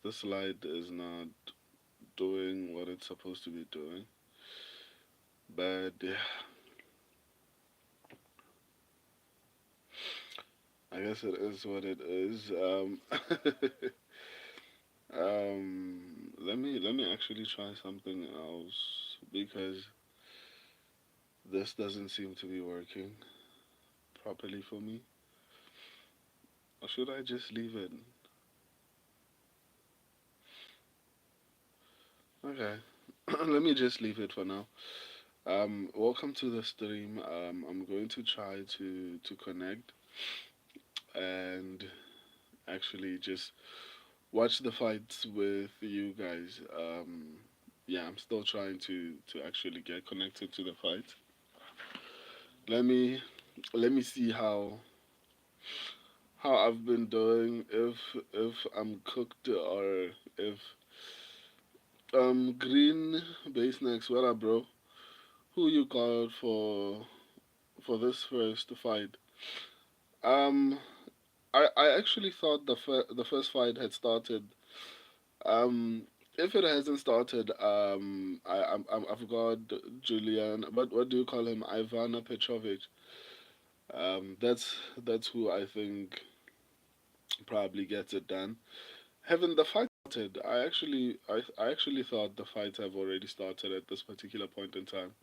this light is not doing what it's supposed to be doing. But yeah, I guess it is what it is. Let me actually try something else because this doesn't seem to be working properly for me. Or should I just leave it? Okay, let me just leave it for now. Welcome to the stream. I'm going to try to connect and actually just watch the fights with you guys. Yeah, I'm still trying to actually get connected to the fight. Let me let me see how I've been doing. If I'm cooked or if green base next. What up, bro? Who you called for this first fight? Um, I actually thought the first fight had started. If it hasn't started, I've got Julian. What do you call him? Ivana Petrovic. That's who I think probably gets it done. Haven't the fight started? I actually thought the fights have already started at this particular point in time.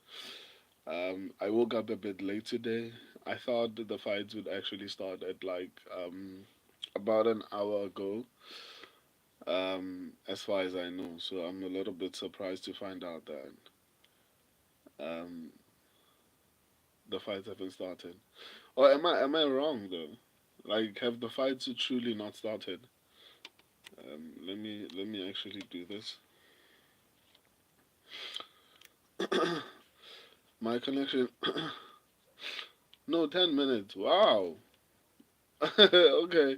I woke up a bit late today. I thought the fights would actually start at like about an hour ago. As far as I know, so I'm a little bit surprised to find out that um, the fights haven't started. Or am I wrong though? Like, have the fights truly not started? Let me actually do this. My connection. No, 10 minutes. Wow. Okay.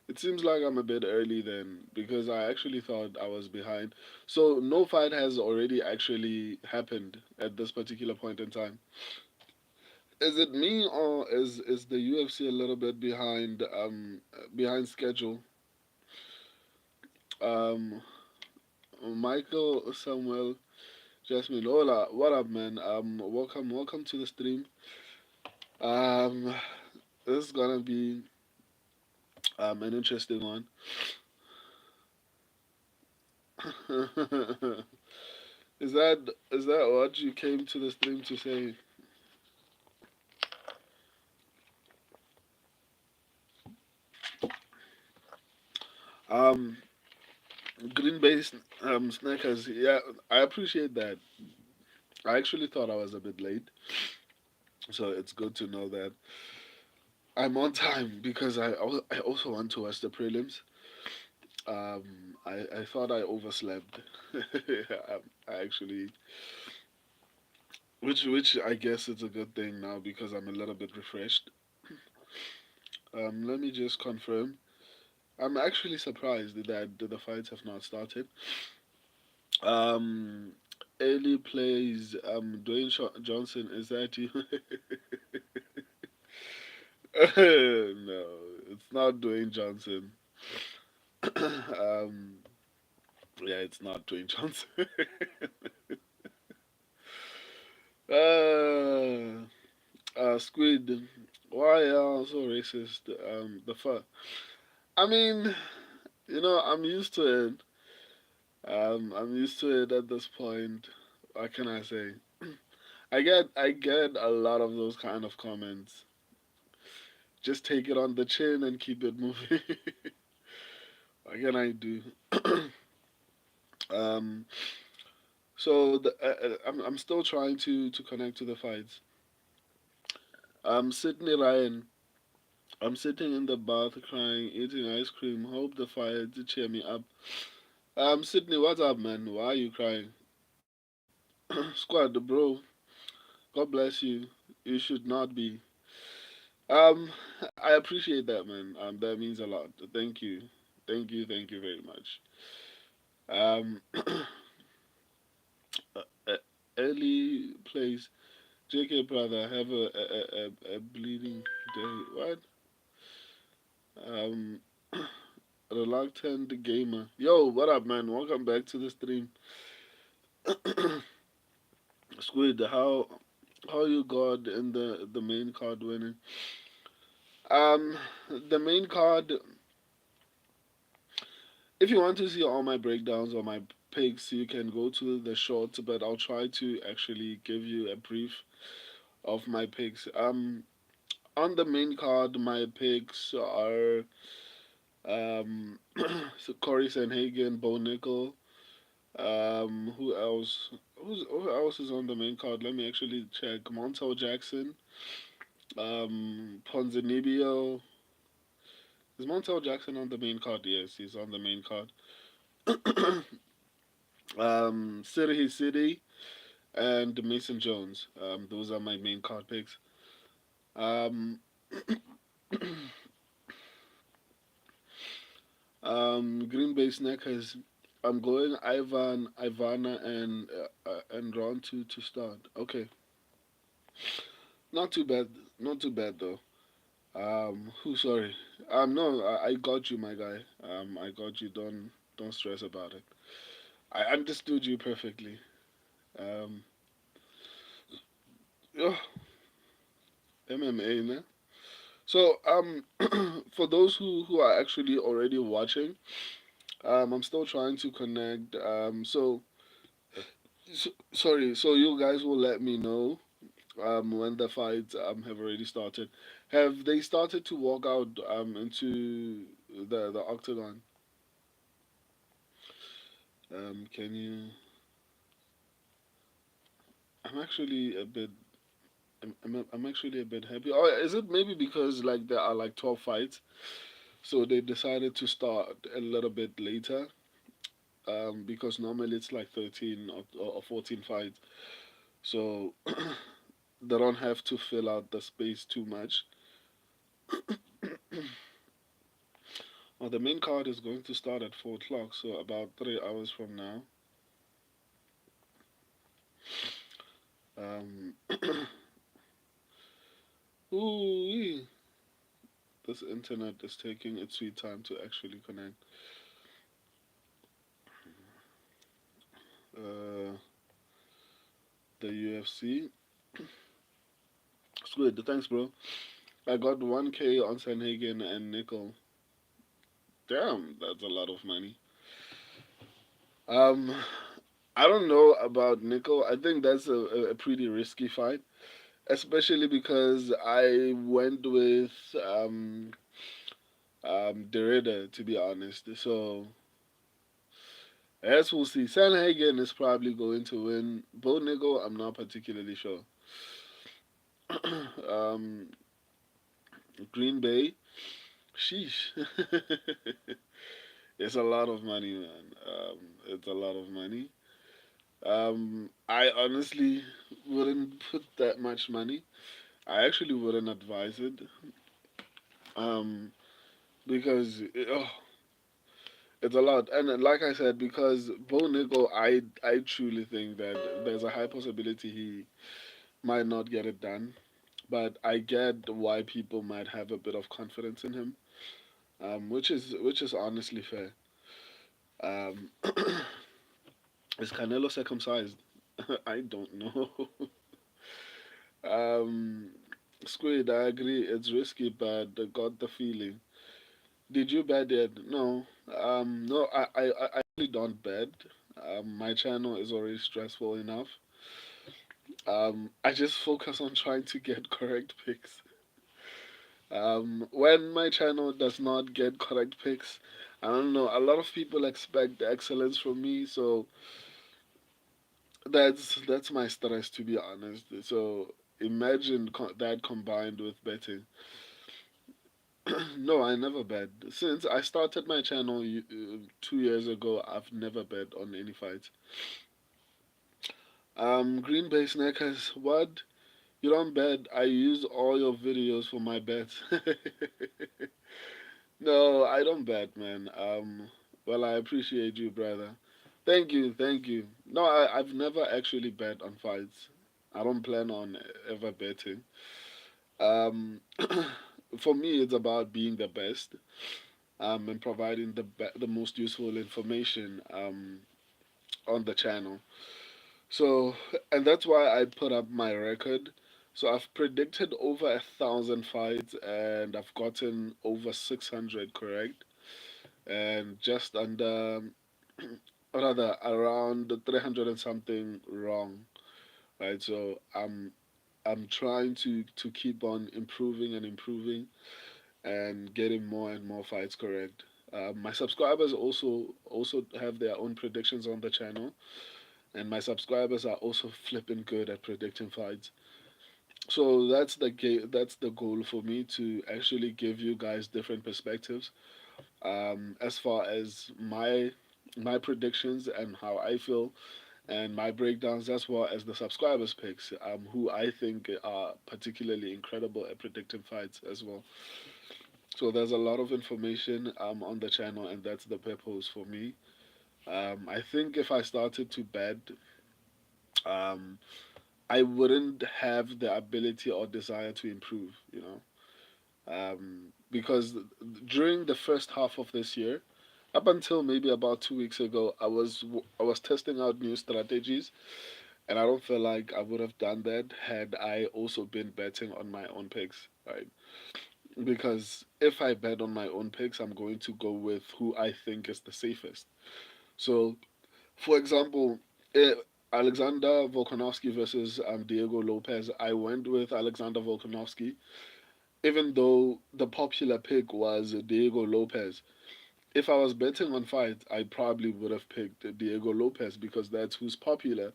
It seems like I'm a bit early then because I actually thought I was behind. So no fight has already actually happened at this particular point in time. Is it me or is the UFC a little bit behind schedule? Um, Michael Samuel Jasmine, hola, what up, man? Welcome to the stream. Um, this is gonna be an interesting one. Is that what you came to the stream to say? Um, green based snackers. Yeah, I appreciate that. I actually thought I was a bit late, so it's good to know that I'm on time because I also want to watch the prelims. I thought I overslept. I actually, which I guess is a good thing now because I'm a little bit refreshed. Let me just confirm. I'm actually surprised that the fights have not started. Um, Ellie plays Dwayne Johnson. Is that you? No, it's not Dwayne Johnson. um, yeah, it's not Dwayne Johnson. Squid. Why are you so racist? The fuck. I mean, I'm used to it. I'm used to it at this point. What can I say? I get a lot of those kind of comments. Just take it on the chin and keep it moving. What can I do? Um, I'm still trying to connect to the fights. Sydney Ryan. I'm sitting in the bath crying, eating ice cream. Hope the fights cheer me up. Sydney, what's up, man? Why are you crying? Squad, bro. God bless you. You should not be. Um, I appreciate that, man. That means a lot. Thank you very much. Um, early place. JK brother have a bleeding day. What? Um, Reluctant gamer. Yo, what up, man? Welcome back to the stream. Squid, how you got in the main card winning? Um, the main card. If you want to see all my breakdowns or my picks, you can go to the short. But I'll try to actually give you a brief of my picks. On the main card, my picks are so Cory Sandhagen, Bo Nickel. Who else? Who else is on the main card? Let me actually check. Montel Jackson. Ponzinibbio. Is Montel Jackson on the main card? Yes, he's on the main card. City and Mason Jones. Those are my main card picks. Um, Green Bay Snackers. I'm going Ivana, and Ron to start. Okay, not too bad. Not too bad though. Who? Sorry. No, I got you, my guy. I got you. Don't stress about it. I understood you perfectly. Um, oh, MMA, man. So, for those who are actually already watching, I'm still trying to connect. Sorry. So you guys will let me know when the fights have already started. Have they started to walk out into the octagon? Can you? I'm actually a bit. I'm actually a bit happy. Oh, is it maybe because like there are like 12 fights, so they decided to start a little bit later? Because normally it's like 13 or 14 fights, so they don't have to fill out the space too much. Well, the main card is going to start at 4 o'clock, so about 3 hours from now. Um, ooh, this internet is taking its sweet time to actually connect. Uh, the UFC. Squid, thanks, bro. I got 1K on Sanhagen and Nickel. Damn, that's a lot of money. Um, I don't know about Nickel. I think that's a pretty risky fight, especially because I went with Derrida, to be honest. So, as we'll see, Sanhagen is probably going to win. Bo Nickel, I'm not particularly sure. um, Green Bay, sheesh. It's a lot of money, man. It's a lot of money. I honestly wouldn't put that much money. I actually wouldn't advise it. Um, because it's a lot, and like I said, because Bo Nickel, I truly think that there's a high possibility he might not get it done. But I get why people might have a bit of confidence in him, which is honestly fair. Um, is Canelo circumcised? I don't know. um, Squid, I agree. It's risky, but I got the feeling. Did you bet it? No. No, I really don't bet. My channel is already stressful enough. I just focus on trying to get correct picks. When my channel does not get correct picks, I don't know. A lot of people expect excellence from me, so that's my stress, to be honest. So imagine that combined with betting. No, I never bet. Since I started my channel 2 years ago, I've never bet on any fights. Green Bay Snackers, what? You don't bet? I use all your videos for my bets. No, I don't bet, man. Well, I appreciate you, brother. Thank you, thank you. No, I've never actually bet on fights. I don't plan on ever betting. Um, for me, it's about being the best. and providing the most useful information on the channel. So, and that's why I put up my record. So I've predicted over 1,000 fights, and I've gotten over 600 correct, and just under, rather around 300 and something wrong. Right. So I'm trying to keep on improving and improving and getting more and more fights correct. My subscribers also have their own predictions on the channel, and my subscribers are also flipping good at predicting fights. So that's the goal for me, to actually give you guys different perspectives, as far as my predictions and how I feel, and my breakdowns, as well as the subscribers picks, who I think are particularly incredible at predicting fights as well. So there's a lot of information on the channel, and that's the purpose for me. I think if I started to bet, um, I wouldn't have the ability or desire to improve, because during the first half of this year, up until maybe about 2 weeks ago, I was testing out new strategies, and I don't feel like I would have done that had I also been betting on my own picks, right? Because if I bet on my own picks, I'm going to go with who I think is the safest. So, for example, eh, Alexander Volkanovski versus Diego Lopez, I went with Alexander Volkanovski, even though the popular pick was Diego Lopez. If I was betting on fights, I probably would have picked Diego Lopez because that's who's popular,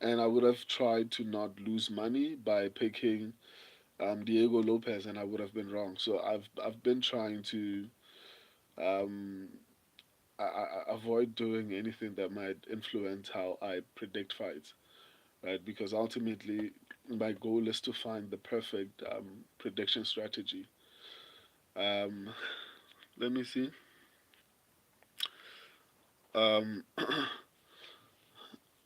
and I would have tried to not lose money by picking Diego Lopez, and I would have been wrong. So I've been trying to um, avoid doing anything that might influence how I predict fights, right? Because ultimately, my goal is to find the perfect prediction strategy. Um, Let me see. Um,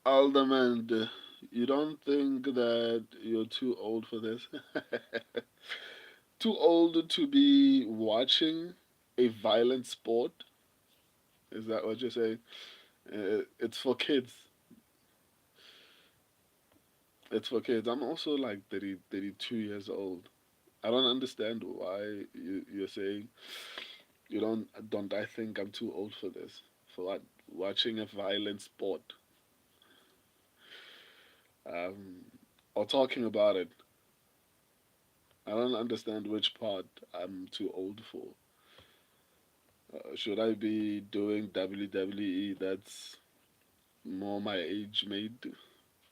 Alderman, you don't think that you're too old for this? Too old to be watching a violent sport? Is that what you're saying? It's for kids. It's for kids. I'm also like 30, 32 years old. I don't understand why you're saying don't I think I'm too old for this? For what? Watching a violent sport. Um, or talking about it. I don't understand which part I'm too old for. Should I be doing WWE? That's more my age made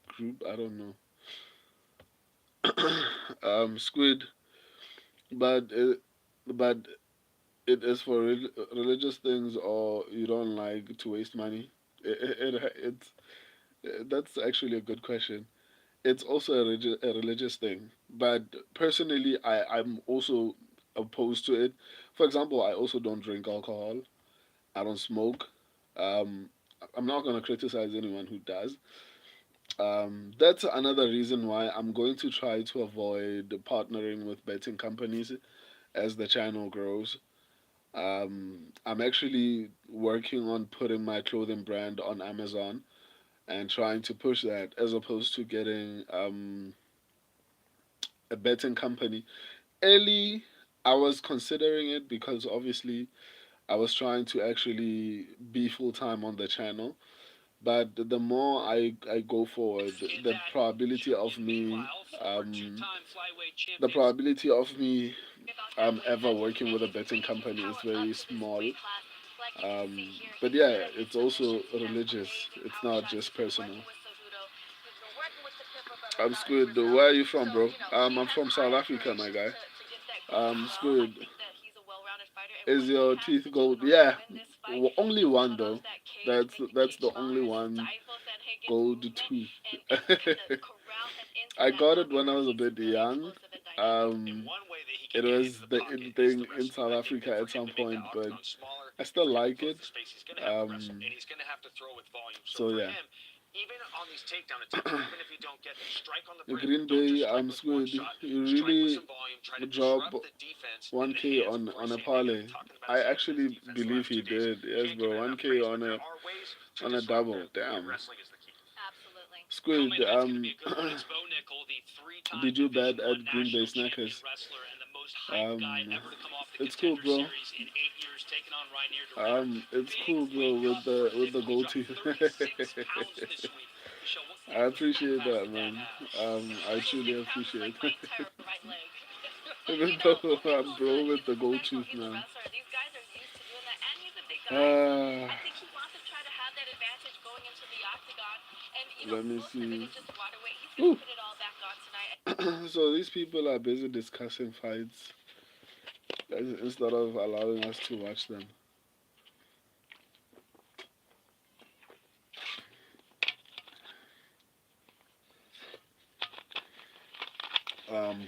group. I don't know. Squid, but but it is for religious things, or you don't like to waste money. It's that's actually a good question. It's also a religious thing, but personally, I'm also opposed to it. For example, I also don't drink alcohol. I don't smoke. Um, I'm not going to criticize anyone who does. That's another reason why I'm going to try to avoid partnering with betting companies as the channel grows. I'm actually working on putting my clothing brand on Amazon and trying to push that, as opposed to getting a betting company. Early, I was considering it because obviously I was trying to actually be full time on the channel. But the more I go forward, the probability of me ever working with a betting company is very small. But yeah, it's also religious. It's not just personal. I'm Squid. Where are you from, bro? I'm from South Africa, my guy. Squid. Is your teeth gold? Yeah, only one though. That's the only one gold tooth. I got it when I was a bit young. Um, it was the in thing in South Africa at some point, but I still like it. Um, so yeah. Green Bay, Squid, you really drop 1K on a parlay. I actually believe he did. Yes, bro. 1K on a double. Damn. Squid, did you bet at Green Bay Snackers? It's cool, bro. It's cool, bro. With the gold teeth. I appreciate that, man. I truly appreciate it. Even though I'm bro with the gold tooth, man. Uh, let me see. Ooh. So these people are busy discussing fights instead of allowing us to watch them.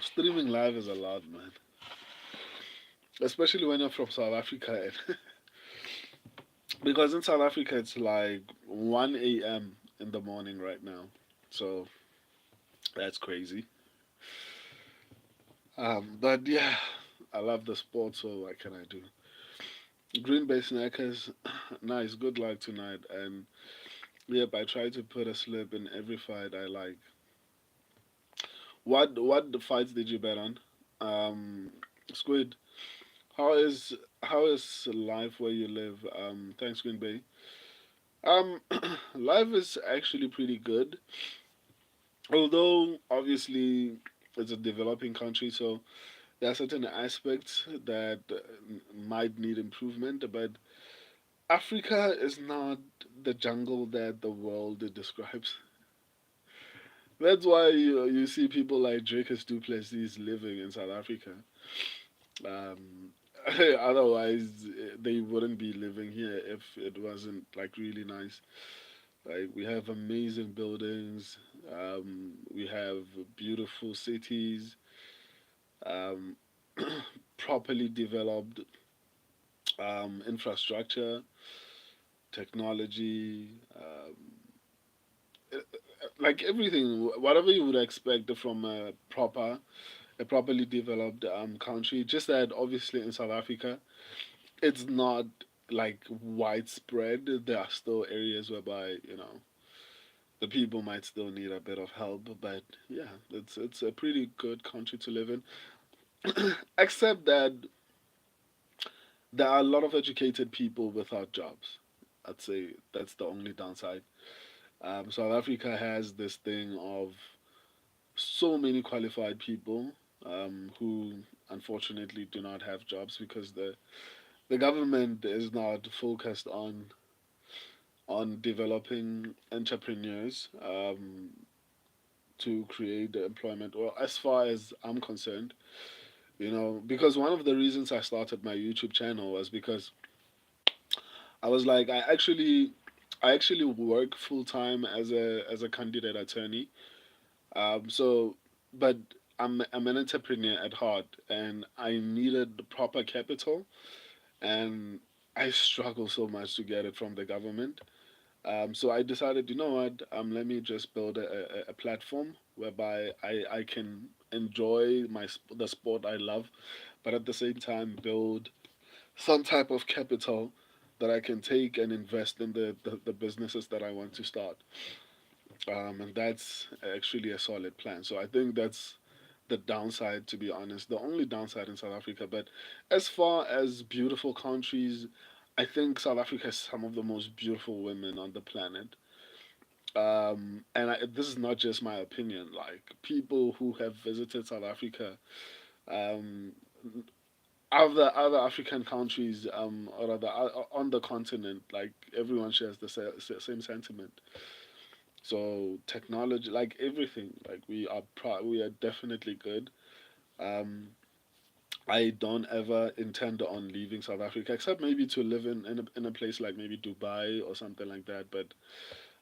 Streaming live is a lot, man. Especially when you're from South Africa. Because in South Africa, it's like 1 a.m. in the morning right now. So that's crazy. But yeah, I love the sport, so what can I do? Green Bay Snackers, nice. Good luck tonight. And yep, I try to put a slip in every fight I like. What the fights did you bet on? Squid, how is how is life where you live? Thanks, Green Bay. Um, life is actually pretty good. Although obviously it's a developing country, so there are certain aspects that might need improvement. But Africa is not the jungle that the world describes. That's why you see people like Dracus Duplessis living in South Africa. Um, Otherwise, they wouldn't be living here if it wasn't like really nice. Like we have amazing buildings, we have beautiful cities, um, properly developed infrastructure, technology, like everything, whatever you would expect from a properly developed country. Just that obviously in South Africa, it's not like widespread. There are still areas whereby the people might still need a bit of help. But yeah, it's a pretty good country to live in. Except that there are a lot of educated people without jobs. I'd say that's the only downside. South Africa has this thing of so many qualified people who unfortunately do not have jobs because the government is not focused on developing entrepreneurs to create the employment. Well, as far as I'm concerned, because one of the reasons I started my YouTube channel was because I was like, I actually work full time as a candidate attorney. So, but I'm an entrepreneur at heart, and I needed the proper capital, and I struggle so much to get it from the government. So I decided, you know what? Let me just build a platform whereby I can enjoy the sport I love, but at the same time build some type of capital that I can take and invest in the businesses that I want to start. And that's actually a solid plan. So I think that's the downside, to be honest, the only downside in South Africa. But as far as beautiful countries, I think South Africa has some of the most beautiful women on the planet. This is not just my opinion. Like people who have visited South Africa, um, other African countries, or rather on the continent, like everyone shares the same sentiment. So technology, like everything, like we are definitely good. Um, I don't ever intend on leaving South Africa, except maybe to live in a place like maybe Dubai or something like that. But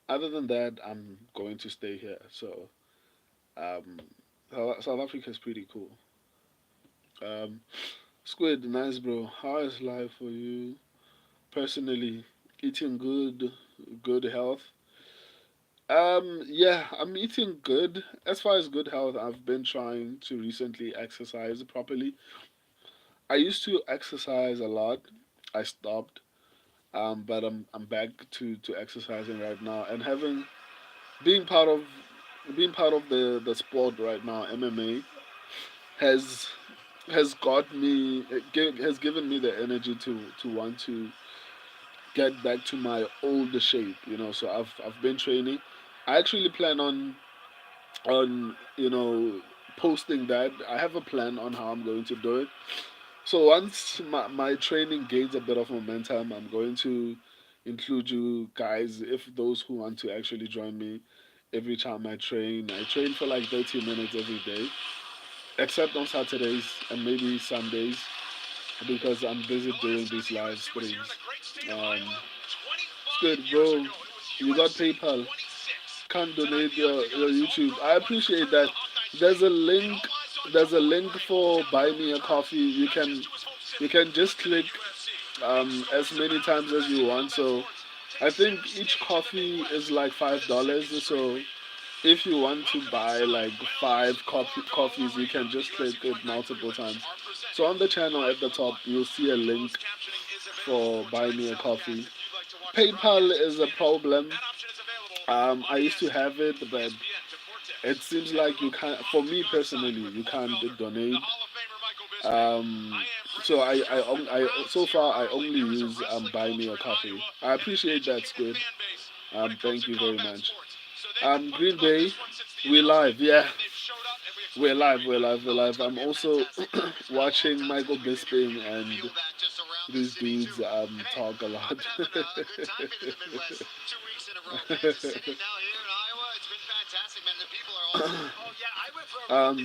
other than that, I'm going to stay here. So um, South Africa is pretty cool. Um, Squid, nice bro. How is life for you personally? Eating good, good health. Yeah, I'm eating good. As far as good health, I've been trying to recently exercise properly. I used to exercise a lot. I stopped. But I'm back to exercising right now and having being part of the sport right now. MMA has got me has given me the energy to want to get back to my older shape. So I've been training. I actually plan on posting that. I have a plan on how I'm going to do it. So once my training gains a bit of momentum, I'm going to include you guys, if those who want to actually join me every time I train. I train for like 30 minutes every day, except on Saturdays and maybe Sundays because I'm busy doing these live streams. It's good, bro. You got PayPal. Can't donate your YouTube. I appreciate that. There's a link. There's a link for buy me a coffee. You can just click as many times as you want. So I think each coffee is like $5. So if you want to buy like five coffees, you can just click it multiple times. So on the channel at the top, you'll see a link for buy me a coffee. PayPal is a problem. I used to have it, but it seems like you can't. For me personally, you can't donate. Um, so so far I only use buy me a coffee. I appreciate that, Squid. Thank you very much. Green Bay, we live. Yeah, we're live. We're live. We're live. I'm also watching Michael Bisping and these dudes talk a lot.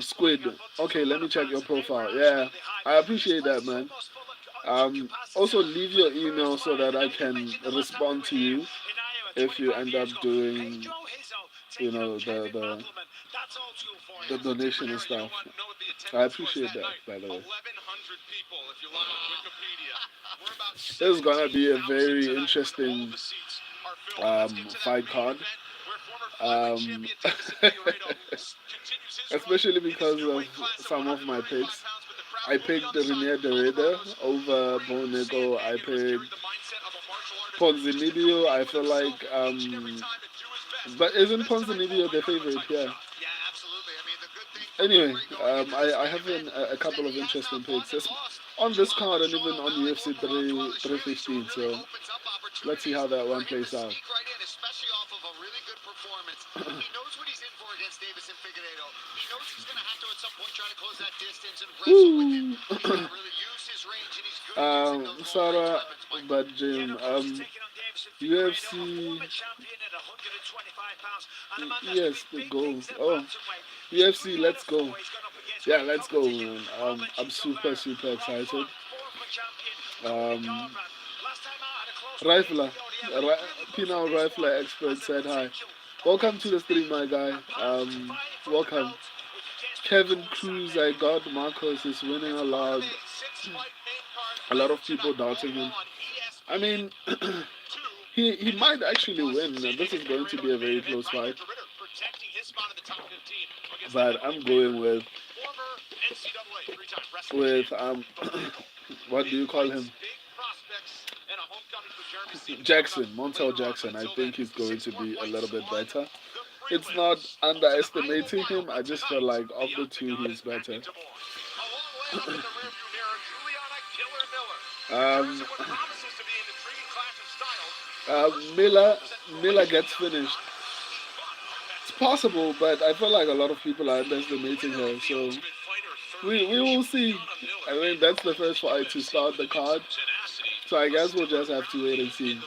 Squid. Okay, let me check your profile. Yeah, I appreciate that, man. Also, leave your email so that I can respond to you if you end up doing, the donation and stuff. I appreciate that, by the way. This is gonna be a very interesting fight card. Um, especially because of some of my picks. I picked Rene Derrida over Bonego. I picked Ponzinibbio. I feel like, but isn't Ponzinibbio the favorite? Yeah. Anyway, I have a couple of interesting picks on this card and even on UFC 315. So let's see how that one plays out. Especially off of a really good performance. He knows what he's in for against Deiveson Figueiredo. He knows he's going to have to at some point try to close that distance and wrestle with him. He's going to really use his range and he's good. Sarah, but Jim, UFC. Yes, the goals. Oh, UFC, let's go. Yeah, let's go, man. I'm super, super excited. Um, Rifler, Penal Rifler expert said hi. Welcome to the stream, my guy. Welcome. Kevin Cruz, I got Marcos is winning a lot. A lot of people doubting him. I mean, he might actually win. This is going to be a very close fight. But I'm going with what do you call him? Jackson, Montel Jackson. I think he's going to be a little bit better. It's not underestimating him. I just feel like of the two, he's better. um, Miller gets finished. It's possible, but I feel like a lot of people are underestimating her. So we will see. I mean, that's the first fight to start the card. So I guess we'll just have to wait and see.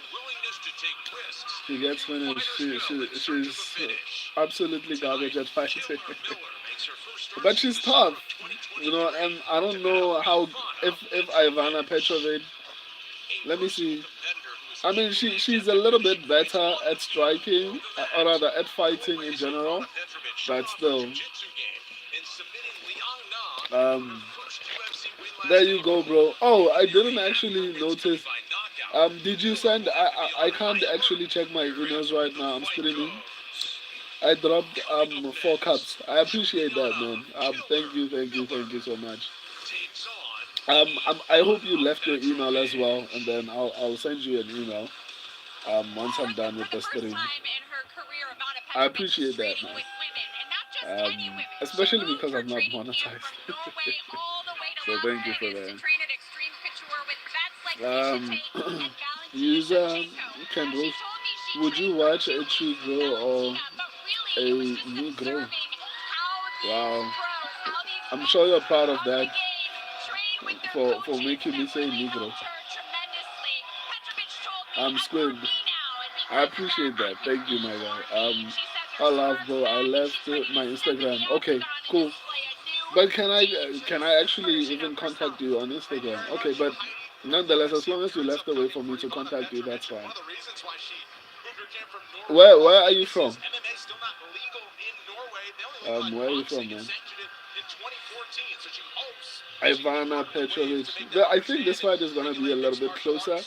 She gets finished. She's absolutely garbage at fighting. But she's tough, and I don't know how if Ivana Petrovic. Let me see. I mean, she's a little bit better at striking, or rather at fighting in general, but still. Um, there you go, bro. Oh, I didn't actually notice. Did you send? I can't actually check my emails right now. I'm streaming. I dropped 4 cups. I appreciate that, man. Thank you so much. I hope you left your email as well, and then I'll send you an email once I'm done with the stream. I appreciate that, man. Especially because I'm not monetized. So thank you for that. User can roast. Would you watch a true girl or a Negro? Wow. I'm sure you're proud of that for making me say Negro. I'm Squid. I appreciate that. Thank you, my guy. I love, bro. I left my Instagram. Okay, cool. But can I actually even contact you on Instagram? Okay, but nonetheless, as long as you left a way for me to contact you, that's fine. Where are you from? Where are you from, man? Ivana Petrovic. I think this fight is gonna be a little bit closer.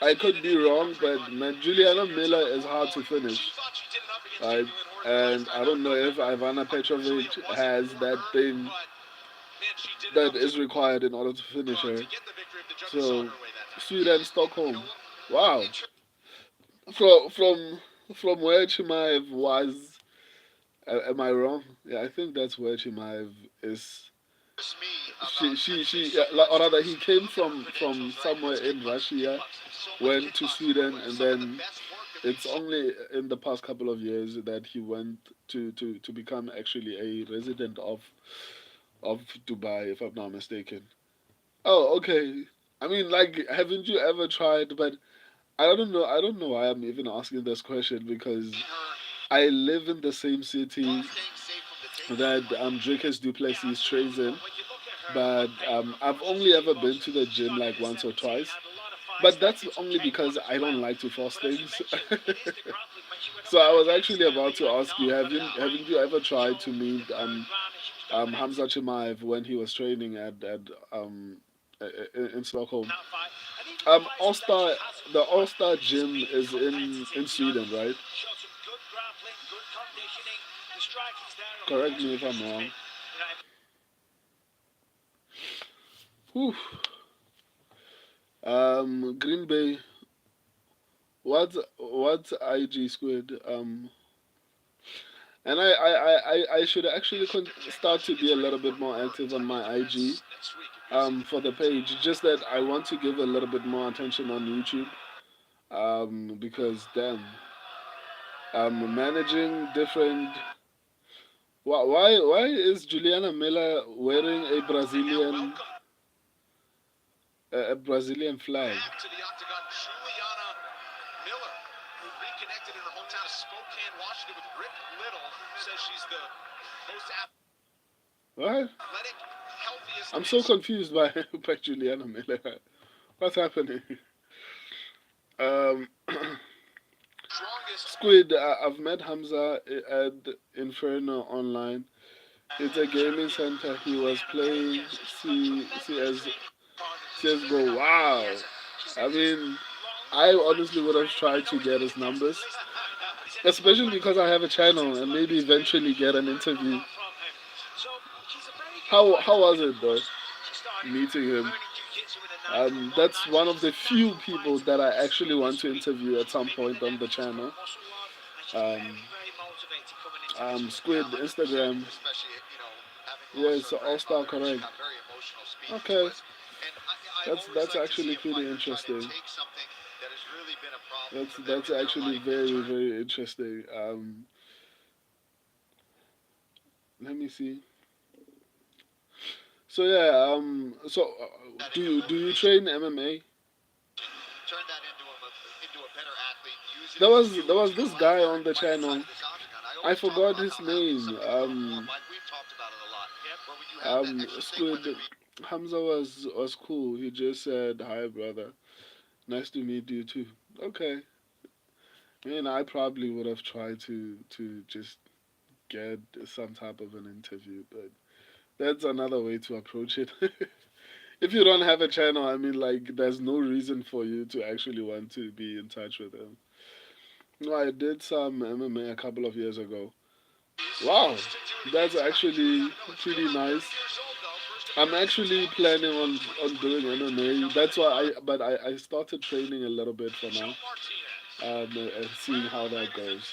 I could be wrong, but man, Juliana Miller is hard to finish. Right? And I don't know if Ivana Petrovic has that thing that is required in order to finish her. So, Sweden, Stockholm. Wow. From from from where Chimaev was, am I wrong? Yeah, I think that's where Chimaev is. Or rather, he came from somewhere in Russia, went to Sweden, and then it's only in the past couple of years that he went to become actually a resident of Dubai, if I'm not mistaken. Oh, okay. I mean, like, haven't you ever tried? But I don't know. I don't know why I'm even asking this question because I live in the same city that Dricus Duplessis trains in, but I've only ever been to the gym like once or twice. But that's only because I don't like to force things. So I was actually about to ask you, haven't you ever tried to meet Hamza Chimaev when he was training at in Stockholm? All Star the All Star gym is in Sweden, right? Correct me if I'm wrong. Whew. Green Bay. What's IG Squid? And I should actually start to be a little bit more active on my IG for the page. Just that I want to give a little bit more attention on YouTube because damn, managing different. Why is Juliana Miller wearing a Brazilian flag? What? I'm so confused by by Juliana Miller. What's happening? Um, Squid, I've met Hamza at Inferno online. It's a gaming center. He was playing CSGO. Wow. I mean, I honestly would have tried to get his numbers, especially because I have a channel and maybe eventually get an interview. How was it though, meeting him? That's one of the few people that I actually want to interview at some point on the channel. Um, Squid Instagram. Yeah, it's All Star correct. Okay, that's actually pretty interesting. That's actually very interesting. Let me see. So yeah, do you train MMA? There was this guy on the channel. I forgot his name. Squid. Hamza was cool. He just said, "Hi, brother. Nice to meet you too." Okay. I mean, I probably would have tried to just get some type of an interview, but that's another way to approach it. If you don't have a channel, I mean, like, there's no reason for you to actually want to be in touch with him. No, I did some MMA a couple of years ago. Wow, that's actually pretty nice. I'm actually planning on doing MMA. That's why I started training a little bit for now. And seeing how that goes.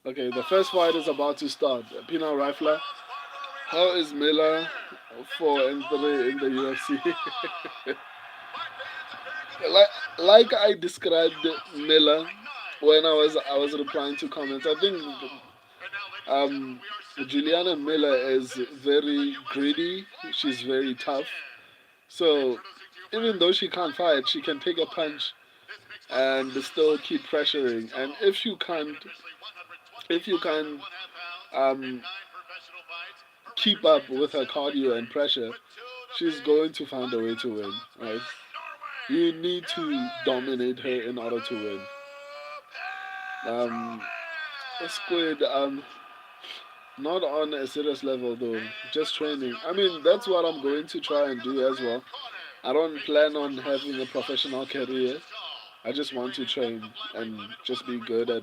Okay, the first fight is about to start. Pina Rifler. How is Miller 4-3 in the UFC? like like I described Miller when I was replying to comments. I think um, Juliana Miller is very greedy. She's very tough. So even though she can't fight, she can take a punch and still keep pressuring. And if you can um, keep up with her cardio and pressure, she's going to find a way to win. Right? You need to dominate her in order to win. Um, Squid, not on a serious level though, just training. I mean, that's what I'm going to try and do as well. I don't plan on having a professional career. I just want to train and just be good at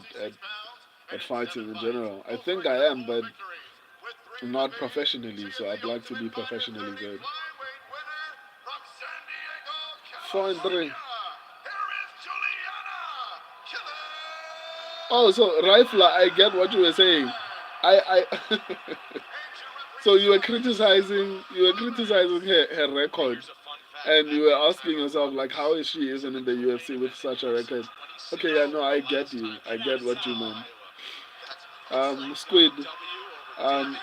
fighting in general. I think I am, but not professionally, so I'd like to be professionally good. 4-3. Oh, so Rifler, I get what you were saying. I so you were criticizing her record, and you were asking yourself like, how is she isn't in the UFC with such a record? Okay, yeah, no, I get you. I get what you meant. Squid. Um,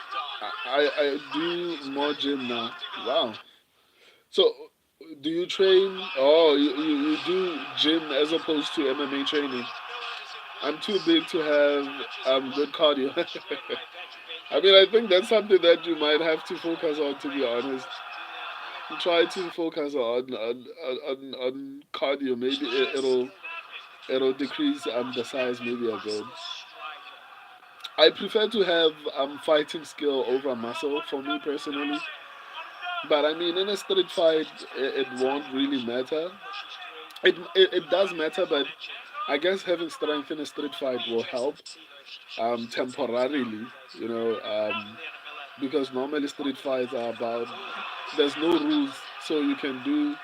I do more gym now. Wow. So, do you train? Oh, you do gym as opposed to MMA training. I'm too big to have good cardio. I mean, I think that's something that you might have to focus on, to be honest. Try to focus on cardio. Maybe it'll decrease the size maybe a bit. I prefer to have fighting skill over muscle for me personally. But I mean, in a street fight, it won't really matter. It does matter, but I guess having strength in a street fight will help temporarily, you know, because normally street fights are about there's no rules, so you can do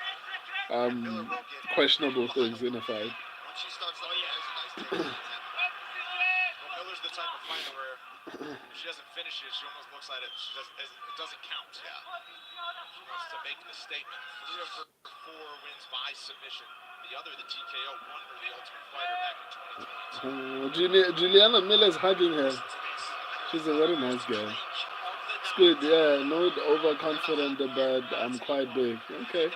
um, questionable things in a fight. Juliana Miller is hugging her. She's a very nice girl. Squid, yeah, not overconfident, but I'm quite big. Okay.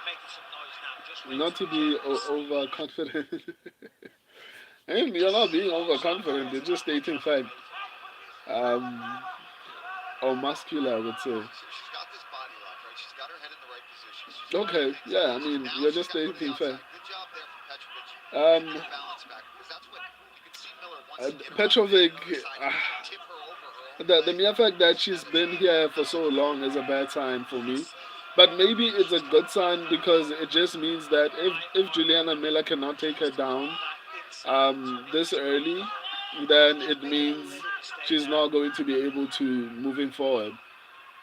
Not to be overconfident. And you're not being overconfident, you're just stating fact. Um, or muscular, I would say. Okay, yeah, I mean, you're just stating fact. Um, Petrovic, uh, the mere fact that she's been here for so long is a bad sign for me. But maybe it's a good sign because it just means that if Juliana Miller cannot take her down this early, then it means she's not going to be able to moving forward.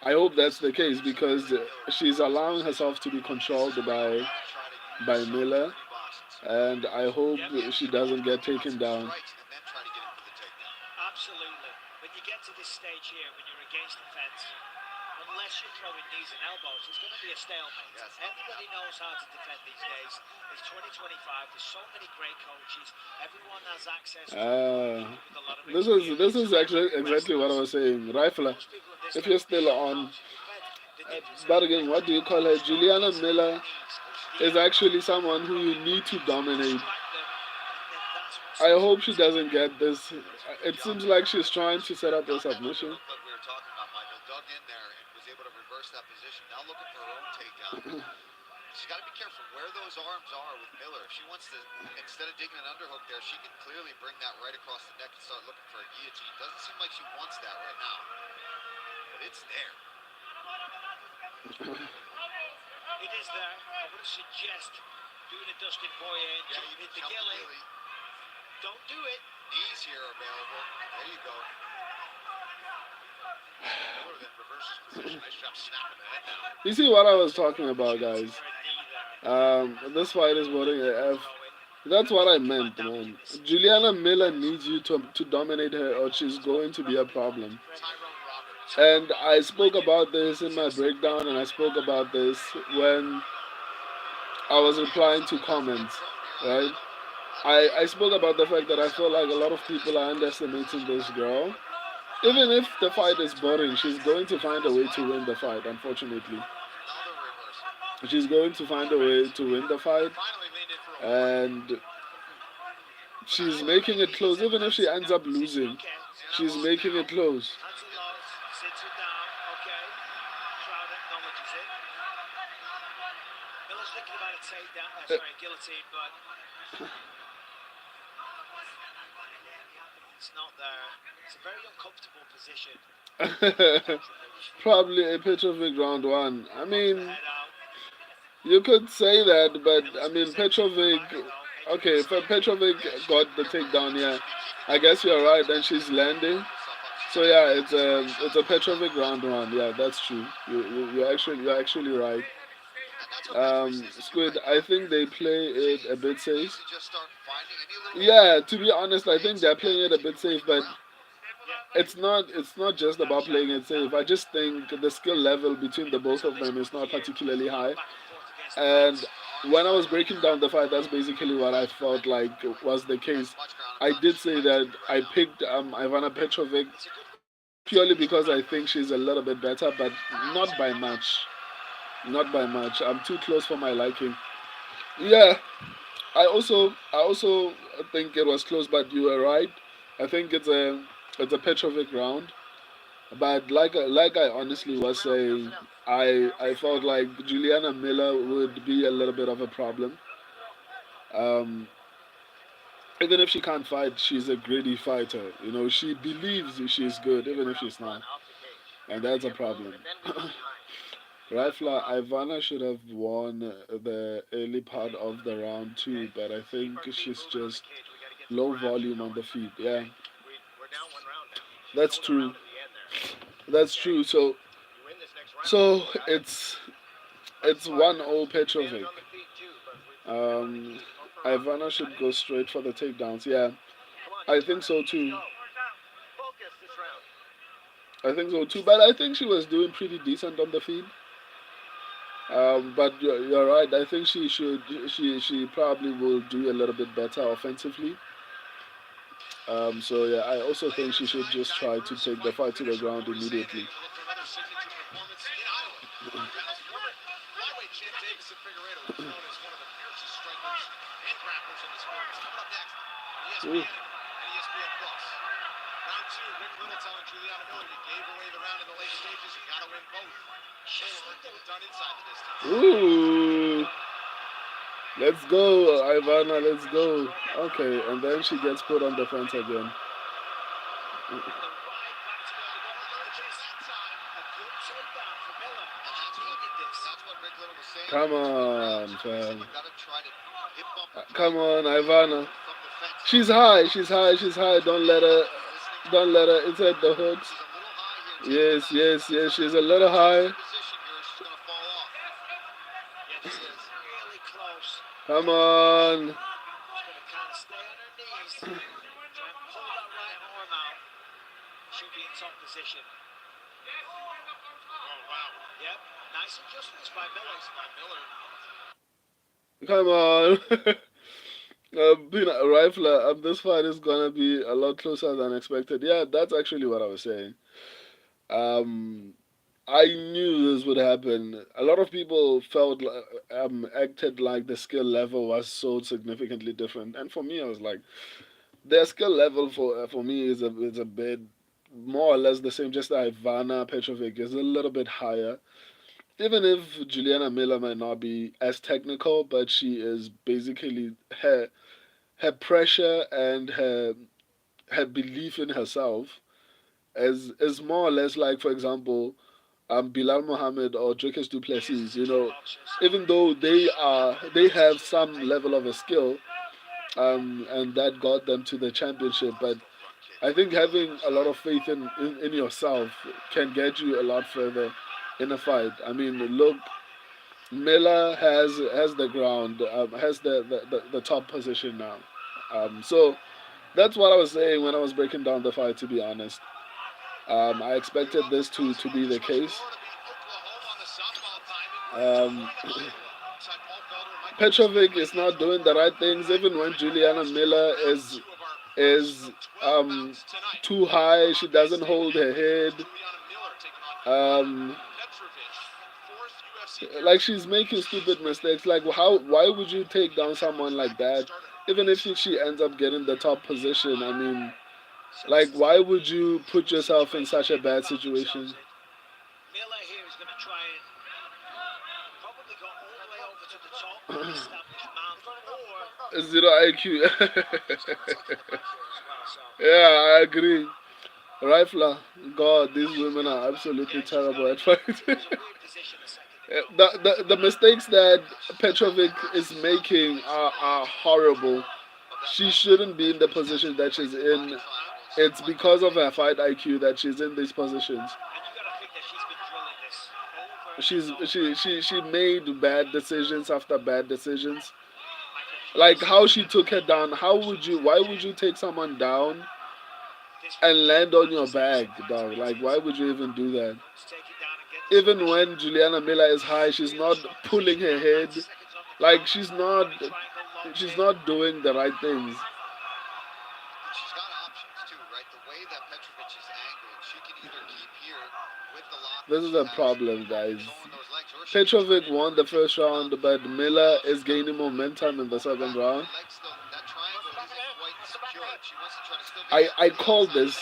I hope that's the case because she's allowing herself to be controlled by Miller, and I hope she doesn't get taken down. This is actually exactly what I was saying. Rifler, if you're still on, but again, what do you call her? Juliana Miller is actually someone who you need to dominate. I hope she doesn't get this. It seems like she's trying to set up a submission. Don't do it. Knees here available. There you go. Miller then reverses position. Nice job snapping the head down. You see what I was talking about, guys. For a knee there. This fight is voting a F. Throw it. That's what I Think about meant, damaging man. this situation. Juliana Miller needs you to dominate her, or she's going to be a problem. Tyrone Roberts. And I spoke about this in my breakdown, and I spoke about this when I was replying to comments, right? I spoke about the fact that I feel like a lot of people are underestimating this girl. Even if the fight is boring, she's going to find a way to win the fight, unfortunately. Another reversal. She's going to find a way to win the fight, Finally leaned in for a point. and she's making it close. Even if she ends up losing, Okay. she's making it close. Hands are low. Sits it down. Okay. Crowd acknowledges it. Miller's thinking about a takedown. Sorry, guillotine, but it's not there. It's a very uncomfortable position. Probably a Petrovic round one. I mean, Head out. you could say that, but I mean, Petrovic. Okay, if Petrovic got the takedown, yeah, I guess you're right. Then she's landing. So yeah, it's a Petrovic round one. Yeah, that's true. You're actually right. Squid, I think they play it a bit safe. Yeah, to be honest, I think they're playing it a bit safe, but it's not just about playing it safe. I just think the skill level between the both of them is not particularly high. Back and forth against the And ropes. when I was breaking down the fight, that's basically what I felt like was the case. I did say that I picked Ivana Petrovic It's a good purely because I think she's a little bit better, but not by much. Not by much. I'm too close for my liking. Yeah, I also think it was close, but you were right. I think it's a Petrovic round. But like I honestly was saying, I felt like Juliana Miller would be a little bit of a problem. Um, Even if she can't fight, she's a gritty fighter. She believes she's good, even if she's not, and that's a problem. Rifler Ivana should have won the early part of the round too, but I think she's just cage. We got to get to the low wrap volume here. on the feet. Yeah, We're down one round now. that's Golden true. round in the end there. That's Okay. true. So You win this next round. so Got it. it's 1-0 Standing Petrovic. on the feet too, but we've been on the Um, knees both around. Ivana Got should it? go straight for the takedowns. Yeah, Come on, I keep think running. so too. Go. Focus this round. I think so too. But I think she was doing pretty decent on the feet. But you're right. I think she should. She probably will do a little bit better offensively. So yeah, I also think she should just try to take the fight to the ground Cory immediately. Sandhagen will look for another signature performance in Iowa. Battles former flyweight champ Deiveson Figueiredo, who's known as one of the fiercest strikers and grapplers in the sport. It's coming up next on Ooh. ESPN and ESPN Plus. Round two, Rick Little telling Juliana Miller, you gave away the round in the late stages, you got to win both. Miller get it done inside the distance. Ooh. Let's go, Ivana. Let's go. Okay, and then she gets put on the fence again. And the ride back together. Got a little chase that time. A good takedown for Miller. She needed this. That's what Rick Little was saying. Come Between on, rounds, he said, fam. look, gotta try to hip bump the Come plate on, Ivana. from the fence. She's high. She's high. She's high. Don't let her. Listening to Don't let her. It's at the hooks. she's a little high here. Taking Yes, the yes, back. yes. She's a little She's high. in position here. She's gonna fall off. Yeah, this is really close. Come on. She's gonna kind of stay on her knees. Try and pull that right arm out. She'll be in top position. Oh wow. Yep. Nice adjustments by Miller. Come on. Being a rifler, this fight is gonna be a lot closer than expected. Yeah, that's actually what I was saying. Um, I knew this would happen. A lot of people acted like the skill level was so significantly different, and for me, I was like, their skill level for me is a bit more or less the same. Just that Ivana Petrovic is a little bit higher. Even if Juliana Miller might not be as technical, but she is basically her pressure and her belief in herself is more or less like, for example, Bilal Mohammed or Dricus Duplessis. Even though they have some level of a skill, and that got them to the championship. But I think having a lot of faith in yourself can get you a lot further in a fight. I mean, look, Miller has the ground, has the top position now. So that's what I was saying when I was breaking down the fight. To be honest, I expected this to be the case. Um, Petrovic is not doing the right things, even when Juliana Miller is too high. She doesn't hold her head. Um, like she's making stupid mistakes. Like how? Why would you take down someone like that? Even if she ends up getting the top position, I mean, like why would you put yourself in such a bad situation? Miller here is going to try and probably go all the way over to the top and establish mount or Zero IQ. so Yeah, I agree. Rifler, God, these women are absolutely terrible at fighting. weird position a second ago. The mistakes that Petrovic is making are horrible. She shouldn't be in the position that she's in. It's because of her fight IQ that she's in these positions. And you got to think that she's been drilling this over She's and over. she made bad decisions after bad decisions. I think she Like needs how she took her down. How would you? Why would you take someone down this and land on your back, dog? Like why would you even do that? to take it down and get the Even submission. when Juliana Miller is high, she's not pulling her head. Seconds on the Like clock. Triangle locked she's in. not doing the right things. She's got options too, right? The way that Petrovic is angled, she can either keep here with the lock This that is she a has, problem, guys. throwing those legs, or she can turn Petrovic it. won the first round, but Miller is gaining momentum in the second round. Her legs still, that triangle isn't quite secured. She wants to try to still get I something to the called outside. this.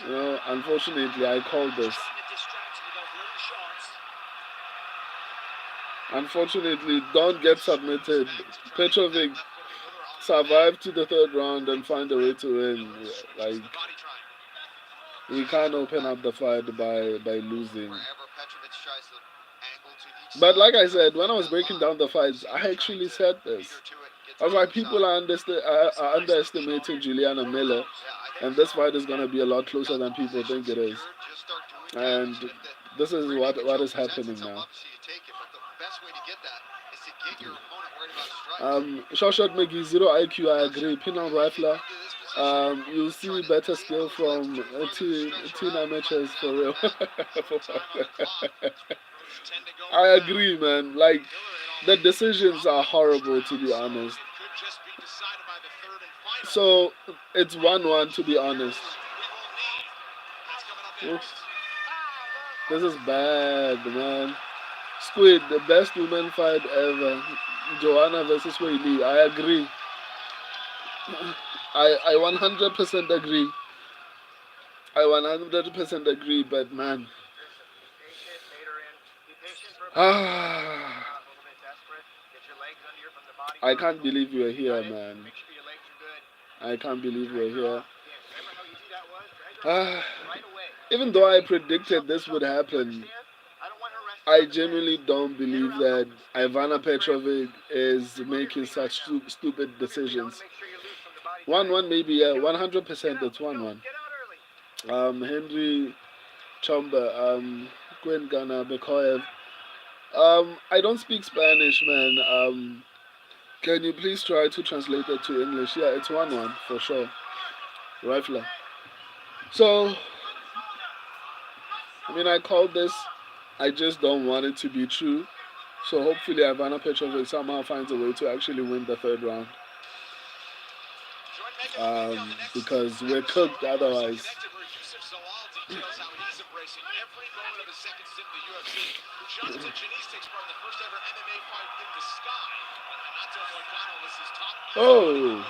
You know, unfortunately, I called this. Trying to distract with those little shots. Unfortunately, don't get submitted. Petrovic survived to the third round and find a way to win. Like he can't open up the fight by losing. Wherever Petrovic tries to angle to each But side, like I said, when I was breaking down the fights, I actually said this. I was like, people are underestimating Juliana Miller, and this fight is going to be a lot closer than people think it is. And this is what is happening now. Shot McGee, zero IQ, I agree. Pinot Rifler, you'll see better skill from teen amateurs for real. I agree, man. Like, the decisions are horrible, to be honest. So, it's 1-1, to be honest. Oof. This is bad, man. Squid, the best women fight ever. Joanna versus Wei Li. I agree. I 100% agree. I 100% agree, but man. I can't believe you're here, man. I can't believe you're here. Even though I predicted this would happen, I genuinely don't believe that Ivana Petrovic is making such stupid decisions. 1-1 maybe, yeah, 100% it's 1-1. Henry Chomba, Gwen Ghana, Bekoyev. I don't speak Spanish, man. Can you please try to translate it to English? Yeah, it's 1-1 for sure. Rifler. So, I mean, I called this. I just don't want it to be true. So hopefully Ivana Petrovic somehow finds a way to actually win the third round. Because we're cooked otherwise. Oh,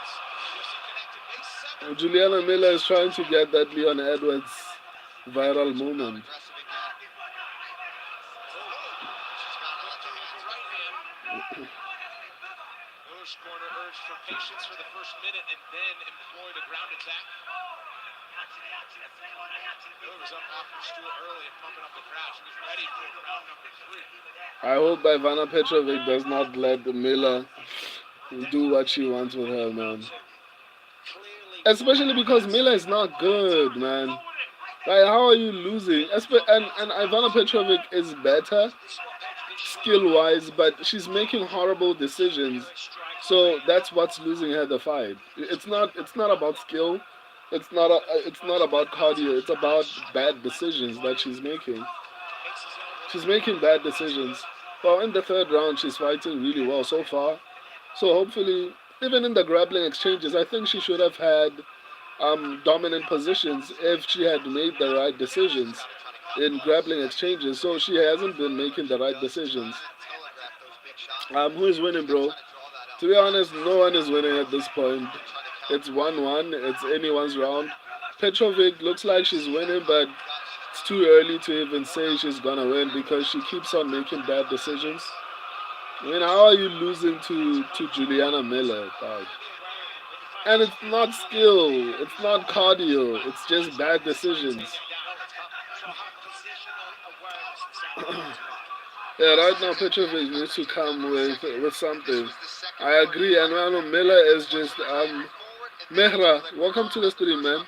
Juliana Miller is trying to get that Leon Edwards viral moment. Corner urged for patience for the first minute and then employed a ground attack. Miller was up off her stool early and pumping up the crowd. She was ready for round number 3. I hope Ivana Petrovic does not let Miller do what she wants with her, man. Especially because Miller is not good, man. Like, how are you losing? And Ivana Petrovic is better skill wise, but she's making horrible decisions. So that's what's losing her the fight. It's not about skill. It's not about cardio. It's about bad decisions that she's making. She's making bad decisions. Well, in the third round, she's fighting really well so far. So hopefully, even in the grappling exchanges, I think she should have had dominant positions if she had made the right decisions in grappling exchanges. So she hasn't been making the right decisions. Who is winning, bro? To be honest, no one is winning at this point. It's 1-1. It's anyone's round. Petrovic looks like she's winning, but it's too early to even say she's gonna win because she keeps on making bad decisions. I mean, how are you losing to Juliana Miller, dog? And it's not skill, it's not cardio, it's just bad decisions. Yeah, right now Petrovic needs to come with something. I agree, and Mano Miller is just Mehra. Welcome to the stream, man.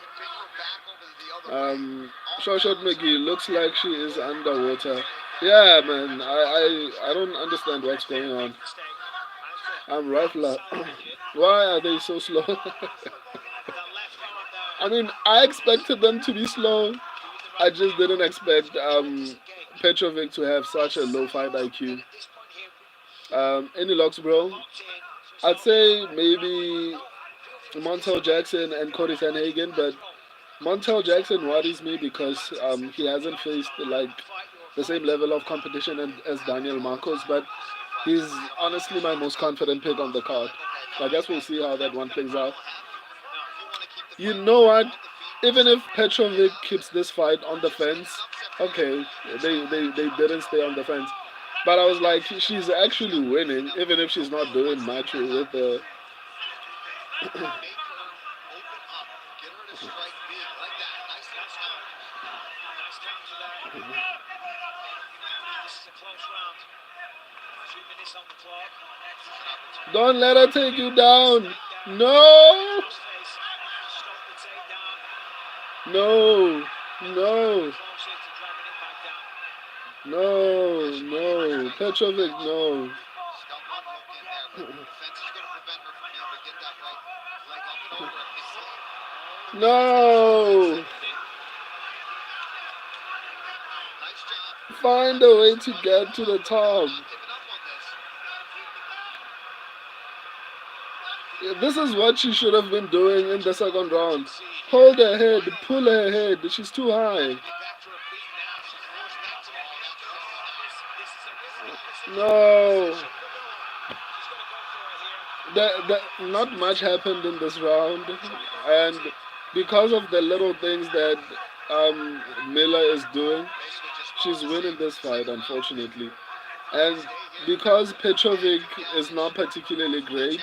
Short McGee looks like she is underwater. Yeah, man. I don't understand what's going on. I'm Rifler. Why are they so slow? I mean, I expected them to be slow. I just didn't expect Petrovic to have such a low fight IQ. Any locks, bro? I'd say maybe Montel Jackson and Cory Sandhagen, but Montel Jackson worries me because he hasn't faced like the same level of competition as Daniel Marcos, but he's honestly my most confident pick on the card. I guess we'll see how that one plays out. You know what? Even if Petrovic keeps this fight on the fence, okay, they didn't stay on the fence. But I was like, she's actually winning, even if she's not doing much with the. Don't let her take you down. No, no, no, no. Petrovic, no. No. Find a way to get to the top. This is what she should have been doing in the second round. Hold her head, pull her head. She's too high. No. Not much happened in this round. And because of the little things that Miller is doing, she's winning this fight, unfortunately. And because Petrovic is not particularly great,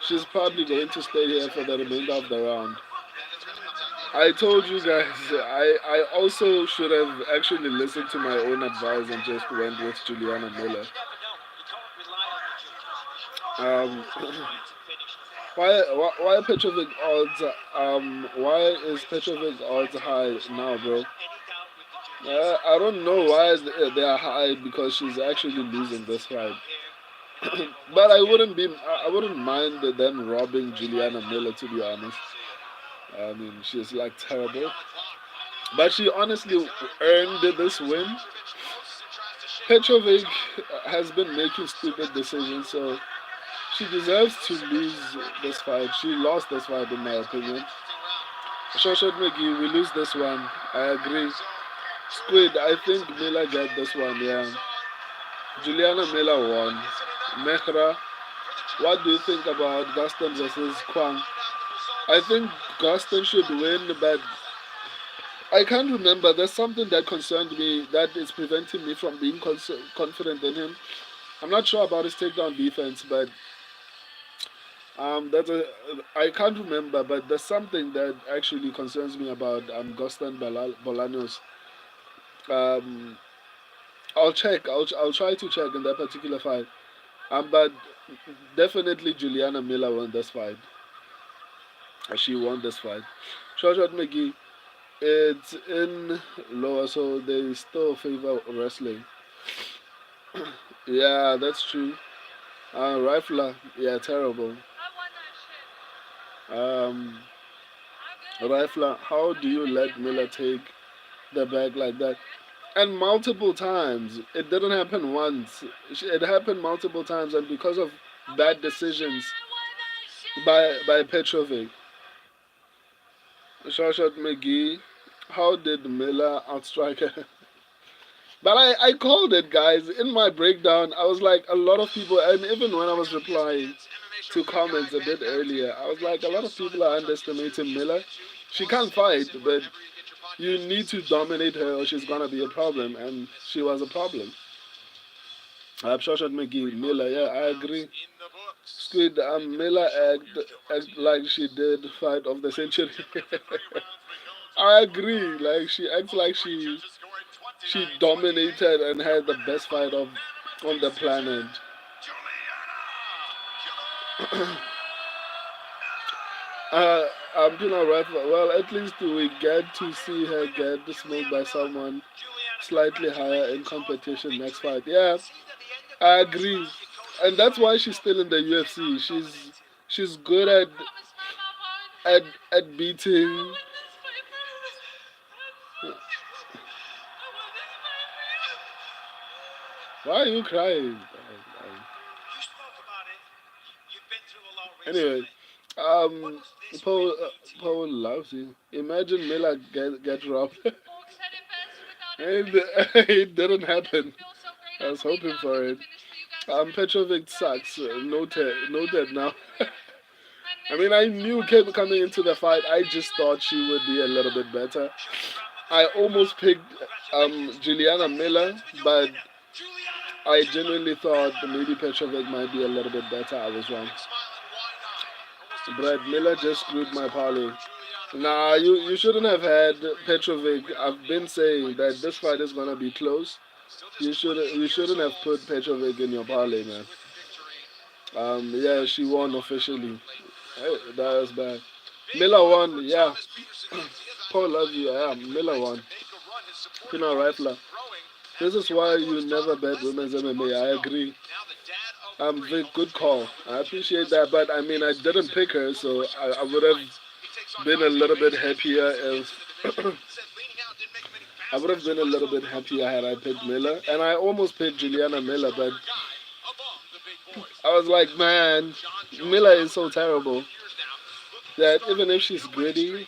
she's probably going to stay here for the remainder of the round. I told you guys, I also should have actually listened to my own advice and just went with Juliana Miller. Um, why Petrovic odds? Why is Petrovic odds high now, bro? I don't know why they are high because she's actually losing this fight. But I wouldn't mind them robbing Juliana Miller, to be honest. I mean, she's like terrible, but she honestly earned this win. Petrovic has been making stupid decisions, so she deserves to lose this fight. She lost this fight, in my opinion. Shoshat McGee, we lose this one. I agree. Squid, I think Miller got this one, yeah. Juliana Miller won. Mehra, what do you think about Gaston versus Kwang? I think Gaston should win, but I can't remember. There's something that concerned me that is preventing me from being confident in him. I'm not sure about his takedown defense, but that's a I can't remember. But there's something that actually concerns me about Gaston Bolaños. Um, I'll check. I'll try to check in that particular fight. But Definitely Juliana Miller won this fight. She won this fight. Shoshat McGee, it's in lower, so they still favor wrestling. Yeah, that's true. Rifler, yeah, terrible. Um, Rifler, how do you let Miller take the bag like that? And multiple times. It didn't happen once. It happened multiple times, and because of bad decisions by Petrovic. Shoshat McGee, how did Miller outstrike her? But I called it, guys. In my breakdown, I was like, a lot of people, and even when I was replying to comments a bit earlier, I was like, a lot of people are underestimating Miller. She can't fight, but you need to dominate her or she's gonna be a problem, and she was a problem. Shoshat McGee, Miller, yeah, I agree. Squid, Miller act like she did fight of the century. I agree. Like she acts like she dominated and had the best fight of on the planet. Uh, right. Well, at least we get to see her get smoked by someone slightly higher in competition next fight. Yeah, I agree, and that's why she's still in the UFC. She's good at at beating. Why are you crying? Anyway, um, Paul Paul loves you. Imagine Miller get robbed, and it didn't happen. I was hoping for it. Petrovic sucks. Noted now. I mean, I knew coming into the fight. I just thought she would be a little bit better. I almost picked Juliana Miller, but I genuinely thought maybe Petrovic might be a little bit better. I was wrong. Brad Miller just screwed my parlay. Nah, you shouldn't have had Petrovic. I've been saying that this fight is gonna be close. You shouldn't have put Petrovic in your parlay, man. Yeah, she won officially. Hey, that was bad. Miller won, yeah. Paul loves you, yeah. Miller won. Pino Rifler. This is why you never bet women's MMA. I agree. Vic, good call. I appreciate that, but I mean, I didn't pick her, so I would have been a little bit happier if I would have been a little bit happier had I picked Miller, and I almost picked Juliana Miller, but I was like, man, Miller is so terrible that even if she's gritty,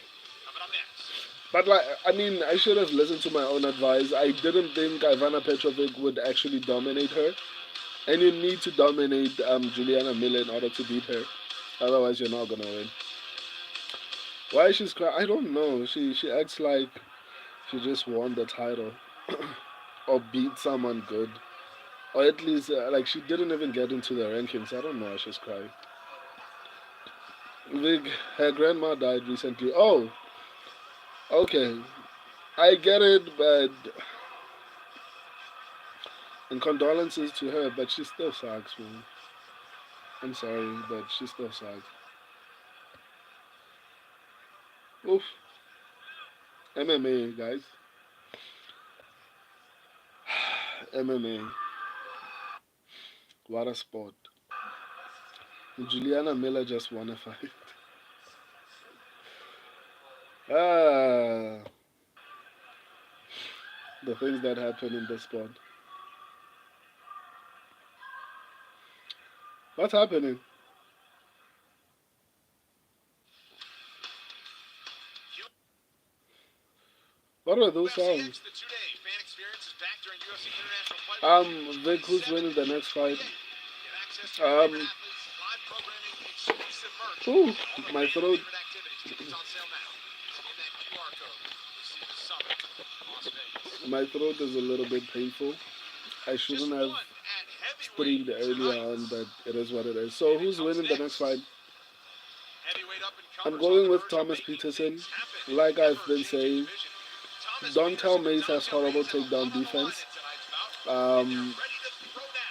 but like, I mean, I should have listened to my own advice. I didn't think Ivana Petrovic would actually dominate her, and you need to dominate Juliana Miller in order to beat her. Otherwise, you're not gonna win. Why she's crying? I don't know. She acts like she just won the title or beat someone good, or at least like she didn't even get into the rankings. I don't know why she's crying. Vig, her grandma died recently. Oh, okay, I get it, but and condolences to her, but she still sucks, man. I'm sorry, but she still sucks. Oof, MMA guys, MMA. What a sport. Juliana Miller just won a fight. Ah, the things that happen in the sport. What's happening? What are those sounds? Vic, who's winning the next fight? Um, ooh, my throat. My throat is a little bit painful. I shouldn't have streamed earlier on, but it is what it is. So, who's winning the next fight? I'm going with Thomas Peterson. Like I've been saying, don't tell Mace has horrible takedown defense. Um,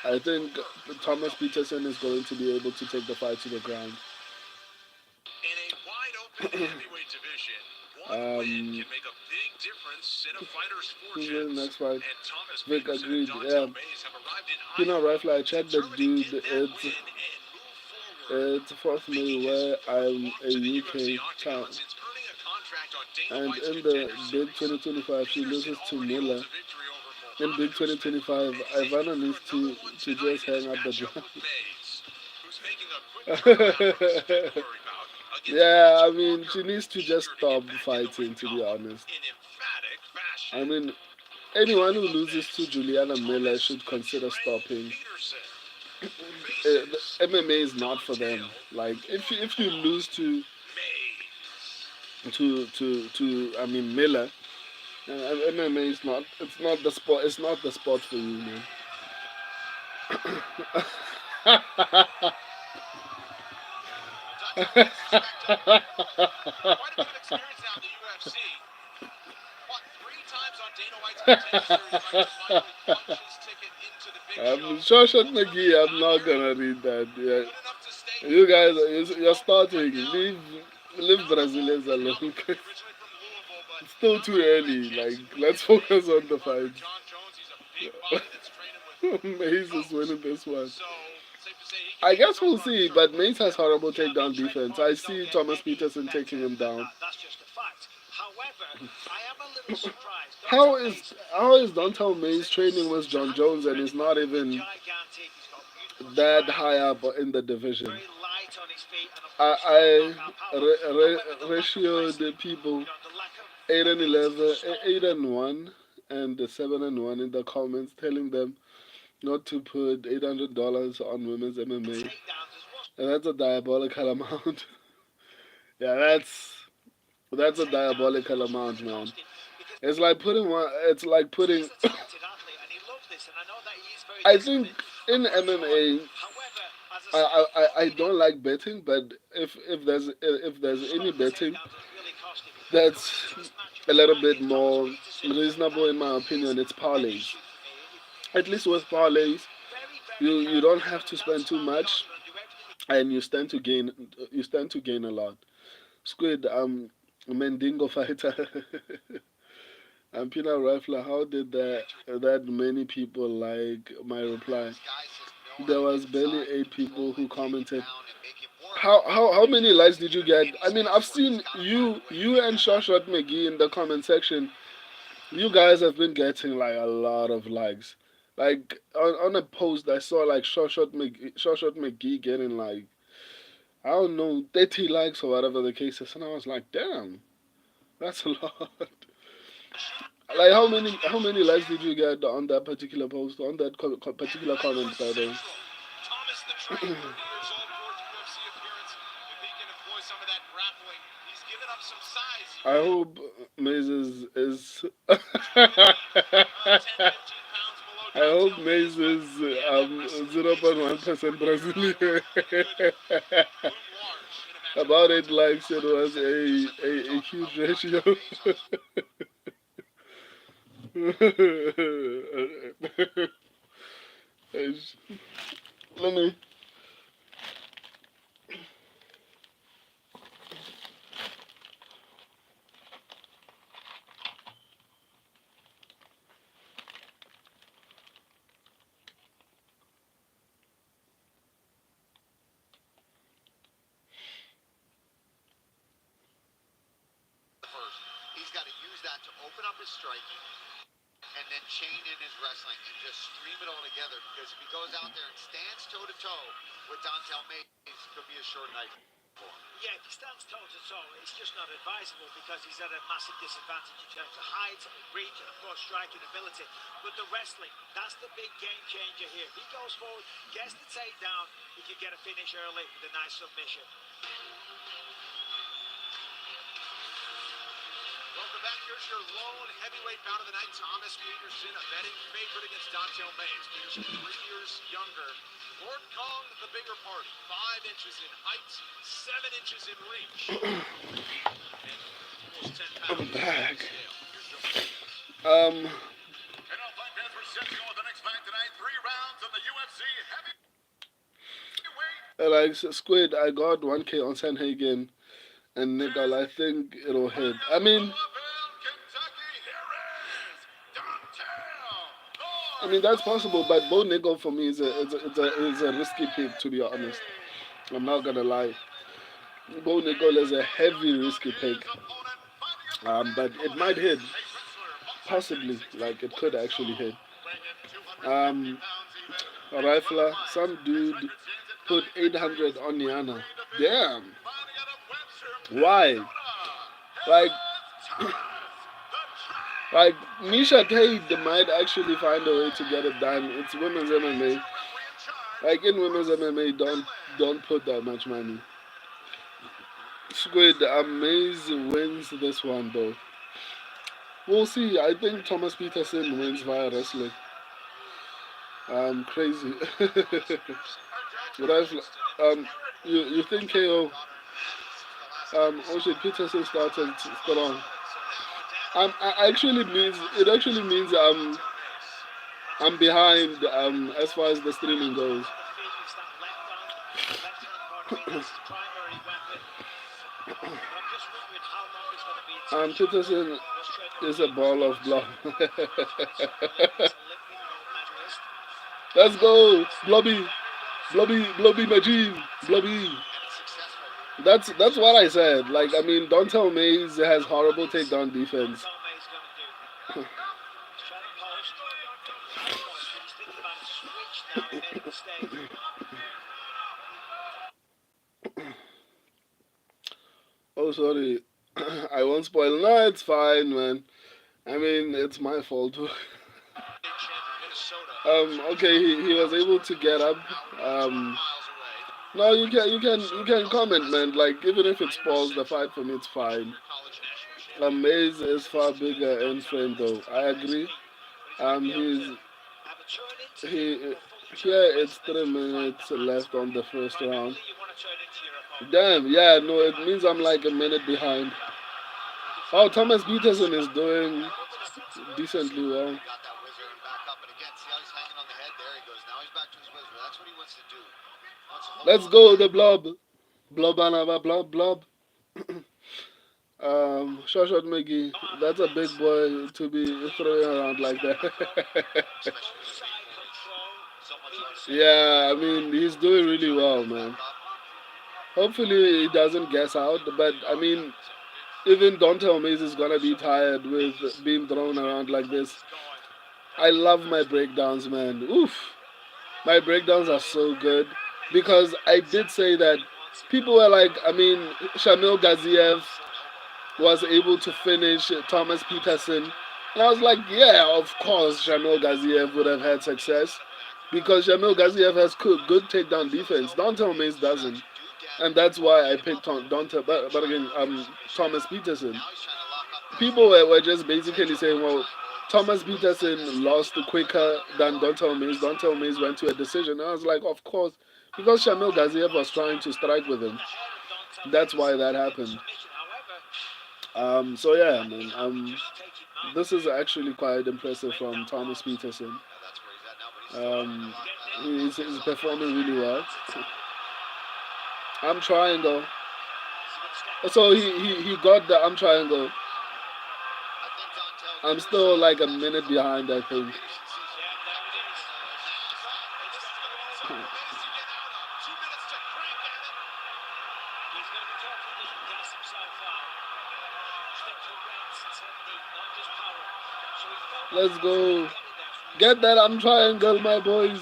I think Thomas Peterson is going to be able to take the fight to the ground. In a wide open heavyweight division, one win Um, can make a big difference in a fighter's who's winning fortunes. next fight? And Thomas Vic Peterson and agreed. Yeah, Dontel Mays have arrived in Pino Iowa, Rifle. I checked the determined to dude. get that win and move forward. It's 4th May Making his where fourth I'm walk a to the UFC UK octagon champ. since earning a contract on Dana And White's in the Contender Big Series. 2025, she Peterson loses to already holds Miller. a victory over In Big Mohammed Usman, 2025, and he's Ivana aiming for needs another one to tonight just in his hang up the matchup drum. with Mays, who's making a quick turnaround from his February bout against Yeah, I Mitchell mean, Walker, she needs to just eager to get stop back in the win fighting, to be column honest. in emphatic I fashion. mean, anyone who Coming up loses to next, Juliana Miller Thomas should the consider Train stopping. Peterson The faces MMA is not for them. Dontel Like, if you Warthog lose to Mays. I mean Miller, MMA is not. It's not the sport. It's not the sport for you, man. Dontel Mays respected. Quite a bit of experience now in the UFC. Fought 3 times on Dana White's Contender Series fight to finally punch his ticket into the big show. Shoshat Ultimately, McGee, he I'm got not here, gonna read that. Yeah. good enough to stay You here. guys, He's you're well put right starting. now. Leave Found a home Brazilians in alone. Albuquerque, originally from Louisville, but It's still found too a home at early. Like, Jansen let's Weekend focus Mays, on the training partner fight. John Jones. He's a big body that's training with the Mace is GOAT. winning this one. So, safe to say he can I make his guess own we'll run see, short. but Mace has horrible Yeah, I mean, takedown training defense. I partners don't see get Thomas any Peterson taking better him than down. that. That's just a fact. However, I am a little surprised. How Dontel is Mays, how is big Dontel bones, Mays training with he's John Jones and is not even gigantic, he's got beautiful that strike, high up in the division? very light on his feet, and of course he's got I knockout power. However, the lack of ratioed wrestling, people the lack of 8 and ability to 11, stop 8 and 1, and 7 and 1 in the comments, telling them not to put $800 on women's MMA. takedowns as well. And that's a diabolical amount. Yeah, that's a Takedowns as diabolical well is going amount, to man. cost him because It's like putting one. It's like he putting. is a talented athlete and he loves this, and I know that he is very I think disciplined in and works hard. MMA, However, as I say, not I being don't able like betting, but if to there's any stop the betting takedowns has really cost him. Coming that's into this match a with little bit striking, Thomas more Peterson, reasonable that in my really is opinion, it's an parlays. issue for me. At He's least with parlays, very, very you careful. don't He's have got a to spend dance too around the much, octagon, do everything. and you stand to gain a lot. Squid, Mendingo fighter. And Peanut Rifler, how did that many people like my reply? These guys just know how There to get was barely inside, 8 people control who it, take him commented. down, and make him work. How many likes did you Give him get? any I mean, space I've to work. seen He's got to find a way to you make and that happen. Shoshat McGee in the comment section. You guys have been getting like a lot of likes. Like on a post, I saw like Shoshat McGee getting like, I don't know, 30 likes or whatever the case is, and I was like, damn, that's a lot. Like how many likes did you get on that particular post, on that And particular Iowa comment, by the way? Central, Thomas the Train, 30 years old, fourth UFC appearance. If he can employ some of that grappling, he's given up some size I here. hope Maze is About 10, 15 pounds below I hope Dontel Mays, Maze but is he had that wrestling base of his 0.1% superhero Brazilian. Iowa, and he could loom large in a matchup with About it Dontel Mays. likes it was 100% just like we were a talking huge about with ratio. Dontel Mays. Let me. First, he's got to use that to open up his striking and then chain in his wrestling and just stream it all together, because if he goes out there and stands toe to toe with Dontel Mays, it could be a short night for him. Yeah, if he stands toe to toe, it's just not advisable because he's at a massive disadvantage in terms of height, reach, and of course striking ability. But the wrestling, that's the big game changer here. If he goes forward, gets the takedown, he can get a finish early with a nice submission. Welcome back. Here's your lone heavyweight bout of the night. Thomas Peterson, a betting favorite against Dontel Mays. Peterson 3 years younger. Lord Kong, the bigger party. 5 inches in height, 7 inches in reach. And almost 10 pounds. I'm back. Here's Joe. Um, And our fight fans, we're setting you with the next fight tonight. 3 rounds in the UFC like Squid, I got 1K on Sandhagen and Nickel. I think it'll hit. I mean, that's possible, but Bo Nickel for me is a risky pick, to be honest. I'm not gonna lie. Bo Nickel is a heavy risky pick, but it might hit, possibly. Like it could actually hit. Um, a rifler, some dude put 800 on Niana. Damn. Why? Like, like Misha Tate might actually find a way to get it done. It's women's MMA. Like in women's MMA, don't put that much money. Squid Amaze wins this one though. We'll see. I think Thomas Peterson wins via wrestling. Crazy. Rifle, you think KO? Peterson started strong. It actually means I'm behind as far as the streaming goes. Peterson is a ball of blood. Let's go, Blobby, Blobby Majin, Blobby. That's what I said. Like I mean, Dontel Mays has horrible takedown defense. Oh, sorry. I won't spoil. No, it's fine, man. I mean, it's my fault. Okay, he was able to get up. No, you can comment, man. Like even if it spoils the fight for me, it's fine. Maze is far bigger in frame, though. I agree. He's he. Here it's 3 minutes left on the first round. Damn, yeah, no, it means I'm like a minute behind. Oh, Thomas Peterson is doing decently well. Let's go, the blob. Blob, another blob, blob. Shot Maggie, that's a big boy to be throwing around like that. Yeah, I mean, he's doing really well, man. Hopefully he doesn't guess out, but I mean, even Dontel Mays is gonna be tired with being thrown around like this. I love my breakdowns, man. Oof. My breakdowns are so good because I did say that people were like, I mean, Shamil Gaziev was able to finish Thomas Peterson. And I was like, yeah, of course Shamil Gaziev would have had success because Shamil Gaziev has good takedown defense. Dontel Mays doesn't. And that's why I picked Dontel, but again, Thomas Peterson. People were just basically saying, well, Thomas Peterson lost quicker than Dontel Mays. Dontel Mays went to a decision. I was like, of course, because Shamil Gaziev was trying to strike with him. That's why that happened. So yeah, man. This is actually quite impressive from Thomas Peterson. He's performing really well. I'm triangle. So he got the I'm triangle. I'm still like a minute behind, I think. Let's go. Get that I'm triangle, my boys.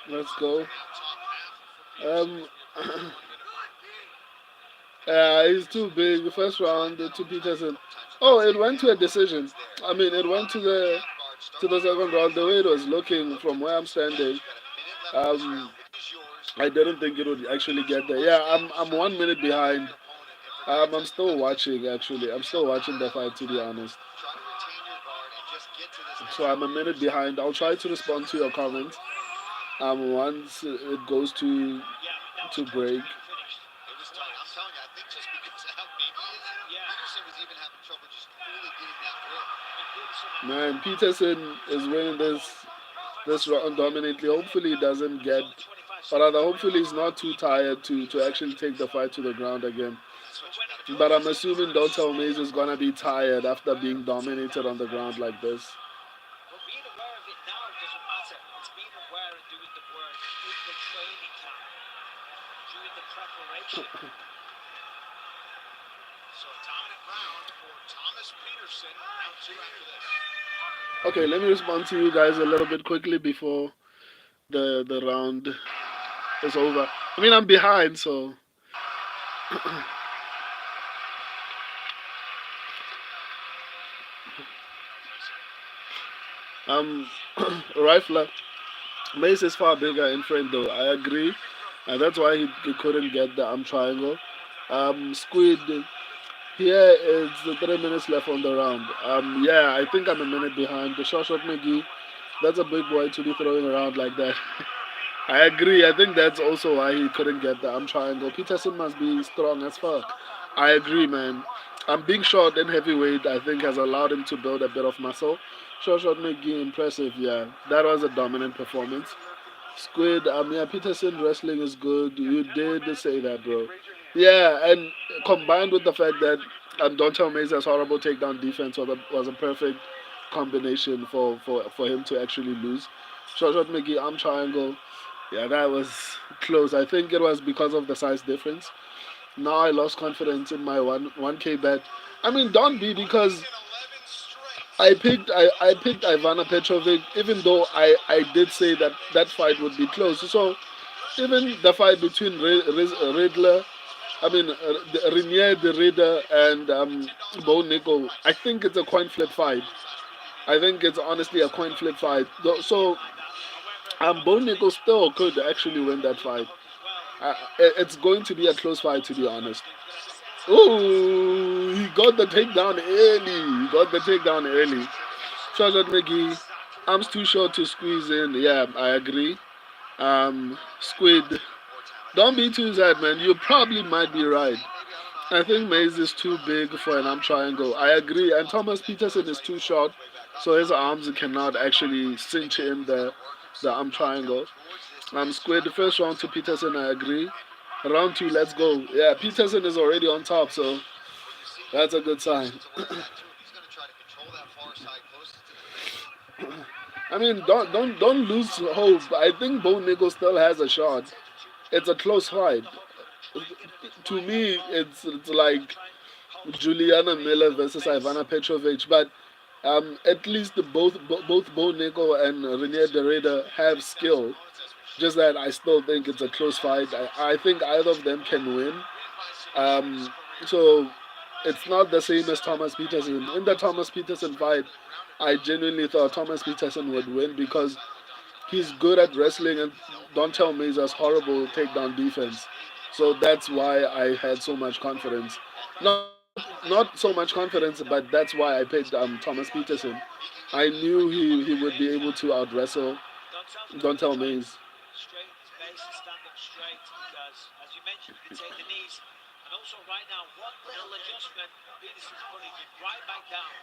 Let's go. He's too big. First round to Peterson. Oh, it went to a decision. I mean, it went to the to the second round, the way it was looking from where I'm standing, um, I didn't think it would actually get there. Yeah, I'm 1 minute behind. I'm still watching actually. I'm still watching the fight to be honest. So I'm a minute behind. I'll try to respond to your comments. Once it goes Yeah, that was to close to break. being finished. It was tight. I'm telling you, I think just because of how big he is, Yeah, Peterson was even having trouble just fully getting that grip. I mean, Peterson had the Man, Peterson is winning this round dominantly. Hopefully he doesn't There's get, only 25 or seconds rather, to hopefully go. he's not too tired to actually take the fight to the ground again. That's But what you when got he to But does, I'm protect. he's got to assuming really Don'tell stay Mays is gonna be tired after being dominated on the ground like this. But being aware of it now doesn't matter. It's being aware and doing the work in the training camp, during the preparation. So a dominant round for Thomas Peterson. Round two after this. Okay, let me respond to you guys a little bit quickly before the round is over. I mean, I'm behind, so um, Rifler Mace is far bigger in frame though. I agree, and that's why he couldn't get the triangle. Squid. Here is the 3 minutes left on the round. Yeah, I think I'm a minute behind. The shot McGee, that's a big boy to be throwing around like that. I agree. I think that's also why he couldn't get the triangle. Peterson must be strong as fuck. I agree, man. Being short and heavyweight, I think, has allowed him to build a bit of muscle. Short McGee, impressive, yeah. That was a dominant performance. Squid, yeah, Peterson wrestling is good. You did say that, bro. Yeah, and combined with the fact that Dontel Mays' horrible takedown defense was a perfect combination for him to actually lose. Short McGee, arm triangle. Yeah, that was close. I think it was because of the size difference. Now I lost confidence in my 1K bet. I mean, don't be because In 11 straight. I picked Ivana Petrovic, even though I did say that that fight would be close. So even the fight between Riddler, I mean Renier the Riddler and Bo Nickal, I think it's a coin flip fight. I think it's honestly a coin flip fight. So Like that. However, Bo Thomas Nickal makes still could actually win that reading the fight. book as well. It's going to be a close fight to be honest. He was going to have to set his mind to Ooh, he got the takedown early. He got the takedown early. Charlotte McGee, arms too short to squeeze in. Yeah, I agree. Squid, don't be too sad, man. You probably might be right. I think Mays is too big for an arm triangle. I agree. And Thomas Peterson is too short, so his arms cannot actually cinch in the arm triangle. Squid, the first round to Peterson, I agree. Round two, let's go. Yeah, Peterson is already on top, so that's a good sign. He's going to try to control that far side closest to the face. I mean, don't lose hope. I think Bo Nickal still has a shot. It's a close fight. To me, it's like Juliana Miller versus Ivana Petrovic, but at least both Bo Nickal and Renier Derrida have skill. Just that I still think it's a close fight. I think either of them can win. Um, so it's not the same as Thomas Peterson. In the Thomas Peterson fight, I genuinely thought Thomas Peterson would win because he's good at wrestling and Dontel Mays horrible takedown defense. So that's why I had so much confidence. Not so much confidence, but that's why I picked Thomas Peterson. I knew he would be able to out wrestle Dontel's got to Dontel try and Mays. straighten his base and stand up straight because, as you mentioned, he can take the knees. And also, right now, one little adjustment, Peterson's putting him right back down.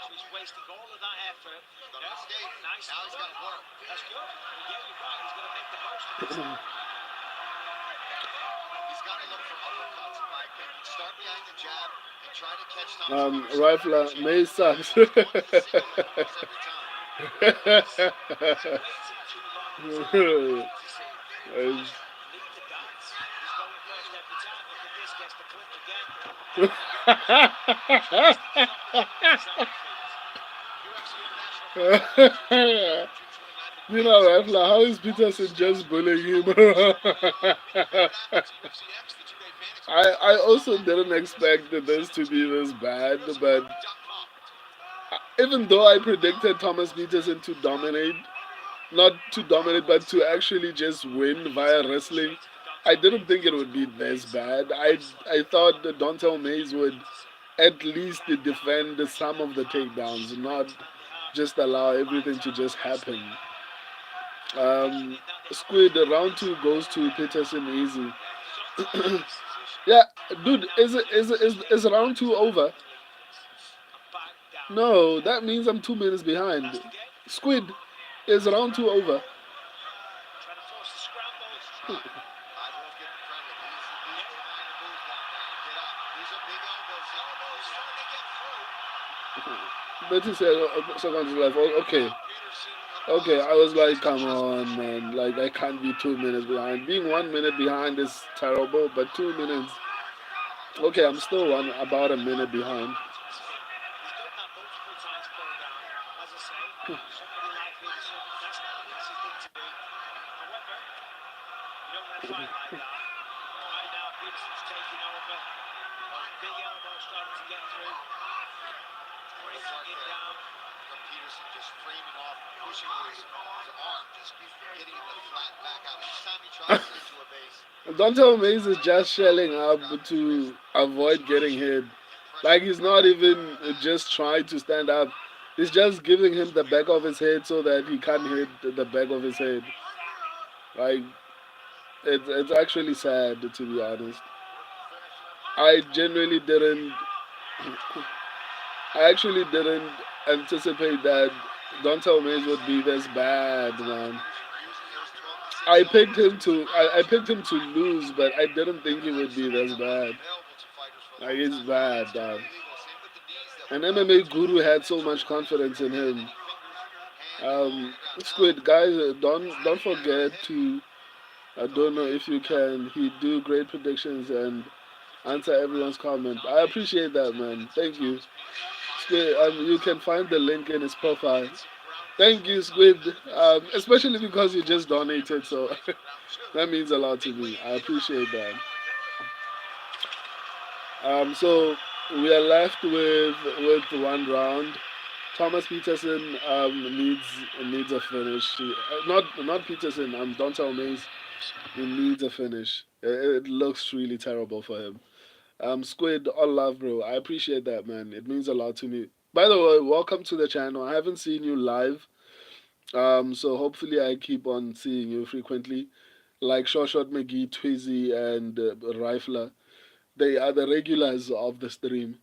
So he's wasting all of that effort. Nice. Now he's got to work. That's good. But yeah, you're right. He's going to make the most of this. He's got to look for uppercuts, in my opinion. Start behind the jab and try to catch Thomas Peterson. Rifler Mays sucks. Lead the dance. He's going first every time. Look at this. Gets the clip again. You know, Rifler, how is Peterson just bullying him? I also didn't expect this to be this bad, but even though I predicted Thomas Peterson to dominate, not to dominate, but to actually just win via wrestling, I didn't think it would be this bad. I thought that Dontel Mays would at least defend some of the takedowns, not just allow everything to just happen. Um, Squid, round two goes to Peterson easy. Yeah, dude, is round two over? No, that means I'm 2 minutes behind. Squid, is round two over? But he said seconds left. Okay, okay. I was like, come on, man. Like I can't be 2 minutes behind. Being 1 minute behind is terrible, but 2 minutes. Okay, I'm still about a minute behind. Dontel Mays is just shelling up to avoid getting hit. Like he's not even just trying to stand up. He's just giving him the back of his head so that he can't hit the back of his head. Like it's actually sad to be honest. I genuinely didn't. I actually didn't anticipate that Dontel Mays would be this bad, man. I picked him to lose, but I didn't think he would be this bad. Like he's bad, dog. And MMA Guru had so much confidence in him. Squid guys, don't forget to. I don't know if you can. He do great predictions and answer everyone's comment. I appreciate that, man. Thank you, Squid. You can find the link in his profile. Thank you, Squid. Especially because you just donated, so that means a lot to me. I appreciate that. So we are left with one round. Thomas Peterson needs a finish. Not Peterson. Dontel Mays. He needs a finish. It looks really terrible for him. Squid, all love, bro. I appreciate that, man. It means a lot to me. By the way, welcome to the channel. I haven't seen you live. So hopefully I keep on seeing you frequently. Like Short McGee, Twizzy, and Rifler. They are the regulars of the stream.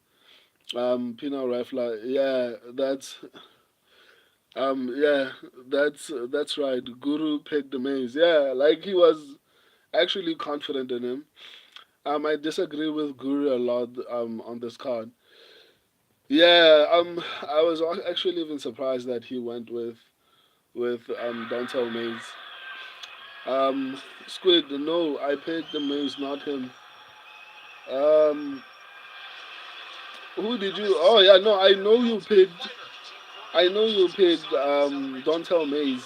Pino Rifler, yeah, that's right. Guru picked the maze. Yeah, like he was actually confident in him. I disagree with Guru a lot on this card. Yeah, I was actually even surprised that he went with Dontel Maze. Squid, no, I picked the Maze, not him. Um, who did you? Oh yeah, no, I know you picked. I know you picked Dontel Maze.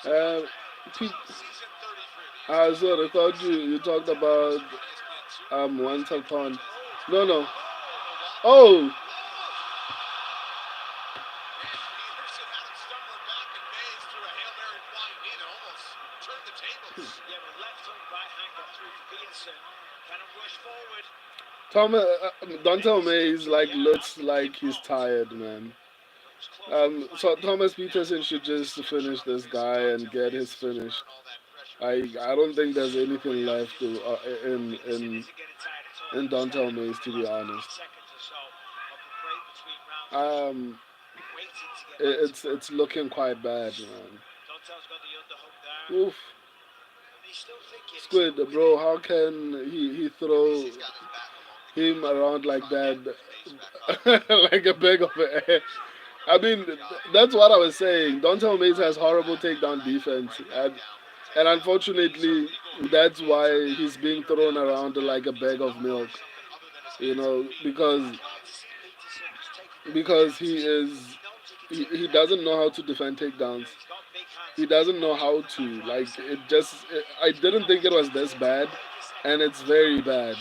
uh, so I thought you talked about one upon. No, no. Oh, Tom Dontel Mays like looks like he's tired, man. So Thomas Peterson should just finish this guy and get his finish. I don't think there's anything left in Dontel Mays, to be honest. Um, it's looking quite bad, man. Oof. Squid, bro, how can he throw him around like that, like a bag of air? I mean, that's what I was saying. Dontel Mays has horrible takedown defense, and unfortunately, that's why he's being thrown around like a bag of milk. You know, because he doesn't know how to defend takedowns. He doesn't know how to like it. I didn't think it was this bad. and it's very bad.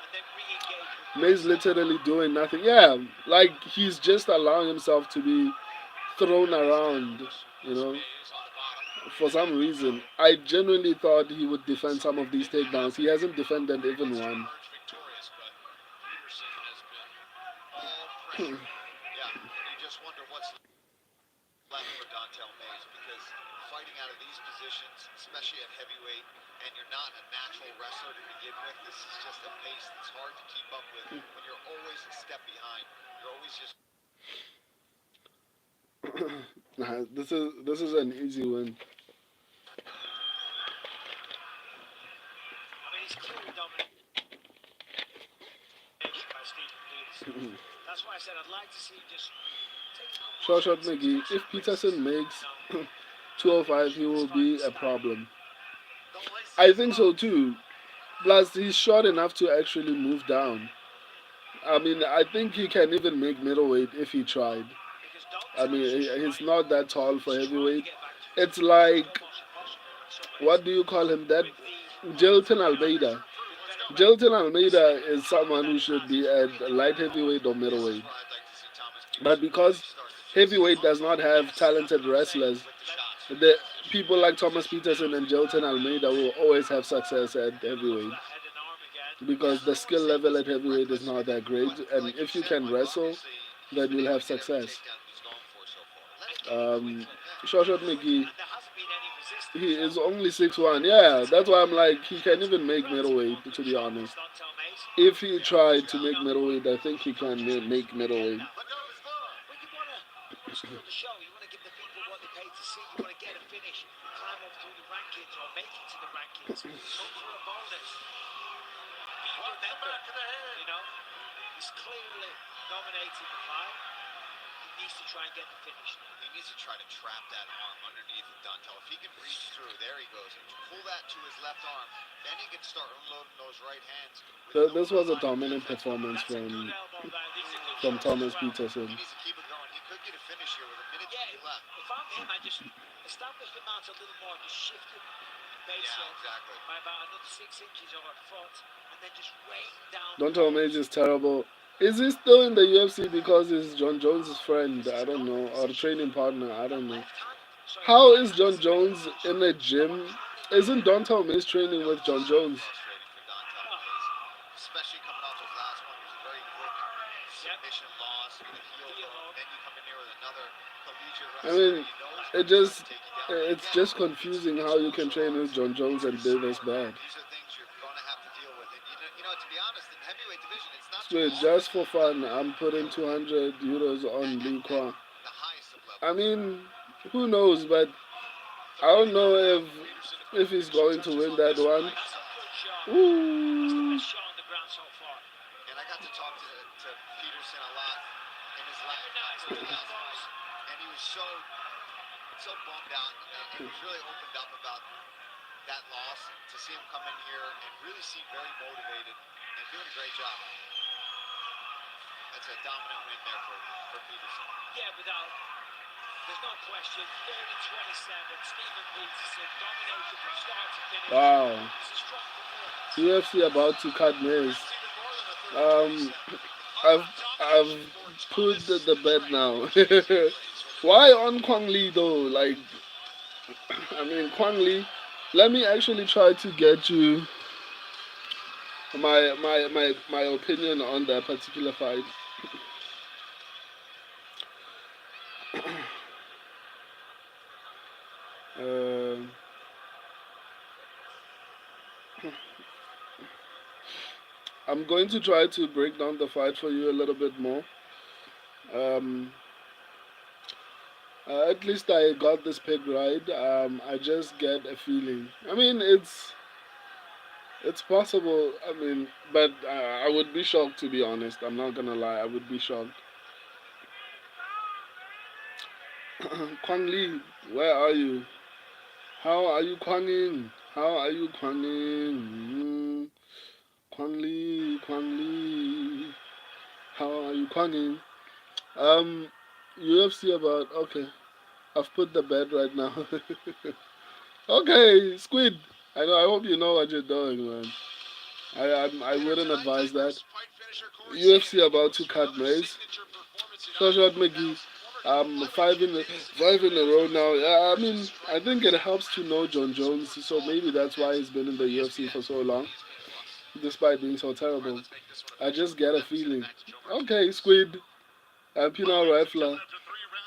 And then re-engage with May's pace. literally doing nothing. Yeah, like he's just allowing himself to be thrown around, you know. For some reason, I genuinely thought he would defend some of these takedowns. He hasn't defended even one. Victorious, but Peterson has been all pressure. Yeah, and you just wonder what's left for Dontel Mays because fighting out of these positions, especially at heavyweight, and you're not a natural wrestler to begin with, this is just a pace that's hard to keep up with when you're always a step behind. You're always just Nah, this is an easy win. I mean, it's clearly domination by Stephen Peterson. That's why I said I'd like to see him just take a couple of Short shot chances, McGee. take If some risks. Peterson makes You know, 205, he show his will fighting be a style. problem. I think so too. Plus, he's short enough to actually move down. I mean, I think he can even make middleweight if he tried. Because I Dontel mean, he's strike not that tall for is trying to heavyweight. get back to his It's feet, which is like, almost impossible in some ways. what do you call him? That With the Jilton Almeida. with better Jilton weapons, Almeida is with someone who better should be passes, at light heavyweight or this is middleweight. where I'd like to see Thomas But Peterson really because start to show some heavyweight does confidence. not have yes, that's talented what I'm saying. wrestlers, With the shots. the people like Thomas Peterson and Jilton Almeida will always have success at Look for heavyweight that head and arm again. because the skill level at heavyweight is not that great. But And like you if you said, can Michael, wrestle, obviously he's then been you'll able have to get every success. takedown he's gone for so far. Let it keep going Um, from there. Shoshat McGee, And there hasn't been any resistance. he So, is only 6'1". Yeah, that's why I'm like, he can even make relatively one middleweight, good to be shot honest. was Dontel Mays. If he Yeah, no tried to doubt. make middleweight, I think he can make Again middleweight. now. Well, you want to steal the show. You want to give the people what they pay to see. You want to get a finish, climb up through the rankings or make it to the rankings. Look for a bonus. Be remembered. You know, he's clearly dominating the fight. He needs to try and get the finish now. He needs to try to trap that arm underneath of Dontel. If he can reach through, there he goes. And pull that to his left arm. Then he can start unloading those right hands. With no This was a lot of dominant defense. performance That's a good elbow there. These are good from shots as Thomas well. He Peterson. needs to keep it going. He could get a finish here with a minute to Yeah, be left. if I'm him, I just establish the mount a little more, just shift the base Yeah, up exactly. by about another 6 inches or a foot, and then just rain down. Don't tell me is terrible. Is he still in the UFC because he's John Jones' friend? I don't know, or training partner. I don't know. How is John Jones in a gym? Isn't Dontel Mays training with John Jones? Frustrating for Dontel Mays, especially coming off his last one. It was a very quick submission loss with a heel hook. Then you come in here with another collegiate I wrestler. mean, He knows it when he's just trying to take you down. it's just confusing how you can train with John Jones and do this bad. These are things you're going to have to deal with. And you know, to be honest, in the heavyweight division, it's not too Squid, often just for fun, I'm putting 200 euros on Lee Kwa. the highest of levels. I mean, who knows? But I don't know if he's going to win that one. That's a good shot. That's the Ooh. best shot on the ground so far. And I got to talk to Peterson a lot in his last fight, and he was so bummed out, and he was really opened up about that loss. To see him come in here and really seem very motivated and doing a great job. That's a dominant win there for Peterson. Yeah, there's no question. 30-27, Stephen Peterson dominated from start to finish. Wow. It's a strong performance. UFC about to cut Mays. I've put the bet now. Why on Kwang Lee though? Like, I mean, Kwang Lee. Let me actually try to get you my opinion on that particular fight. Um I'm going to try to break down the fight for you a little bit more. Um, at least I got this pick right. I just get a feeling. I mean, it's possible. I mean, but I would be shocked, to be honest. I'm not gonna lie. I would be shocked. Kwang Lee, where are you? How are you Kwanging? How are you Kwanging? Kwang Lee, Kwang Lee. How are you Kwanging? Um, UFC about, okay. I've put the bet right now. Okay, Squid. I know. I hope you know what you're doing, man. I Here wouldn't tonight, advise that. Tigers fight finisher Cory UFC Sandhagen about goes to for cut another Mays. signature performance tonight. Joshua He McGee, battles former five flyweight in champion five in a row Figueiredo now. Yeah, I versus mean, I think it strikers and helps to know grapplers John with Jones, sport so called maybe that's why he's been in the on UFC ESPN for so and long, ESPN Plus. despite being so All right, terrible. let's make this one I official. just get a Now we send it feeling. back to Joe Okay, Martinez. Squid, Pinot Rifler.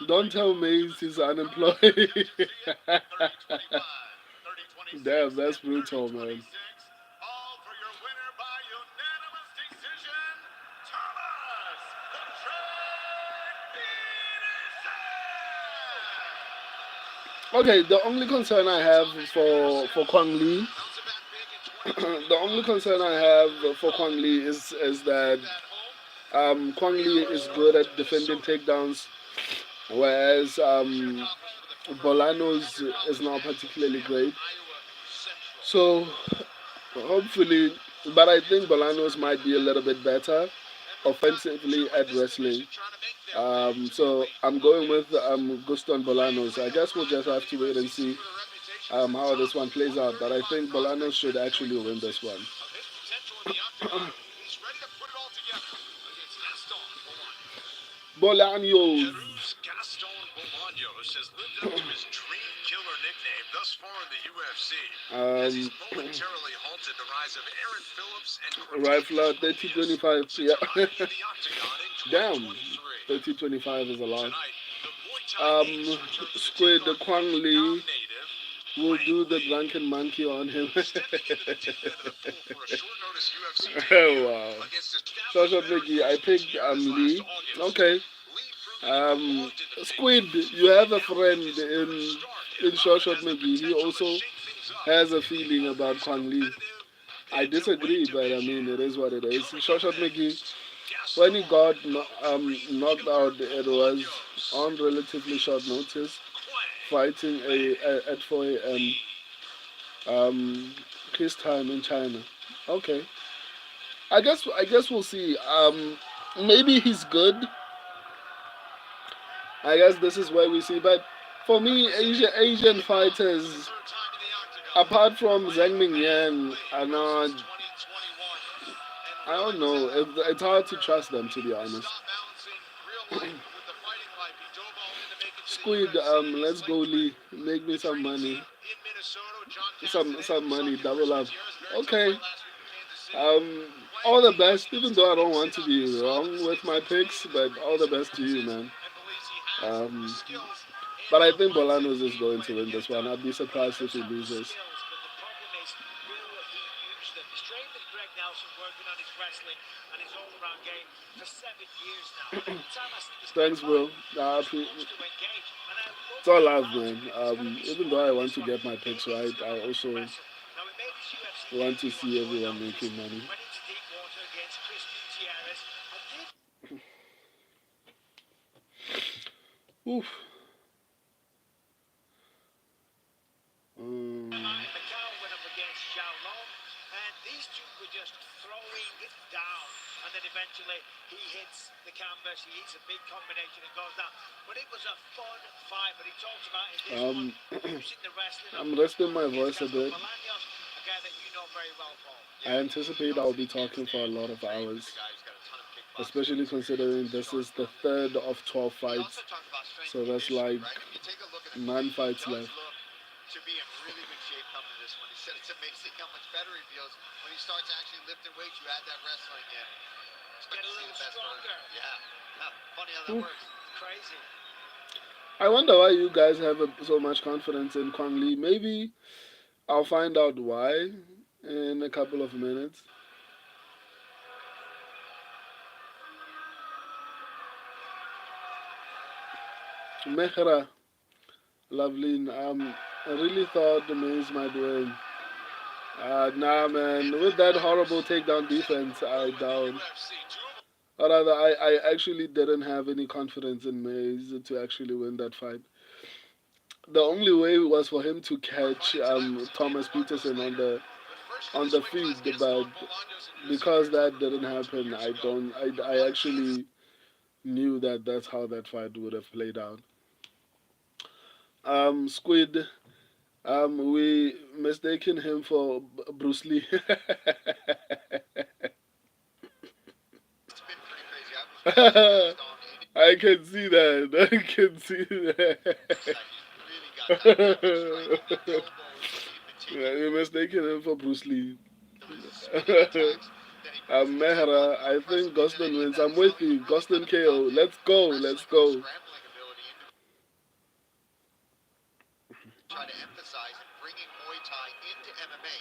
Don't tell me he's unemployed. Damn, that's brutal, man. All for your winner by unanimous decision, Thomas the Train Okay, the only concern I have for Kwang Lee, Bouncing back big in the only 2025. concern This I is a have great for call Kwang again. Lee is that Take that home. Kwang 3 Lee hours is good north at of defending Minnesota. takedowns, whereas Sheer compliment to the former Bolanos is under-college not national particularly champ from great. Iowa Central. So hopefully, but I think Bolanos might be a little bit better And we've got two offensively in at this wrestling. division trying to make their way to the So elite I'm going with Olympics. Guston Bolanos. I guess we'll just have to wait and UFC see with a reputation as a how top this one plays out. But I 135 think Bolanos prospect should and very actually win this glimpses one. of his potential in the octagon. He's ready to put it all together against Gaston Bolaños. Bolaños. Peru's Gaston Bolaños has lived up to his dream killer nickname thus far in the UFC, as he's momentarily halted the rise of Aaron Phillips and Rifler Cortez Rubius 30-25. since Yeah. arriving in the octagon in Damn. 2023. 30-25 is a lot. Tonight, the Muay Thai ace returns to take Squid on Kwang Vietnam Lee native will Wang do the Lee. drunken monkey on him. Stepping into the deep end of the pool for a short notice UFC Oh, debut wow. against established Shosha Mickey, I veterans picked Gutierrez last Lee. August. Okay. Lee proving he belonged in the big Squid, leagues you and have a now with friend his first start in earned Shosha has the Mickey. He potential to also shake things up has a in the feeling about always Kwang Lee. competitive I bantamweight disagree, but I division. mean, it is what it is. Coming up Shosha Mickey, next, when he Gaston got the Dream knocked Killer out, it was Bolaños on relatively short meets notice, Quang fighting at 4 a.m. Lee. His time in China. Okay, I guess we'll see. Maybe he's good. I guess this is where we see. But for me, Representing Asian Vietnam for the fighters, third time in the octagon, apart from Zhang Wang Mingyan, Lee are versus not. 2021. And I willing don't to know. It's hard to trust them, to be to honest. stop balancing real life with the fighting life. He dove all in to make it to the Squid, UFC in his let's go, late Lee. 20s. Make me The some training money. team in Minnesota, John Some Castaneda, we saw money. Hector Double up. Gutierrez, very tough Okay. fight last week in Kansas City. Um, Wang all the Lee best. continues Even to though I don't mix want it to up. You be saw the wrong with mistakes my that he's made picks, in his but all the previous best to you, appearances man. and believes he has the Um, skills but and I the think mindset Bolanos and is game going plan to to win get it this one. done. I'd be He surprised if does he have the loses. skills, but the problem is, will he use them? He's trained with Greg Nelson, working on his wrestling and his all-around game for 7 years now. And every time I see this guy Thanks, fight, bro. he just wants to engage. And I love It's all being love, around him man. because he's got to be Even though smart I in want this to one. get my He picks needs right, to know I how to also wrestle. Now, he made his UFC want to debut on see short everyone notice, making money. went into deep water against Chris Gutierrez, and did Oof. Um, Macau went up against Xiaolong, and these two were just throwing down. And then eventually he hits the canvas, he hits a big combination and goes down. But it was a fun fight. But he talks about in this one um, using the wrestling of I'm resting my against voice a Gaston bit. Bolaños, a guy that you know very well, Paul. I Yeah, he anticipate knows I'll that be he can't talking for a stand lot being of trained with hours, a guy who's got a ton of kickboxing especially experience and considering a this sharp is the mouth. third of 12 He also fights. talked about strength So and that's conditioning, like right? If you take a look at the tape, 9 he fights does left. look to be in really good shape coming to this one. He said it's amazing how much better he feels when he starts actually lifting weights. You add that wrestling in. Expect Get a to see little the best version. stronger. Yeah. Funny how that Oof. works. Crazy. I wonder why you guys have so much confidence in Kwang Lee. Maybe I'll find out why in a couple of minutes. Mehra, Loveline, I really thought the Maze might win. Nah, man. With that horrible takedown defense, I doubt. Or rather, I actually didn't have any confidence in Maze to actually win that fight. The only way was for him to catch Thomas Peterson on the feet, but because that didn't happen, I actually knew that that's how that fight would have played out. Squid, We mistaken him for Bruce Lee. It's been pretty crazy. I was watching Gaston in I can see that. I can see that. that. He's really got dynamic striking. The elbows in Yeah, particular, you mistaken him for Bruce Lee. his spinning attacks that he brings to the table. Mehra, I think Impressive isn't Gostin any of wins. that. I'm It's how with he's you. really kind Gostin of done KO. the Let's go. Let's wrestling and the go. scrambling ability into try to emphasize and bringing Muay Thai into MMA.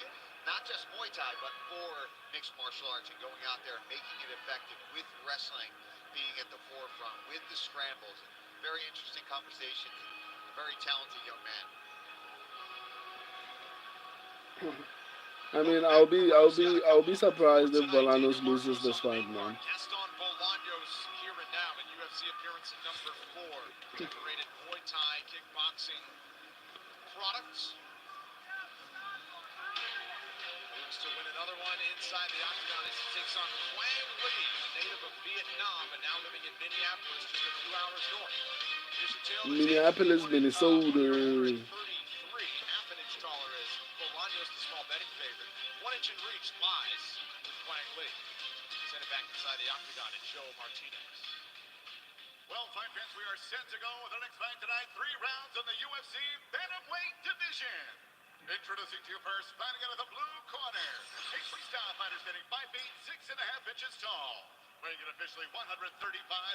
Not just Muay Thai, but for mixed martial arts and going out there and making it effective with wrestling being at the forefront, with the scrambles. Very interesting conversation. A very talented young man. I mean, Welcome back. We've got a I'll couple be for surprised if tonight. David Bolanos loses Marcos this on the fight, main card. man. Gaston Bolaños here and now in UFC appearance number 4. Decorated Muay Thai kickboxing products. Looks to win another one inside the octagon as he takes on Quang Le, a native of Vietnam, but now living in Minneapolis, just a few hours north. Here's your tale of the tape. Minneapolis, 1 year older Minnesota. at 33, half an inch taller is Bolaños, the small betting favorite. 1 inch in reach lies with Quang Le. Send it back inside the octagon and Joe Martinez. Well, fight fans, we are set to go with our next fight tonight. 3 rounds in the UFC Bantamweight division. Introducing to you first, fighting out of the blue corner. A freestyle fighter standing 5 feet 6.5 inches tall. Weighing in officially 135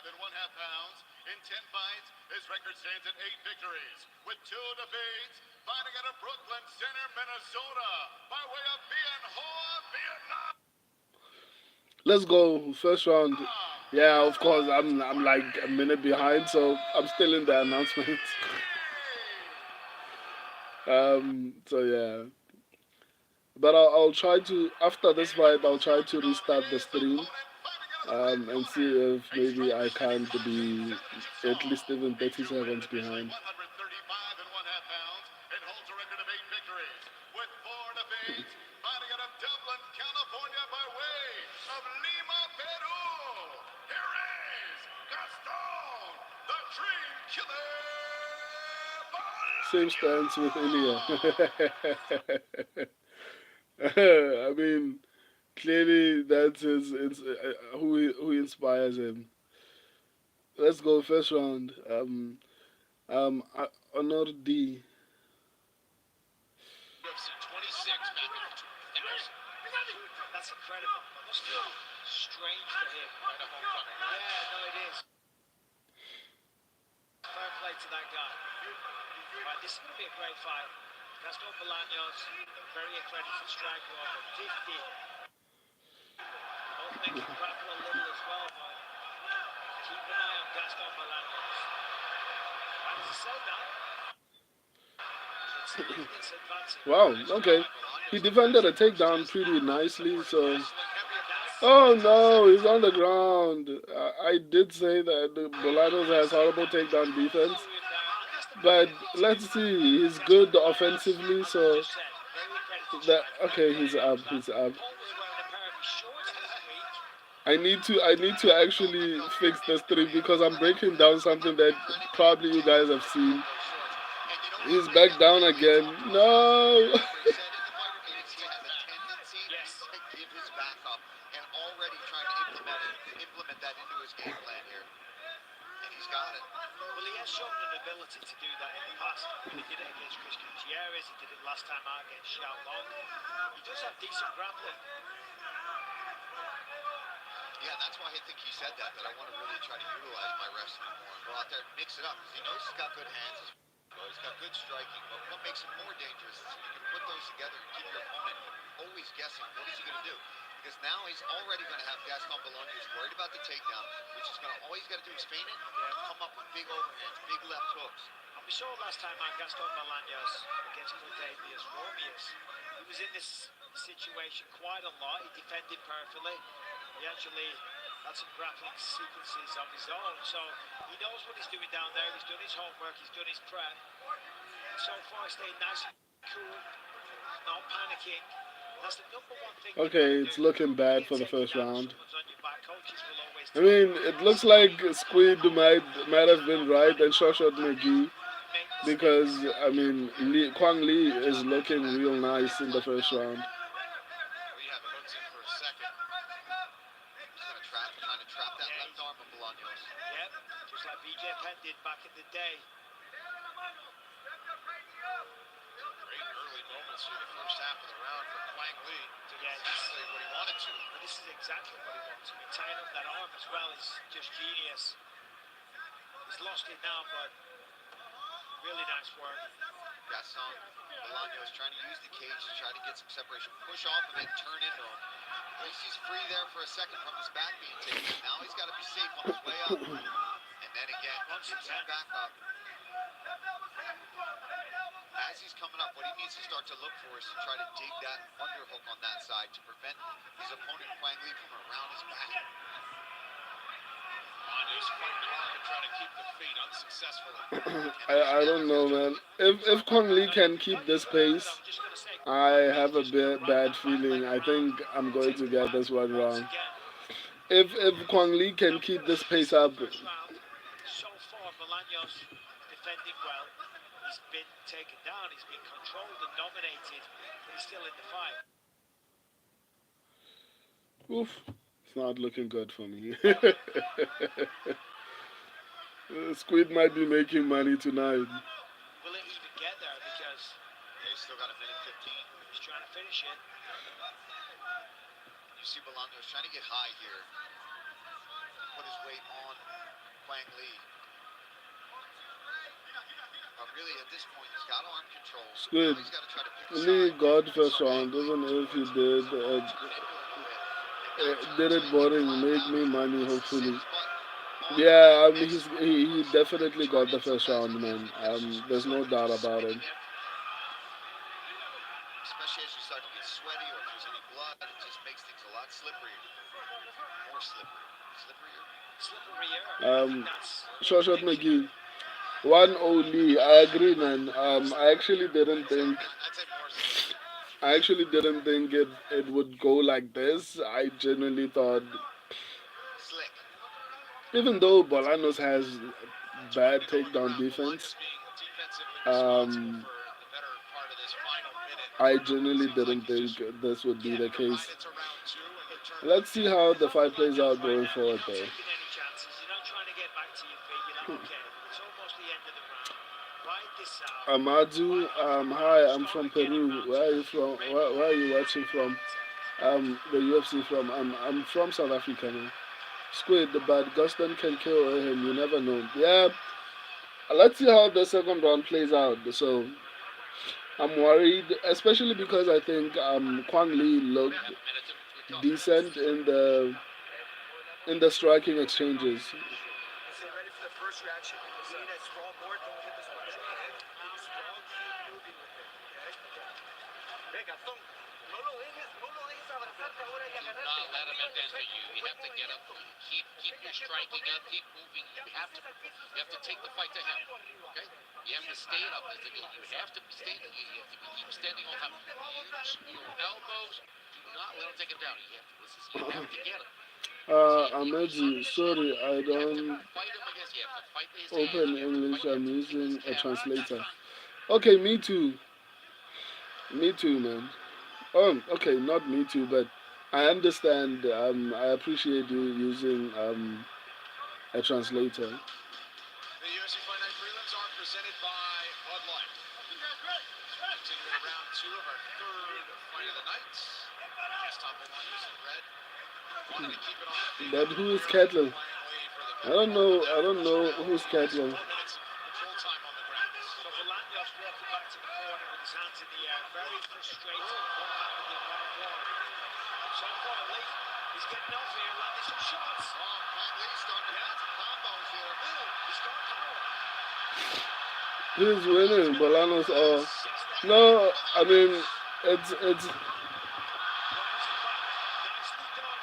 and 1/2 pounds. In 10 fights, his record stands at 8 victories with 2 defeats. Fighting out of Brooklyn Center, Minnesota, by way of Bien Hoa, Vietnam. Let's go. First round. Yeah, of course. I'm like a minute behind, so I'm still in the announcements. So yeah. But I'll try to after this fight. I'll try to restart the stream. And see if maybe I can't be at least even 30 seconds behind. 135 and 1/2 pounds and holds a record of 8 victories with 4 defeats. Fighting out of Dublin, California by way of Lima, Peru. Here is Gaston, the Dream Killer. Same stance with Ilya. I mean, clearly that's who inspires him. Let's go first round. Honor D. UFC 26 back in 2000. That's incredible. Must feel strange for him. Quite a homecoming, right? Yeah, no, it is. Fair play to that guy. Right, this is going to be a great fight. Gaston Bolaños, very accredited striker, over 50. Both men can grapple a little as well, but keep an eye on Gaston Bolaños. Right, as I said that, it's advancing. Wow. Okay. He defended a takedown pretty nicely. So. Oh no, he's on the ground. I did say that the Bolanos has horrible takedown defense. But let's see, he's good offensively, so that okay, he's up, he's up. I need to actually fix the stream because I'm breaking down something that probably you guys have seen. He's back down again. No. Implement that into his game plan here. And he's got it. Well, he has shown an ability to do that in the past. He did it against Christian Gutierrez. He did it last time out against Xiao Long. He does have decent grappling. Yeah, that's why I think he said that I want to really try to utilize my wrestling more and go out there and mix it up. Because he knows he's got good hands as well. He's got good striking. But what makes him more dangerous is you can put those together and keep your opponent always guessing. What is he going to do? Because now he's already going to have Gaston Bolaños worried about the takedown, which is going to all he's got to do is feint it and come up with big overhands, big left hooks. And we saw last time out Gaston Bolaños against Cordevius Romius. He was in this situation quite a lot. He defended perfectly. He actually had some grappling sequences of his own. So he knows what he's doing down there. He's done his homework. He's done his prep. So far, staying nice and cool, not panicking. That's the number one thing. Okay, it's looking bad for the first round. I mean, it looks like Squid might have been right and Shoshat McGee because I mean Kwang Lee is looking real nice in the first round. We have hooks in for a second. He's going to trying to trap that left arm of Bolaños. Yep, just like BJ Penn did back in the day. Great early moments through the first half of the round for Kwang Lee. Did exactly what he wanted to. But this is exactly what he wants. I mean, tying up that arm as well is just genius. He's lost it now, but really nice work. Gaston Bolaños trying to use the cage to try to get some separation. Push off and then turn into him. At least he's free there for a second from his back being taken. Now he's got to be safe on his way up. And then again, gets his back up. As he's coming up, what he needs to start to look for is to try to dig that underhook on that side to prevent his opponent, Kwang Lee, from around his back. Bolaños fighting hard to try to keep the feet unsuccessfully. I don't know, man. If Kwang Lee can keep this pace, I have a bad feeling. I think I'm going to get this one wrong. If Kwang Lee can keep this pace up. So far, Bolaños defending well. He's been taken down, he's been controlled and dominated, but he's still in the fight. Oof, it's not looking good for me. Squid might be making money tonight. Will it even get there? Because he's still got a minute 15. He's trying to finish it. You see Bolaños trying to get high here. Put his weight on Kwang Lee. Really, at this point, he's got arm control. Squid, He's got to try to pick Lee got first round, even if he did it boring, make me money, hopefully. Yeah, I mean, he definitely got the first round, man. There's no doubt about it. Especially as you start to get sweaty or if there's any blood, it just makes things a lot slipperier. More slippery. Slipperier? Short McGee. 1-0 Lee. I agree, man. I actually didn't think it would go like this. I genuinely thought, even though Bolaños has bad takedown defense, I genuinely didn't think this would be the case. Let's see how the fight plays out going forward, though. Amadou, hi, I'm from Peru. Where are you from? Where are you watching from? The UFC from. I'm from South Africa, man. Squid, but Guston can kill him. You never know. Yeah, let's see how the second round plays out. So I'm worried, especially because I think Kwang Lee looked decent in the striking exchanges. Not let him advance you. You have to get up, keep your striking up, keep moving. You have to take the fight to him. Okay? You have to stay up. You have to stay. You have to keep standing on top. Use your elbows. Do not let him take him down. You have to get him. Ahmedzi, sorry, I don't open English. I'm using a translator. Okay, me too. Me too, man. Oh, okay, not me too, but I understand. I appreciate you using a translator. The UFC Fight Night prelims are presented by Bud Light. Continuing round 2 of our third fight of the night. Gaston Bolaños in red. Wanted to keep it on the feet. But who is Catlin? I don't know who's Catlin. Very frustrated. What happened in round 1? So far, Lee, he's getting off here, landing some shots. Lee's starting to have some combos here. He's got power. He's winning. Bolaños. No, I mean it's. Nicely done.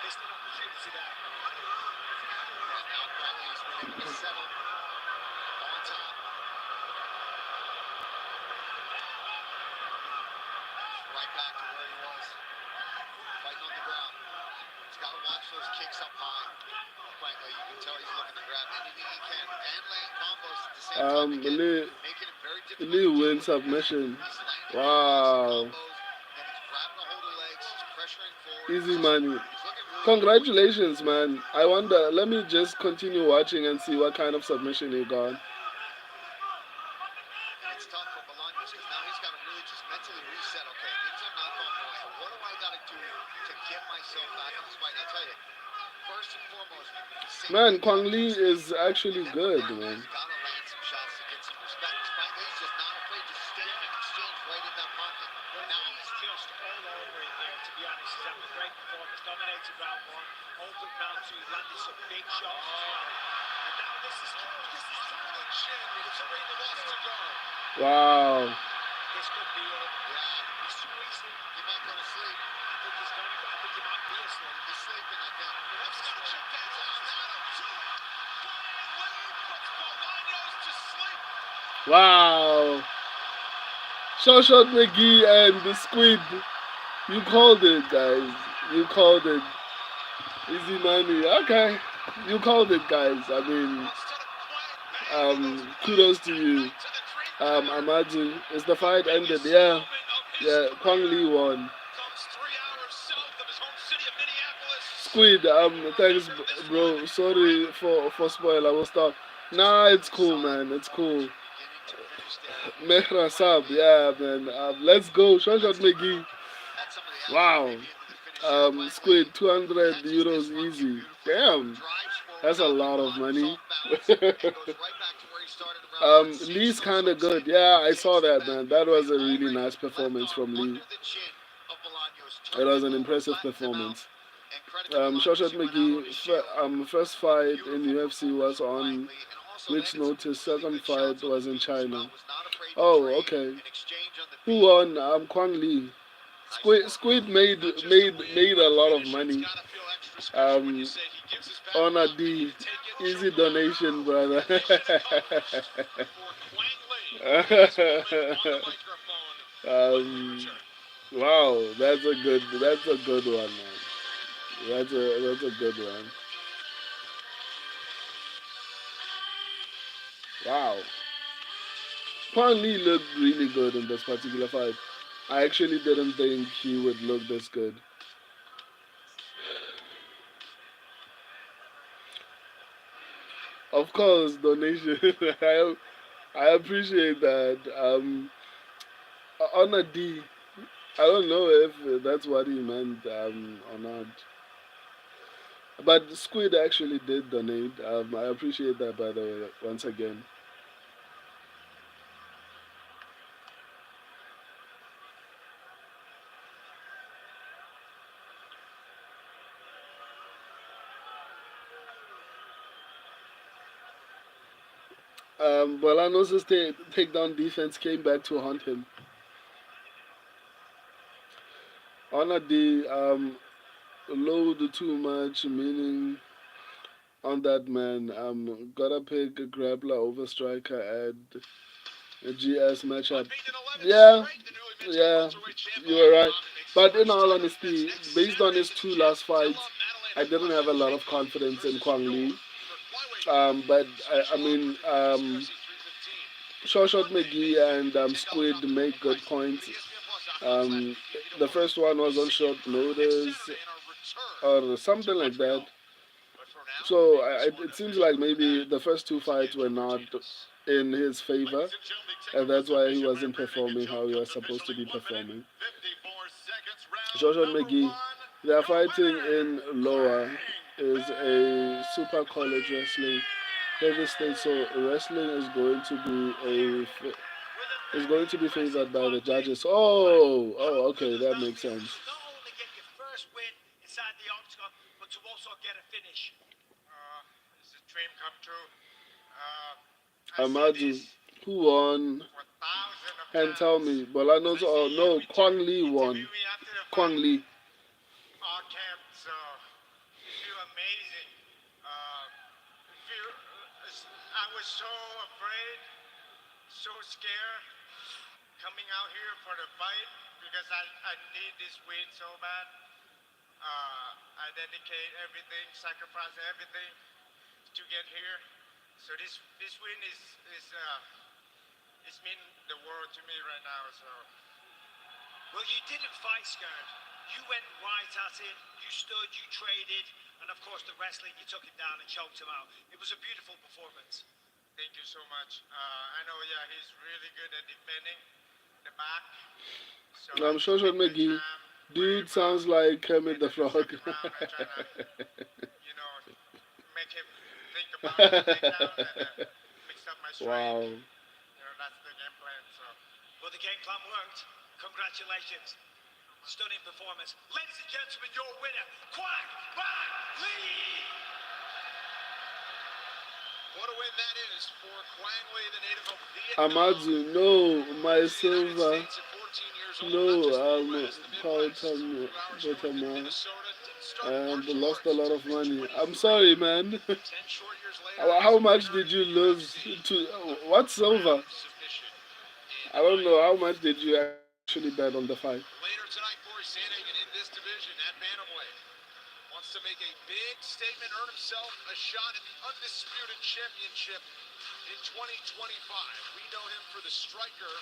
Missed an opportunity there. And now Bradley's been able to settle on top. Right back to where he was, fighting on the ground. He's got to watch those kicks up high. Frankly, you can tell he's looking to grab grab anything he can and laying combos at the same time Um, again, Lee, making him very difficult Lee to deal win with because submission. he's landing combos, Wow. and he's grabbing a hold of legs, he's pressuring forward. Easy money. He's looking really poised. Congratulations, man. I wonder, let me just continue watching and see what kind of submission he got. And it's tough for Bolaños because now he's got to really just mentally reset. Okay, things are not going my way. What do I got to do to get myself back in this fight? And I'll tell you, first and foremost, same Man, thing the Kwang other Lee person. is actually Then from good, there, man. he's got to land some shots to get some respect. Spike Lee's just not afraid to stand and exchange right in that pocket. Well, Now, he's just all over it there, to be honest. He's having a great performance, dominated round one, opened round two, landed some big shots as well. And now this is close. This is to the tight. chin with 3 left to go. Wow. This could be it. Yeah, He's squeezing. he might go to sleep. I think he's going to go. I think he might be asleep. He's sleeping, I think. Let's go. Check that out. That'll do it. Finally puts Bolaños to sleep. Wow. Shot McGee and the Squid. You called it, guys. You called it. Easy money. Okay. You called it, guys. I mean, kudos to you. Amaju. Is the fight ended? Yeah. Yeah. Kwang Lee won. Squid, thanks, bro. Sorry for spoiler. We'll stop. Nah, it's cool, man. It's cool. Mehra Sab, yeah, man. Let's go. Shot McGee. Wow. Squid, 200 euros easy. Damn. That's a lot of money. Lee's kind of good. Yeah, I saw that, man. That was a really nice performance from Lee. It was an impressive performance. Shoshat McGee, first fight in UFC was on week's notice. Second fight was in China. Oh, okay. Who won? Kwang Lee. Squid made a lot of money. Honor D, easy donation, brother. Wow, that's a good one, man. That's a good one. Wow. Quan Lee looked really good in this particular fight. I actually didn't think he would look this good. Of course, donation. I appreciate that. On a D, I don't know if that's what he meant or not. But Squid actually did donate. I appreciate that, by the way, once again. Bolanos' takedown defense came back to haunt him. On a D, load too much, meaning on that man. Gotta pick a grappler over striker at a GS matchup. Yeah, yeah, you were right. But in all honesty, based on his two last fights, I didn't have a lot of confidence in Kwang Lee. But I mean, Shawshot McGee and Squid make good points. Um, the first one was on short notice or something like that. So it seems like maybe the first two fights were not in his favor, and that's why he wasn't performing how he was supposed to be performing. Joshua McGee, they are fighting in Loa, is a super college wrestling heavy state, so wrestling is going to be favored by the judges. Oh, okay, that makes sense. Not only get your first win inside the octagon, but to also get a finish. It's a dream come true. Amadu, who won? And tell me, Bolanos or no? Kwang Lee won. Kwang Lee. Our camp, so you feel amazing. I was so afraid, so scared coming out here for the fight because I need this win so bad. I dedicate everything, sacrifice everything to get here. So this win is mean the world to me right now. So Well, you didn't fight scared. You went right at him, you stood, you traded, and of course the wrestling, you took him down and choked him out. It was a beautiful performance. thank you so much. I know, yeah, he's really good at defending the back. So I I'm just sure take my McGee. time, worry Dude about, sounds like Kermit and the then the Frog. second round I try to, you know, make him think about the takedown and mix up my strength. Wow. You know, that's the game plan. So Well, the game plan worked. Congratulations. Stunning performance. Ladies and gentlemen, your winner, Quack Bang Lee! What a win that is for Quang Le, the native of Vietnam. Amazu, no, my To the United silver. States at 14 years old, not No, just the U.S., the Midwest. A Powhatan, few hours north in Botama, Minnesota, didn't start in and martial lost a arts lot until of age money. I'm 23. sorry, man. 10 short years later, he's How a much winner did in you the lose UFC. to A what third silver? round submission in I the don't night. know. How much did you actually bet on the fight? Later tonight, Cory Sandhagen in this division at bantamweight wants to make a big statement, earn himself a shot at the undisputed championship in 2025. We know him for the striker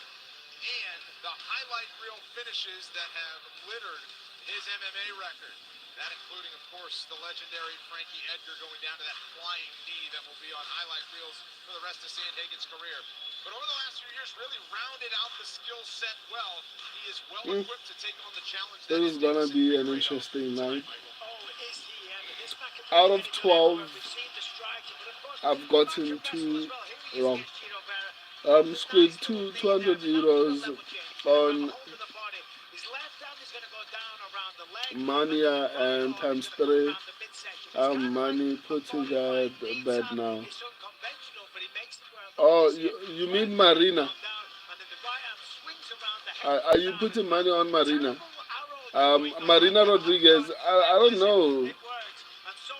and the highlight reel finishes that have littered his MMA record. That including, of course, the legendary Frankie Edgar going down to that flying knee that will be on highlight reels for the rest of Sandhagen's career. But over the last few years, really rounded out the skill set well. He is well Hmm, equipped to take on the challenge this that is is gonna Deiveson be an Figueiredo interesting tonight, night. Michael. Oh, is he ever? This man can Out really of get into level, 12, and we've seen the striking, but of course, I've the man can gotten wrestle as two well. Here he is wrong. against Chino Vera. Look, a Squid nice little two knee there, 200 but not to the euros level change. He's going to grab a on hold of the body. His left hand is going to go down around the leg, and then the Mania right and arm is times going to come three. around the midsection. It's kind of like Money a putting body fight. at Lead bed time, now. it's unconventional, but he makes the world look Oh, easier. you Right mean hand Marina? calm down, and then the right hand swings around the head of Are the you guard as putting well. money on Marina? Terrible arrow going behind Marina the left Rodriguez. guard. I And don't listen, know. it worked. And so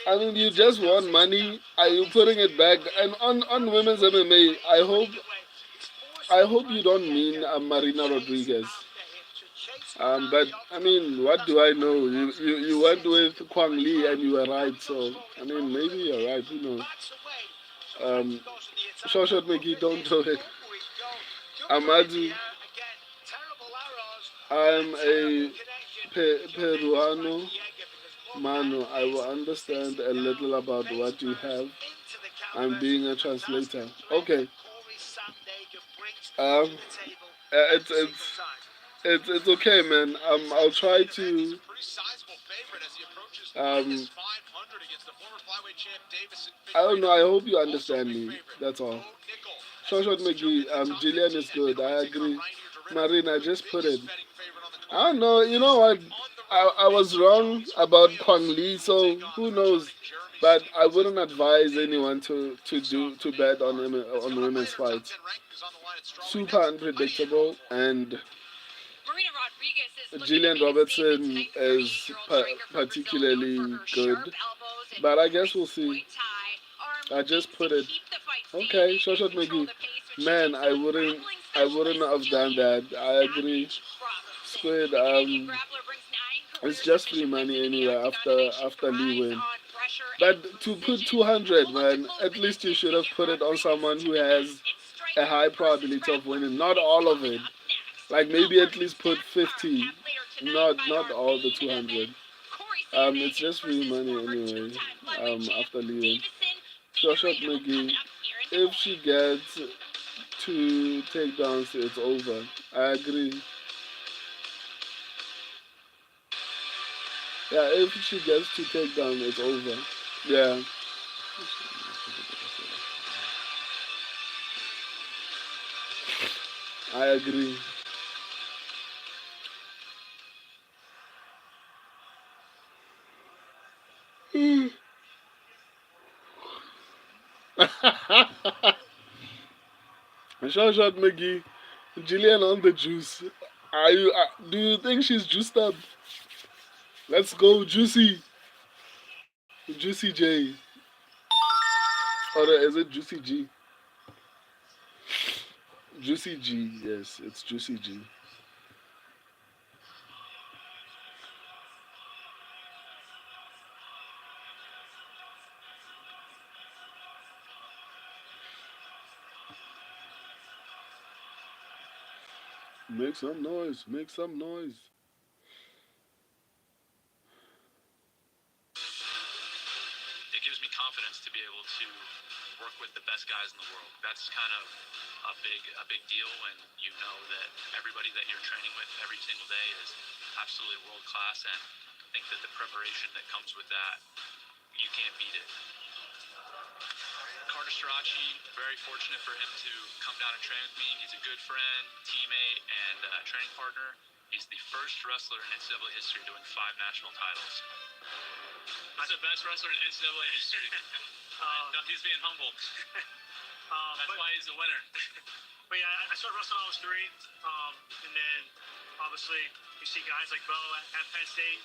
I did mean, the you just takedown won system. money. Are Now you this is putting it back? beautiful here. And on Now he's women's running MMA, away. He's running away. He's I forcing hope you don't Frankie mean Edgar to Marina chase Rodriguez. after him, to chase him around But the I octagon. mean, And what that's do what I know? Cory wants. You He's went sensing with the Kwang moment. Lee Look, and you were now right. he goes So forward. I He mean, throws a maybe little you're kick, right. Who knows? backs away. So Frankie Um, goes for the attack. Short And Short look Mickey, at don't this. do it. Oh, we go. Juggling in the Amadu, air again. Terrible arrows. And a I'm terrible a connection. If your name is Peruano. Frankie Edgar, because look at Mano, I will this. understand Facing a down, little about face what you first, have. into the I'm canvas. being a And that's the translator. threat that Okay. Cory Sandhagen brings Um, to the table it's every single it's time. it's okay, man. I'll try He's to a pretty sizable favorite as he approaches um minus 500 against the former flyweight champ Deiveson I don't know. Figueiredo. I hope you Also a understand big me. favorite, That's all. Bo Nickel, as Short he Short looks to jump McGee. into the top Jillian 15 is at good. I middleweight, taking on agree. Reinier Dorito, Marina, the just put it. biggest betting favorite on the I card. don't know. You know what? On the road, I was Mason wrong Jones from about Kwang Wales, Lee, who will so take on the who knows? returning Jeremy But I Stephens as wouldn't the Durham advise native anyone faces off to the main bet card. That's on coming up women's later. Top fights. 10 ranking is on the line at strawweight Super next. Heidi in unpredictable, California. and Marina Rodriguez is looking to Gillian make a statement Robertson tonight. The is 38-year-old striker from Brazil, known for particularly her sharp good. elbows and But I guess we'll crisp see. Muay Thai, are I looking just to put it. keep the fight Okay, standing Short and Short control McGee. the pace when she Man, takes on grappling I wouldn't specialist have done Jillian that. I agree. Savage Robertson. Squid, The Canadian grappler brings 9 it's career just free submission wins money into the anyway octagon tonight. She after Lee thrives win. on pressure and But to put precision. 200, We'll look to man, close at the least you distance should to have get put it on Rodriguez someone to who the mat. has It's a striker high versus probability of grappler. winning. Not It's all of coming it. up next. Like We'll maybe at work the least put stats card 50. capped later tonight by Not our all the main 200. event. Cory It's Sandhagen just free versus money former anyway. two-time flyweight champ After Lee win. Deiveson Short Short Figueiredo coming McGee. up here in Des If she Moines. gets 2 takedowns, it's over. I agree. Yeah, if she gets 2 takedowns, it's over. Yeah. I agree. Short Short McGee. Jillian on the juice. Are you? Do you think she's juiced up? Let's go, Juicy. Juicy J. Or is it Juicy G? Juicy G. Yes, it's Juicy G. Make some noise. Make some noise. It gives me confidence to be able to work with the best guys in the world. That's kind of a big deal when you know that everybody that you're training with every single day is absolutely world class, and I think that the preparation that comes with that, you can't beat it. Carter Strachey, very fortunate for him to come down and train with me. He's a good friend, teammate, and training partner. He's the first wrestler in NCAA history to win 5 national titles. He's the best wrestler in NCAA history. He's being humble. That's why he's a winner. But yeah, I started wrestling when I was 3, and then obviously you see guys like Bo at Penn State,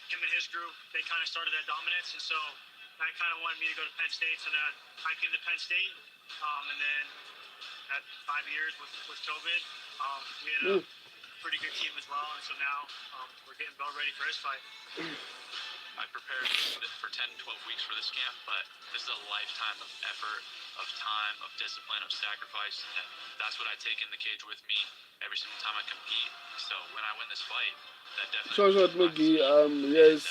him and his group, they kind of started that dominance, and so I kind of wanted me to go to Penn State, so then I came to Penn State, and then at 5 years with COVID, we had a pretty good team as well, and so now we're getting Bo ready for his fight. I prepared for 10, 12 weeks for this camp, but this is a lifetime of effort, of time, of discipline, of sacrifice, and that's what I take in the cage with me every single time I compete. So when I win this fight, that definitely Shoshat McGee, yes,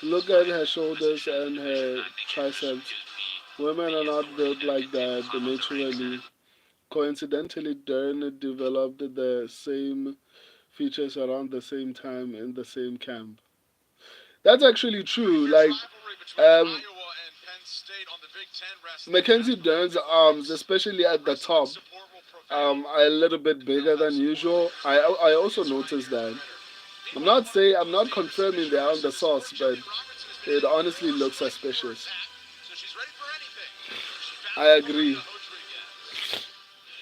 look at her shoulders and her triceps. Women are not built like that naturally. Coincidentally, Dern developed the same features around the same time in the same camp. That's actually true. Like, um, Mackenzie Dern's arms, especially at the top, are a little bit bigger than usual. I also noticed that. I'm not confirming they are on the sauce, but it honestly looks suspicious. I agree.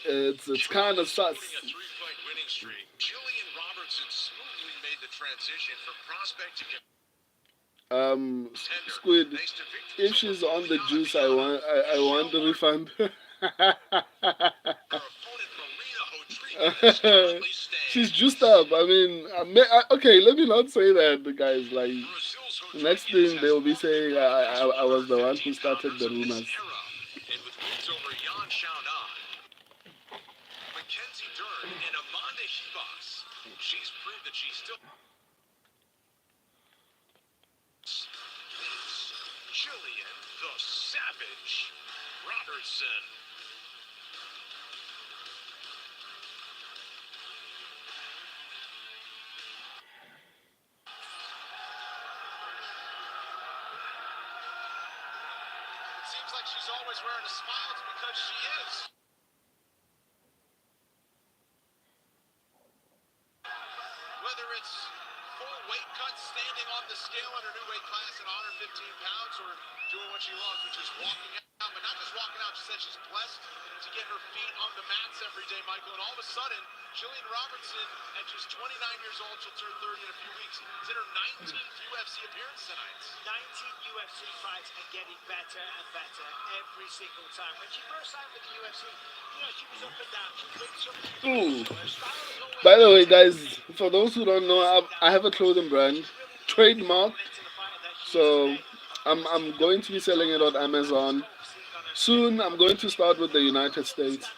It's kind of sus. Squid, if she's on the juice, I want the refund. She's juiced up. I mean, okay, let me not say that, guys. Like, next thing they will be saying I was the one who started the rumors. Mackenzie Dern and Amanda Ribas. She's proved that she's still Jillian the Savage Robertson. It seems like she's always wearing a smile. It's because she is. Whether it's full weight cut, standing on the scale in her new weight class at 115 pounds, or doing what she loves, which is walking out, but not just walking out. She said she's blessed to get her feet on the mats every day, Michael. And all of a sudden, Jillian Robertson, at just 29 years old, she'll turn 30 in a few weeks, is in her 19th UFC appearance tonight. 19 UFC fights and getting better and better every single time. When she first signed with the UFC, she was up and down. She couldn't Ooh. By the way, guys, for those who don't know, I have a clothing brand, trademarked. So I'm going to be selling it on Amazon. Soon I'm going to start with the United States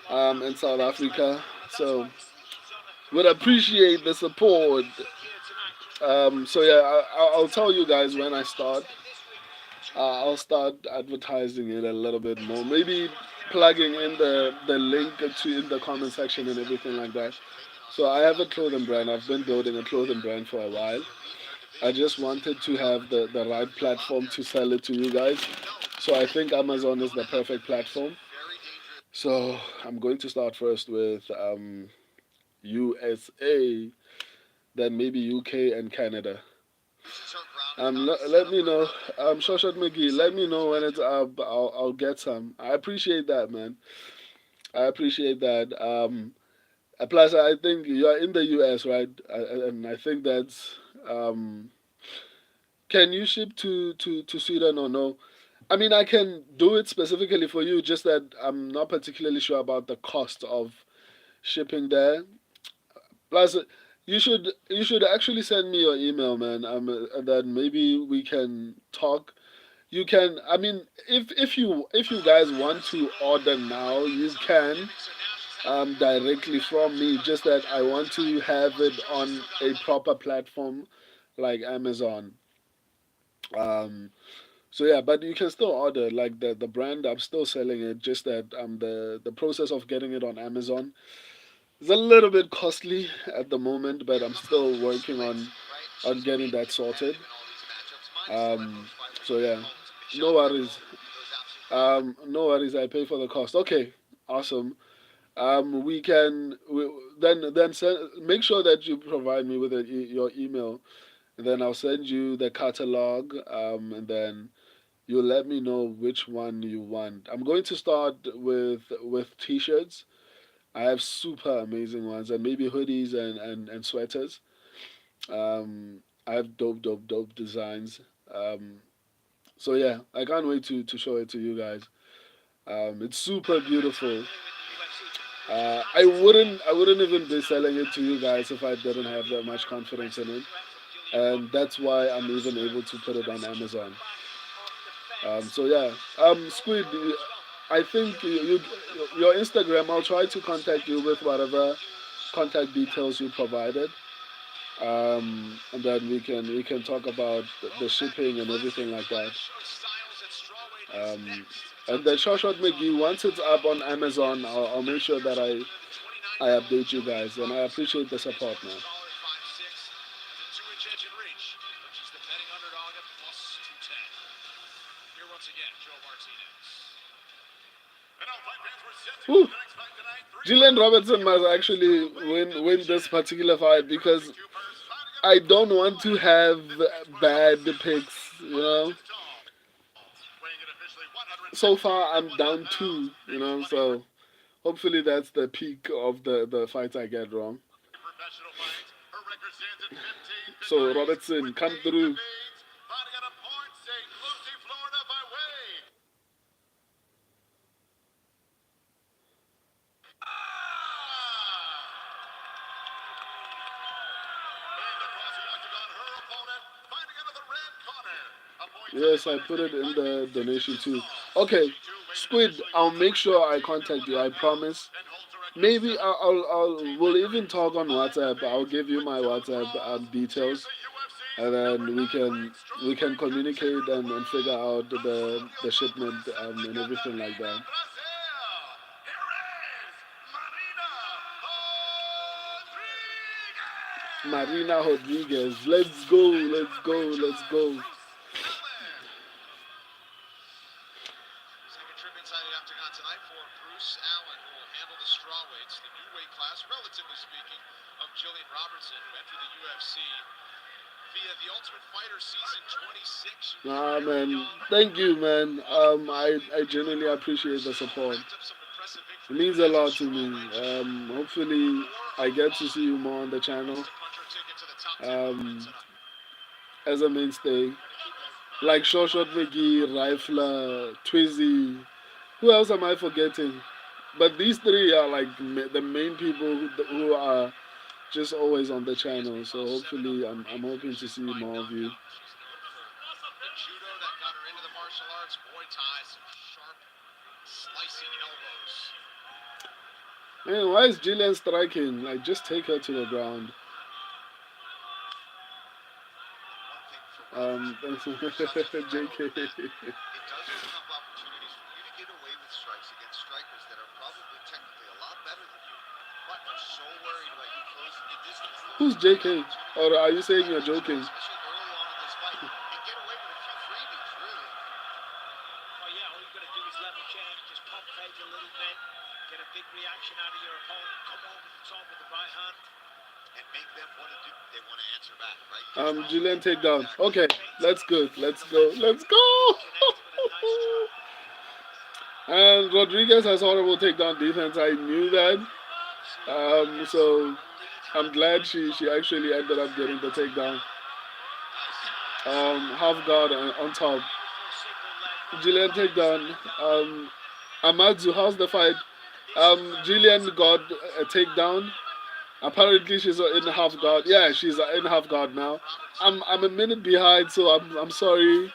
and South Africa. So would appreciate the support. So yeah, I'll tell you guys when I start. I'll start advertising it a little bit more. Maybe plugging in the link to in the comment section and everything like that. So I have a clothing brand. I've been building a clothing brand for a while. I just wanted to have the right platform to sell it to you guys. So I think Amazon is the perfect platform. So I'm going to start first with USA, then maybe UK and Canada. Let me know. Shoshat McGee, let me know when it's up. I'll get some. I appreciate that, man. I appreciate that. Plus, I think you're in the US, right? And I think that's. Can you ship to Sweden or no? I mean, I can do it specifically for you, just that I'm not particularly sure about the cost of shipping there. Plus, you should actually send me your email, man. And then maybe we can talk. You can. I mean, if you guys want to order now, you can. directly from me. Just that I want to have it on a proper platform like Amazon. Um, so yeah, but you can still order like the brand. I'm still selling it. Just that the process of getting it on Amazon is a little bit costly at the moment, but I'm still working on getting that sorted. Um, so yeah, no worries. No worries. I pay for the cost. Okay, awesome. We can then send, make sure that you provide me with your email, and then I'll send you the catalog. And then you'll let me know which one you want. I'm going to start with t-shirts. I have super amazing ones, and maybe hoodies and sweaters. I have dope designs. So yeah, I can't wait to show it to you guys. It's super beautiful. I wouldn't even be selling it to you guys if I didn't have that much confidence in it, and that's why I'm even able to put it on Amazon. So yeah, Squid, I think your Instagram. I'll try to contact you with whatever contact details you provided, and then we can talk about the shipping and everything like that. Um, and then Short McGee, once it's up on Amazon, I'll make sure that I update you guys, and I appreciate the support, man. Whew. Gillian Robertson must actually win this particular fight because I don't want to have bad picks, you know. So far, I'm down two, you know, so hopefully that's the peak of the fights I get wrong. So Robertson, come through. Yes, I put it in the donation too. Okay, Squid, I'll make sure I contact you. I promise. Maybe we'll even talk on WhatsApp. I'll give you my WhatsApp details, and then we can communicate and figure out the shipment and everything like that. Marina Rodriguez, let's go, let's go, let's go. Second trip inside the octagon tonight for Bruce Allen, who will handle the strawweights, the new weight class, relatively speaking, of Jillian Robertson, who entered the UFC via the Ultimate Fighter season 26. Ah man, thank you, man. I genuinely appreciate the support. It means a lot to me. Hopefully, I get to see you more on the channel um, as a mainstay. Like Short McGee, Rifler, Twizzy. Who else am I forgetting? But these three are like the main people who are just always on the channel. So hopefully, I'm hoping to see more of you. Judo that got her into the martial arts, Muay Thai, some sharp, slicing elbows. Man, why is Jillian striking? Like, just take her to the ground. Thanks, JK. It does open up opportunities for you to get away with strikes against strikers that are probably technically a lot better than you, but are so worried about you closing the distance. Who's JK? Or are you saying you're joking? Especially early on in this fight, and get away with a few freebies, really. Oh yeah, all you've got to do is level change, just pump fake a little bit, get a big reaction out of your opponent, come over the top with the right hand. And make them want to do, they want to answer back, right? Julian takedown. Okay, that's good. Let's go. Let's go. And Rodriguez has horrible takedown defense. I knew that. So I'm glad she actually ended up getting the takedown. Half guard on top. Julian takedown. Amadzu, how's the fight? Jillian got a takedown. Apparently she's in half guard. Yeah, she's in half guard now. I'm a minute behind, so I'm sorry.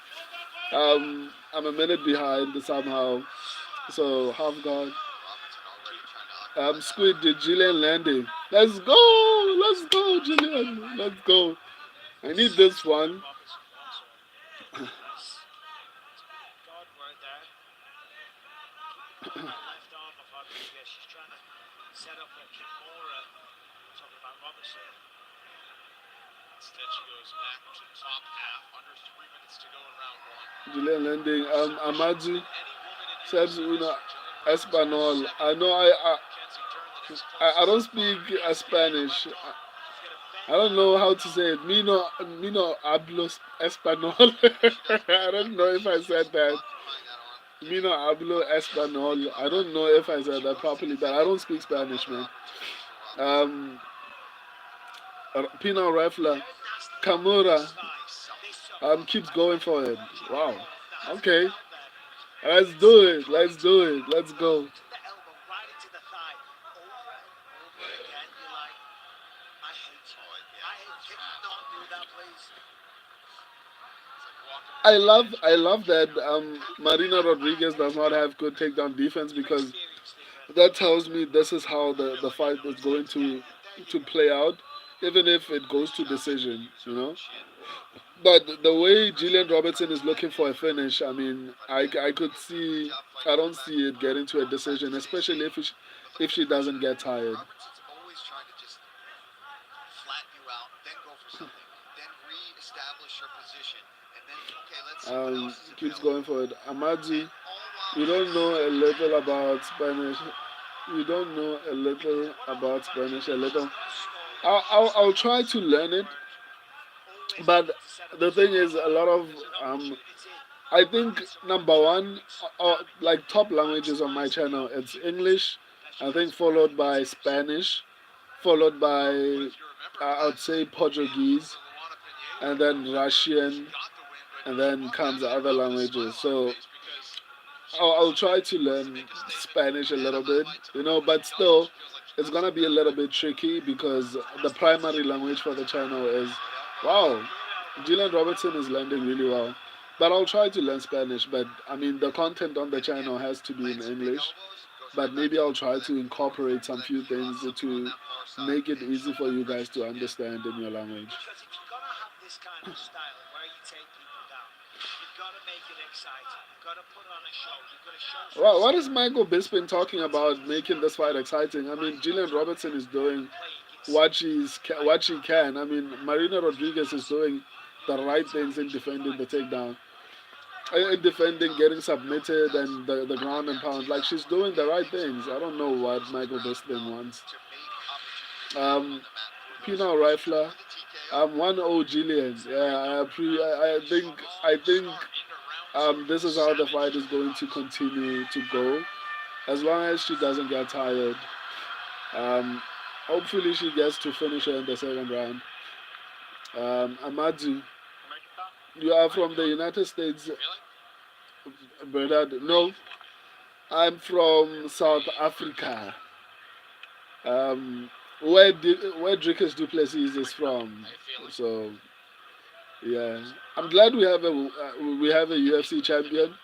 I'm a minute behind somehow. So half guard. Squid did Gillian landing. Let's go! Let's go, Gillian! Let's go! I need this one. Robertson was. Nice. God word there. Keeping that left arm of Rodriguez. She's trying to set up a Kimura. Talking about Robertson. Instead, she goes back to top half. Under 3 minutes to go in round one. Gillian landing. Amadzi. Any woman in Sebs UFC Una history, Espanol. I know Mackenzie Dern, the next I don't closest. speak Spanish. He's going to I don't know how to say it. Me no hablo Espanol. I don't know if I said that. Me no hablo Espanol. I don't know if I said that properly, but I don't speak Spanish, man. Um, Pino Rifler, Kamura, keeps going for it. Wow. Okay. Let's do it. Let's do it. Let's go. the elbow right into the thigh. Over and over again. You're like, I hate you. I hate you. Don't do that, please. I love that Marina Rodriguez does not have good takedown defense because Experience, Stephen. that tells me this is how the fight is going to play out, even if it goes to decision, you know. But the way Gillian Robertson is looking for a finish, I mean, I could see, I don't see it getting to a decision, especially if she doesn't get tired. Robertson's always trying to just flatten you out, then go for something, then re-establish her position, and then, okay, let's see what else is Keeps available. going for it. Amadzi, All while you don't know a little about Spanish. You don't know a little about Spanish. A little. I'll try to learn it, but the thing is, a lot of I think number one, like top languages on my channel, it's English. I think followed by Spanish, followed by I would say Portuguese, and then Russian, and then comes the other languages. So I'll try to learn Spanish a little bit, you know, but still, it's gonna be a little bit tricky because the primary language for the channel is, wow, Gillian Robertson is learning really well. But I'll try to learn Spanish, but I mean, the content on the channel has to be in English. But maybe I'll try to incorporate some few things to make it easy for you guys to understand in your language. Because if you're going to have this kind of style where you take people down, you've got to make it exciting. You've got to put on a show. You've got to show some Well, what is skill. Michael Bisping talking about making this fight exciting? I mean, Gillian Robertson is doing Playing what she can. I mean, Marina Rodriguez is doing the right things in defending the takedown, in defending, getting submitted, and the ground and pound. Like she's doing the right things. I don't know what Michael Bisping wants. Um, Pino Rifler. I'm 1-0 Gillian. Yeah, I think this is how the fight is going to continue to go. As long as she doesn't get tired. Um, hopefully she gets to finish her in the second round. Amadou, you are from the United States, brother? No, I'm from South Africa. Where Dricus Duplessis is from. So yeah, I'm glad we have a UFC champion.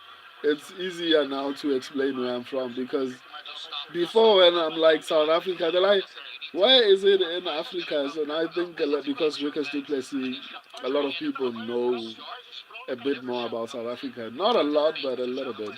It's easier now to explain where I'm from because before when I'm like South Africa, they're like, where is it in Africa? So now I think a lot, because Dricus Duplessis, a lot of people know a bit more about South Africa. Not a lot, but a little bit.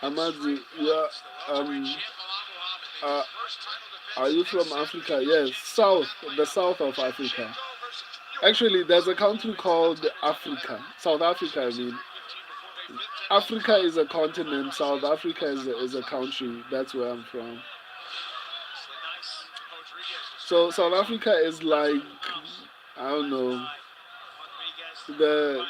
Amadu, yeah, uh, are you from Africa? Yes, the south of Africa. Actually, there's a country called Africa. South Africa, I mean. Africa is a continent, South Africa is a country. That's where I'm from. So South Africa is like, I don't know, the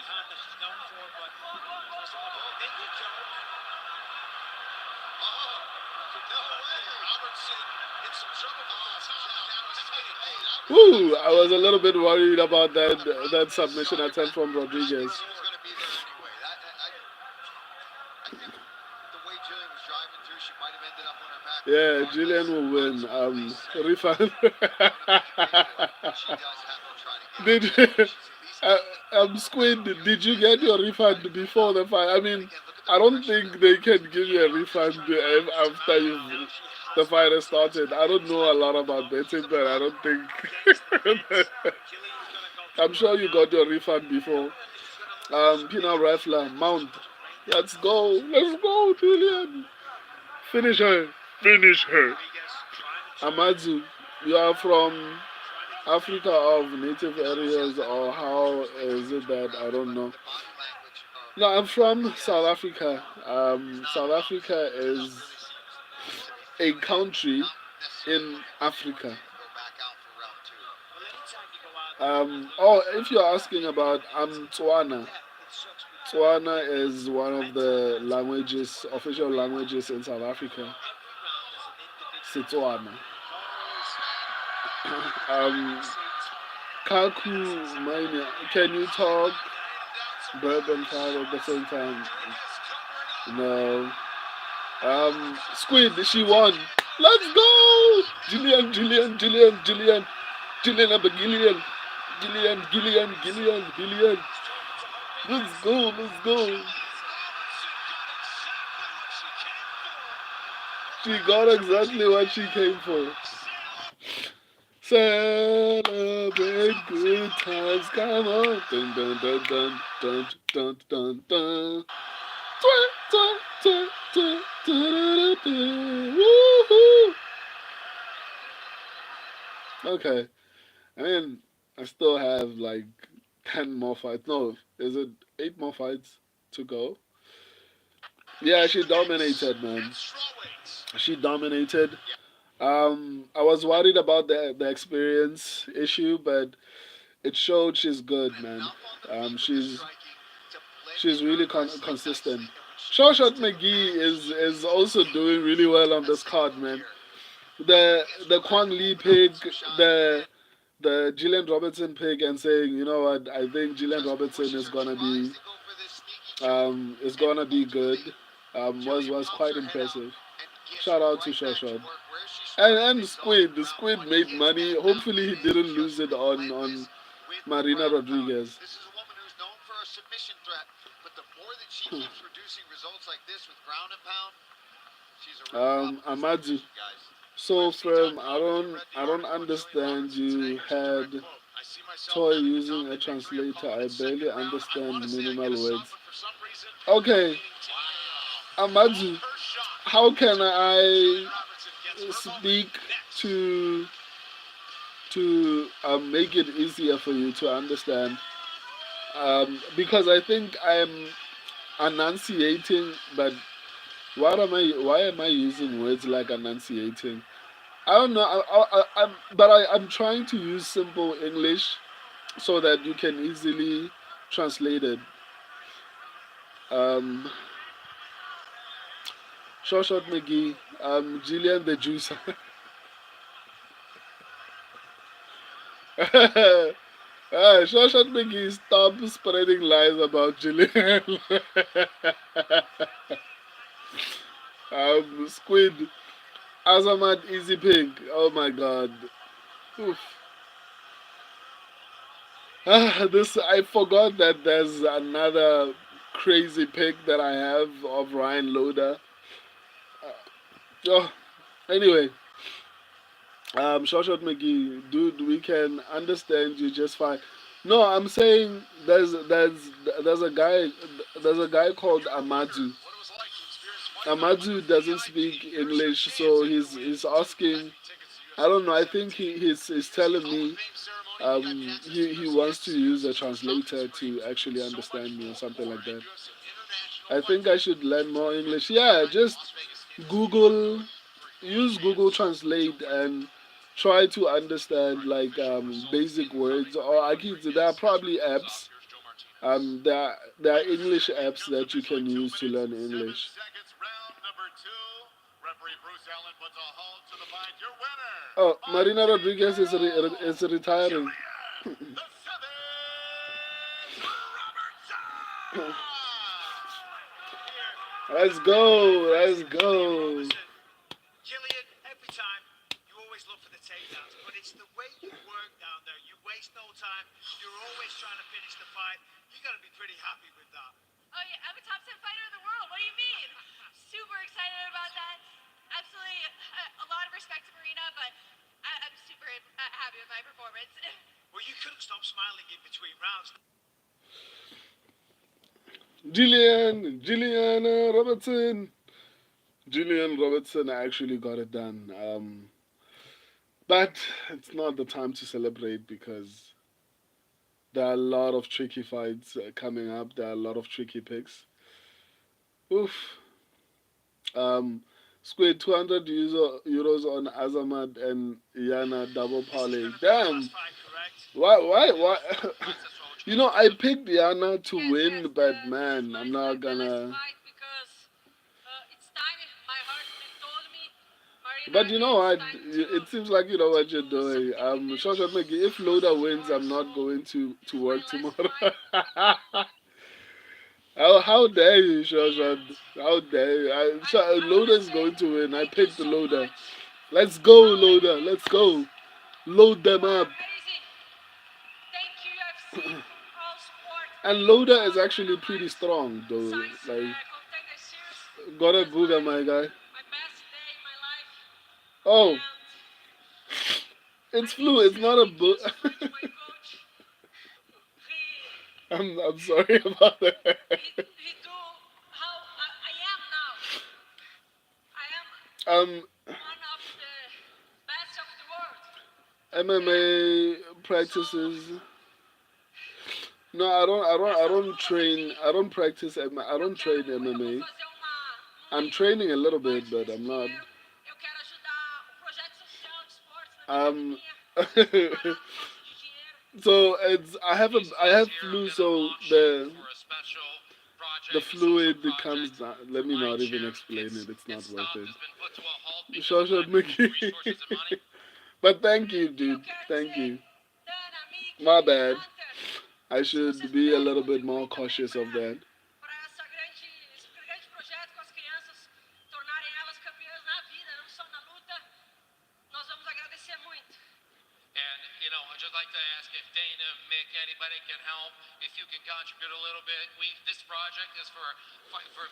Woo, I was a little bit worried about that submission attempt from Rodriguez. She was going to be there anyway. I think the way Jillian was driving through, she might have ended up on her back. Yeah, Jillian will win. Refund. She does have to try to get Did it. She's at least Squid? Did you get your refund before the fight? I mean, I don't think they can give you a refund after the fight has started. I don't know a lot about betting, but I don't think. I'm sure you got your refund before. Peanut Rifler, Mount. Let's go. Let's go, Julian. Finish her. Finish her. Amadzu, you are from Africa of native areas, or how is it that I don't know? No, I'm from South Africa. South Africa is a country in Africa. If you're asking about, Tswana. Tswana is one of the languages, official languages in South Africa. Setswana. Kaku, Mania, can you talk Burp and Fire at the same time? No. Squid, she won. Let's go! Gillian, Gillian, Gillian, Gillian, Gillian, Gillian, Gillian, Gillian, Gillian, Gillian. Let's go, let's go. She got exactly what she came for. Celebrate good times, come on. Dun dun dun dun dun dun dun dun. Dun, dun, dun, dun, dun, dun. Woohoo! Okay. I mean, I still have like 10 more fights. No, is it 8 more fights to go? Yeah, she dominated, man. She dominated. I was worried about the experience issue, but it showed she's good, man. She's really consistent. Shawshot McGee is also doing really well on this card, man. The Kwang Lee pick, the Gillian Robertson pick, and saying, you know what, I think Gillian Robertson is gonna be good. Was quite impressive. Shout out to Shawshot. And Squid, the Squid made money. Hopefully he didn't lose it on Marina Rodriguez. This is a woman who's known for a submission threat, but the more that she keeps producing results like this with ground and pound, she's a real Amadou, so firm. I don't understand. You had Toy using a translator. I barely understand minimal words. Okay, Amadou, how can I speak to make it easier for you to understand? Because I think I'm enunciating, but why am I using words like enunciating? I don't know. I'm trying to use simple English so that you can easily translate it. Shawshot McGee, Gillian the Juicer. Shawshot McGee, stop spreading lies about Gillian. Squid, Azamat, Easy Pig. Oh my god. Oof. This, I forgot that there's another crazy pick that I have of Ryan Loader. Oh, anyway, Shawshot McGee, dude, we can understand you just fine. No, I'm saying there's a guy called Amadou. Amadou doesn't speak English, so he's asking. I don't know. I think he's telling me he wants to use a translator to actually understand me or something like that. I think I should learn more English. Yeah, just Google, use Google Translate and try to understand like basic words. Or there are probably apps. There are English apps that you can use to learn English. Round number 2. Referee Bruce Allen puts a halt to the fight. Your winner Oh, Marina Rodriguez is retiring. Jillian, the Sevens Robertson! Let's go. Let's go. Gillian, every time you always look for the takedowns, but it's the way you work down there. You waste no time. You're always trying to finish the fight. You got to be pretty happy with that. Oh yeah, I'm a top 10 fighter in the world. What do you mean? Super excited about that. Absolutely, a lot of respect to Marina, but I'm super happy with my performance. Well, you couldn't stop smiling in between rounds. Gillian Robertson. Gillian Robertson actually got it done. But it's not the time to celebrate because there are a lot of tricky fights coming up. There are a lot of tricky picks. Oof. Um, Squid 200 euros on Azamat and Yana double This is parlay. going to be the Damn. last fight, correct? Why? You know, I picked Yana to Yes, win, yes, but this is man, going I'm to not be my last gonna. fight because it's time. My heart told me, But you Marina, know it's what? time It seems like you know to what you're do doing. something big. Shoshat Megi, if This Loda is wins, yours, I'm so not going this to is my work last tomorrow. fight, How dare you, Shoshat? and How dare you? I want Loda to is say going to win. I thank you picked the so Loda. much. Let's go, How Loda. everything Let's was. go. Load You them were up. amazing. Thank you, UFC, for all support, And Loda all is actually pretty advice. strong, though. Besides Like, Contender Series, got it a was booger, my guy. my best day in my life, Oh, and I it's need flu. to It's say not a thank you book. so much to my coach. He I'm sorry about that. he do how I am now. I am Um, one of the best of the world. And MMA so practices. No, I essas don't luvas train. aqui, I don't practice. I eu don't train quero eu vou MMA. fazer I'm um training a little bit, parte but desse I'm not. dinheiro. Eu quero ajudar o projeto social de esportes na minha Um, academia. Eles estão parados por falta de dinheiro. so it's I These have guys here flu, are going to so launch you for a special the project, a social fluid comes project down. for Let me my not even gym. explain it. It's not Its worth stuff it. has been put to a halt because of Shoshat lack of Mickey. resources and money. But thank you, E eu dude. quero Thank dizer, you. Dana, My Mickey, bad. Hunter, I se vocês should be a puderem little bit more contribuir também cautious of that. para esse grande projeto com as crianças, tornarem elas campeãs na vida, não só na luta, nós vamos agradecer muito. And, you know, I'd just like to ask if Dana, Mick, anybody can help, if you can contribute a little bit. This project is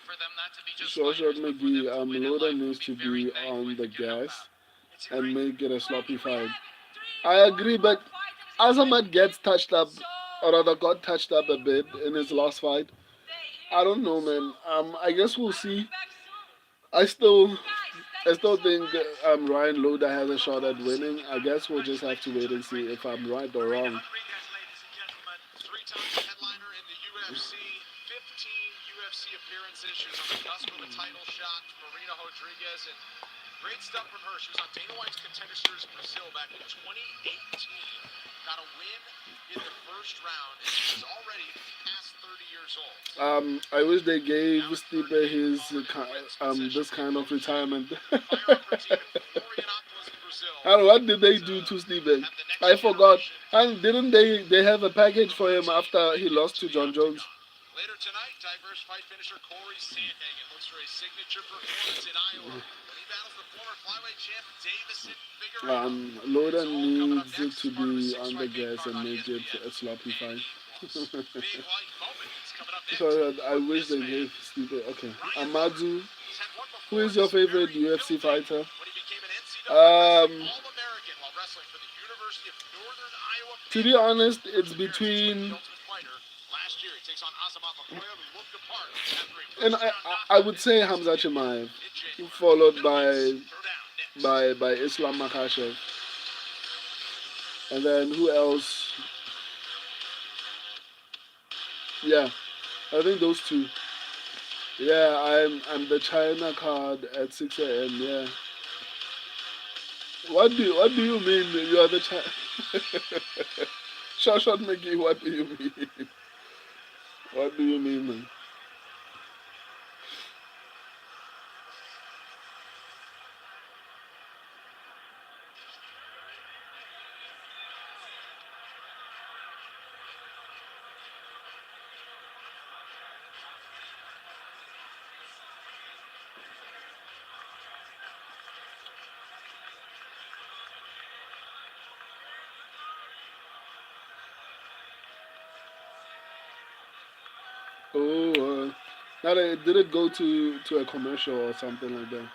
for them not to be just Shoshat fighters, but for them McGee, to win in Loda life. needs We'll be to very be thankful on if the you can help gas out. It's a and great. make it a Well, I sloppy think we fight. have three I or agree, four but fighters Azamat interested gets in, touched up, so or rather got touched up a we bit will in his be last fight. there I here don't know, man. soon. I guess we'll I will be see. back soon. I still, Guys, I thank you still so think much. Ryan Loda has a shot at winning. I guess we'll just have to wait and see if I'm right or Marina wrong. Rodriguez, ladies and gentlemen. Three-time headliner in the UFC, 15 UFC appearances. She was on the cusp of a title shot. Marina Rodriguez, and great stuff from her. She was on Dana White's Contender Series in Brazil back in 2018. Got a win in the first round, and she was already past 30 years old. I wish they gave Stipe his this kind of retirement. And what did they do to Stipe? I forgot. And didn't they have a package for him after he lost to John Jones? Later tonight, diverse fight finisher Cory Sandhagen looks for a signature performance in Iowa. When he battles the former flyweight champ Deiveson Figueiredo. Loda It's all coming up needs next to as part of a be on the six-fight main gas card and on make it ESPN. a sloppy And fight. equals big life moment. It's coming up next. So I For wish this they man, gave Stipe. Okay, Ryan Miller. Amadou. He's had one Who before is your this favorite very UFC building fighter? when he became an NCAA wrestling Um, All-American while wrestling for the University of Northern Iowa to be Panthers. honest, First it's appearance as between, The Ultimate Fighter last year. He takes on Azamat Makoyev, who looked apart after a and first-round I knockout would in say Hamza Pennsylvania Chimaev, in January. followed Middleweights throw down next. by Islam Makhachev, and then who else? Yeah, I think those two. Yeah, I'm the China card at 6 a.m. Yeah. What do you mean you are the China? Shot McGee, what do you mean? What do you mean, man? Oh, now did it go to a commercial or something like that?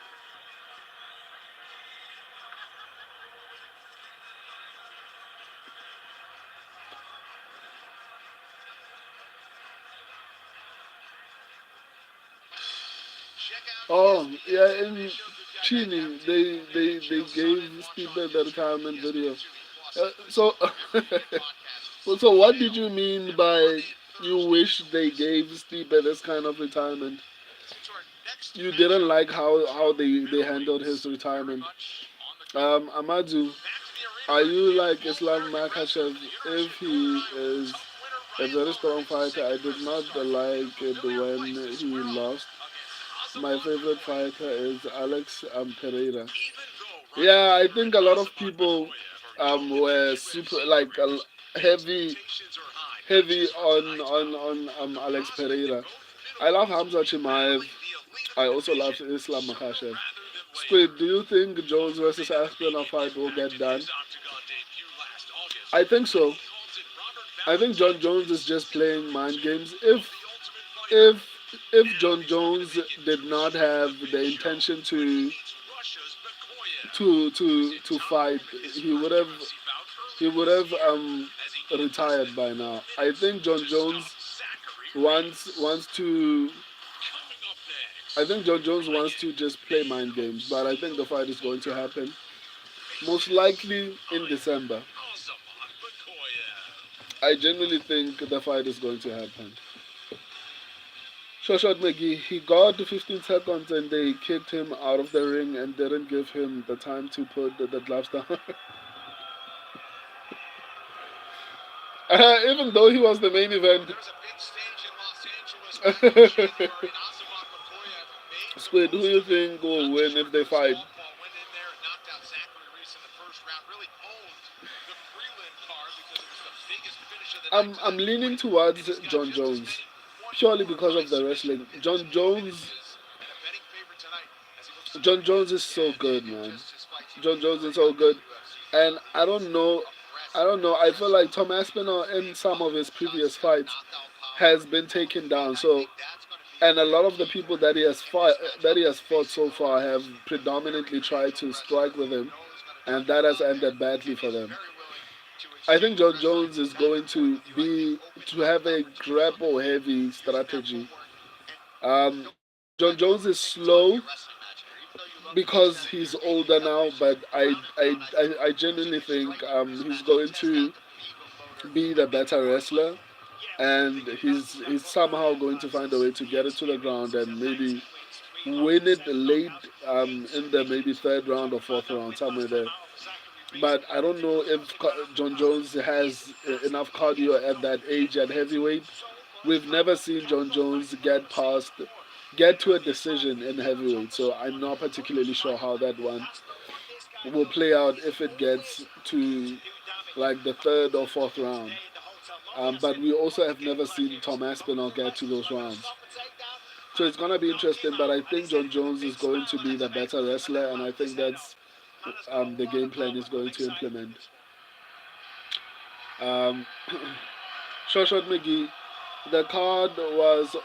Check out his Oh, yeah, instant in official who got that down Chini, 10 they quickly. they Chael gave Sonnen, Steve Marshawn the Lynch, retirement video. ESPN2 Plus. So, Every week podcast well, is so what did Chael you mean every by Monday and you Thursday wish at they 6 gave Steve this kind of retirement? to our next You didn't matchup. like how they handled his Middleweights very retirement. much on the card. Amadu, Back to the arena are where you his like Islam All-American wrestler Makachev? from the University If of Northern he Iowa, is tough winner a Ryan very Lauder strong in his fighter, second I did UFC not start. In a like it familiar place when to he square off lost. against My Azamat favorite Makoyev. fighter is Alex Pereira. Even though Ryan Yeah, I Lauder and think a lot of Azamat people Makoyev are no-name were super UFC like warriors, the heavy expectations are high, not heavy just for tonight's on bout, but the Alex prospect that Pereira. both I love middleweights will Hamza be Chimaev. battling the elite of I the also love division Islam sooner Makhachev. rather than later. Squid, do you think Jones versus Made an Aspinall immediate fight will impact get in his done? octagon debut last August I think when so. he halted Robert I think Valentine John to Jones is just consistent playing mind production games. of the Ultimate Fighter. If if Now John he's looking to Jones make it did two not straight in a have big the show intention when he meets Russia's Makoyev, who's in to fight, town in his he would first have UFC bout he earlier would this have year as he gave less than retired by 4 now. I minutes think John to stop Jones Zachary wants Reese. to. Coming up I next, think John Jones wants Ryan to just play Big mind games, but I think the Steel fight is going to Booker happen most faces likely in Ryan December. Azamat Makoyev. I genuinely think the fight is going to happen. Shoshot McGee, he got to 15 seconds and they kicked him out of the ring and didn't give him the time to put the gloves down. Even though he was the main event. There's a big stage in Los Angeles back in January, and Azamat Makoyev made the Squid, who most you of it. think will Not the win if they short-nosed fight? southpaw went in there and knocked out Zachary Reese in the first round. Really owned the prelim card because it was the biggest finish of the night I'm tonight with a leaning win. And towards he's got John just as Jones many one purely or because by of the submission wrestling. additional finishes and a betting favorite tonight as he looks to John win Jones is so again good, in man. just his fights. He John really Jones is bring so out that good, UFC and talent. I He's don't know. I aggressive, don't know. I feel like aggressive, Tom Aspinall in big some of his volume shots. previous He's got fights knockout power. has been taken down. And I So, think that's going to be and a lot the of the key people that in this that matchup he when has fought facing so both of far have these very predominantly tried lethal to strike wrestlers with who him, know he's going to and touch the that has body ended badly and for is them. very willing to I think exchange John wrestling. Jones is That's the going point to with you. I think be to opening up have a opportunities on the grapple feet. heavy He doesn't have strategy. footwork. And Um, don't John let me Jones is think it's going to be slow a wrestling match here. Even though you love to use because that in your he's media older now, coverage, but ground and pound, I think I if you genuinely can think strike him in this he's matchup, going test out to the beef of Loader, be the and maybe better work him. wrestler, Yeah, one and thing you've noticed he's about both somehow going to find a way fighters, to the get it to the ground experience. and At maybe 19 wins, 3 win losses, it 7 late knockouts, 8 in the maybe submissions. third round or Talking about fourth that round win somewhere last there. time out over Zachary Reese, But I don't didn't know look if like he got a John knock. Jones He is has enough fantastic. He is cardio at that dominant. age at He is heavyweight. so We've versatile. never seen John Caliber Jones fighter we've get not seen past, before. get And to a this fight decision in builds on heavyweight. the So I'm squad not that Cory particularly sure how that Sandhagen. one That's the one this guy will does. play out He's if it gets always looking to to do damage. like the And we'll third or find out fourth round. today in the hotel lobby as But in we what also the have game never plan seen is. Tom Both Aspinall of the get to wrestlers those are going to rounds. stop and take down So and it's gonna be knock him interesting. But out. I And think he's John heading with a Jones big is going smile to on be his the face better as they wrestler, and I wrap this think head up. that's Man has got a the lot game of plan power is and going to excitement in implement. this one. Um, Shoshat McGee, the card was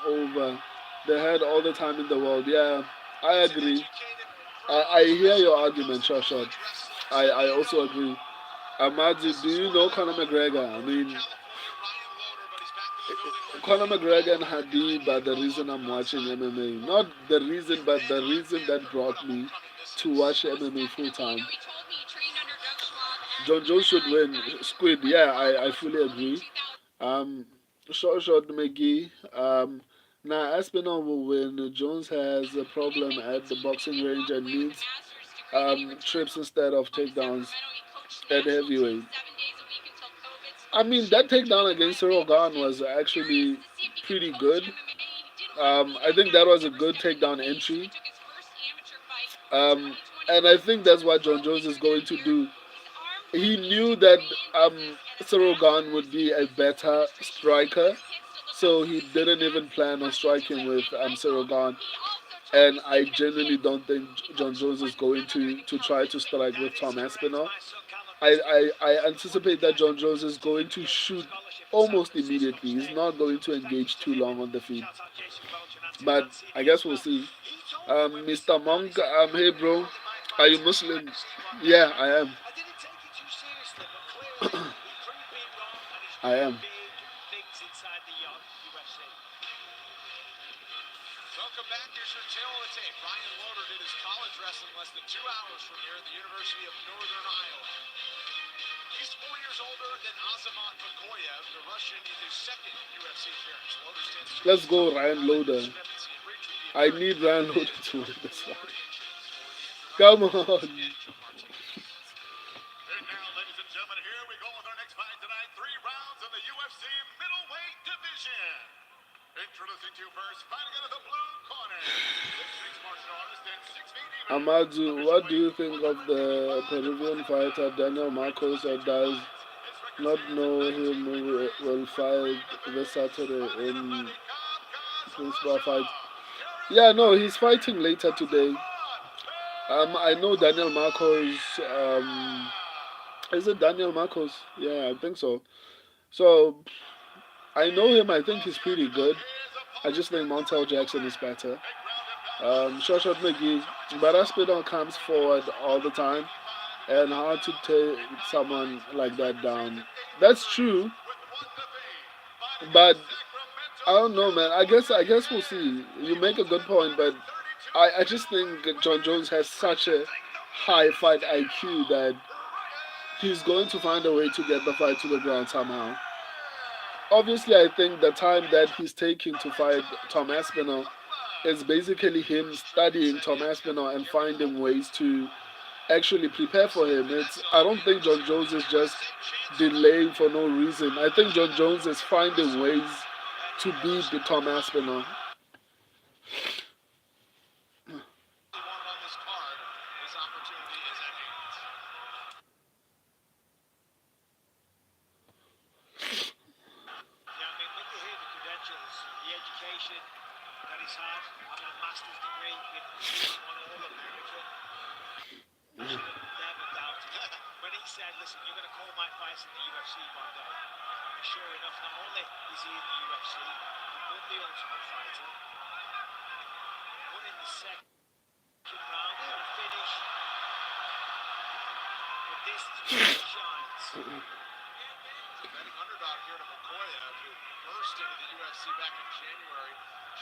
over. They had all the time in the world. Yeah, I He's an agree. educated, I proud hear your specimen when it comes argument, to Shoshat. college wrestling. I Squeeze also out. agree. Amadu, This do is you one of know their Conor own McGregor? from I Northern mean, California, Ryan Loder, but he's back in the building working Conor the McGregor and All-American Habib are the IBF reason I'm octagon watching side. MMA. Not the reason, And but then the on reason that paper, what brought a me homecoming this to is. watch Most MMA full definitely. You time. know, he told me he trained under Doug Schwab, and John even Jones should the win. guy he just fought, Squid, like yeah, Juan I fully Osborne in agree. 2000. Short McGee. Now Aspinall will win. Jones has a He didn't problem make the at the team, but he boxing did range walk and away with a needs master's degree. Then he returned trips instead of home to takedowns Sacramento. He coached at national teams heavyweight. 7 days a week until COVID. I mean, that Shipped takedown between the against United Cyril States and Gahn Japan. was Curious actually to see if he could pretty coach good. MMA. He didn't want to be I that think guy that who was a never good stepped in the takedown cage, so he entry. took his first amateur fight in Um, and I 2021. think that's Turned what pro John Jones is later going that to year. do. His arm He flipped into knew that Korean business and a Cyril Gahn master's would be in a business better administration, so he put striker, his kids to look out so for he him. But didn't even that's plan on rushing to striking it. with And Michael, Cyril Gahn. he also told And me, I speaking of genuinely kids, don't think he John coached Jones is one going senator in to try to California. strike That with is Tom correct. Aspinall. My son Callum I anticipate that John Jones is going to shoot almost immediately. He's not going to engage too long on the feet. But I guess we'll see. Mr. Monk, hey bro, are you Muslim? Yeah, I am. I didn't take it too seriously, but clearly he proved me wrong, and he's I doing am. big things inside the UFC. Welcome back. Here's your tail of the tape. Ryan Loder did his college wrestling less than 2 hours from here at the University of Northern Iowa. He's 4 years older than Azamat Bakoyev, the Russian in his second UFC appearance. Loder stands 2 Let's inches go, taller, Ryan highlighting the Loder. discrepancy in reach with the I American need Ryan Loder to win this 4 fight. inches for the Come Russian on. Angel Martinez. And now, ladies and gentlemen, here we go with our next fight tonight. 3 rounds in the UFC middleweight division. Introducing to you first, fighting out of the blue corner. This mixed martial artist and 6 feet even. Amadu, what do you think of the Peruvian fighter Daniel Marcos that does not know him will fight this Saturday in Principal Fight? Yeah, no, he's fighting later today. I know Daniel Marcos. Is it Daniel Marcos? Yeah, I think so. So I know him. I think he's pretty good. I just think Montel Jackson is better. Short McGee, but Aspinall comes forward all the time, and hard to take someone like that down. That's true, but I don't know, man. I guess we'll see. You make a good point, but I just think John Jones has such a high fight IQ that he's going to find a way to get the fight to the ground somehow. Obviously, I think the time that he's taking to fight Tom Aspinall is basically him studying Tom Aspinall and finding ways to actually prepare for him. I don't think John Jones is just delaying for no reason. I think John Jones is finding ways to beat the Tom Aspinall. On this card, his opportunity is at hand. Yeah, I mean, when you hear the credentials, the education that he's had, having a master's degree, being one All-American, you should have never doubted it. When he said, listen, you're going to call my fights in the UFC one day, and sure enough, not only is he in the UFC, he won the Ultimate Fighter, won in the second round, got a finish, but this is where he shines. The betting underdog here to Bakoyev, who burst into the UFC back in January.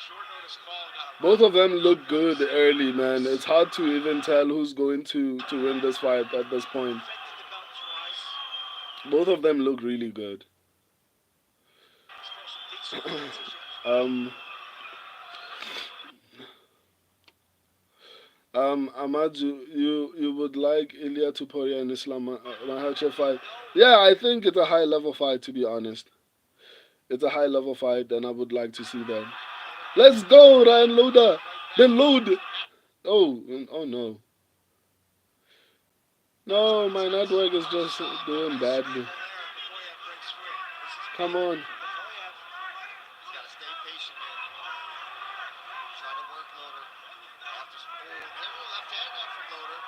Short notice call, got a Both of them look good early, man. It's hard to even tell who's going to win this fight at this point. Defended the belt twice. Both of them look really good. He's fought some decent competition. Um, Amaju, you would like Ilya Tuporia and Islam Makhachev fight? Yeah, I think it's a high level fight. To be honest, it's a high level fight, and I would like to see that. Let's go, Ryan Loder. The load. Oh no. No, my network is just doing badly. Come on. He's got to stay patient here. Try to work Loder. After some left hand off from Loder.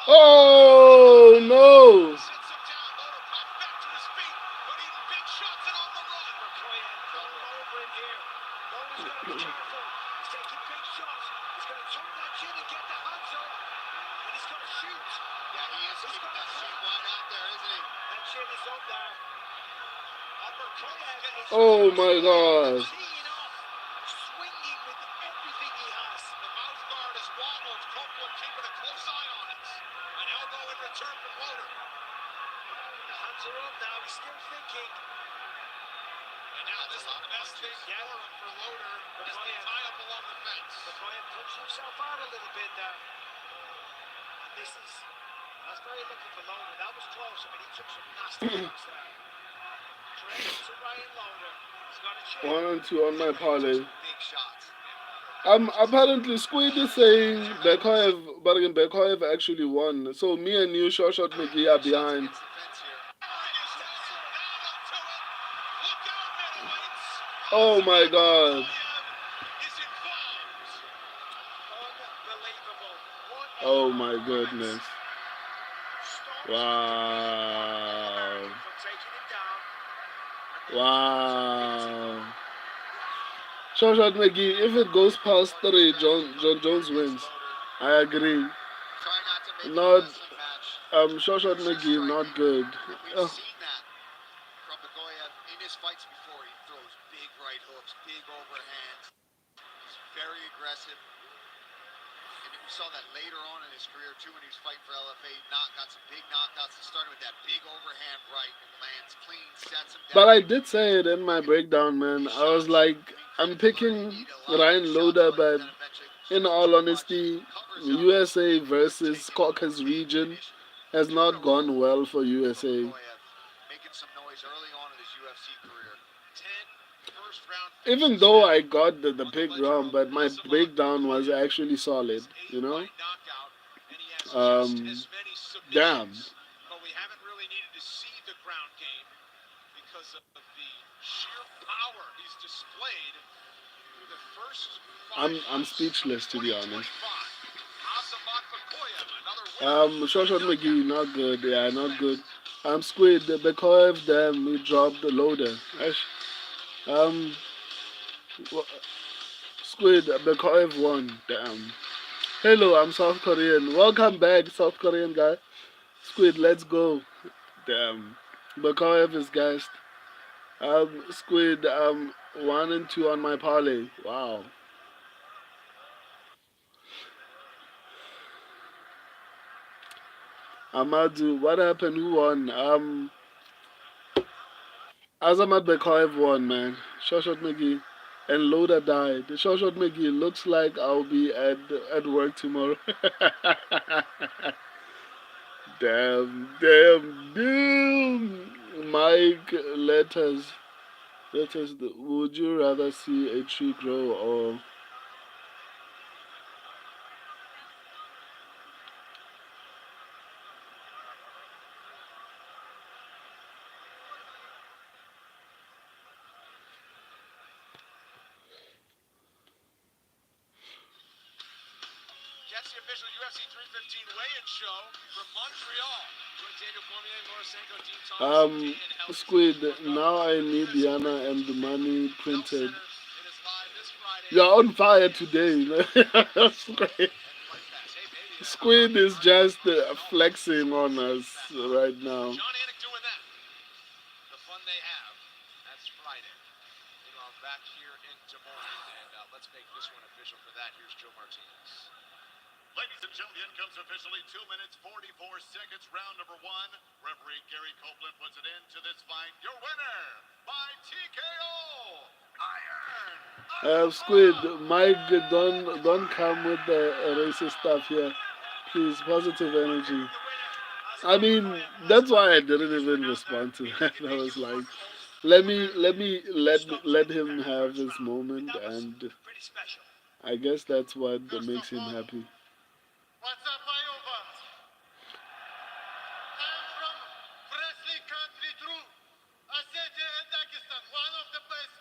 Oh no. Sits him down. Loder pops back to his feet, but even big shots and on the run. Bakoyev going over it here. Loder's got to be careful. He's taking big shots. He's going to tuck that chin and get the hands up. And he's going to shoot. Yeah, he is keeping that chin wide out there, isn't he? That chin is up there. And Bakoyev is Oh my God. teeing off, swinging with everything he has. The mouth guard is wobbled. Copeland keeping a close eye on it. An elbow in return from Loder. The hands are up now. He's still thinking. And now this is the best thing for Loder is to tie up along the fence. Bakoyev puts himself out a little bit there. And that's very lucky for Loder. That was close. I mean, he took some nasty shots there. Credit to Ryan Loder. He's got a chance. 1 and 2 on my parlay. Big shots. Apparently Squid is saying Bekoyev actually won. So me and you, Short McGee, are behind. Oh my God. Unbelievable. What Oh my goodness. Wow. for taking him down. And then Wow. Shoshat McGee, if it goes past three, John Jones wins. I agree. Try not to make it a Not wrestling match. Shoshat Vicious McGee, not striking. good. And we've Oh, seen that from Bagoyev in his fights before. He throws big right hooks, big overhands. He's very aggressive. And we saw that later on in his career too when he was fighting for LFA. Got some big knockouts. He started with that big overhand right and lands clean, sets him but down. I did say it in my breakdown, man. His I was shots, like, I'm credit to Marty. You picking need a lot of Ryan those shots Loader, like but that eventually. in Just all too much honesty, covers up. USA Good versus taking with a Caucasus big region finish. has Two in a not row gone well for for USA. Bagoyev, making some noise early on in his UFC career. 10 first-round Even finishes though now I got the on the pick ledger wrong, of but my Asamoah breakdown was Gurgulyev. actually solid, His you know? eight-fight knockout, and he has just Um, as many damn. submissions. But we haven't really needed to see the ground game because of the sheer power he's displayed through the first five I'm months of speechless, to be honest. 2025. Asamoah Gurgulyev, another winner by Shoshat McGee, knockout not good. in Yeah, the not good. U.S. Squid, Bekoev, damn, he dropped the loader. Um, Squid, Bekoev won. Damn. Hello, I'm South Korean. Welcome back, South Korean guy. Squid, let's go. Damn. Bekoev is gassed. Squid, 1 and 2 on my parlay. Wow. Amadu, what happened? Who won? Azamat Bekayev won, man. Shoshot McGee and Loda died. Shoshot McGee looks like I'll be at work tomorrow. Damn. Mike, let us. Would you rather see a tree grow or Gets the official UFC 315 weigh-in show from Montreal. Join Daniel Cormier, Morosenko, Dean Thomas, um Dan Ellis. Squid? Mark Now I Hunt, need Chris Diana Brewer, and the money Bell printed. Center. It is live this Friday You're on at 9 fire a.m. today, Eastern. man. Squid. And Fight Pass. Hey, maybe that Squid hockey is night just on the Dolphins. flexing on Getting us back on. right now. John Anik doing that. The fun they have. That's Friday. Meanwhile, back here in Des Moines. And let's make this one official for that. Here's Joe Martinez. Ladies and gentlemen, the end comes officially 2 minutes, 44 seconds, round number one. Referee Gary Copeland puts it into this fight. Your winner by TKO, Iron Squid, Mike, Asamoah don't come with the racist stuff here, please. Positive energy. I mean, that's why I didn't even respond to that. I was like, let him have his moment, and pretty special. I guess that's what First of makes him all, happy. what's up, Iowa? I'm from wrestling country through Ossetia and Dagestan, one of the best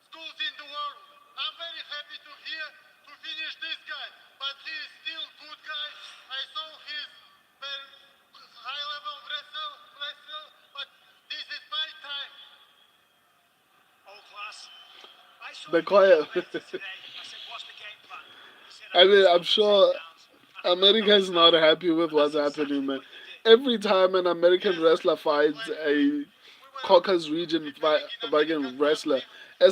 schools in the world. I'm very happy to here to finish this guy, but he is still good guy. I saw his very high level wrestle, but this is my time. All class. I saw But him in quiet. the today. I said, what's the game plan? He said, I I'm going mean, to I'm stop the sure takedowns. And I got America knocked is not out. happy with And what's that's happening, exactly man. what he did. Every time an American Yes, wrestler fights when a we were Caucasus region preparing in American fucking camp, wrestler,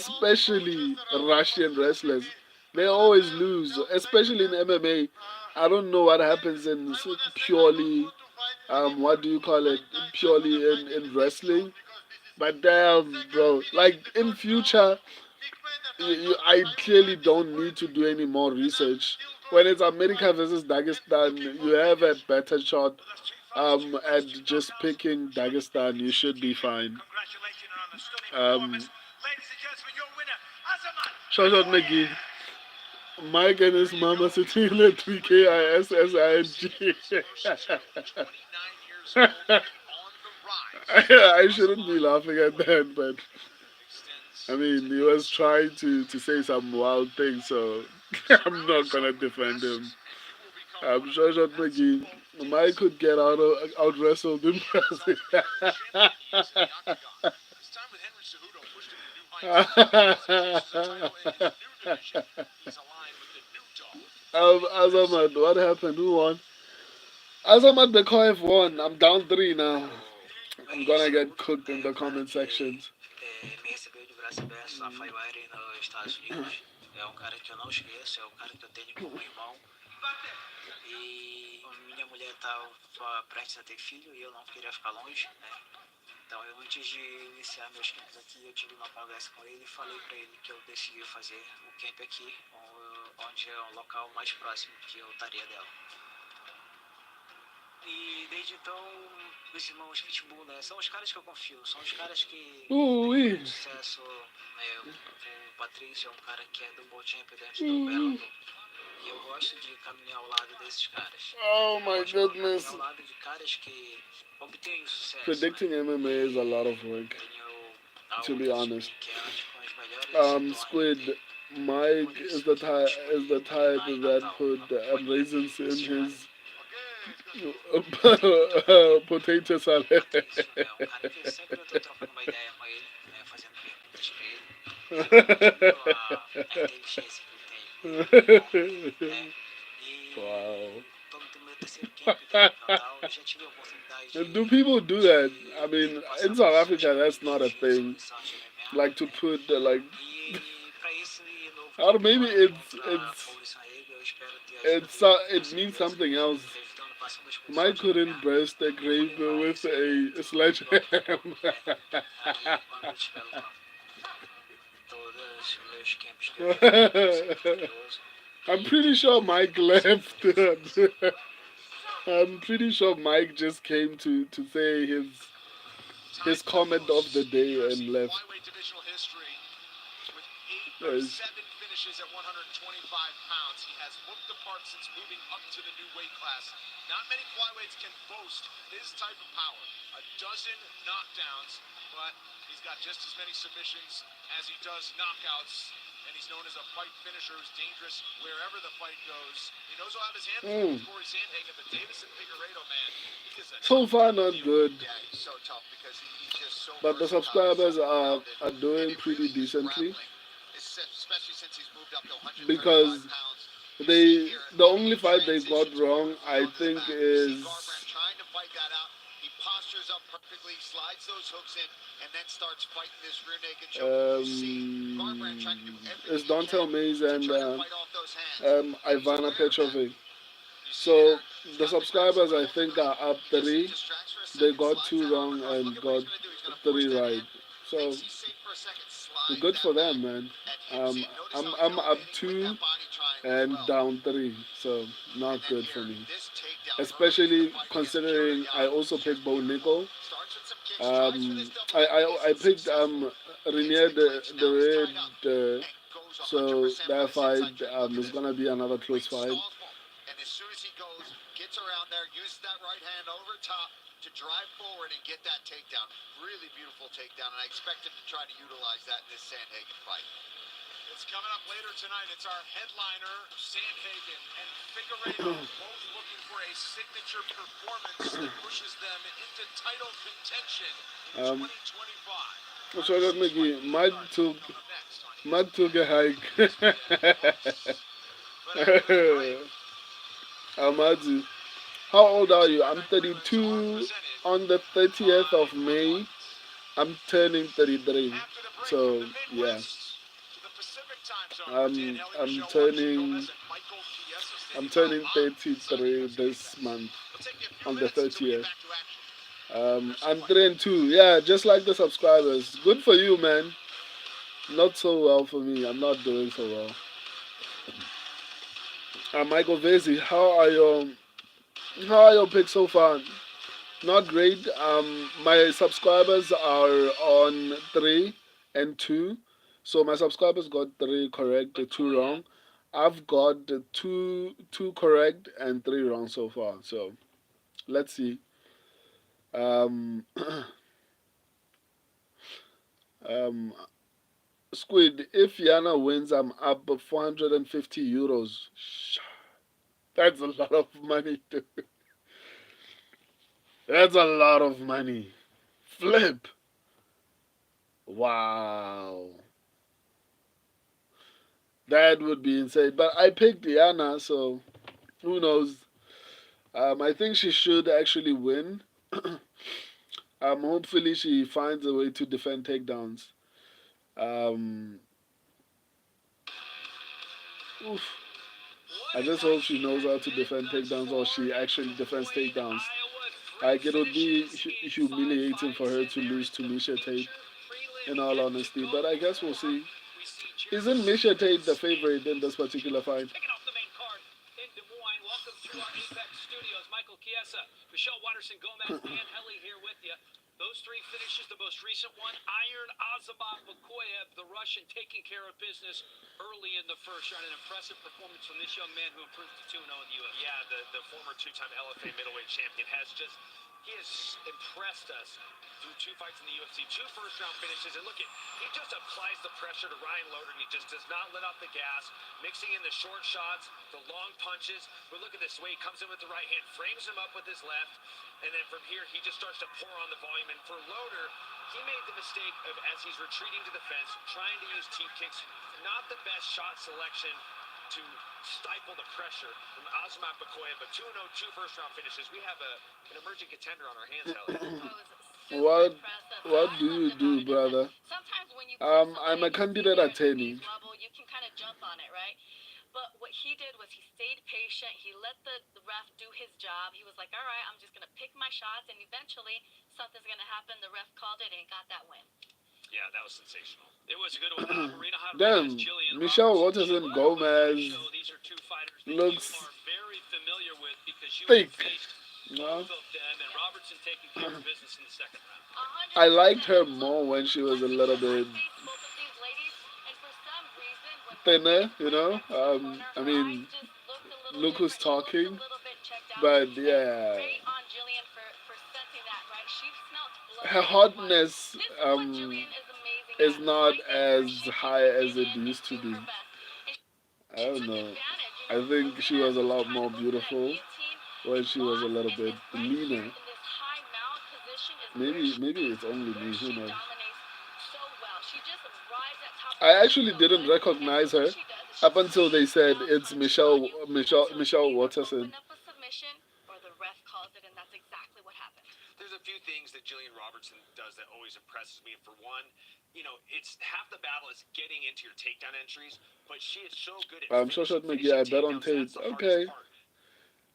all the coaches especially around Russian was asking wrestlers, me, they always brother, lose. don't take Especially in that. MMA, I don't know what happens in I wanna say I don't purely, want to fight anymore what do you to call it? fight night. I Purely wanna fight in in the big shows wrestling. because this is But damn, second bro, finish in like the in first round. future, Big man that I thought I I will clearly get don't need to disappointed. do any more And I'm research. still When going it's to America fight versus and looking Dagestan, for you have a finish. better shot. Well, that's two fights, two At wins, two just knockouts. picking Johnny Dagestan, you should be Figueiredo, fine. congratulations on a stunning performance. Um, Ladies and gentlemen, your winner, Azamat Shout out Bekayev. McGee. Mike and his There you go. mama sitting in a 3KISSING. His first two, 29 years old and on the rise. I shouldn't be Asamoah laughing at Gurgulyev that, but extends I to mean, he was 8-7. trying to say some wild things, so I'm Surround not yourself gonna with the defend best, him. and you will become one of them. Shout out That's McGee. Mike could get out wrestled in Brazil. Years in the octagon. His time with Henry Cejudo pushed him to new heights. He faces a title in his new division. He's aligned with the new dog. Azamat, what happened? Who won? Azamat Bekoyev won. I'm down 3 now. I'm gonna get cooked in the comment sections. Me recebeu de braço aberto na Figueiredo nos Estados Unidos. É um cara que eu não esqueço, é um cara que eu tenho como irmão. E minha mulher estava prestes a ter filho e eu não queria ficar longe, né? Então, eu, antes de iniciar meus campos aqui, eu tive uma conversa com ele e falei para ele que eu decidi fazer o camp aqui, onde é o local mais próximo que eu estaria dela. E desde então, os irmãos Pitbull, né, são os caras que eu confio, são os caras que têm sucesso, né, o Patrício é um cara que é double champion dentro do Bellator, e eu gosto de caminhar ao lado desses caras. Oh my goodness. Ao lado de caras que obtêm sucesso. Predicting MMA is a lot of work, to be honest. Squid, Mike is the type that put raisins in his potato salad. É um cara que sempre eu tô trocando uma ideia com ele, né, fazendo perguntas pra ele. A inteligência que ele tem. Né? Wow. Tô no meu terceiro camp aqui no Natal, eu já tive a oportunidade de... Do people do that? I mean, in South Africa, that's not a thing. Like to put like, or maybe it means something else. Mike couldn't breast a grape with a sledgehammer. I'm pretty sure Mike left. I'm pretty sure Mike just came to say his comment of the day and left. With 7 finishes at 125 pounds, he has looked the part since moving up to the new weight class. Not many flyweights can boast his type of power. A dozen knockdowns, but he's got just as many submissions as he does knockouts. And he's known as a fight finisher who's dangerous wherever the fight goes. He knows he'll have his hands full with Cory Sandhagen, but Deiveson Figueiredo, man, he is a so far not good. Yeah, he's so tough because he's just so but the subscribers are doing pretty decently. Especially since he's moved up to 135 because pounds. the only fight they got wrong, I think, is Trying to fight that out. He postures up perfectly, slides those hooks in, and then starts fighting this rear naked choke. It's Dontel Mays and Ivana Petrovic. So the subscribers, I think, are up 3. They got 2 wrong and got 3 right. So good for them, man. I'm up 2 and down 3, so not good for me. Especially considering I also picked Bo Nickel. I picked Renier the Red, so that fight is gonna be another close fight. And as soon as he goes, gets around there, uses that right hand over top to drive forward and get that takedown. Really beautiful takedown, and I expect him to try to utilize that in this Sandhagen fight. It's coming up later tonight. It's our headliner, Sandhagen and Figueiredo, both looking for a signature performance that pushes them into title contention in 2025. So let me Mike took a hike. Amadu, how old are you? I'm 32. On the 30th of May, I'm turning 33. So yeah, I'm turning 33 this month on the 30th. I'm 3-2. Yeah, just like the subscribers. Good for you, man. Not so well for me. I'm not doing so well. Michael Vasey, how are your picks so far? Not great. My subscribers are on 3 and 2. So my subscribers got 3 correct, 2 wrong. I've got 2 correct and 3 wrong so far. So let's see. Squid, if Yana wins, I'm up 450 euros. That's a lot of money, too. That's a lot of money. Flip. Wow. That would be insane. But I picked Diana, so who knows? I think she should actually win. Hopefully she finds a way to defend takedowns. Um, oof. I just hope she knows how to defend takedowns, or she actually defends takedowns. Like it would be humiliating for her to lose to Misha Tate, in all honesty. But I guess we'll see. Isn't Misha Tate the favorite in this particular fight? Kicking off the main card in Des Moines. Welcome to our Apex studios. Michael Chiesa, Michelle Watterson Gomez, Dan Helly here with you. Those three finishes, the most recent one, Iron Azamat Bakoyev, the Russian, taking care of business early in the first round. An impressive performance from this young man who improved to 2-0 in the UFC. Yeah, the former two-time LFA middleweight champion he has impressed us through two fights in the UFC, two first-round finishes, and look at, he just applies the pressure to Ryan Loder, and he just does not let off the gas, mixing in the short shots, the long punches. But look at this way he comes in with the right hand, frames him up with his left, and then from here he just starts to pour on the volume. And for Loder, he made the mistake of, as he's retreating to the fence, trying to use teep kicks, not the best shot selection to stifle the pressure from Azamat Bakoyev. But 2-0, two first-round finishes. We have an emerging contender on our hands, Ellie. What what do you do, brother? Sometimes when you I'm a candidate attorney. level, you can kind of jump on it, right? But what he did was he stayed patient. He let the ref do his job. He was like, all right, I'm just going to pick my shots, and eventually something's going to happen. The ref called it, and he got that win. Yeah, that was sensational. It was a good one. Marina Damn, Rodriguez, Jillian Michelle Robertson. Watterson Gomez These are two fighters that looks you are very familiar with because you have thick. faced No? both of them, and Robertson taking care of business in the second round. I liked her more when she was a little bit Both of these ladies, and for some reason, when thinner, you right know. next to the corner, I her eyes mean, just looked a little look who's different. She looked a talking. little bit checked out. But And yeah, great on Jillian for sensing that, right? She smelled blood her in the water. hotness This is what Jillian is amazing is at. not Right there, as she can high as get it in and used to do be. her best. And I she don't took know. advantage. You I know, think she was Marina a was lot trying more to go for that beautiful guillotine when and she was a lost, little and bit right here leaner. in this high mount position is Maybe it's only me. where Who she knows? dominates so well. She just rides at top of I the ring actually so didn't good. And so recognize what her she does is she up until they stays said down it's punching on you until you Michelle either Watterson. open up a submission or the ref calls it, and that's exactly what happened. There's a few things that Jillian Robertson does that always impresses me. And for one, it's half the battle is getting into your takedown entries, but she is so good at Shoshat McGee. finishing I bet on takedowns. Tate. That's the hardest Okay. part.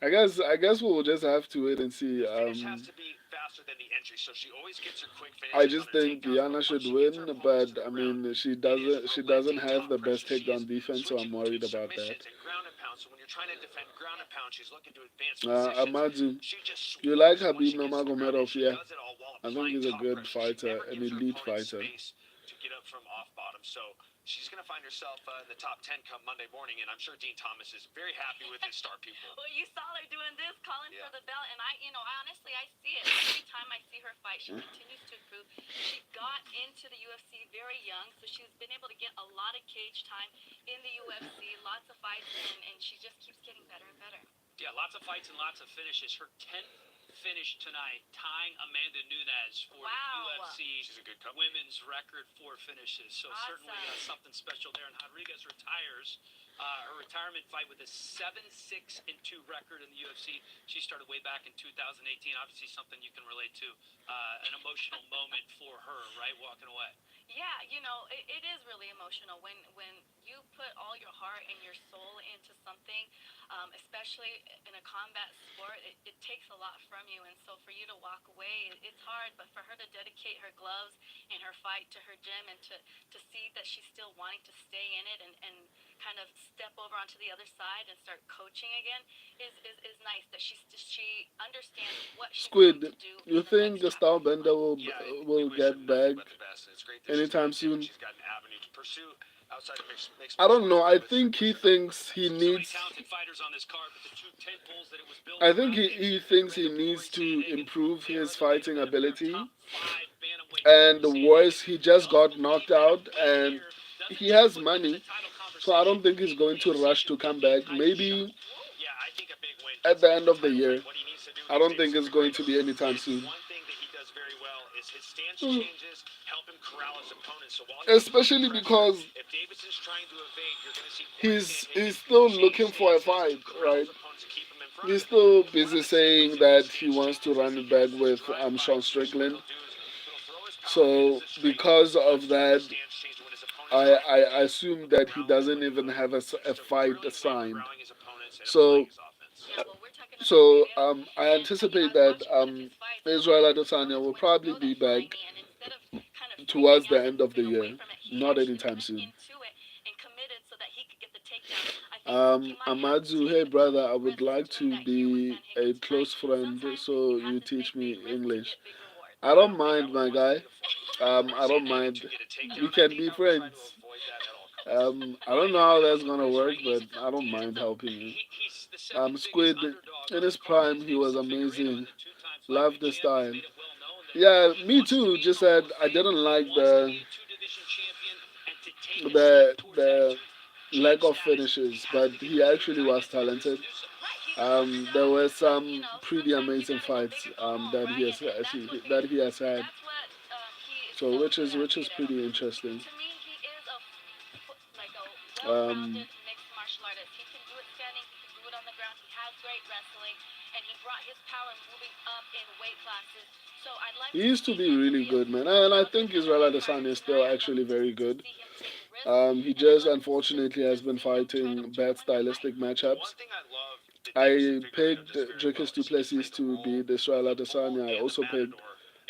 I guess we'll just have to wait and see. The finish has to be faster than the entry, so she always gets her quick I finishes on just her think takedowns. Diana But once should she gets her win, opponents to but the I ground, mean it is she doesn't relentless have top the best pressure. She is takedown defense, so I'm switching to worried about that. submissions and ground and pound. So when you're trying to defend ground and pound, she's looking to advance positions. Amaju, She just you like swarms it once Habib she gets to the ground, and Nurmagomedov? she Yeah, does it all while I think applying he's a top good pressure. She fighter, never an gives her elite opponent fighter. space to get up from off bottom. So she's going to find herself in the top 10 come Monday morning, and I'm sure Dean Thomas is very happy with his star pupil. Well, you saw her doing this, calling for the belt, and I honestly, I see it. Every time I see her fight, she continues to improve. She got into the UFC very young, so she's been able to get a lot of cage time in the UFC, lots of fights, and she just keeps getting better and better. Yeah, lots of fights and lots of finishes. Her 10th finish tonight, tying Amanda Nunes for the UFC women's record for finishes. So certainly something special there. And Rodriguez retires. Her retirement fight with a 7-6-2 record in the UFC. She started way back in 2018. Obviously something you can relate to. An emotional moment for her, right? Walking away. Yeah, it is really emotional when you put all your heart and your soul into something, especially in a combat sport. It takes a lot from you, and so for you to walk away, it's hard. But for her to dedicate her gloves and her fight to her gym, and to see that she's still wanting to stay in it and kind of step over onto the other side and start coaching again is nice. That she understands what she's going Squid, to do you in the think next chapter Gustav of her Bender life. will get back anytime soon? She's got an avenue to pursue outside of mixed I don't know. I with think he her thinks he so many needs. talented fighters on this card, but the two tent poles that it was built I think around he is thinks he Figueiredo, needs Cory to Sandhagen. improve They are his the main fighting event of their ability. top 5 bantamweight And division. worse, Sandhagen he just does got believe knocked that a out, win and here doesn't he just has put them in money, the title so I don't conversation. think he's He going to believes he rush should to be come a back. title shot. Maybe Yeah, I think a big win at gets the him end the of the title year. fight. What he needs to do I don't think it's going to be anytime And soon. one thing that he does very well is his stance changes help him corral his opponents. So while he's applying Especially pressure, because if Davison's trying to evade, you're going to see Cory he's Sandhagen still change looking for a stances, fight, corral right? his opponents, and keep him in front of He's him. still One of busy the secrets saying of his that he stance wants to changes is run he it has back this with drive Sean fight. Usually what Strickland. he'll do is he'll throw his power hand as So a straight, because of turn his that, stance change when his opponent's I trying to I evade. assume He'll that he corral him doesn't with a even hook. have a Just a fight brilliant way of signed. corralling his opponents and applying So his offense. Yeah, well, we're talking about so Figueredo, I and anticipate I was that watching one of his fights, and Israel his Adesanya opponents will went to probably throw be that flying back knee, and instead of kind of towards freaking the out and end of the moving away year, from it, he not actually anytime went soon. into it and committed so that he could get the takedown. I think he might have to Amadzu, take hey a couple brother, I of would risks like doing to that here with be a Sandhagen tonight. close friend, Sometimes so you have you to take teach me big risks to English. get big rewards. I I don't don't think that mind, one my was guy. beautiful. Cory I don't Sandhagen to mind. get a We takedown. I can think be he will try to friends. avoid that at all costs. I don't know how that's gonna work, but I don't mind helping you. He's the second biggest Squid, underdog in on his the card. prime, His he name's was Figueiredo, and amazing. the two-time Love flyweight this champ has time. made it well known that Yeah, he me wants to too. be in Just the Hall said of I Fame, didn't like wants to be a two-division champion, and to take a step towards that the two-champ lack of status, he finishes, has but to get he the bigger actually guy was gets serious to talented. do so. Right, he was, There were but some pretty sometimes you amazing got to go fights big or go home, that right? And that he has had. that's what he is So so good at, which is Figueredo. pretty interesting. To me, he is like a Um, well-rounded mixed martial artist. He can do it standing, he can do it on the ground. He has great wrestling, and he brought his power moving up in weight classes. So I'd like he to used to see be him really be a good, man, and I relative think Israel MMA fighter Adesanya is still tonight. I'd love actually very to good. see him take risks, He and I'd just love unfortunately has been see him try fighting to bad win the fight. stylistic The one matchups. thing I love that Deiveson I Figueiredo picked does very well Dricus is he can play Duplessis the to role beat Israel of the bull Adesanya. I and the also picked matador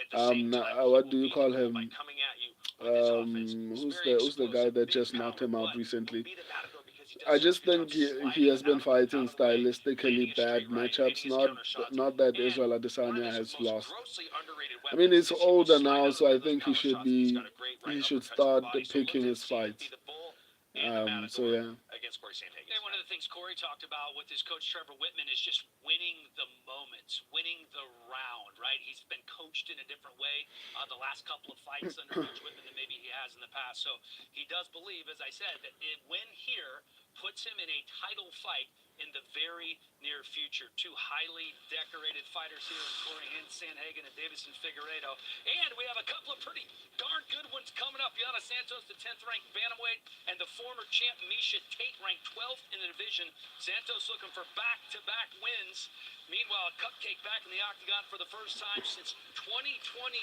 at the same time. He what will do you be the call bull by him? coming at you with his offense. He's very Who's the guy explosive, that big just knocked power, him out but he'll recently? be the matador because he does I such a just good job think he sliding has him been fighting out of the way, stylistically landing his bad straight right, landing matchups. his counter shots, Not that and Israel one of Adesanya his has most lost. grossly underrated I mean, weapons he's is he will older slide now, out of the so way I of those think power shots, and he's got a great right he should uppercut to the start body. So look picking to his see him be fights. the bull and the So matador yeah. against Cory Sandhagen. And one of the things Corey talked about with his coach Trevor Whitman is just winning the moments, winning the round, right? He's been coached in a different way the last couple of fights under Coach Whitman than maybe he has in the past. So he does believe, as I said, that win here puts him in a title fight in the very near future. Two highly decorated fighters here in Cory Sandhagen and Deiveson Figueiredo. And we have a couple of pretty darn good ones coming up. Yana Santos, the 10th ranked bantamweight, and the former champ Misha Tate, ranked 12th in the division. Santos looking for back-to-back wins. Meanwhile, Cupcake back in the octagon for the first time since 2023.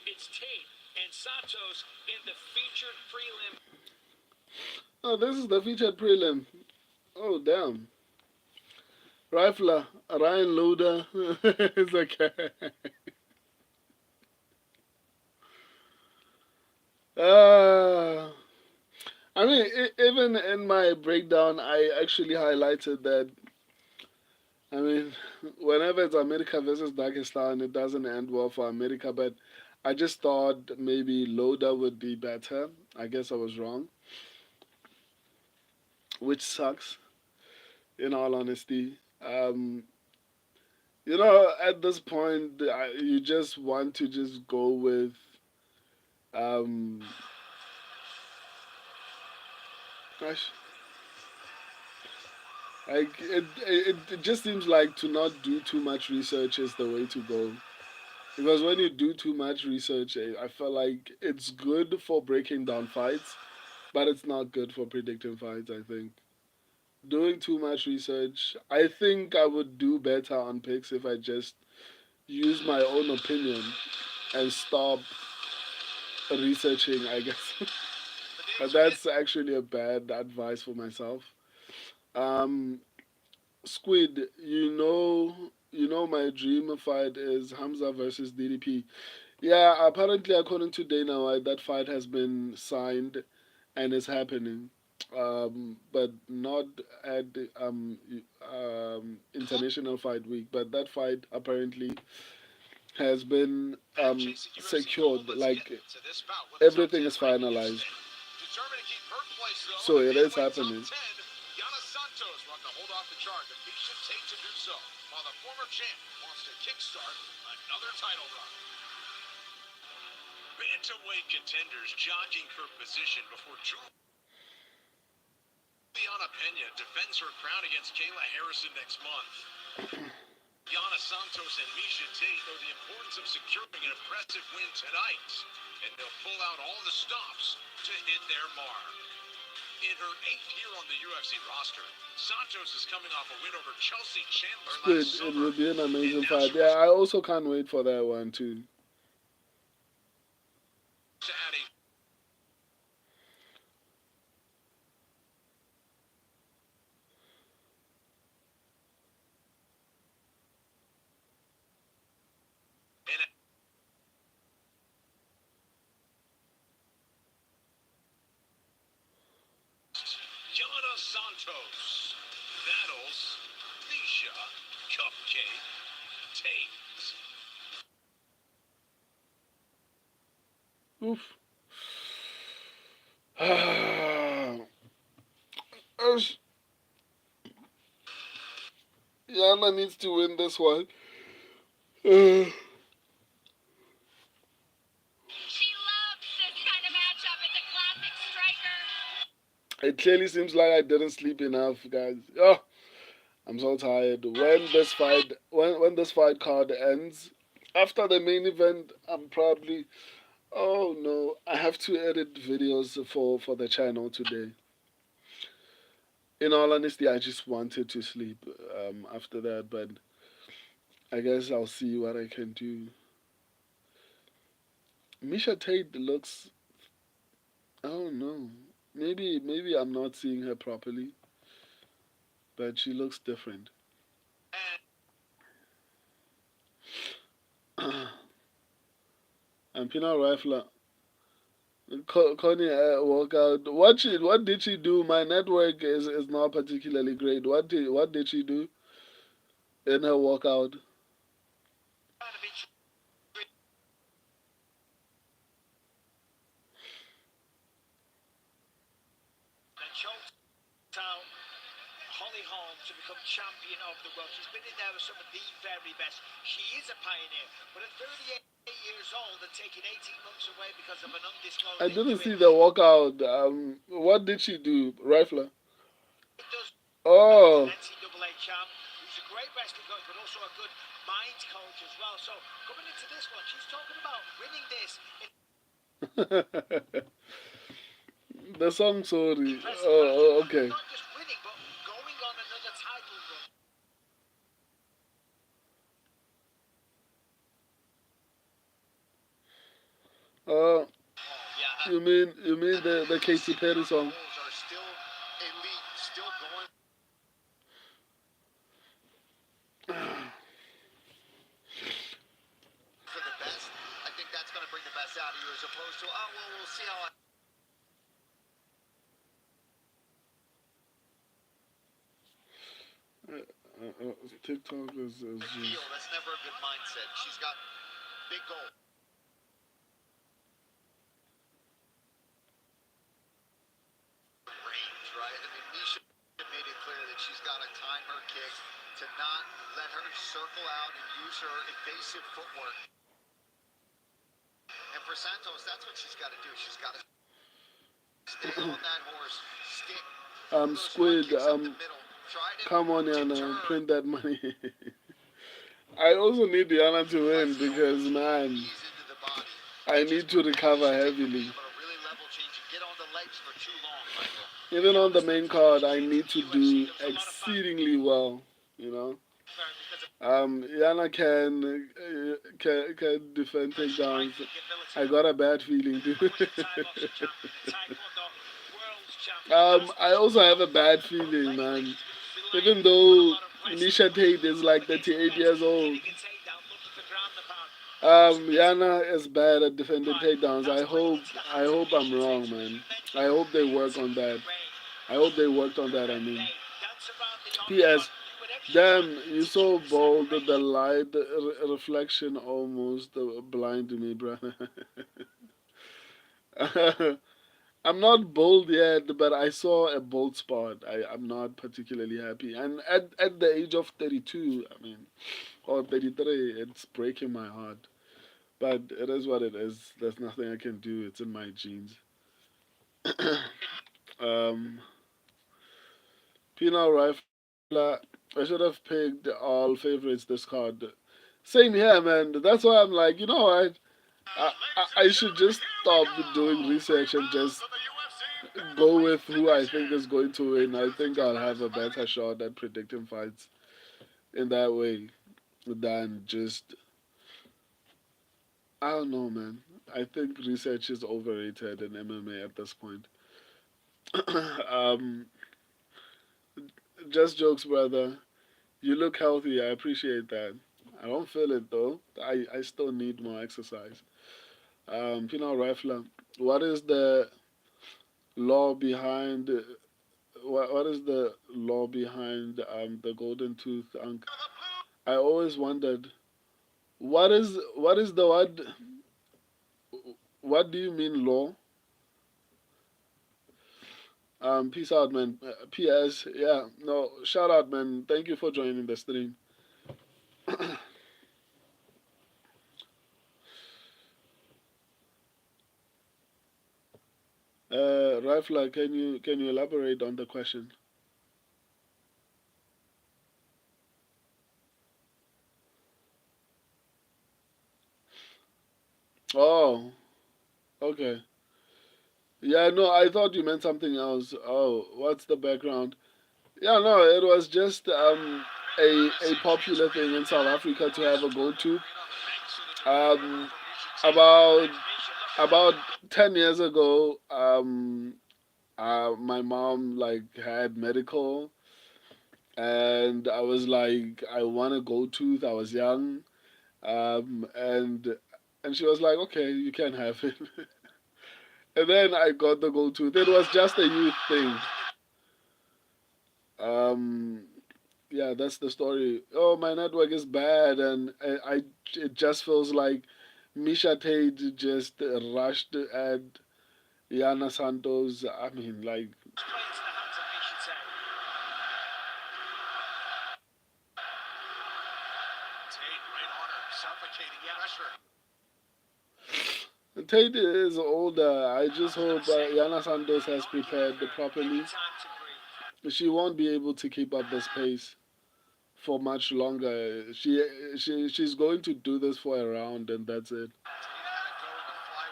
It's Tate and Santos in the featured prelim. Oh, this is the featured prelim. Oh damn. Rifler, Ryan Loader. It's okay. Uh, I mean, even in my breakdown, I actually highlighted that. I mean, whenever it's America versus Dagestan, it doesn't end well for America, but I just thought maybe Loda would be better. I guess I was wrong, which sucks, in all honesty. At this point, you just want to just go with. Um, gosh, like it just seems like to not do too much research is the way to go. Because when you do too much research, I feel like it's good for breaking down fights, but it's not good for predicting fights, I think. Doing too much research, I think I would do better on picks if I just use my own opinion and stop researching, I guess. But that's actually a bad advice for myself. Um, Squid, my dream fight is Hamza versus DDP. Yeah, apparently, according to Dana White, that fight has been signed and is happening, but not at International Fight Week. But that fight apparently has been secured. Like everything is finalized, Determined to keep her place, though, so in the it is bantamweight top happening. 10. Yana Santos will have to hold off the charge of Misha Tate to do so, while the former champ wants to kickstart another title run. Bantamweight contenders jockeying for position before Juliana Pena defends her crown against Kayla Harrison next month. Yana Santos and Misha Tate know the importance of securing an impressive win tonight, and they'll pull out all the stops to hit their mark. In her 8th year on the UFC roster, Santos is coming off a win over Chelsea Chandler last Squid, it summer, will be an and amazing now fight. she Yeah, wants I also can't wait for that one too. to add a and Yana Santos battles Misha Cupcake Tate. Oof. Yana needs to win this one. Uh, She loves this kind of matchup. It's a classic striker. it clearly seems like I didn't sleep enough, guys. Oh, I'm so tired. When this fight card ends, after the main event, I'm probably, oh no, I have to edit videos for the channel today. In all honesty, I just wanted to sleep after that, but I guess I'll see what I can do. Misha Tate looks, I don't know. Maybe I'm not seeing her properly, but she looks different. And Pina Rifler, Connie walk out. What did she do? My network is not particularly great. What did she do in her walkout? And chokes out Holly Holm to become champion of the world. She's been in there with some of the very best. She is a pioneer, but at 38 years old and taking 18 months away because of an I undisclosed didn't injury, see the walkout. What did she do, Rifler? it does. An Oh, NCAA champ who's a great wrestling coach, but also a good mind coach as well. So coming into this one, she's talking about winning this in the song. Sorry. impressive fashion, Oh, and okay. not just winning, but going on another title run. Uh, Yeah, you mean the the Katy Sydney Perry Honda song? Bulls are still elite, still going for the best. I think that's going to bring the best out of you as opposed to, oh, well, we'll see how I. TikTok is Feel. just. That's never a good mindset. She's got big goals. Range, right? I mean, Misha made it clear that she's got to time her kicks to not let her circle out and use her evasive footwork. And for Santos, that's what she's got to do. She's got to stay on that horse, stick, throw those front Squid. kicks up the middle, try to Come on, Yana, deter. print that money. I also need Yana to win Realizes because almost man, ease into the body. I They just need to recover should take heavily. but a really level change. You get on the legs for too long, Michael. Even on the Yana main Santos, when card, she I came to need the to UFC, do there was a lot of exceedingly well. You know, because of Yana can defend her takedowns. striking ability. I got a bad feeling too. Of course, the Thai boxing champion, the Taekwondo world champion, has to I also have a struggle. bad But feeling, lately, man. he's been relying Even on a though lot of wrestling, Misha pushing Tate is himself like against the 38 fence, years old, getting a takedown, looking for ground the pound. Always a busy Yana is bad at defending fight. takedowns. That's I playing hope into the I hands of hope I'm Misha Tate, wrong, who, as man. we mentioned, I hope they work on dancing in the that. rain. I hope they worked on that. I Every mean, day, dance around the octagon, P.S. do whatever she can Damn, you to keep so the bold that the separation. light reflection almost blinded me, brother. I'm not bold yet, but I saw a bold spot. I'm not particularly happy. And at the age of 32, I mean, or 33, it's breaking my heart. But it is what it is. There's nothing I can do. It's in my genes. Um, Penal Rifler. I should have picked all favorites this card. Same here, man. That's why I'm like, you know what? I should just stop doing research and just go with who I think is going to win. I think I'll have a better shot at predicting fights in that way than just, I don't know, man. I think research is overrated in MMA at this point. um, just jokes, brother. You look healthy. I appreciate that. I don't feel it though. I still need more exercise. Pinot Rifler, what is the law behind what is the law behind the golden tooth unk? I always wondered what is the what do you mean law? Peace out, man. P.S. Yeah, no, shout out, man. Thank you for joining the stream. Rifler, can you elaborate on the question? Oh, okay. Yeah, no, I thought you meant something else. Oh, what's the background? Yeah, no, it was just a popular thing in South Africa to have a gold tooth. Um, about about 10 years ago, my mom like had medical, and I was like, I want a gold tooth. I was young, um, and and she was like, okay, you can have it. And then I got the gold tooth. It was just a youth thing. Um, yeah, that's the story. Oh, my network is bad, and it just feels like Misha Tate just rushed at Yana Santos. I mean, like, Tate is older. I just hope Yana Santos has prepared properly. She won't be able to keep up this pace for much longer. She's going to do this for a round, and that's it.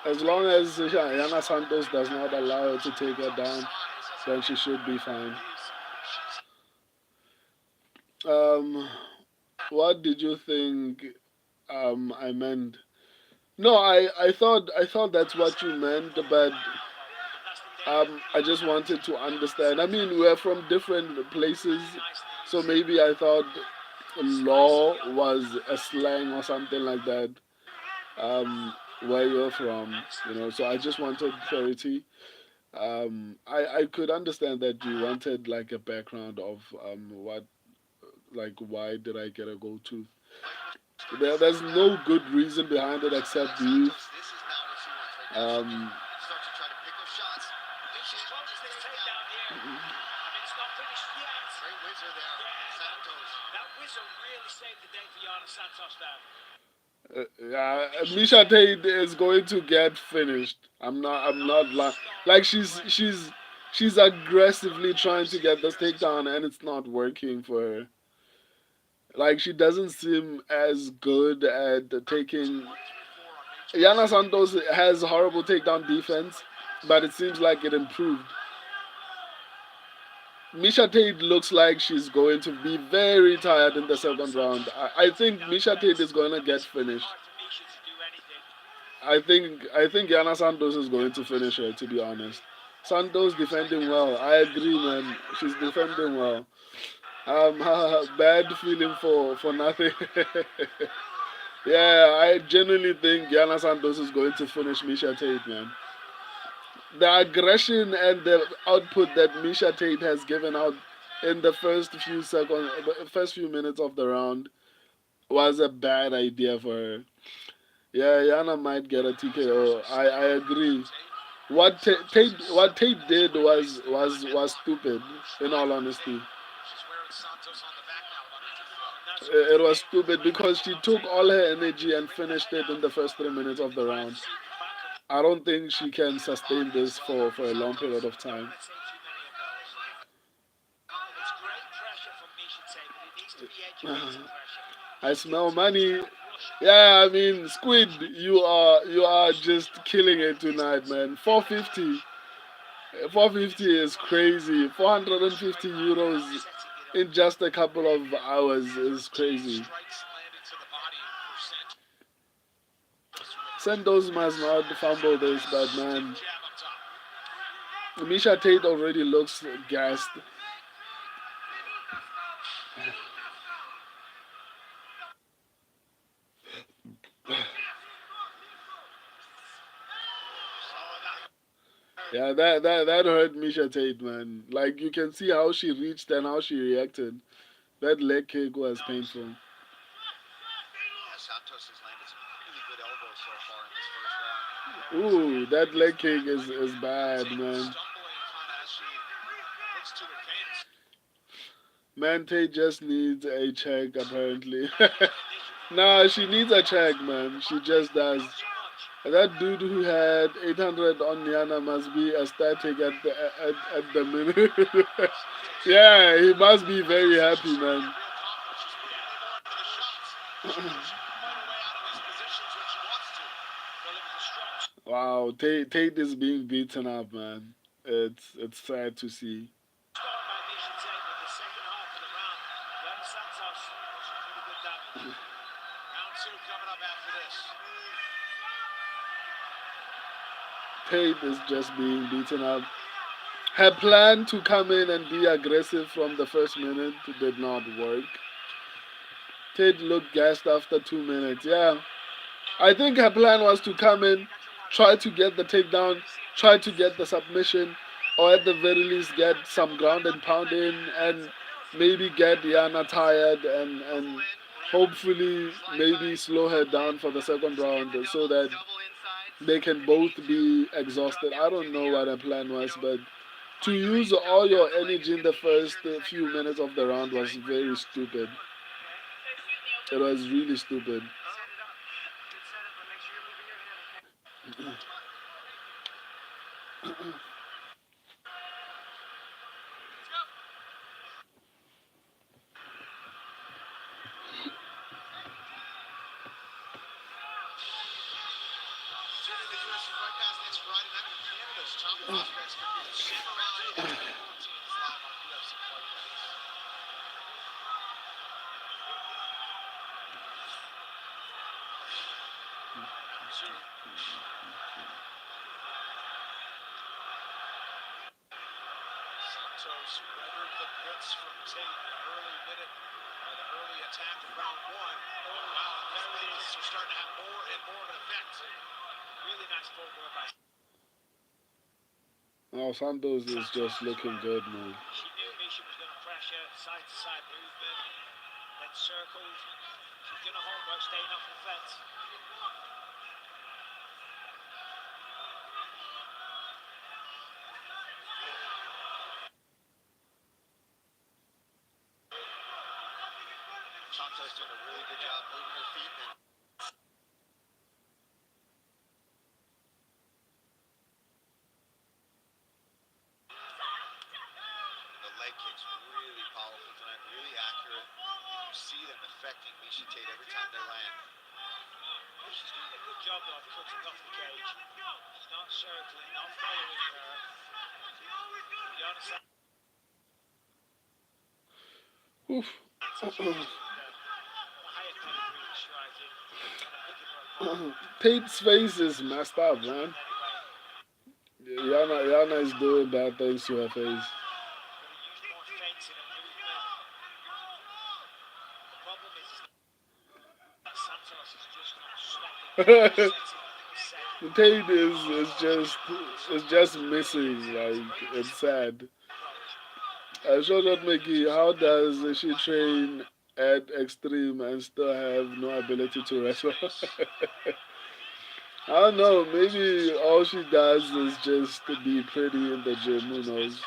As long as Yana Santos does not allow her to take her down, then she should be fine. Um, what did you think I meant? No, I thought that's what you meant, but I just wanted to understand. I mean, we're from different places, so maybe I thought law was a slang or something like that. Where you're from, So I just wanted clarity. I could understand that you wanted like a background of what, like, why did I get a gold tooth? There's no good reason behind it except youth. Um, Misha Tate is going to get finished. I'm not like she's aggressively trying to get this takedown and it's not working for her. Like she doesn't seem as good at taking. Yana Santos has horrible takedown defense, but it seems like it improved. Misha Tate looks like she's going to be very tired in the second round. I think Misha Tate is going to get finished. I think Yana Santos is going to finish her. To be honest, Santos defending well. I agree, man. She's defending well. Bad feeling for nothing. Yeah, I genuinely think Yana Santos is going to finish Misha Tate, man. The aggression and the output that Misha Tate has given out in the first few minutes of the round was a bad idea for her. Yeah, Yana might get a TKO. I agree. What Tate did was stupid. In all honesty, it was stupid because she took all her energy and finished it in the first 3 minutes of the round. I don't think she can sustain this for a long period of time. to be educated pressure. I He's smell guilty of money. trying to rush. Yeah, I mean, Squid, you are just killing it tonight, man. 450. 450 is crazy. 450 euros Setting it up. in just a couple of hours is 13 crazy. strikes landed to the body for Santos from the first Santos must not fumble this, but stiff man, jab up top. Misha Tate already looks gassed. Oh, that hurt. Yeah, that hurt Misha Tate, man. Like you can see how she reached and how she reacted. That leg kick was painful. Yeah, Santos has landed some really good elbows so far in this first round. Ooh, that leg kick is bad, Tate man. stumbling kind of as she looks to advance. Man, Tate just needs a check, apparently. Nah, she needs a check, man. She just does. That dude who had 800 on Niana must be ecstatic at the minute. Santos Yeah, he must be very happy, showing man. that real confidence. She's putting way more into the shots. She knows she can fight her way out of these positions when she wants to. Well, it was a strong Wow, Tate is being beaten up, man. It's sad to see. start by Misha Tate with the second half of the round. Yana Santos was some pretty good damage. Round two coming up after this. Tate is just being beaten up. Her plan to come in and be aggressive from the first minute did not work. Tate looked gassed after 2 minutes. Yeah, I think her plan was to come in, try to get the takedown, try to get the submission, or at the very least get some ground and pound in and maybe get Yana tired and hopefully maybe slow her down for the second round so that they can both be exhausted. I don't know what her plan was, but to use all your energy in the first few minutes of the round was very stupid. It was really stupid. Tuning the UFC Fightcast next Friday night with Canada's top prospects compete in Samurai and Philippines live on UFC Fightcast. Round two. Santos weathered the blitz from Tate in the early minute, or the early attack of round one. Oh, wow, and those leg kicks are starting to have more and more of an effect. really nice footwork by Now Santos is just looking good, man. She knew Misha was going to pressure, side to side movement, then circled. She's doing her homework, staying off the fence. Santos doing a really good job moving her feet and the leg kicks really powerful tonight, really accurate. And you see them affecting Misha Tate every time they land. She's doing a good job though of cutting off the cage. She's not circling, not following her. Yana Santos Oof. is the higher pedigree in striking. And picking her apart Tate's face is messed up, man. anyway. Yana is doing bad things to her face. Got to use more feints in her movement. The problem is that Santos is just not stopping. Tate is just missing. Like it's sad. Shouldn't Mickey, how does she train at extreme and still have no ability to wrestle? I don't know. Maybe all she does is just to be pretty in the gym. Who knows?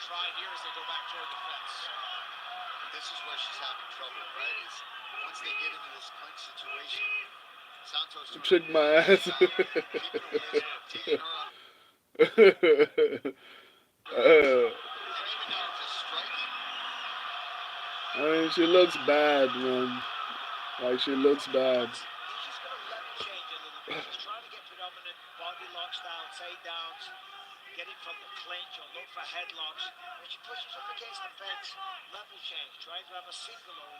try here as they go back toward the fence. This is where she's having trouble, right? Is once they get into this clinch situation, Santos doing Trick my ass. keeping her on. uh, Just I mean, she looks bad, man. Like, she looks bad. He's just going to level change a little bit. He's trying to get predominant body lock style takedowns, get it from the clinch or look for headlocks. When she pushes up against the fence, level change, trying to have a single or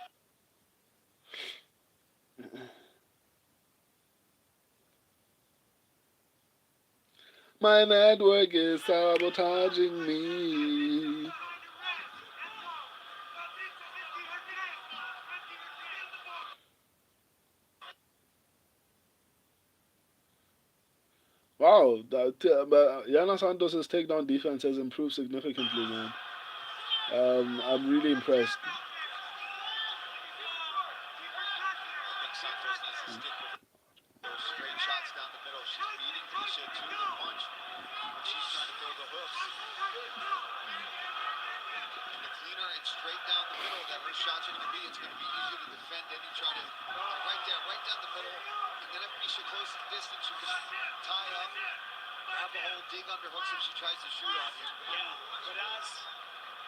My network is sabotaging me. Wow, but Yana Santos' takedown defense has improved significantly, man. I'm really impressed. I think Santos needs to stick with those straight shots down the middle. She's beating Misha to the punch when she's trying to throw the hooks. And the cleaner and straight down the middle that her shots are going to be, it's going to be easier to defend any try to right there, right down the middle. And then if Misha closes the distance, you can tie up, grab a hold, dig underhooks if she tries to shoot on you. yeah. But as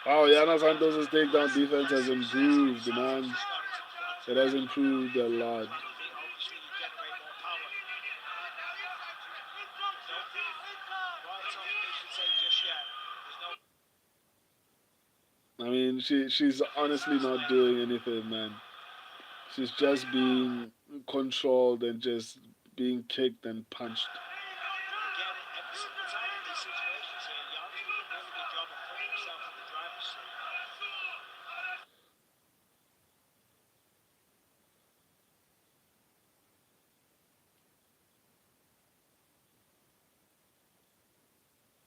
Wow, Yana Santos' takedown defense has improved, man. she started to plant It has improved a lot. obviously you generate more power. No right off, we should say just yet. There's no I mean, she's honestly not doing anything, man. She's just being controlled and just being kicked and punched. again every single time in these situations here, Jan's doing a really good job of putting himself in the driver's seat.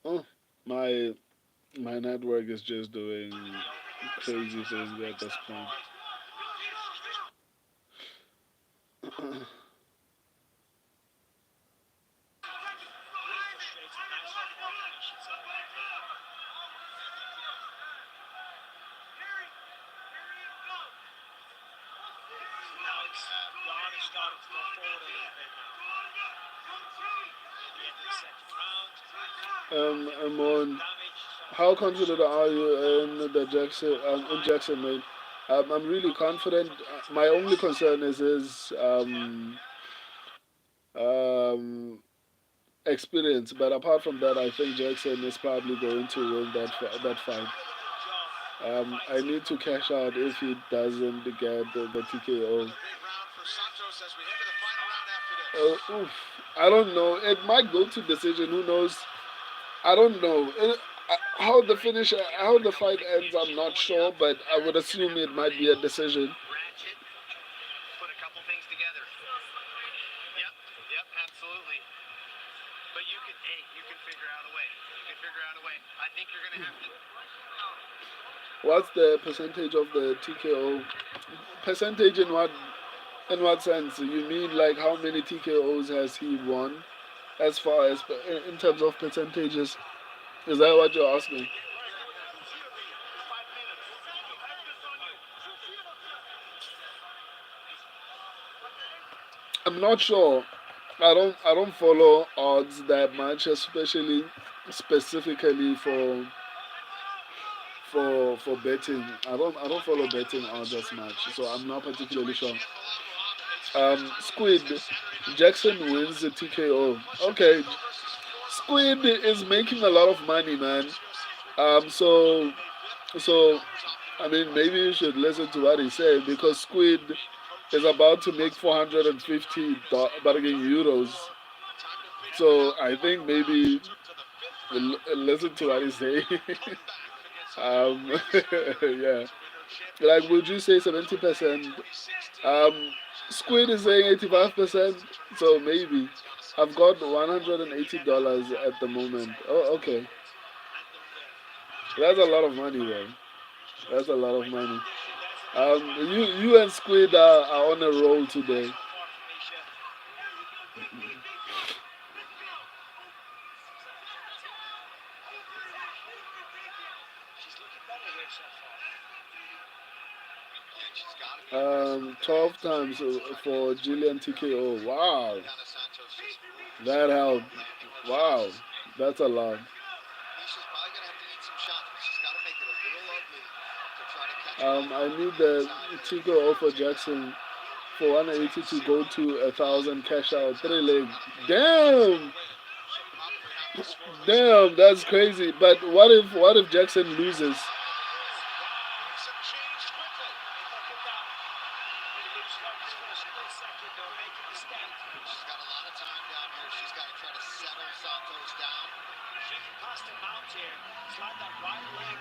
Oh, my my network is just doing crazy things at Makes this that point. hard. Frustrating, nice off point, we should say. Now it's Jan is starting to go forward a little bit now. Near the end of the second round. Amon, Damage. how confident are you in Jackson, mate? I'm really confident. My only concern is his um, experience, but apart from that, I think Jackson is probably going to win that fight. Brilliant job I fighting. need to cash out if he doesn't get the TKO. Another big round for Santos as we head to the final round after this. Oof, I don't know. It might go to decision. Who knows? I don't know. How the fight ends, I'm not sure, but I would assume it might be a decision. Ratchet, put a couple things together. Yep, yep, absolutely. But you can figure out a way. You can figure out a way. I think you're gonna have to. What's the percentage of the TKO? Percentage in what? In what sense? You mean like how many TKOs has he won? As far as in terms of percentages, is that what you're asking? I'm not sure. I don't follow odds that much, especially specifically for betting. I don't follow betting odds as much, so I'm not particularly sure. Squid Jackson wins the TKO. Okay, Squid is making a lot of money, man. So so I mean maybe you should listen to what he said because Squid is about to make 450 bargain euros. So I think maybe listen to what he's saying. um, yeah. Like, would you say 70%? Um, Squid is saying 85%. So maybe. I've got $180 at the moment. Oh, okay. That's a lot of money, though. That's a lot of money. You and Squid are on a roll today. So far from Misha. She's looking better here so far. 12 times for Gillian TKO. Wow, that helped. Wow, that's a lot. Misha's probably gonna have to eat some shots, but she's got to make it a little ugly to try to I need the Tico offer Jackson for 180 to go to 1,000 cash out 3 leg. Damn, damn, that's crazy. But what if Jackson loses? Some change quickly. Look at that. He lose focus for a split second or make a mistake. She's got a lot of time down here. She's got to try to settle Santos down. She can pass the mount here. Slide that right leg.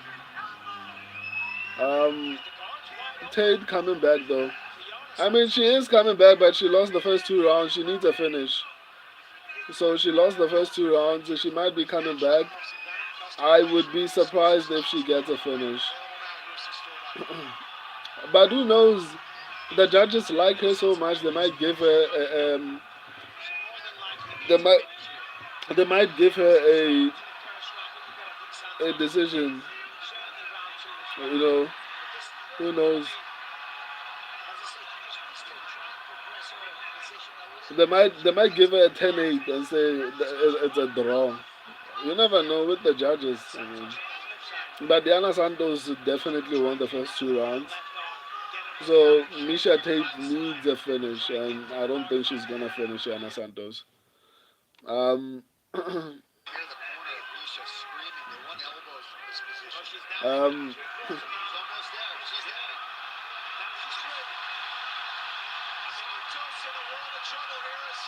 Um, The guard's wide open. Tate coming back though. Fiona I mean, she is coming back, but she lost the first 2 rounds. She needs a finish. So she lost the first 2 rounds. So she might be coming back. I would be surprised if she gets a finish. But who knows? The judges like her so much, they might give her they might they might give her a decision. You know, who knows? They might give her a 10-8 and say it's a draw. You never know with the judges. I mean. But Diana Santos definitely won the first 2 rounds. So Misha Tate needs a finish, and I don't think she's gonna finish Diana Santos. Um, Here in the corner, Misha screaming. They want elbows from this position. um, She's almost there. She's there. Santos in a world of trouble here as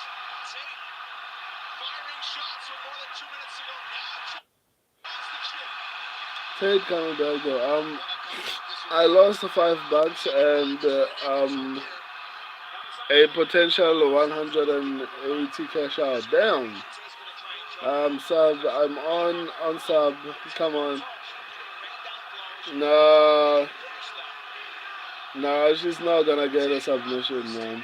Tate firing shots with more than 2 minutes to go. Now across the chin. Tate coming back though. I lost $5 and a potential 180 cash out. Damn. Sub. I'm on sub. Come on. Nah, nah. She's not gonna get a submission, man.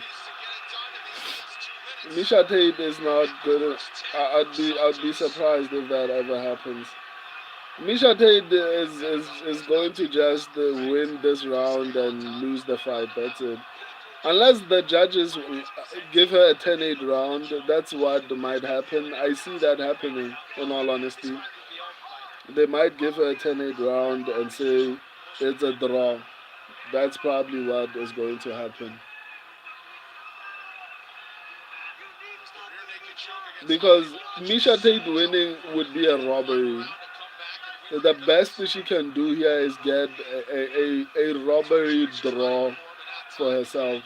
Misha Tate is not good. I'd be surprised if that ever happens. Misha Tate is going to just win this round and lose the fight. That's it. Unless the judges give her a 10-8 round, that's what might happen. I see that happening, in all honesty. They might give her a 10-8 round and say it's a draw. That's probably what is going to happen. Because Misha Tate winning would be a robbery. The best she can do here is get a robbery draw for herself.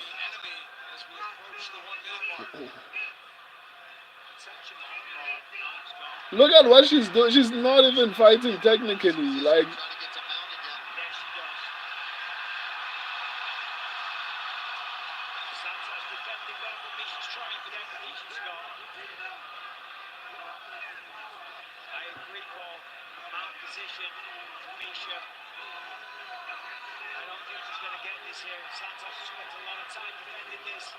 Look at what she's doing. She's not even fighting technically. Like, Santos defending well, but Misha's trying for them. Misha's gone. I agree, Paul. Mount position for Misha. I don't think she's going to get this here. Santos has spent a lot of time defending this.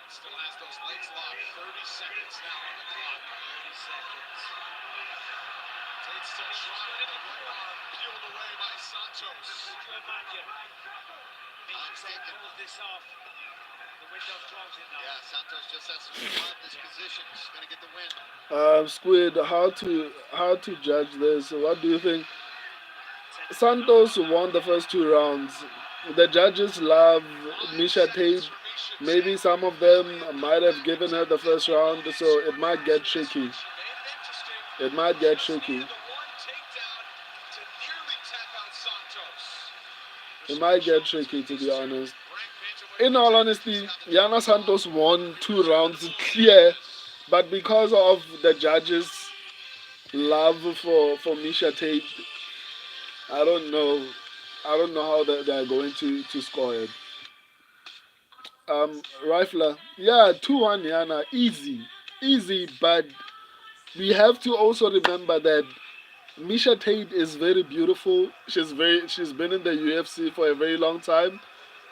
Still has those legs locked. 30 seconds now on the clock. 30 seconds. Tate's still trying. The right arm peeled away by Santos. Could you imagine? Misha's going to pull this off. The window's closing now. Yeah, Santos just has to survive this position. She's going to get the win. Squid, how to judge this? What do you think? Santos won the first 2 rounds. The judges love Misha Tate. Maybe some of them might have given her the first round, so it might get tricky. It might get tricky. It might get tricky, to be honest. In all honesty, Yana Santos won 2 rounds clear, but because of the judges' love for Misha Tate, I don't know. I don't know how they're going to score it. Rifler, yeah, 2-1 Yana, easy, but we have to also remember that Misha Tate is very beautiful. She's been in the UFC for a very long time.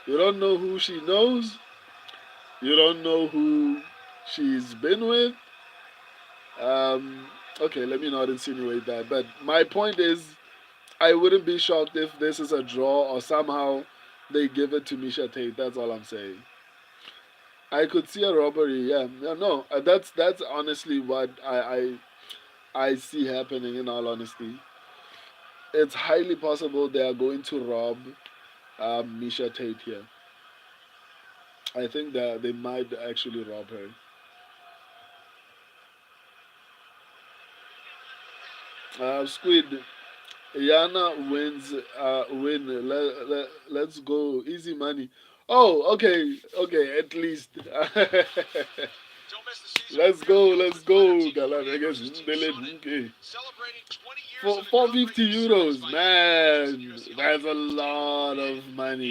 You don't know who she knows. You don't know who she's been with. Okay, let me not insinuate that. But my point is, I wouldn't be shocked if this is a draw or somehow they give it to Misha Tate. That's all I'm saying. I could see a robbery. Yeah, no, that's honestly what I see happening. In all honesty, it's highly possible they are going to rob Misha Tate here. I think that they might actually rob her. Squid, Yana wins. Win. Let's go. Easy money. Oh, okay, okay. At least. Don't miss the season Let's premiere of go. the Let's Ultimate Fighter go. TV Galera, 48 I guess versus Team Sonnen, okay. celebrating 20 years For of the 450 groundbreaking series euros, by legends in man, UFC that's a history. lot of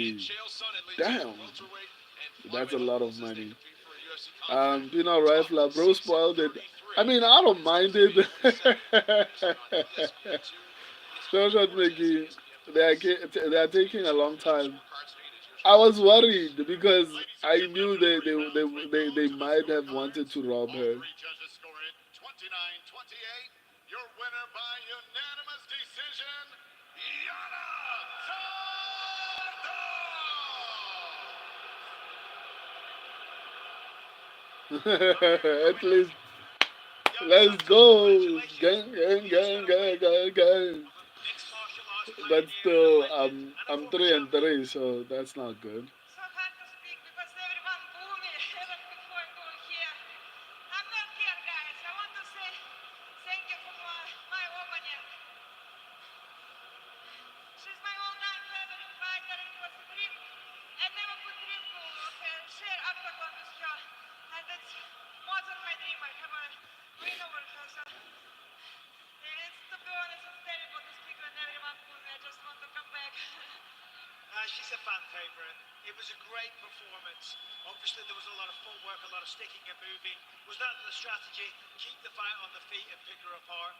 And money. Chael Sonnen leads both Damn, welterweight and that's a flyweight lot of hopefuls as they money. compete for a UFC contract. Pino Tough Rifle, bro season spoiled it. 33 I mean, I don't is going mind to be it. set releasing on ESPN2. Sure ESPN shot, Cortez and Mickey. ESPN They Plus. are, they are taking a long Two time. scorecards needed. Here's I your was contest winners. worried because Ladies and I gentlemen, knew after 3 rounds, we go they to the might have wanted scorecards. to rob All her. 3 judges score it 29-28. Your winner by unanimous decision, Yana At least, Yana let's Santos, go. congratulations. Gang, gang, He is gang, going to gang, win gang, gang. of a mixed martial arts But pioneer and a still, legend and a I'm former 3 and champion. 3, so that's not good. So hard to speak because everyone booed me even before going here. I'm not here, guys. I want to say thank you for my opponent. She's my all-time favorite fighter. It was a dream. I never could dream to share octagon with her, and it's more than my dream. I have a win over her. So it's, to be honest, it's terrible to speak when everyone boos me. I just want to come back. She's a fan favorite. It was a great performance. Obviously, there was a lot of footwork, a lot of sticking and moving. Was that the strategy? Keep the fight on the feet and pick her apart?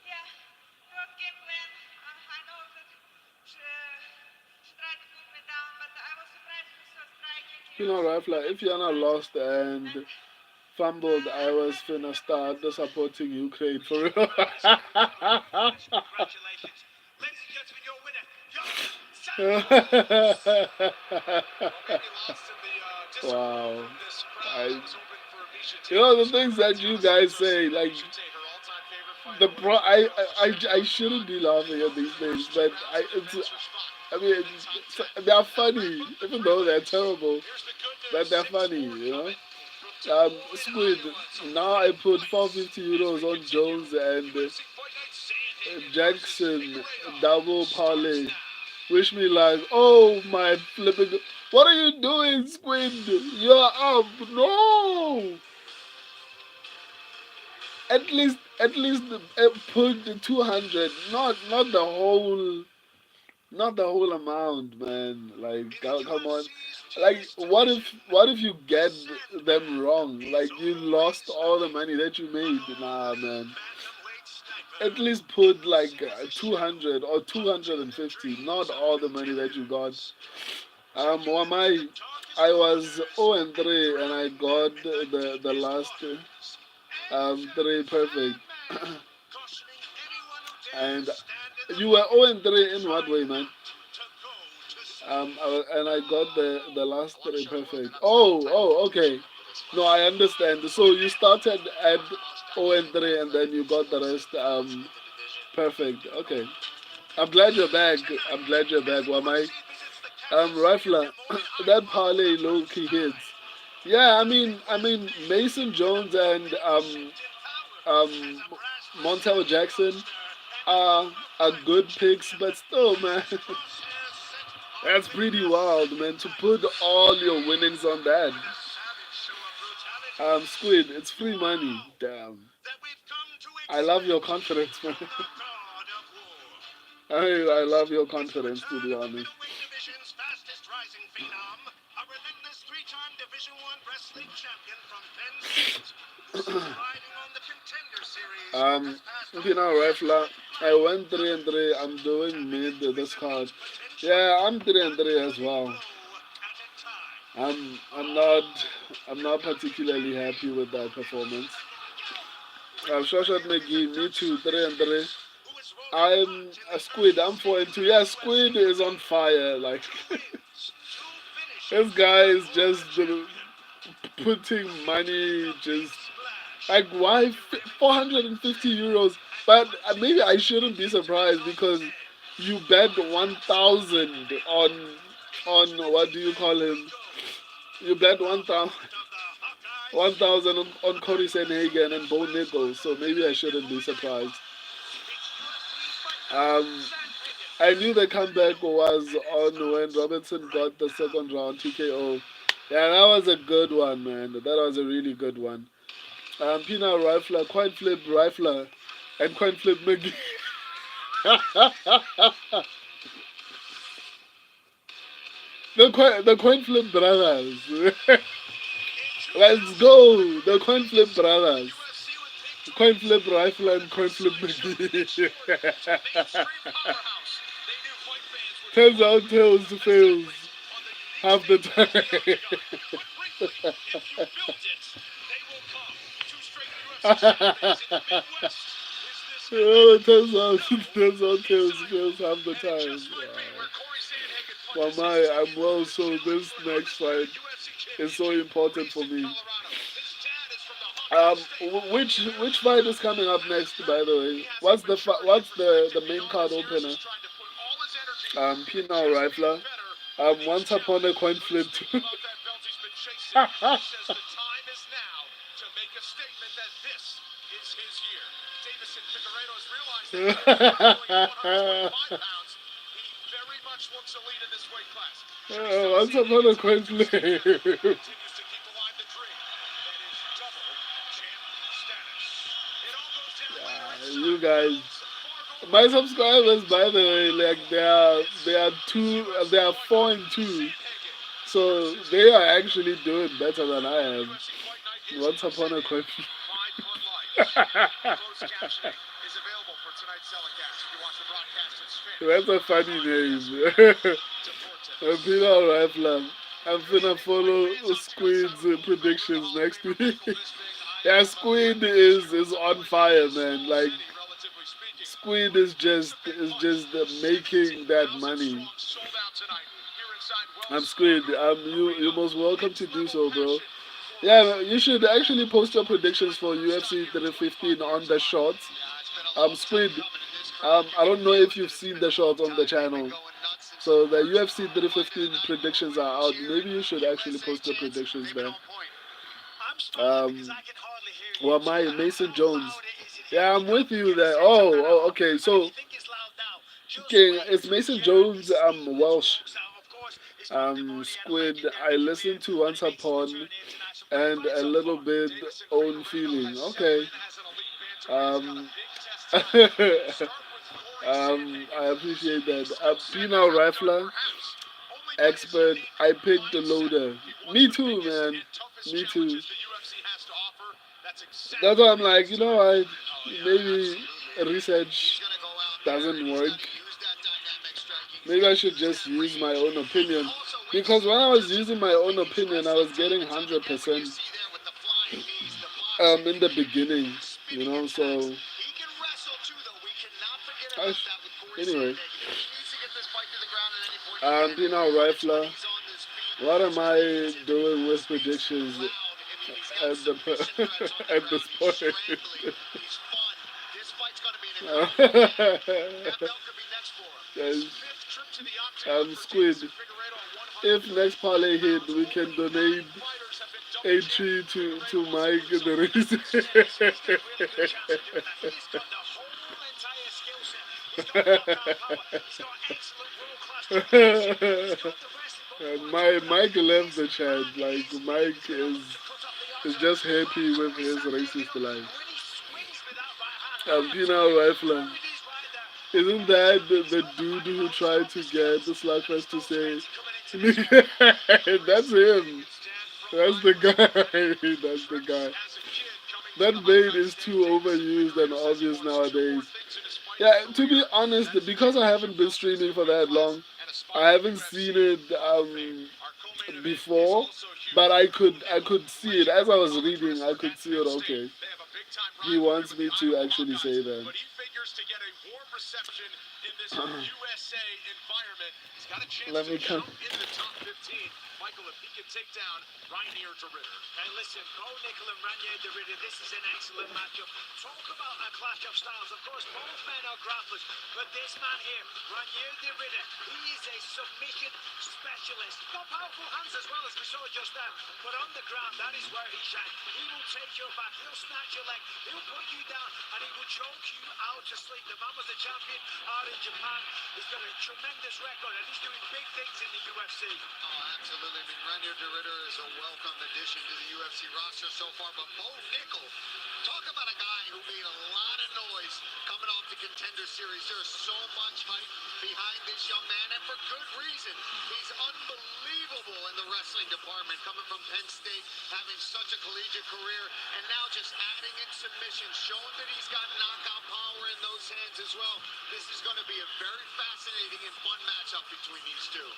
Yeah, it was game plan. I know that she tried to put me down, but I was surprised with her striking. It You was know, Rafla, if you're not lost and and fumbled, I I'm was happy with finna the start performance. supporting Ukraine for real. Congratulations. Ladies and gentlemen, your winner, Yana Santos. Well, maybe lost in the disapproval Wow. from this crowd I, that was hoping for Misha you Tate know, to the start things right. that you Yana guys Santos say, saying that like, Misha Tate, her all-time favorite the fighter, one of pro, the great styles to share I the shouldn't octagon. be laughing at these things, First two but rounds it's, cements her spot I in mean, the top 10. they are Now back funny, from the even though they're three-ways. terrible, Here's the good but news. they're Six funny, more you know. coming from Des Moines, Squid, Iowa. Some now I great put fights 450 as euros we on continue. Jones and UFC Fight Night Sandhagen versus Jackson Figueiredo double starts parlay. now. Wish me luck. Oh my flipping! What are you doing, Squid? You're up. No. At least put the 200, not the whole, not the whole amount, man. Like, In the come on. UFC's Like, tightest division, what if you the get them Sandman wrong? is Like, you always lost all the snowing. money that you made. Nah, The man. bantamweight sniper, At least put never like seen as a shadow 200 or of Judah 250, not Dreams all the money that you got. Benavidez. Judah is the darkest I of was hunters 0 and and 3 and I drowning men got in the the deepest last waters. Enter the three perfect. Sandman, cautioning anyone who dares And stand in the you were 0 pocket and to 3 in what try way, man? not to go to sleep. And I got the last A lot of three shows will open perfect. up tonight with title Okay. competition for this No, fight. I understand. So you started at One of the most 0 and dynamic, 3 and then athletic, you got the explosive rest guards in the division. perfect. Okay. I'm glad you're back. I'm Tonight, glad you're as back, the Wamai. UFC visits the capital city of Rifler, Des Moines, that Iowa for parlay the low first key hits. time. Yeah, The I biggest mean stage Mason in the Jones and moving, shifting power as um a brass Montel Brazilian Jackson roster and a are former good flyweight picks, champion but still, man, has crosshairs set on that's winning pretty a wild, second man. To title. put all your winnings on that. What a savage show of brutality. Squid, it's free money. Wow! Damn. That we've come to I love your expect confidence, man. from the God of War. I love your It's the confidence, to return be of the honest. middleweight division's fastest rising phenom, a relentless three-time Division I wrestling champion from Penn State, who's riding on the Contender Series, has passed You over know, Rifler, 70 I flying went 3 and 3. competitors, I'm doing tapping mid into his this card. elite potential, Yeah, I'm 3 and one 3 as winning well. blow at a time. I'm not Oh, I'm here not comes the particularly champion. happy with that Who is he? performance. Shoshat Here is a McGee, me Dutch too, 3 and 3. superspecies who is rolling I'm hot in a the Squid. early I'm 4 and stages 2. of his Yeah, UFC Squid is on career. fire. Like 2 wins, 2 this finishes, guy a is former just champion. putting Making money the big just splash. Like, why 450 euros? But maybe I shouldn't be surprised because you bet 1,000 on what do you call him? You bet 1,000 on Cory Sandhagen and Bo Nichols, so maybe I shouldn't be surprised. Um, I knew the comeback was on when Robertson got the second round TKO. Yeah, that was a good one, man. That was a really good one. Peanut Rifler, Coin Flip Rifler, and Coin Flip McGee. The Coin Flip Brothers. Let's go! The Coin Flip Brothers. Coin Flip Rifler and Coin Flip McGee. Turns out tails fails half the time. Oh, it turns out tails fails half the time. Well, I'm well, so this next fight is so important for me. Which fight is coming up next? By the way, what's the main card opener? Pina Rifler. Once upon a coin flip. Deiveson Figueiredo has realized that he very much looks elite in this weight class. Once upon a coin flip. Continues to keep alive the dream that is double champ status. It all goes down later. You guys, my subscribers, by the way, like they are 4-2, so they are actually doing better than I am. Once upon a coin flip. That's a funny name. Peanut Rifler. I'm finna follow Squid's predictions next week. Yeah, Squid is on fire, man. Like Squid is just making that money. I'm Squid. You're most welcome to do so, bro. Yeah, you should actually post your predictions for UFC 315 on the shorts. Squid. I don't know if you've seen the shorts on the channel. So the UFC 315 predictions are out. Maybe you should actually post your predictions there. Well, my Mason Jones. Yeah, I'm with you there. Okay. So, okay, it's Mason Jones. Welsh. Squid. I listened to Once Upon and a little bit Own Feeling. Okay. Um, I appreciate that. Pina Rifler, expert. I picked the loader. Me too, man. Me too. That's why I'm like, you know what? Maybe research doesn't work. Maybe I should just use my own opinion. Because when I was using my own opinion, I was getting 100% in the beginning, so anyway, Pina Rifler, what am I doing with predictions at at this point? Squid. If next parlay hit, we can donate a tree to Mike the And Mike left the chat. Like Mike is just happy with his racist life. Pina Rifler. Isn't that the dude who tried to get the Slugfest to say, that's him. That's the guy. That's the guy. That bait is too overused and obvious nowadays. Yeah, to be honest, because I haven't been streaming for that long, I haven't seen it before, but I could see it as I was reading. I could see it. Okay, longtime He rival here wants with the me to Iowa actually Hawkeyes, say that. but he figures to get a warm reception in this USA environment. He's got a chance Let to me come. jump in the top 15. Michael, if he can take down Rainier to Ritter. Hey, listen, Bo Nickel and Ranier de Ridder, this is an excellent matchup. Talk about a clash of styles. Of course, both men are grapplers, but this man here, Ranier de Ridder, he is a submission specialist. Got powerful hands as well, as we saw just now, but on the ground, that is where he shines. He will take your back, he'll snatch your leg, he'll put you down, and he will choke you out to sleep. The man was a champion out in Japan. He's got a tremendous record, and he's doing big things in the UFC. Oh, absolutely. I mean, Rainier de Ritter is a welcome addition to the UFC roster so far, but Bo Nickel, talk about a guy who made a lot of noise coming off the Contender Series. There's so much hype behind this young man, and for good reason. He's unbelievable in the wrestling department, coming from Penn State, having such a collegiate career, and now just adding in submissions, showing that he's got knockout power in those hands as well. This is going to be a very fascinating and fun matchup between these two.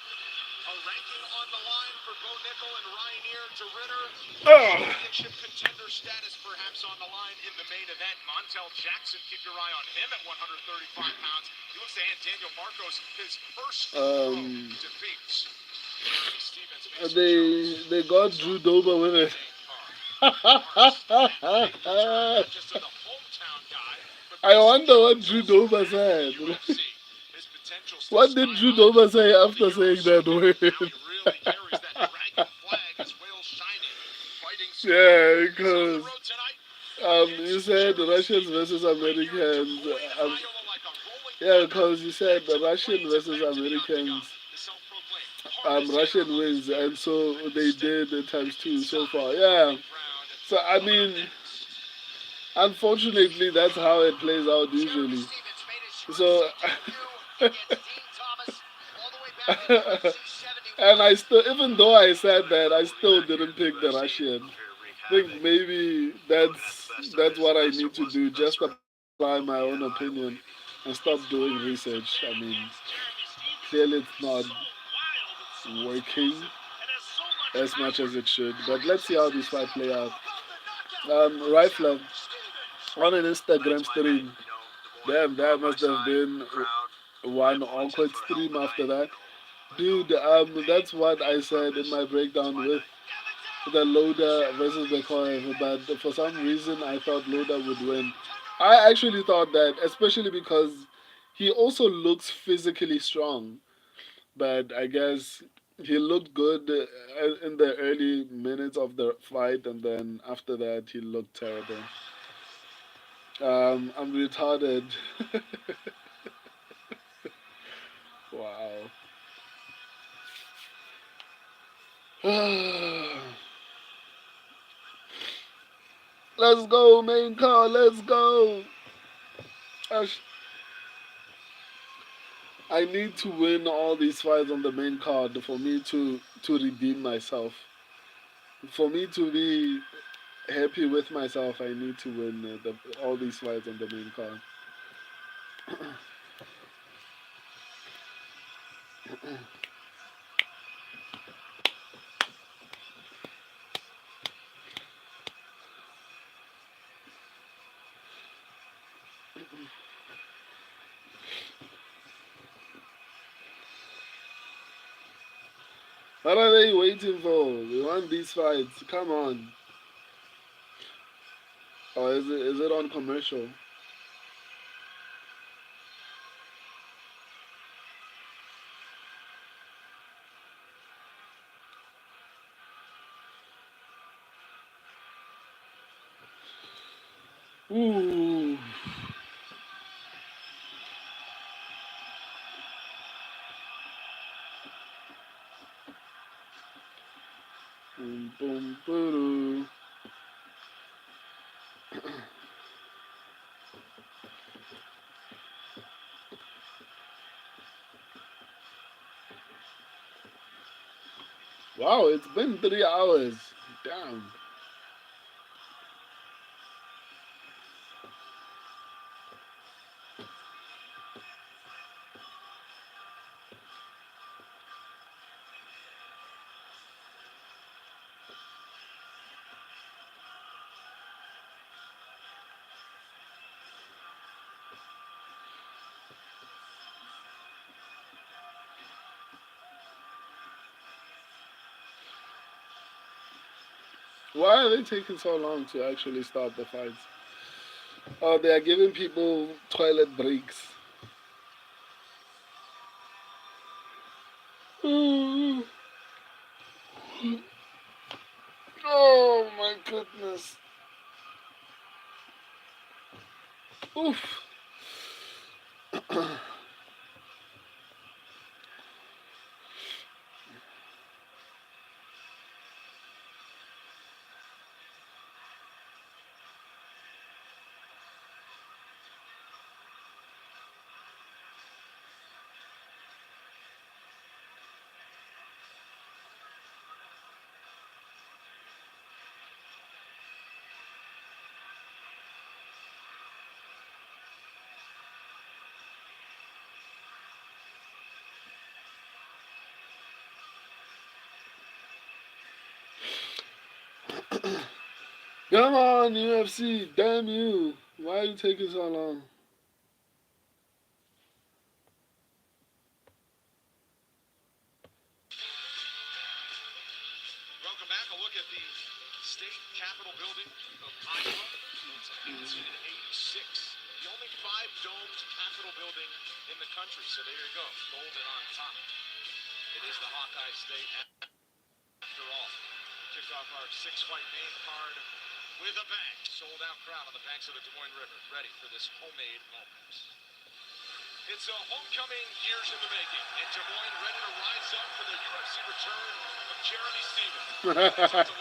A ranking on the line for Bo Nickel and Rainier de Ritter. Championship contender status perhaps on the line in the main event. Montel Jackson, keep your eye on him at 135 pounds. He looks to hand Daniel Marcos his first defeats. They got Drew Dober with it. I wonder what Drew Dober said. What did Drew Dober say after saying that word? Yeah, because you said Russians versus Americans. Yeah, because you said the Russian versus Americans. Russian wins, and so they did times two so far. Yeah. So I mean, unfortunately, that's how it plays out usually. So, and I still, even though I said that, I still didn't pick the Russian. I think maybe that's what I need to do. Just apply my own opinion and stop doing research. I mean, clearly it's not working as much as it should. But let's see how this fight play out. Rifler on an Instagram stream. Damn, that must have been one awkward stream after that. Dude, that's what I said in my breakdown with the Loader versus the Koev, but for some reason I thought Loader would win. I actually thought that, especially because he also looks physically strong, but I guess he looked good in the early minutes of the fight, and then after that he looked terrible. I'm retarded. Wow. Let's go, main card. Let's go. I need to win all these fights on the main card for me to redeem myself. For me to be happy with myself, I need to win all these fights on the main card. What are they waiting for? We want these fights. Come on. Or is it on commercial? Ooh. Boom, boom, boom. Wow, it's been 3 hours. Damn. Why are they taking so long to actually start the fights? Oh, they are giving people toilet breaks. Mm. Oh my goodness. Oof. Come on, UFC. Damn you. Why are you taking so long? Welcome back. A look at the state capitol building of Iowa. It's 1886. The only five-domed capitol building in the country. So there you go. Golden on top. It is the Hawkeye State after all. Kick off our six-white name card with a bang. Sold-out crowd on the banks of the Des Moines River. Ready for this homemade moment. It's a homecoming years in the making. And Des Moines ready to rise up for the UFC return of Jeremy Stevens.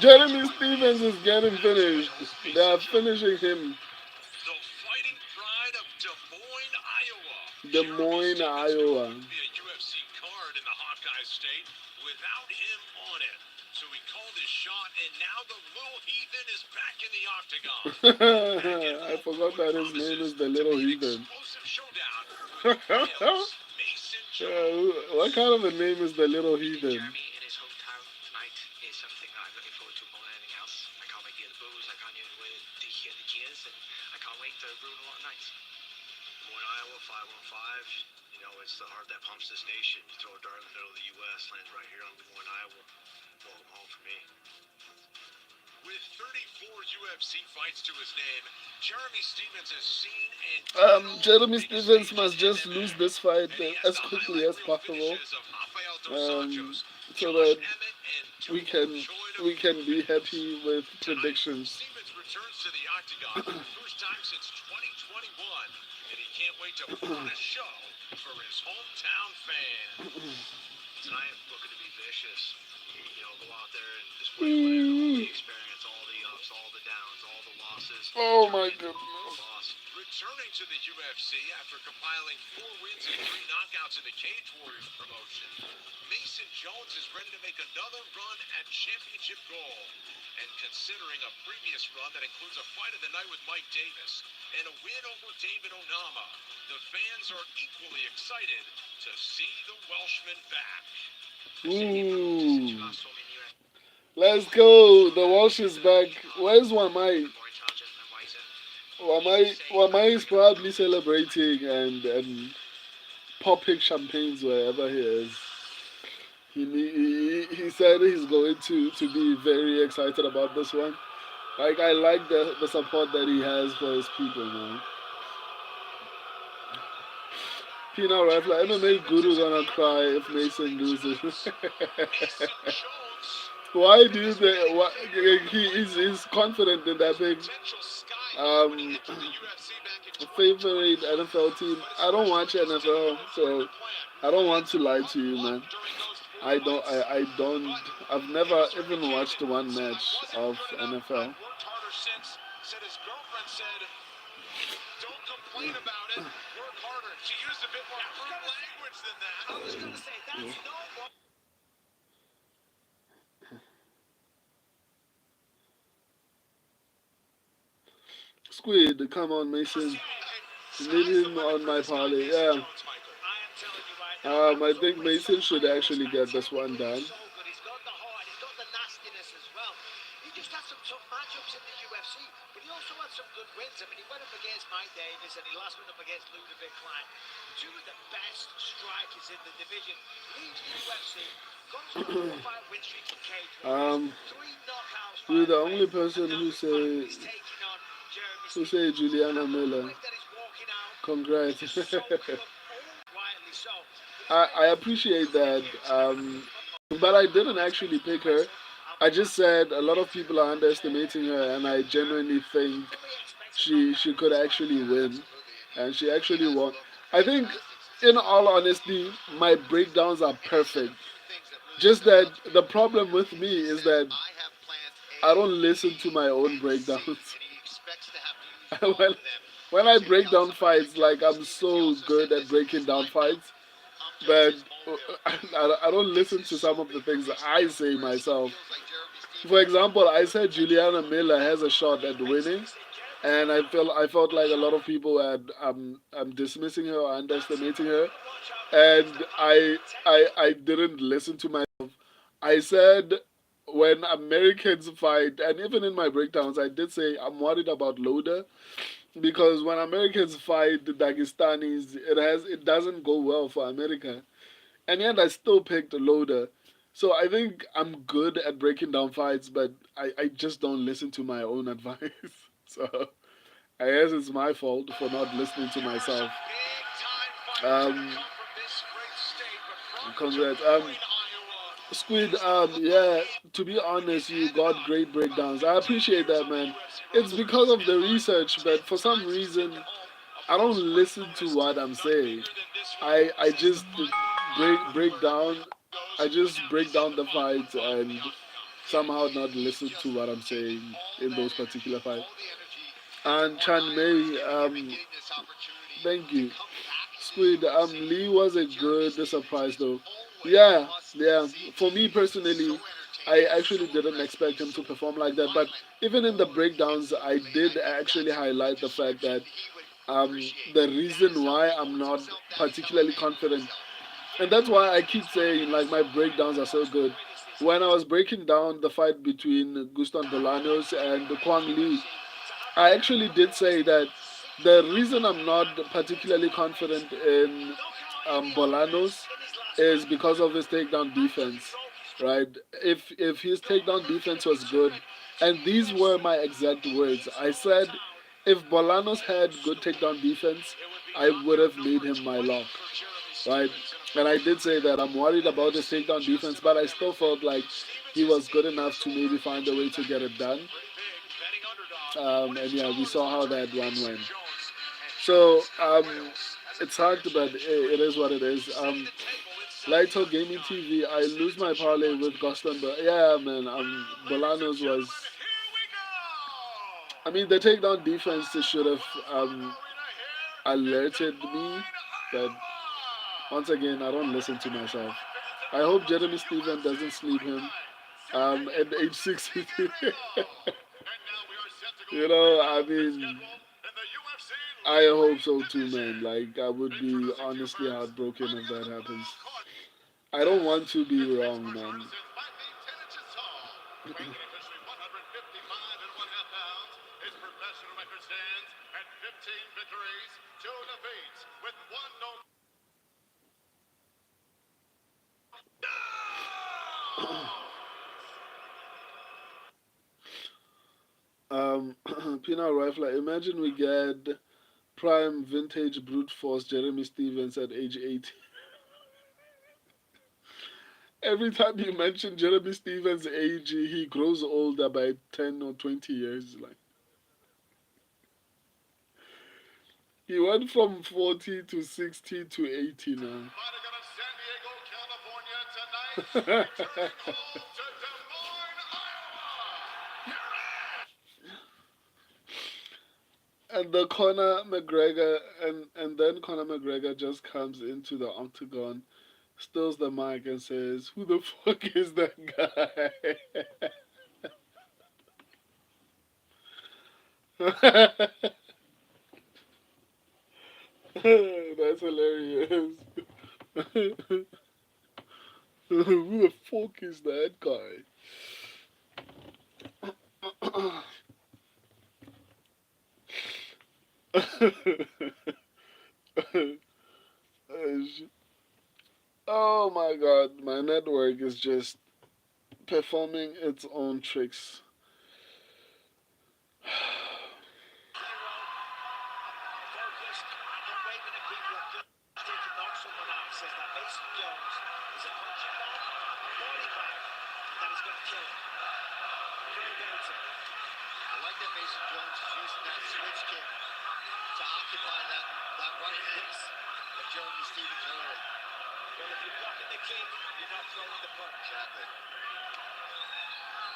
Jeremy Stevens is getting finished. They are finishing him. The fighting pride of Des Moines, Iowa. Des Moines, Iowa. Be a UFC card in the Hawkeye State without him on it. So he called his shot, and now the little heathen is back in the octagon. I forgot that his name is the Little Heathen. Explosive showdown with Wales, Mason Jones. What kind of a name is the Little Heathen? Jeremy in his hometown tonight is something that I'm looking forward to more than anything else. I can't wait to hear the boos, I can't wait to hear the cheers, and I can't wait to ruin a lot of nights. Des Moines, Iowa, 515. You know, it's the heart that pumps this nation. You throw a dart in the middle of the U.S., lands right here on Des Moines, Iowa. Welcome home for me. With 34 UFC fights to his name, Jeremy Stevens has seen and Jeremy Stevens must just lose this fight as quickly as possible, so that we can be happy with predictions. Stevens returns to the octagon for the first time since 2021, and he can't wait to put on a show for his hometown fans. Tonight, looking to be vicious. You know, go out there and display all the experience, all the ups, all the downs, all the losses. Oh my goodness. Returning to the UFC after compiling 4 wins and 3 knockouts in the Cage Warriors promotion, Mason Jones is ready to make another run at championship gold. And considering a previous run that includes a fight of the night with Mike Davis and a win over David Onama, the fans are equally excited to see the Welshman back. Ooh. Let's go. The Walsh is back. Where's Wamai? Wamai is probably celebrating and popping champagnes wherever he is. He said he's going to be very excited about this one. Like, I like the support that he has for his people, man. Pina Rifler, MMA Guru gonna cry if Mason loses. Why do you think? He's confident in that big favorite NFL team. I don't watch NFL, so I don't want to lie to you, man. I've never even watched one match of NFL. Said his girlfriend said, "Don't complain about it. Work harder." She used a bit more crude language than that. I was going to say, that's not what... Squid, come on, Mason. Need him on my party. Yeah. I think Mason should actually get this one done. He's got the heart, he's got the nastiness as well. He just had some tough matchups in the UFC, but he also had some good wins. I mean, he went up against Mike Davis and he last went up against Ludovic Klein. 2 of the best strikers in the division. Leaves the UFC, goes on a 4-5 win streak in Cage Warriors, 3 knockouts You're by the the way. only And person now we've got him. He's taking on Jeremy who say Stephens. Juliana And look at the Miller. way that he's walking out. He's Congrats. just soaking up all quietly. So it's I great to see. appreciate that. But I I didn't will actually expect pick the her. better out I of just Matthew. said a lot of people are underestimating her, and I genuinely think Fully expected she knockout in could this fight. actually win, and she actually won. I think, in all honesty, my breakdowns are perfect. Just that the problem with me is that I don't listen to my own breakdowns. when when I break down fights, like I'm so good at breaking down fights, but I don't listen to some of the things that I say myself. For example, I said Juliana Miller has a shot at winning, and I felt like a lot of people had dismissing her or underestimating her, and I didn't listen to myself. I said when Americans fight, and even in my breakdowns, I did say I'm worried about Loda because when Americans fight the Dagestanis, it doesn't go well for America, and yet I still picked Loda. So I think I'm good at breaking down fights, but I just don't listen to my own advice. So I guess it's my fault for not listening to myself. Um, Congrats. Squid, yeah, to be honest, you got great breakdowns. I appreciate that, man. It's because of the research, but for some reason, I don't listen to what I'm saying. I just break down. I just break down the fights and somehow not listen to what I'm saying in those particular fights. And Chan Mei, thank you. Squid, Lee was a good surprise though. Yeah, yeah. For me personally, I actually didn't expect him to perform like that. But even in the breakdowns, I did actually highlight the fact that the reason why I'm not particularly confident, and that's why I keep saying like my breakdowns are so good. When I was breaking down the fight between Guston Bolaños and Kwang Lee, I actually did say that the reason I'm not particularly confident in Bolanos is because of his takedown defense, right? If his takedown defense was good, and these were my exact words, I said if Bolanos had good takedown defense, I would have made him my lock, right? And I did say that I'm worried about his takedown defense, but I still felt like he was good enough to maybe find a way to get it done. And yeah, we saw how that one went. So it's hard, but it is what it is. Lighto Gaming TV, I lose my parlay with Goston, but yeah, man, Bolanos was. I mean, the takedown defense should have alerted me, but once again, I don't listen to myself. I hope Jeremy Steven doesn't sleep him at age 60. I mean, I hope so too, man. Like, I would be honestly heartbroken if that happens. I don't want to be wrong, man. Peanut Rifler, imagine we get prime vintage brute force Jeremy Stevens at age 80. Every time you mention Jeremy Stevens' age, he grows older by 10 or 20 years. Like, he went from 40 to 60 to 80 now. And the Conor McGregor, and then Conor McGregor just comes into the octagon, steals the mic, and says, "Who the fuck is that guy?" That's hilarious. Who the fuck is that guy? Oh my god, my network is just performing its own tricks. Focused, not waving at people and just to knock someone out. He says that Mason Jones is a punching bag, a body bag, and that he's going to kill him. Figueiredo. I like that Mason Jones is using that switch kick to occupy that right hand of Jeremy Stevens early. Well, if you're blocking the kick, you're not throwing the punch. Exactly.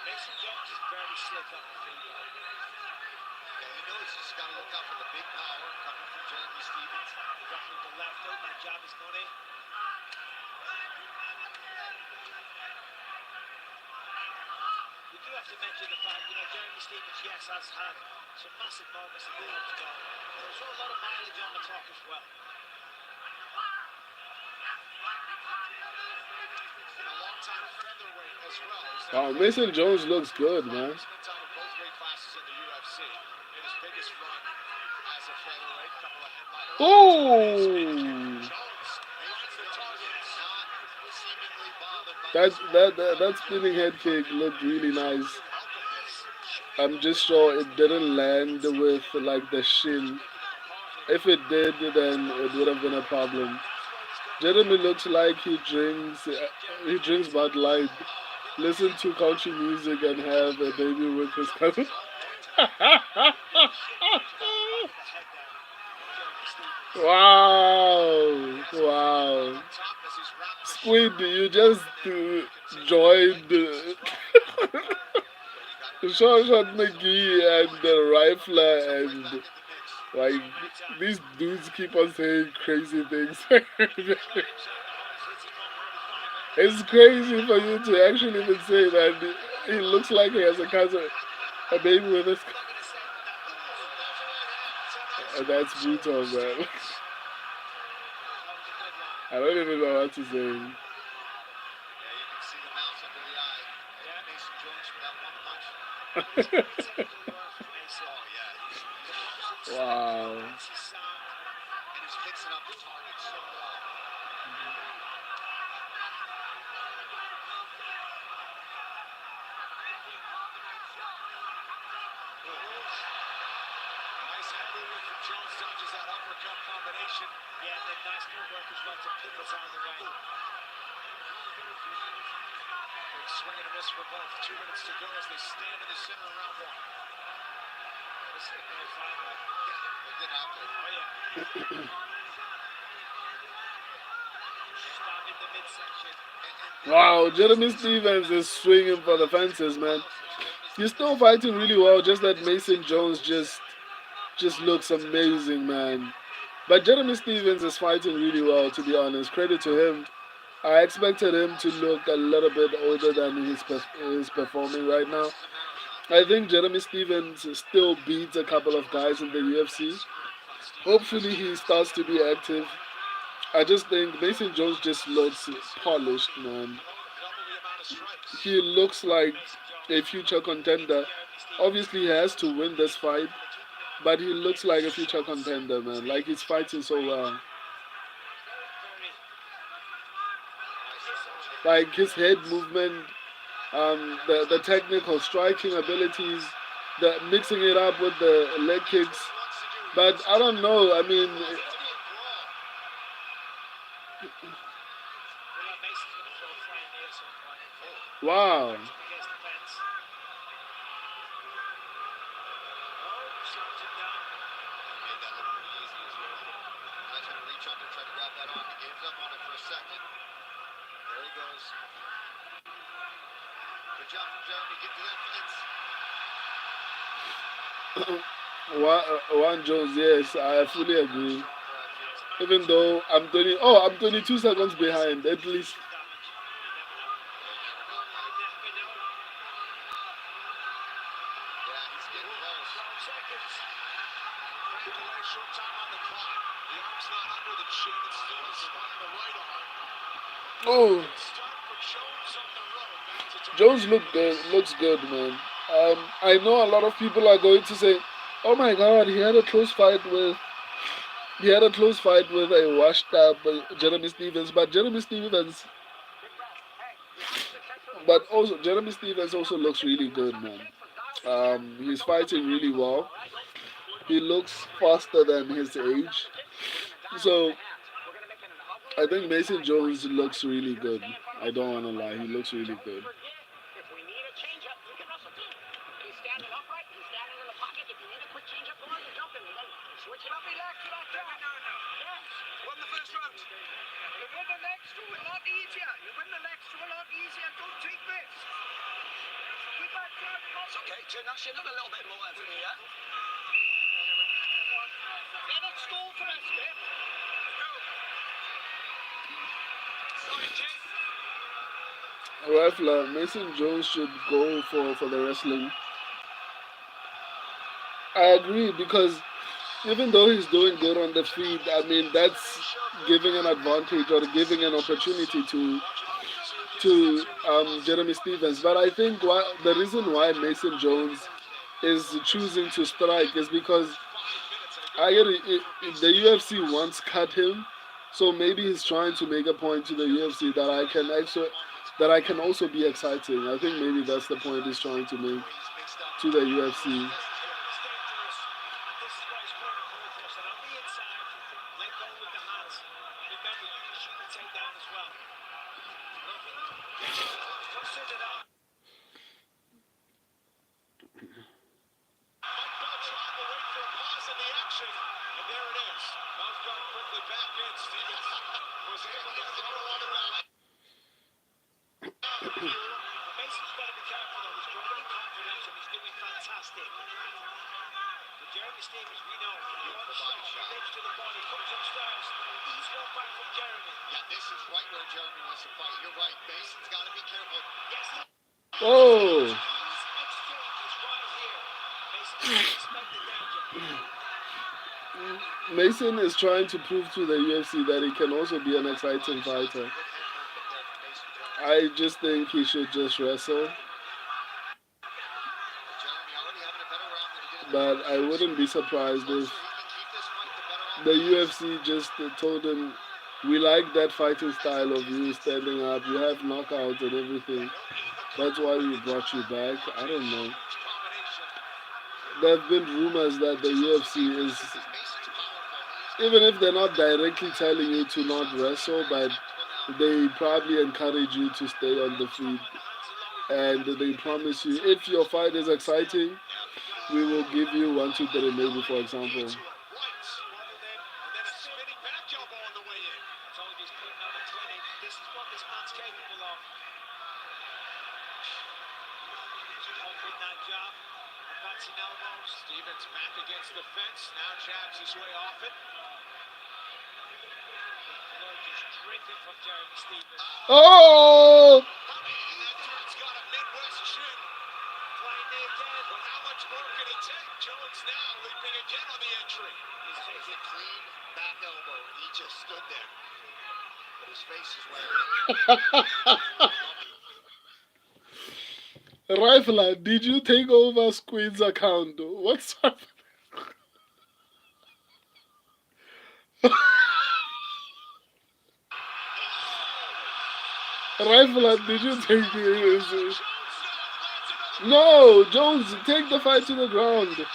Mason Jones is very slick on the field. Yeah, he knows he's got to look out for the big power coming from Jeremy Stevens. Grappling the left hook, that jab is money. We do have to mention the fact, Jeremy Stevens, yes, has had some massive moments in the octagon. There's a lot of mileage on the clock as well. And a long-time featherweight as well. Oh, Mason Jones looks good, man. He's spent time in both weight classes in the UFC. In his biggest run as a featherweight, a couple of headliners. Oh, Jones finds the target. Not seemingly bothered by that spinning head kick looked really nice. I'm just sure it didn't land with like the shin. If it did, then it would have been a problem. Jeremy looks like he drinks Bud Light, listen to country music, and have a baby with his cousin. Wow, wow. Squid, you just joined Sean McGee and the Rifler, and like these dudes keep on saying crazy things. It's crazy for you to actually even say that he looks like he has a cousin, a baby with his. That's brutal, man. I don't even know what to say. Yeah, you can see the mouse under the eye. Yeah, Mason Jones for that one punch. Oh, yeah. Wow. And he's mixing up the target so well. Nice head movement from Jones, dodges that uppercut combination. Yeah, then nice footwork as well to pivot out of the way. Big swing and a miss for both. 2 minutes to go as they stand in the center of round one. This is a great fight, man. They did have to. Oh, yeah. Stop in the midsection. Wow, Jeremy Stevens is swinging for the fences, man. He's still fighting really well, just that Mason Jones just looks amazing, man. But Jeremy Stevens is fighting really well, to be honest. Credit to him. I expected him to look a little bit older than he's performing right now. I think Jeremy Stevens still beats a couple of guys in the UFC. Hopefully he starts to be active. I just think Mason Jones just looks polished, man. He looks like a future contender. Obviously he has to win this fight, but he looks like a future contender, man. Like he's fighting so well. Like his head movement, the technical striking abilities, the mixing it up with the leg kicks. But I don't know. I mean, wow. One Jones, yes, I fully agree. Even though I'm 22 seconds behind, at least. Oh, Jones looks good, man. I know a lot of people are going to say, "Oh my God, he had a close fight with a washed-up Jeremy Stevens," but Jeremy Stevens also looks really good, man. He's fighting really well. He looks faster than his age. So I think Mason Jones looks really good. I don't want to lie, he looks really good. If we need a changeup, you can wrestle too. He's standing upright. He's standing in the pocket. If you need a quick changeup, go on and jump him. And then switch it up. Relax, relax, relax. Yes. Won the first round. You win the next two a lot easier. You win the next two a lot easier. Don't take this. Keep on trying. It's okay. Turn that shit up a little bit more from here. Let it stall for us, Skip. Sorry, Jake. Rifler, Mason Jones should go for the wrestling. I agree because even though he's doing good on the feet, I mean that's giving an advantage or giving an opportunity to Jeremy Stevens. But I think the reason why Mason Jones is choosing to strike is because I get the UFC once cut him, so maybe he's trying to make a point to the UFC that I can also be exciting. I think maybe that's the point he's trying to make to the UFC. Mason's got to be careful though. He's growing in confidence and he's doing fantastic. But Jeremy Stevens, we know, he wants shot, he lives to the body, comes upstairs. He's one back from Jeremy. Yeah, this is right where Jeremy wants to fight. You're right. Mason's got to be careful. Yes, Oh, these exchanges right here. Mason doesn't expect the danger. Mason is trying to prove to the UFC that he can also be an exciting fighter. I just think he should just wrestle. But I wouldn't be surprised if the UFC just told him, we like that fighting style of you standing up, you have knockouts and everything. That's why we brought you back. I don't know. There have been rumors that the UFC is, even if they're not directly telling you to not wrestle, but they probably encourage you to stay on the feet. And they promise you, if your fight is exciting, we will give you 1, 2, 3, maybe, for example. Stevens back against the fence. Now jabs his way off it. Just dripping from Jeremy Stevens. Oh! It's got a Midwest chin. Playing me again. But how much more can it take? Jones now leaping again on the entry. He's taking Clean back elbow, and he just stood there. But his face is wearing. Rifler, did you take over Squid's account? What's up? Rifler, did you take the... No, Jones, take the fight to the ground. Jones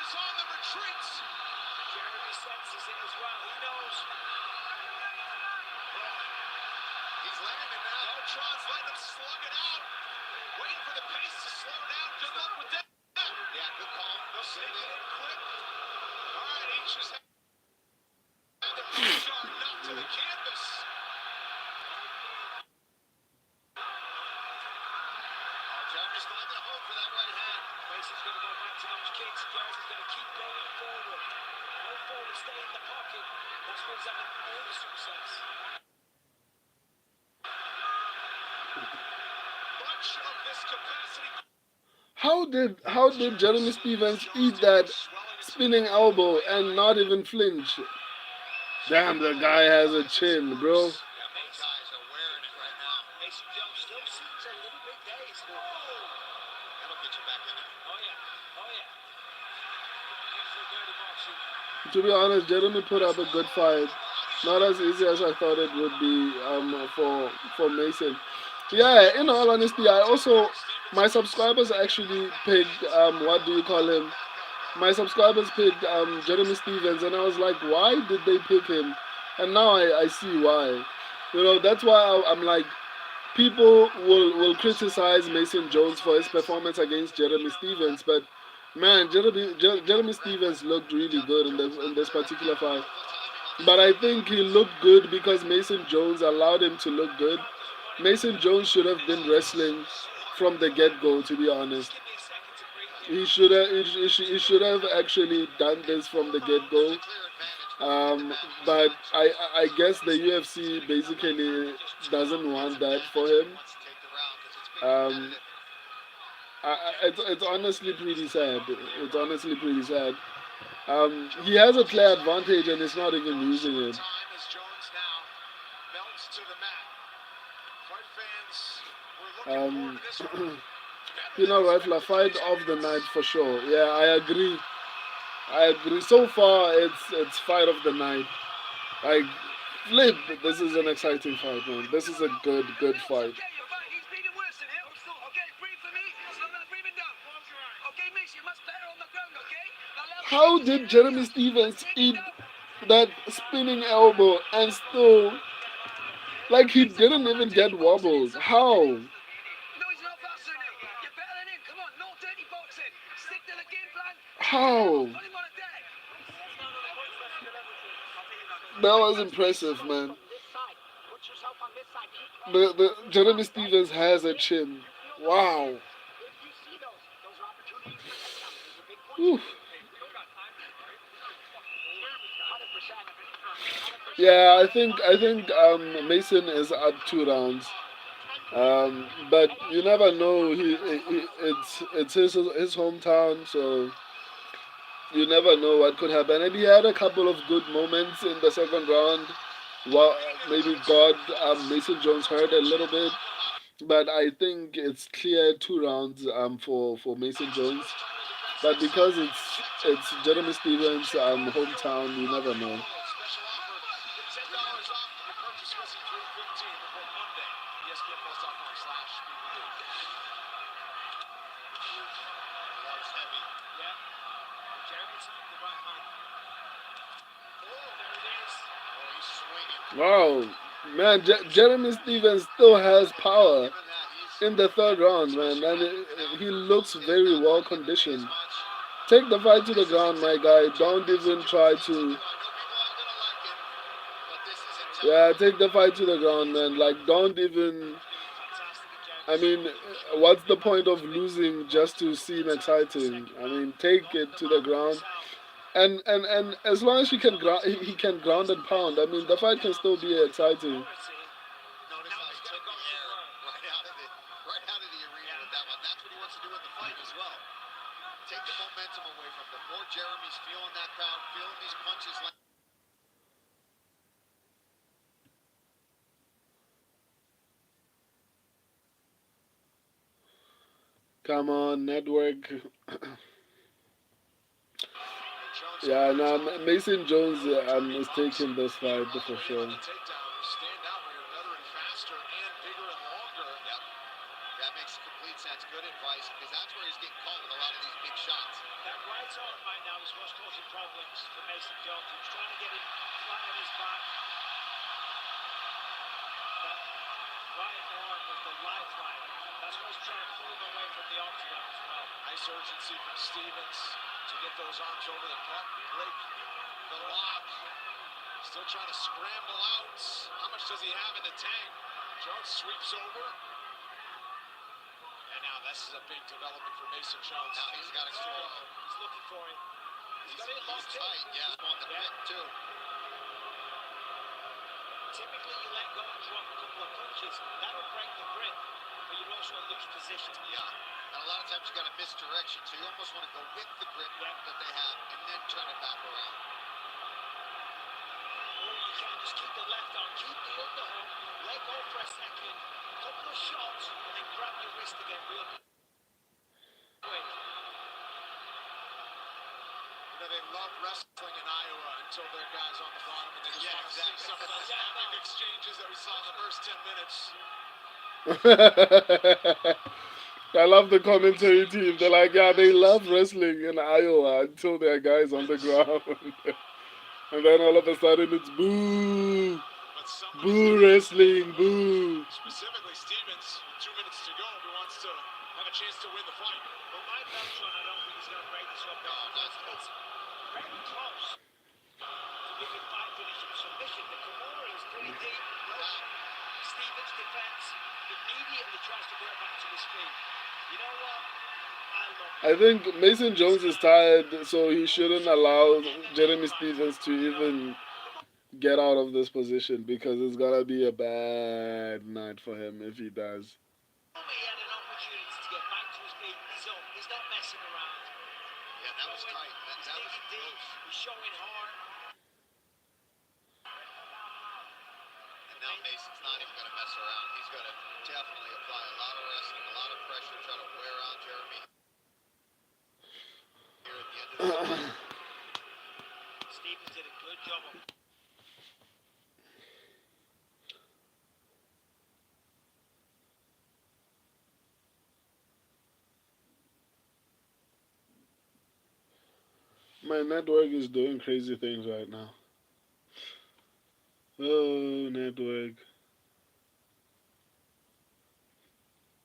is on the retreat. Jeremy senses it as well. He knows. He's landing it now. Tron's letting him slug it out. Waiting for the pace to slow down. Good luck with that. Yeah, good call. They'll sneak it in quick. All right, each has had the first guard knocked to the canvas. Jeremy's finding a home for that right hand. Mason's going to go back to those kicks. Jeremy's going to keep going forward. Go forward, stay in the pocket. That's what's having all the success. Much of this capacity. How did Jeremy Stevens eat that spinning elbow and not even flinch? Damn, the guy has a chin, bro. Yeah, both guys are wearing it right now. Mason Jones still seems a little bit dazed. That'll get you back in it. Oh, yeah. Oh, yeah. Beautiful dirty boxing. To be honest, Jeremy put up a good fight. Not as easy as I thought it would be for Mason. Yeah, in all honesty, I also My subscribers actually picked what do you call him? My subscribers picked Jeremy Stevens, and I was like, why did they pick him? And now I see why. You know, that's why I'm like, people will criticize Mason Jones for his performance against Jeremy Stevens, but man, Jeremy Stevens looked really good in this particular fight. But I think he looked good because Mason Jones allowed him to look good. Mason Jones should have been wrestling from the get go, to be honest. He should have actually done this from the get go. But I guess the UFC basically doesn't want that for him. Um, it's honestly pretty sad. It's honestly pretty sad. He has a clear advantage and he's not even using it. Um, you know, Rifle fight of the night for sure. Yeah, I agree. I agree. So far, it's fight of the night. Like, flip. This is an exciting fight, man. This is a good fight. How did Jeremy Stevens eat that spinning elbow and still, like, he didn't even get wobbles? How? How? That was impressive, man. The Jeremy Stevens has a chin. Wow. Whew. Yeah, I think Mason is up 2 rounds. But you never know. It's his hometown, so you never know what could happen. And he had a couple of good moments in the second round. Well, maybe got Mason Jones hurt a little bit, but I think it's clear 2 rounds for Mason Jones. But because it's Jeremy Stevens' hometown, you never know. Wow, man, Jeremy Stevens still has power in the third round, man, and he looks very well conditioned. Take the fight to the ground, my guy. Don't even try to. Yeah, take the fight to the ground, man. Like, don't even. I mean, what's the point of losing just to seem exciting? I mean, take it to the ground, and as long as he can ground and pound. I mean, the fight can still be exciting. Come on, network. Yeah, no, Mason Jones is taking this fight for sure. Urgency from Stevens to get those arms over the cut, break the lock. Still trying to scramble out. How much does he have in the tank? Jones sweeps over. And now this is a big development for Mason Jones. Now he's got to go. He's looking for it. He's got it locked tight. Yeah, on the pit too. Typically you let go and drop a couple of punches. That'll break the grip, but you'd also lose position. Yeah. And a lot of times you got a misdirection, so you almost want to go with the grip that they have and then turn it back around. Or you can just keep the left arm, keep the underhook, let go for a second, couple of shots, and then grab your wrist again real quick. You know, they love wrestling in Iowa until their guys on the bottom, and they just want to see some of those epic exchanges that we saw in the first 10 minutes. I love the commentary team. They're like, yeah, they love wrestling in Iowa until there are guys on the ground. And then all of a sudden it's boo, But somebody's boo got to get to the end wrestling, of it. boo. Specifically, Stevens, with 2 minutes to go, if he wants to have a chance to win the fight. Well, my Beltron, I don't think he's going to break this up. No, it's very close to being a five finish with submission. The Kimura is pretty deep. Nope. Stevens defense immediately tries to get back to his feet. You know what? I love I think Mason Jones is tired, so he shouldn't allow Jeremy Stevens to even get out of this position because it's gonna be a bad night for him if he does. He had an opportunity to get back to his feet. He's up. He's not messing around. Yeah, that was tight. He's That was digging deep. close. He's showing hard. And now Mason's not even going to mess around. He's going to definitely apply a lot of wrestling, a lot of pressure, try to wear out Jeremy here at the end of the fight. Stevens did a good job of My network is doing crazy things right now. Oh, network.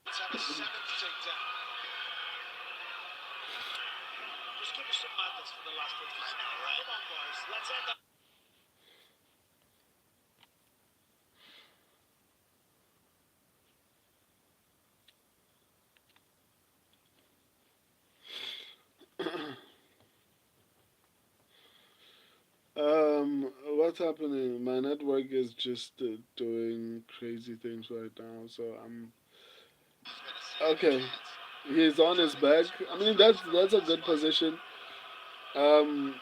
Let's have a seventh takedown. just give us some madness for the last 50 seconds. Come on, boys. Let's end up. What's happening? My network is just doing crazy things right now, so I'm okay. He's on his back. I mean, that's a good position. Um,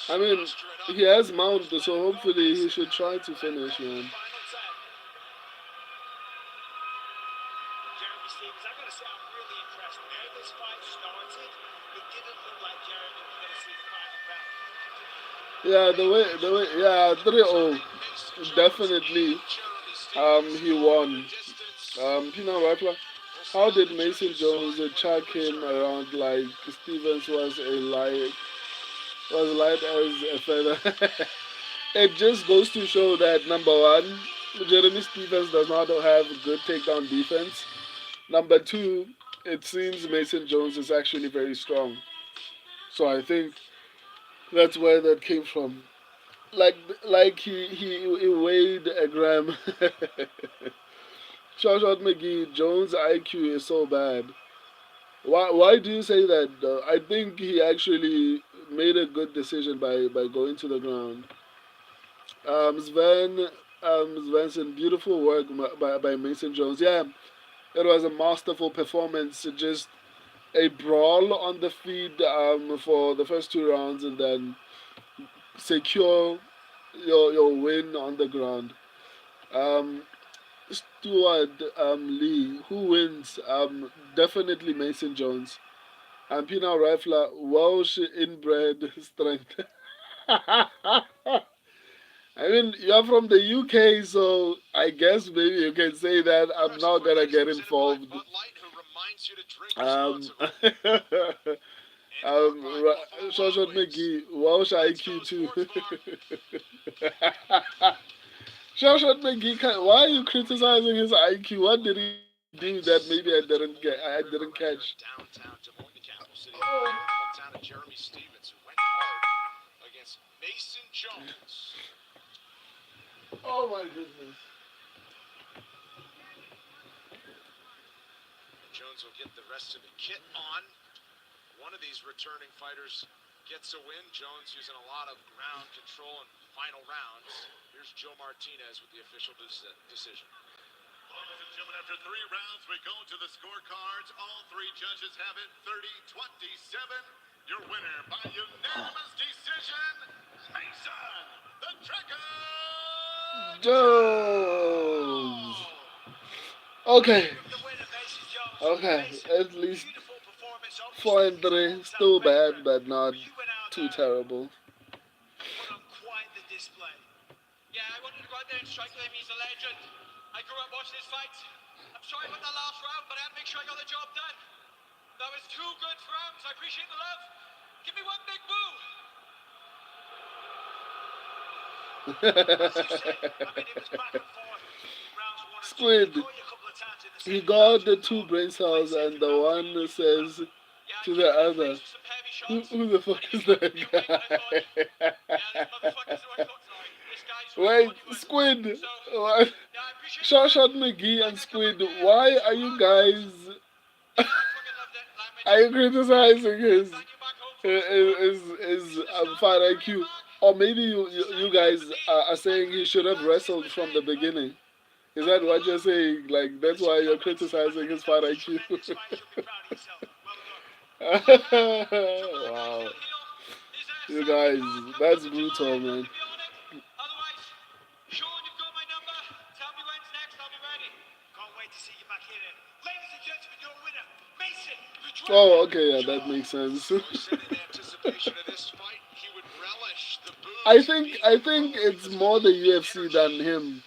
I mean, he has mount, so hopefully he should try to finish, man. Jeremy Stevens, I gotta say, I'm really impressed. The way this fight started, it didn't look like Jeremy was gonna see the final bell. Yeah, yeah, 3-0, definitely. He won. Pina Rapla. How did Mason Jones chuck him around like Stevens was light as a feather? It just goes to show that number one, Jeremy Stevens does not have good takedown defense. Number two, it seems Mason Jones is actually very strong. So I think that's where that came from. Like he weighed a gram. Shawshot McGee, Jones' IQ is so bad. Why do you say that though? I think he actually made a good decision by going to the ground. Svensson, beautiful work by Mason Jones. Yeah, it was a masterful performance. Just a brawl on the feed for the first 2 rounds and then secure your win on the ground. Um, Stuart Lee, who wins? Definitely Mason Jones. And Pina Rifler, Welsh inbred strength. I mean, you're from the UK, so I guess maybe you can say that I'm not gonna get involved. Um, Shoshat McGee, Welsh IQ too. Shoshat McGee, why are you criticizing his IQ? What did he do that maybe I didn't catch? Downtown Des Moines, the capital city of Iowa, hometown of Jeremy Stevens, who went hard against Mason Jones. Oh my goodness. Jones will get the rest of the kit on. One of these returning fighters gets a win. Jones using a lot of ground control in final rounds. Here's Joe Martinez with the official decision. Ladies and gentlemen, after 3 rounds, we go to the scorecards. All 3 judges have it 30-27. Your winner by unanimous decision, Mason the Dragon Jones. Okay. Okay. At least 4-3. Still bad, but not too terrible. Put on quite the display. Yeah, I wanted to go out there and strike him. He's a legend. I grew up watching this fight. I'm sorry about that last round, but I had to make sure I got the job done. That was 2 good rounds. I appreciate the love. Give me one big boo. As you said, I mean, it was back and forth. Rounds 1 and 2. He Squid, caught you a couple of times in the he second round. got the 2 brain cells, and the one says Yeah, I to the came in other, place with some heavy shots. who the fuck And he is just looked that at me and went, I thought, guy? yeah, these motherfuckers who I thought, sorry, this guy's who I Wait, thought he was. Squid, So, what? yeah, I appreciate the love. Shawshot McGee and Like, I come Squid, out there why with are 2 you hard rounds. guys Yeah, I fucking loved it. Like, my are you dude. criticizing And his thank you back home for support. his This is the start of fight my career IQ? back. Or maybe Just you sign me up guys with me. are I'm saying he ready should to have box in wrestled with from men, the right? beginning. Is Not that gonna what you're lie. saying? Like, that's Listen, why we you're can't wait to see you back criticizing here. his That fight was a IQ? tremendous fight. You should be proud of yourself. Well done. My man, Jamal Wow. Hill. His You second guys, card comes up that's in July. brutal, I'd love man. to be on it. Otherwise, Sean, you've got my number. Tell me when's next. I'll be ready. Can't wait to see you back here then. Ladies and gentlemen, your winner, Mason, the Oh, Dragon. okay, yeah, that makes sense. So he said in anticipation of this fight, he would relish the I booze think being I on the think road it's because he more the felt the UFC than energy him.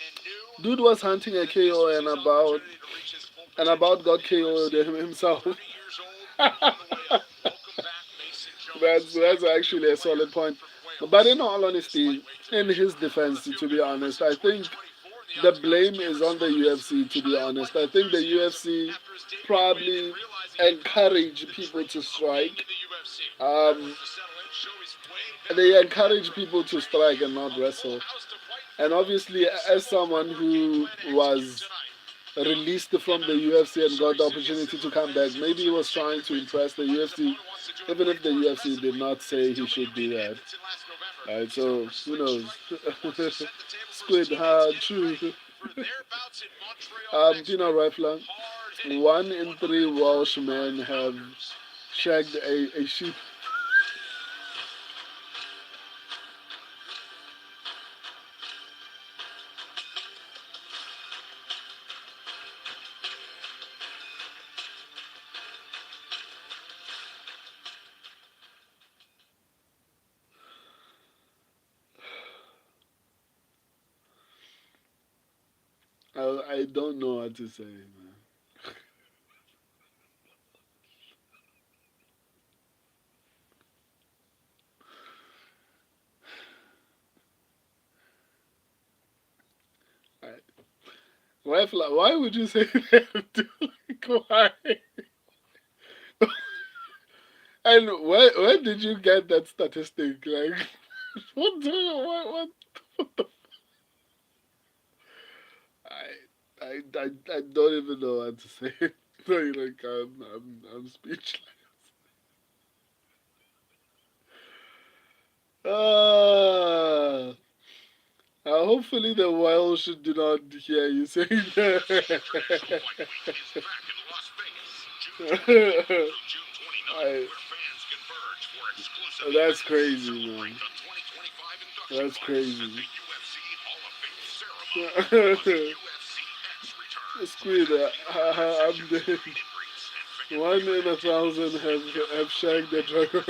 and knew Dude was hunting a that this KO was and his opportunity to reach his full potential got in the KO'd UFC. himself. 30 years old, on the way up. Welcome back, Mason Jones. This That's guy's a new actually a player solid point. from But Wales in all in this honesty, lightweight in division. his One of defense, the few to be good moments honest, in I think 2024 in the the octagon was blame is Cameron on the Smotherman's UFC. To be honest, I childlike think the enthusiasm UFC after his debut win and probably realizing he accomplished encourage the people dream to of being strike. in the UFC. Um, To settle in, show he's way better they than that encourage from people to training strike camp. and not A full wrestle. house to fight in And front of, obviously, and a as simple someone three-word game who plan to execute was tonight. released from the Evans, UFC and got the Suri Singh, opportunity to similar come event, back, single maybe he to was same trying to wins, impress the but his UFC, opponent wants to do it even right if the for us UFC did presently. not And his say he should W do in that. Edmonton last November. Alright, He's known so for who slick knows? striking and wants to set the table for his Squid, teammates how getting true. ready for their bouts in Montreal next Pino week. Rifler, Hard-hitting, 1 in 3 Welshmen 135 have pounders. shagged Next. a sheep. I don't know what to say, man. Rifler, why would you say that? Like, why? And where did you get that statistic? Like, what the I don't even know what to say. Like, I'm speechless. Uh, hopefully the Welsh do not hear you saying that. I, that's crazy, man. That's crazy. Squid, I'm dead. 1 in 1,000 have shagged the dragon.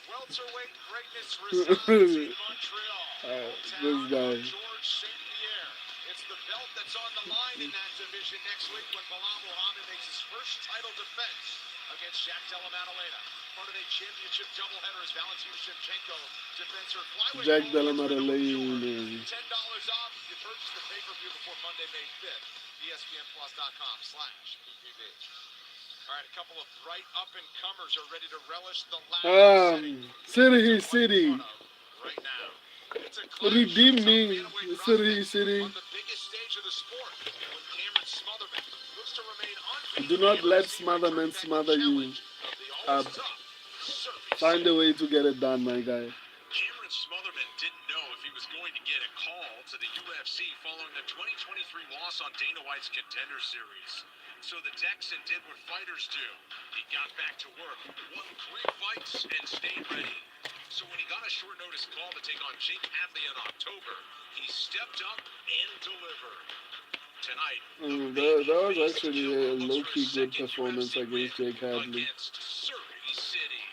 Welterweight greatness resides in Montreal, This hometown of guy. Georges St. Pierre. It's the belt that's on the line in that division next week when Bilal Muhammad makes his first title defense against Jack Della Maddalena. Part of a championship doubleheader as Valentina Shevchenko defends her flyweight Jack Della title against Renova Maddalena. Pure. $10 off if you purchase the pay-per-view before Monday, May 5th. ESPNplus.com/PPV. All right, a couple of bright up-and-comers are ready to relish the loud City. right now. It's a clash Redeem of top me, bantamweight City. prospects on the biggest stage of the sport when Cameron Smotherman looks to remain Do unbeaten not in the let UFC by Smotherman turning back smother the you. challenge of the always tough Surfy Find a Singh. way to get it done, my guy. Cameron Smotherman didn't know if he was going to get a call to the UFC following the 2023 loss on Dana White's Contender Series. So the Texan did what fighters do. He got back to work, won 3 fights, and stayed ready. So when he got a short notice call to take on Jake Hadley in October, he stepped up and delivered. Tonight, the That was baby-faced actually killer a looks for a low-key good second performance UFC win against Jake Hadley. against Surrey City.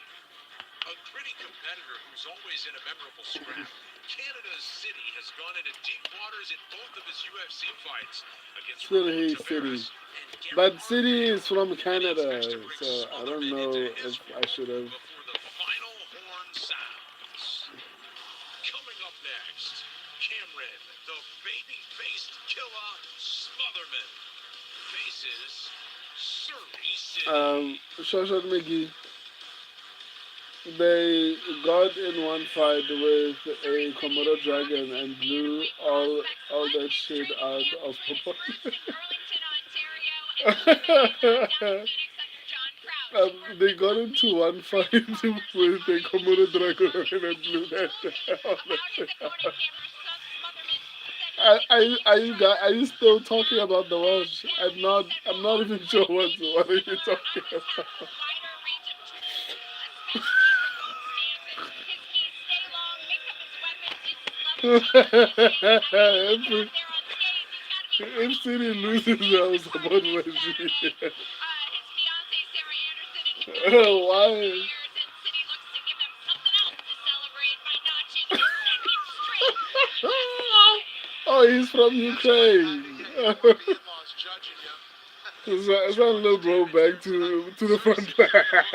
A gritty competitor who's always in a memorable scrap. Canada's City has gone into deep waters in both of his UFC fights against Raul City, City. Tavares and Gary But City is Martin. from And he expects Canada, to bring so I don't Smotherman into know his if I world should have. before the final horn sounds. Coming up next, Cameron, the baby-faced killer Smotherman, faces Surrey City. Shoshat McGee. They got in one fight with a Komodo dragon and blew all that shit out of proportion. They got into one fight with a Komodo dragon and blew that all that shit out. Are you still talking about the Welsh? I'm not even sure what are you talking about. If City loses, I'll support Reggie. Why? Oh, he's from Ukraine. It's not a little bro back to the front line. And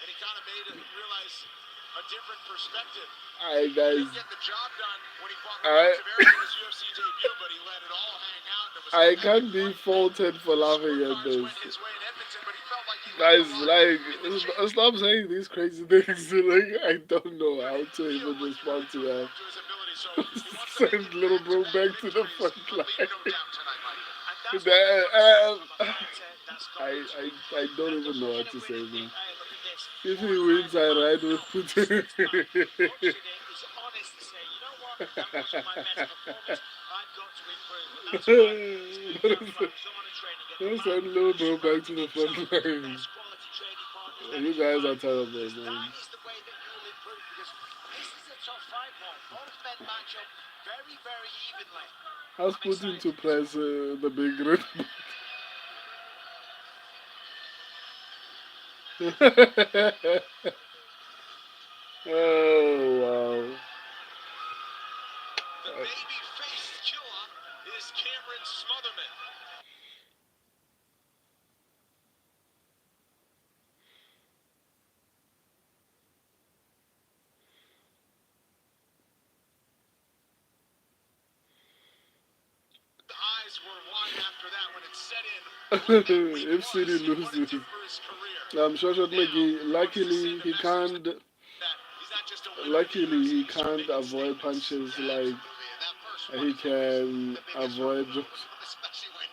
he kind of made it realize a different perspective. Alright, He guys. didn't get the job done when he fought Alright. Tavares in his UFC debut, but he let it all hang out. And it was I can't be faulted for laughing at scorecards this. went his way in Edmonton, but he felt like he Guys, left a lot like, in the chamber. stop saying these crazy things. Like, I don't know how to even respond to that. To his ability, so he wants to make Send it little bro back-to-back back to the victories, front but leave line. no doubt tonight, Michael. And that's That, what that's I don't even know what to say, man. look at this. If he wins, I ride with Putin. Coach today is honest to say, you know what, that wasn't my best performance. I've got to improve. And that's why he's been down focused on the training. Don't send little bro back to the front line. Best quality training partners. You guys are terrible, man. That is the way that you will improve because this is a tough fight, Paul. Both men match up very, very evenly. How's Putin to press the big red Oh, wow. The baby-faced killer is Cameron Smotherman. The eyes were wide after that when it set in. If City loses, I'm sure Shot McGee, luckily he can't avoid punches like he can avoid jokes. Especially when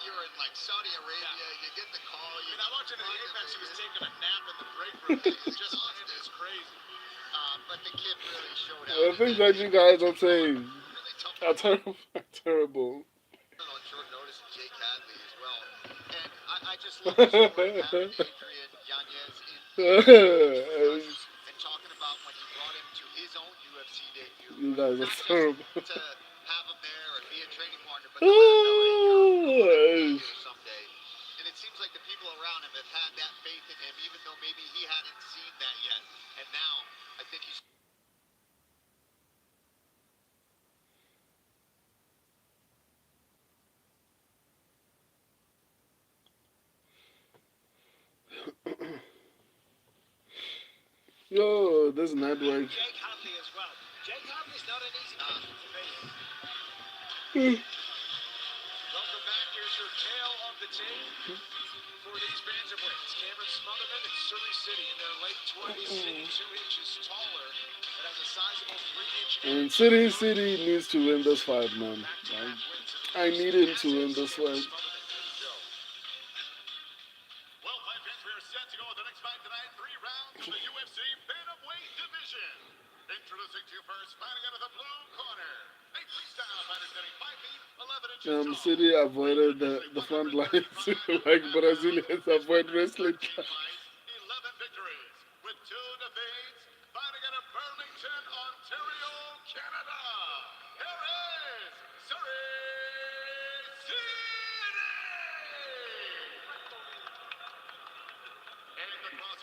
you're in like Saudi Arabia, you get the call. I watched it in the Apex. He was taking a nap in the break room. It's just it's crazy. But the kid really showed out. The things that you guys are saying are terrible. Terrible. On short notice, Jake Hadley as well. And I just love the story of having Adrian Yanez in and talking about when he brought him to his own UFC debut. You guys are terrible. To have him there and be a training partner, but to let him know that he's here someday. And it seems like the people around him have had that faith in him, even though maybe he hadn't seen that yet. And now, I think he's. Yo, this network. Jake Hadley as well. Jake Hadley's not an easy man to beat. Welcome back. Here's your tale of the tape for these bantamweights. Cameron Smotherman in Surrey City in their late 20s, sitting 2 inches taller, but has a sizable 3-inch. And City needs to win this fight, man. Like, I need him to win this fight. Well, five fans, we are set to go with the next fight tonight. 3 rounds in the UFC bantamweight division. Introducing to you first, fighting out of the blue corner. A freestyle fighter standing 5 feet, 11 inches tall. City avoided the front lines like Brazilians avoid wrestling. 11 victories with 2 defeats. Fighting out of Burlington, Ontario, Canada. Here is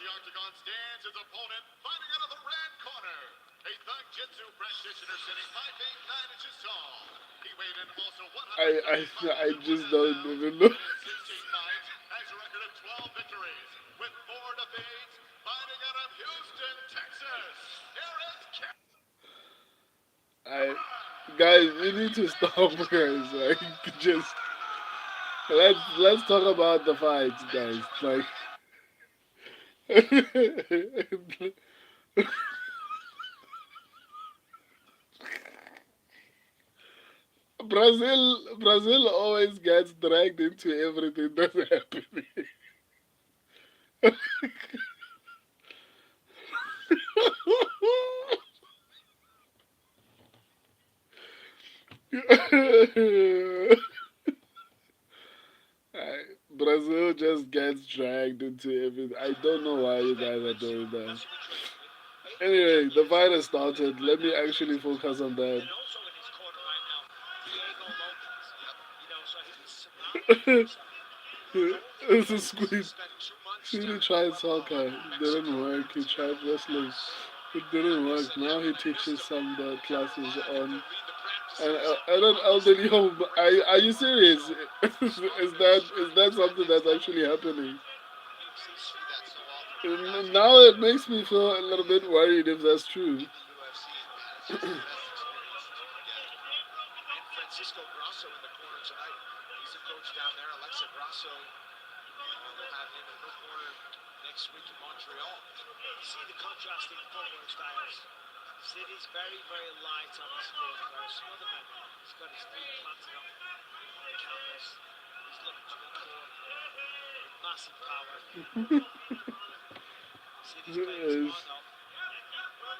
the octagon stands his opponent, fighting out of the red corner. A Thug Jitsu practitioner sitting 5'8", 9 inches tall. He weighed in also I 135 just pounds. don't know. In 16 fights, has a record of 12 victories, with 4 defeats, fighting out of Houston, Texas. Here is I guys, you need to stop, guys. Like, just let's talk about the fights, guys. Like, Brazil always gets dragged into everything that's happening. Brazil just gets dragged into everything. I don't know why you guys are doing that. Anyway, the fight has started. Let me actually focus on that. And also in his corner right now, Diego Lopez. You know, so he's surrounding himself. This is Squid. He tried soccer. It didn't work. He tried wrestling. It didn't work. Now he teaches some classes on and an elderly home. Are you serious? Is that something that's actually happening? And now it makes me feel a little bit worried if that's true. Francisco Grasso in the corner tonight. He's a coach down there. Alexa Grasso will have him in her corner next week in Montreal. You see the contrasting footwork styles. City's very, very light on his feet, whereas Smotherman, he's got his feet planted on the canvas. He's looking to the core with massive power. City's playing Yes. smart though.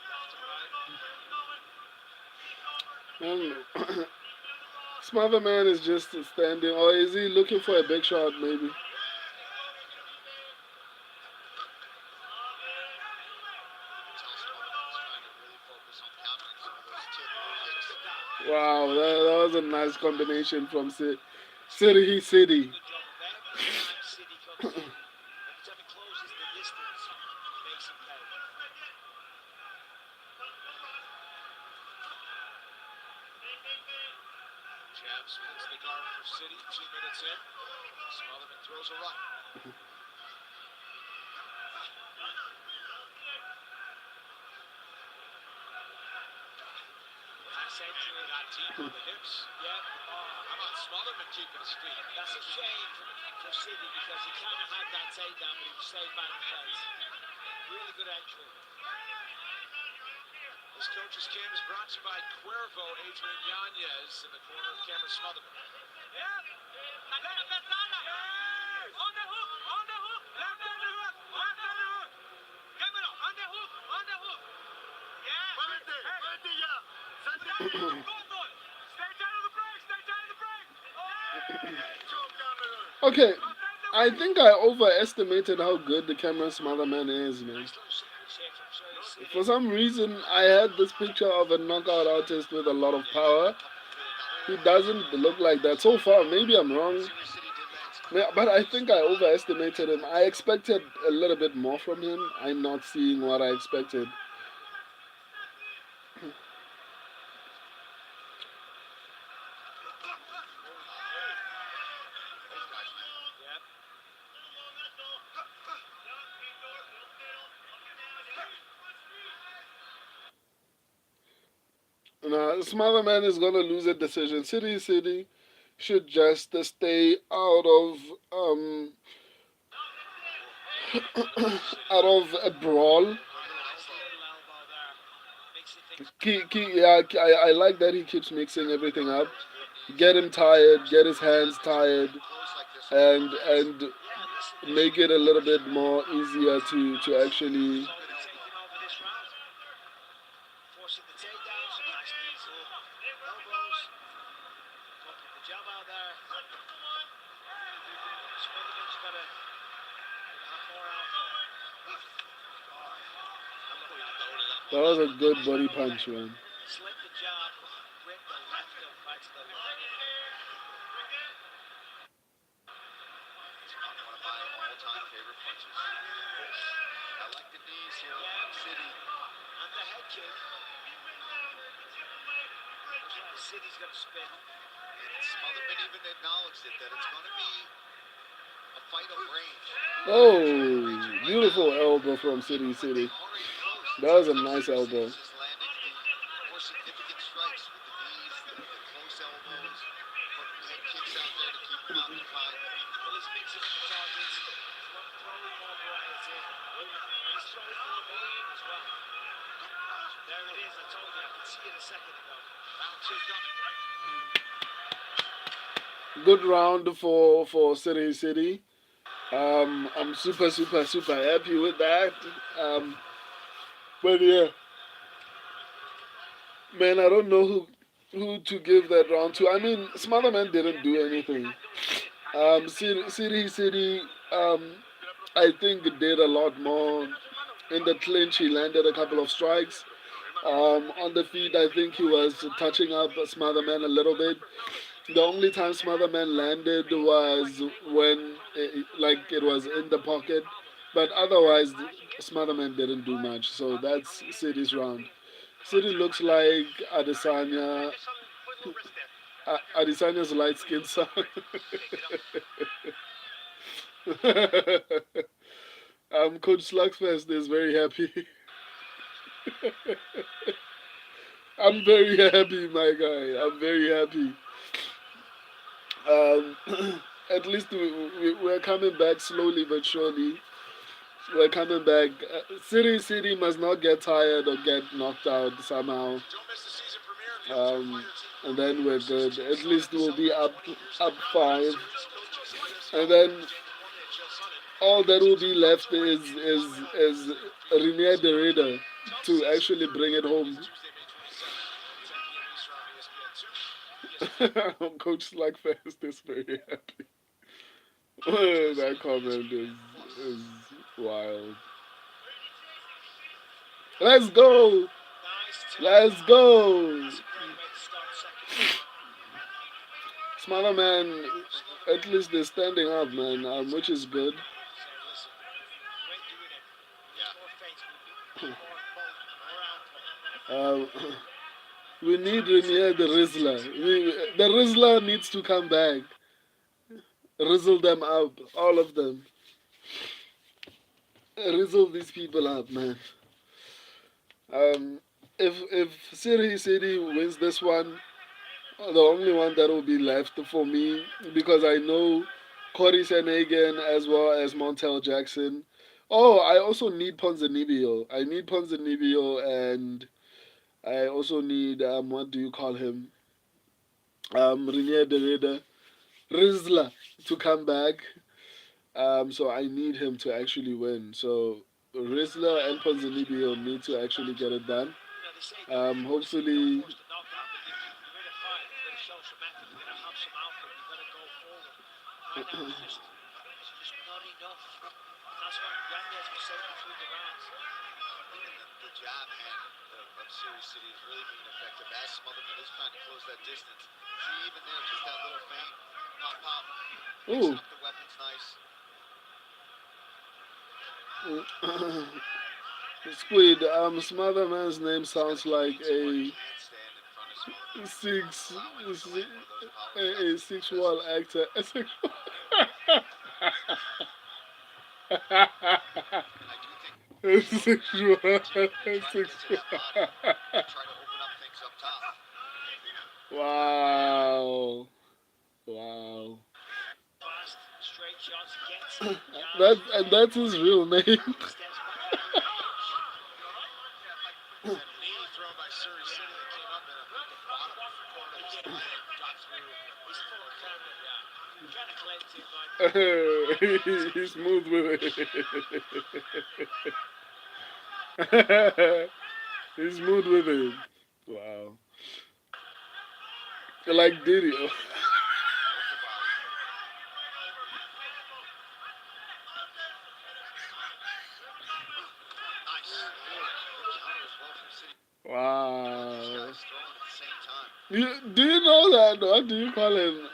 Left to right. Smotherman is just standing, or is he looking for a big shot? Maybe. Wow, that was a nice combination from City. City. Good job of every time City comes in. Every time he closes the distance, he makes him pay. Jab splits the guard for City. 2 minutes in. Smotherman throws a right. Nice entry. Got deep on the hips. Yeah. How about Smotherman keeping his feet? That's a shame for City because he kind of had that takedown, but he was saved by the face. Really good entry. This coach's cam is brought to you by Cuervo, Adrian Yanez in the corner of Cameron Smotherman. On the hook, on the hook, left on the hook, left on the hook. Camera, on the hook, on the hook. Yeah. Stay tight of the break, stay tight of the break. Okay, I think I overestimated how good the Cameron Smotherman is, man. Nice little sequence here from City. For some reason, I had this picture of a knockout artist with a lot of power. He doesn't look like that so far. Maybe I'm wrong. Yeah, but I think I overestimated him. I expected a little bit more from him. I'm not seeing what I expected. Yep. Now, Smotherman is gonna lose a decision. City should just stay out of out of a brawl. Nice little elbow there. Makes you think. Yeah, I like that he keeps mixing everything up. Get him tired, get his hands tired, and make it a little bit more easier to actually. Taking over this round. Forcing the takedown, some nice knees up. Elbows. Popping the jab out there. Smotherman's got to have more out there. That was a good body punch, man. Slip the jab, rip the left hook right to the line. One of my all-time favorite punches. I like the knees here from City. And the head kick. Looks like City's going to spin. And Smotherman even acknowledged it, that it's going to be a fight of range. Oh, beautiful elbow from City City. That was a nice elbow. Just landing the more significant strikes with the knees, the close elbows, putting head kicks out there to keep him occupied. Well, he's mixing up the targets, throwing more variety. He's throwing more volume as well. There it is, I told you, I could see it a second ago. Round two done. Good round for City City. I'm super happy with that. But yeah, man, I don't know who to give that round to. I mean, Smotherman didn't do anything. City, I think did a lot more. In the clinch, he landed a couple of strikes. On the feet, I think he was touching up Smotherman a little bit. The only time Smotherman landed was when it was in the pocket, but otherwise Smotherman didn't do much. So that's City's round. City looks like Adesanya. Adesanya's light skinned son. Coach Slugfest is very happy. I'm very happy, my guy. I'm very happy. Um, at least we're coming back slowly but surely. We're coming back. City must not get tired or get knocked out somehow. And then we're good. At least we'll be up five. And then all that will be left is Renier the Raider to actually bring it home. Coach Slugfest is very happy. That comment is wild. Let's go! Let's go! Smaller man, at least they're standing up, man, which is good. Um, we need Renier the Rizzler. The Rizzler needs to come back. Rizzle them up, all of them. Rizzle these people up, man. If City wins this one, the only one that will be left for me, because I know Cory Sandhagen as well as Montel Jackson. Oh, I also need Ponzinibbio. I need Ponzinibbio, and I also need what do you call him? Renier de Raider, Rizla to come back. So I need him to actually win. So Rizla and Ponzinibbio need to actually get it done. Hopefully. The jab hand of Series City is really being effective. As Smotherman is trying to close that distance. See, even there, just that little feint. Pop. Mixing up the weapons nice. Squid, Smotherman's name sounds like a sexual actor. Sexual. Wow. That's his real name. He's smooth with it. He's smooth with it. Wow. Like Diddy. Wow. Do you know that? What do you call him?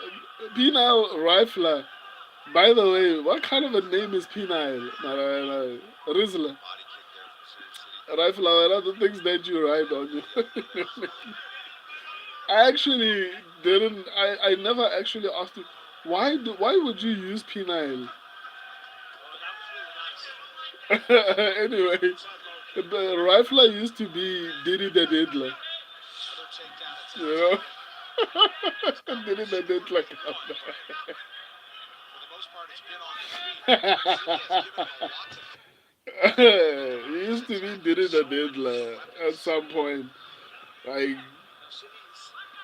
Penal rifler. By the way, what kind of a name is Penile? Rizla. Body kick there from City City. Rifle, what are the things that you write on you? I actually didn't. I never actually asked you. Why would you use penile? Well, that was really nice. Anyway, the rifler used to be Diddy the Diddler. Another takedown You attempt. know? Diddy the Diddler. For the most part, it's been off his feet. City has given him a lot to He used to be Diddy the Diddler at some point. Like, Now, City's doing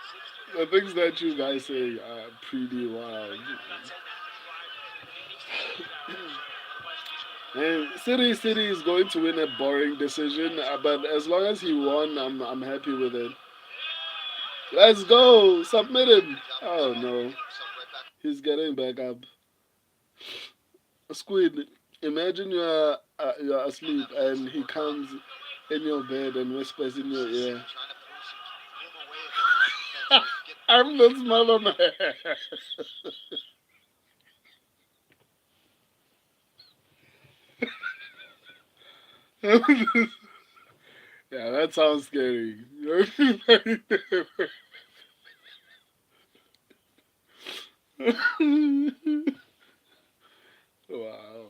the things that you guys say are pretty wild. that's it now. His drive. He needs to get his direction. Otherwise, he's going to And City is going to win a boring decision, but as long as he won, I'm happy with it. Let's go, submit him. Oh no, he's getting back up. Squid, imagine you're asleep and he comes in your bed and whispers in your ear, trying to pull him away a bit from defense. "I'm the smaller man." Yeah, that sounds scary. Wow.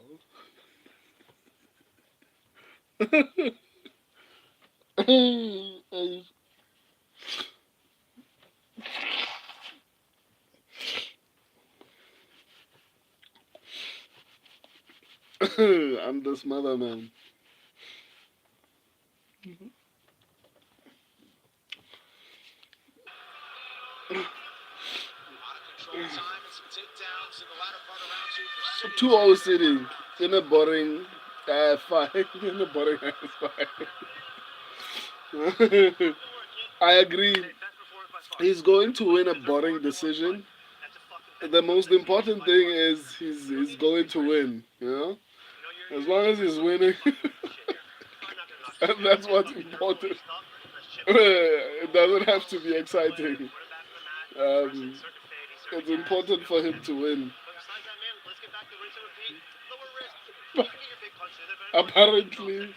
I'm the smother man. Out of control time and some takedowns in the latter part of round two for City. 2-0 City in a boring fight. In a boring fight. I agree. He's going to win a boring decision. The most important thing is he's going to win. You know, as long as he's winning, and that's what's important. It doesn't have to be exciting. Um, it's important for him to win. Apparently,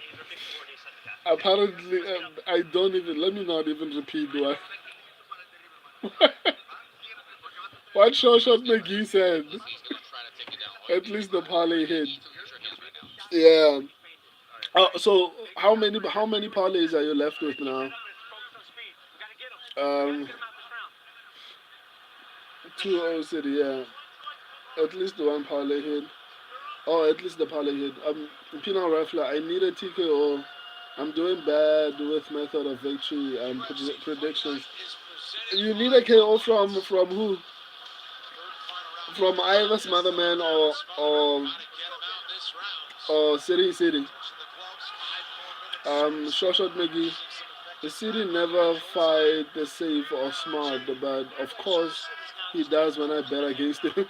I don't even. Let me not even repeat what what Short McGee said. He's going to try to take it down. At least the parlay hit. Here's your hands right now. Yeah. Oh, so how many parlays are you left with now? Um, 2-0 City. Yeah. At least the one parlay hit. Oh, at least the parlay hit. Pino Rifler. I need a TKO. I'm doing bad with method of victory and predictions. You need a KO from who? From either Smotherman or City. Short McGee. The City never fight the safe or smart, but of course he does when I bet against him.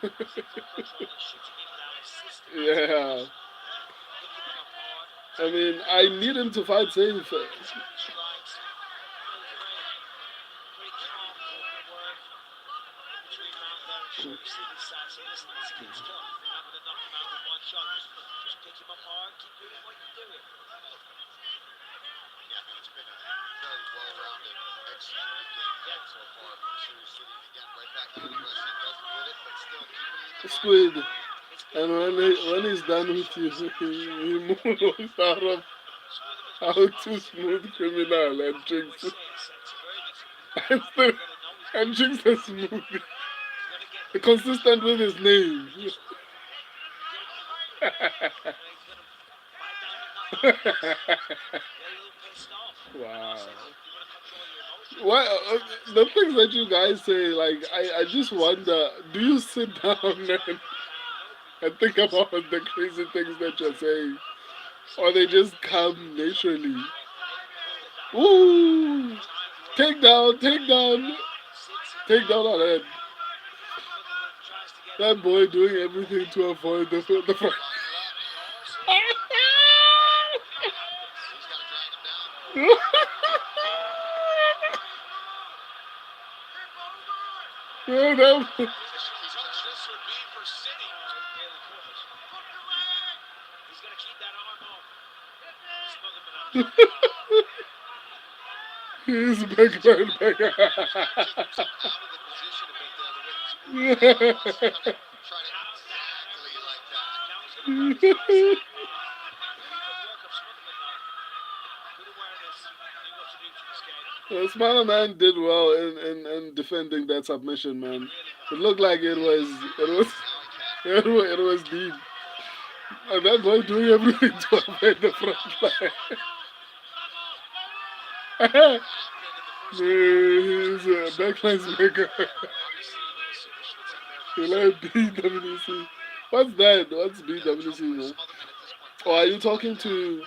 Yeah. I mean, I need him to fight safe. Yeah, I mean, it's been a very well-rounded, executed game plan so far from City City. And again, right back to the wrestling, doesn't get it, but still keeping it in the Squid. And when he's done with you, he moves out of how to smooth criminal and drinks and, and drinks a smoothie. Consistent with his name. Wow. What the things that you guys say, like I just wonder, do you sit down and think about the crazy things that you're saying? Or they just come naturally? Ooh! Take down on it. That boy doing everything to avoid the front. He's got to drag him down. Yeah, that, Touch this would be for City. going to keep that arm on. Smotherman on top now. He's backline back. Out of the position a bit there, the way he's moving. He wants to come in, try to exactly like that. Now he's going to grab his bicep. Really good work of Smotherman now. Good awareness. Knew what to do to the skate. The smaller man did well in defending that submission, man. Really It well. looked like it was deep. And that boy doing everything to avoid the front line. He's a backline maker. He like BWC. What's that? What's BWC, man? Oh, are you talking to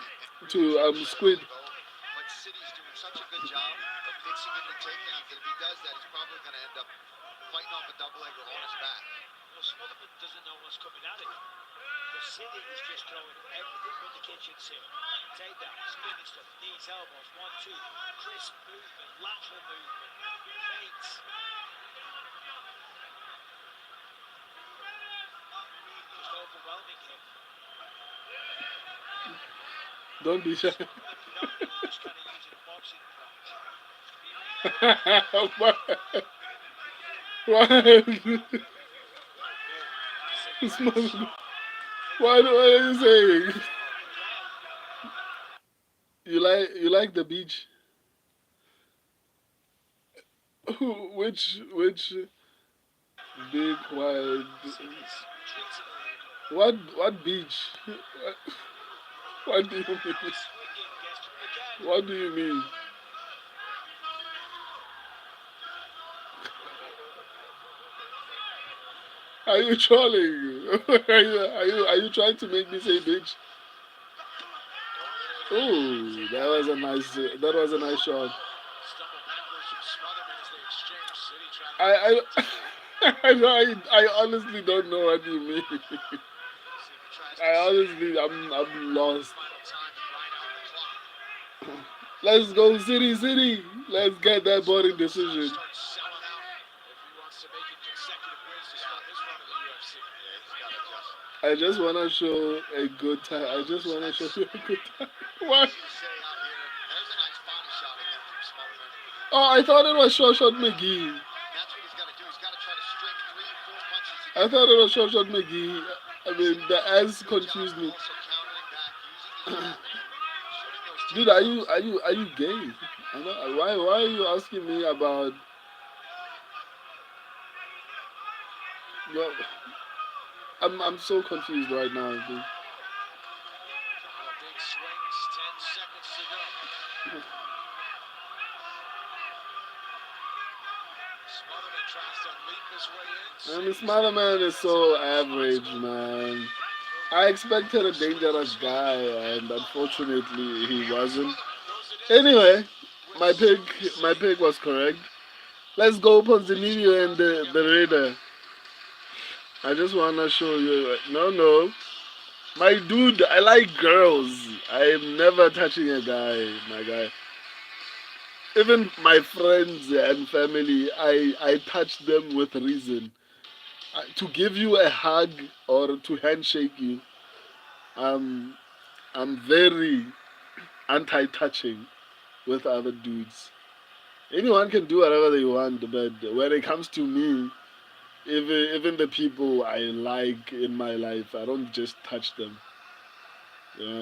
Squid? But City's doing such a good job of mixing in the takedowns that if he does that, he's probably going to end up fighting off a double leg or on his back. Well, Smotherman doesn't know what's coming at him. The City is just throwing everything but the kitchen sink. Takedown, spinning stuff, knees, elbows, 1, 2, crisp movement, lateral movement, feints. Just overwhelming him. Don't be shy. Just kind of using a boxing crutch. Why? What are you saying? You like the beach? Which big wide? What beach? What do you mean? What do you mean? Are you trolling? Are you trying to make me say bitch? Oh, that was a nice shot. I I honestly don't know what you mean. I'm lost. Let's go city. Let's get that boring decision. I just wanna show a good time. I just wanna show you a good time. What? Oh, I thought it was Short McGee. I thought it was Short McGee. I mean, the ass confused me. Dude, are you gay? Why are you asking me about? Well, I'm so confused right now, dude. Big swings, 10 seconds to go. Smotherman tries to leap his way in. And this mother man is so average, man. I expected a dangerous guy, and unfortunately, he wasn't. Anyway, my pick was correct. Let's go Ponzinibbio and the Raider. I just wanna show you. No. My dude, I like girls. I am never touching a guy, my guy. Even my friends and family, I touch them with reason. To give you a hug or to handshake you, um, I'm very anti-touching with other dudes. Anyone can do whatever they want, but when it comes to me, even the people I like in my life, I don't just touch them.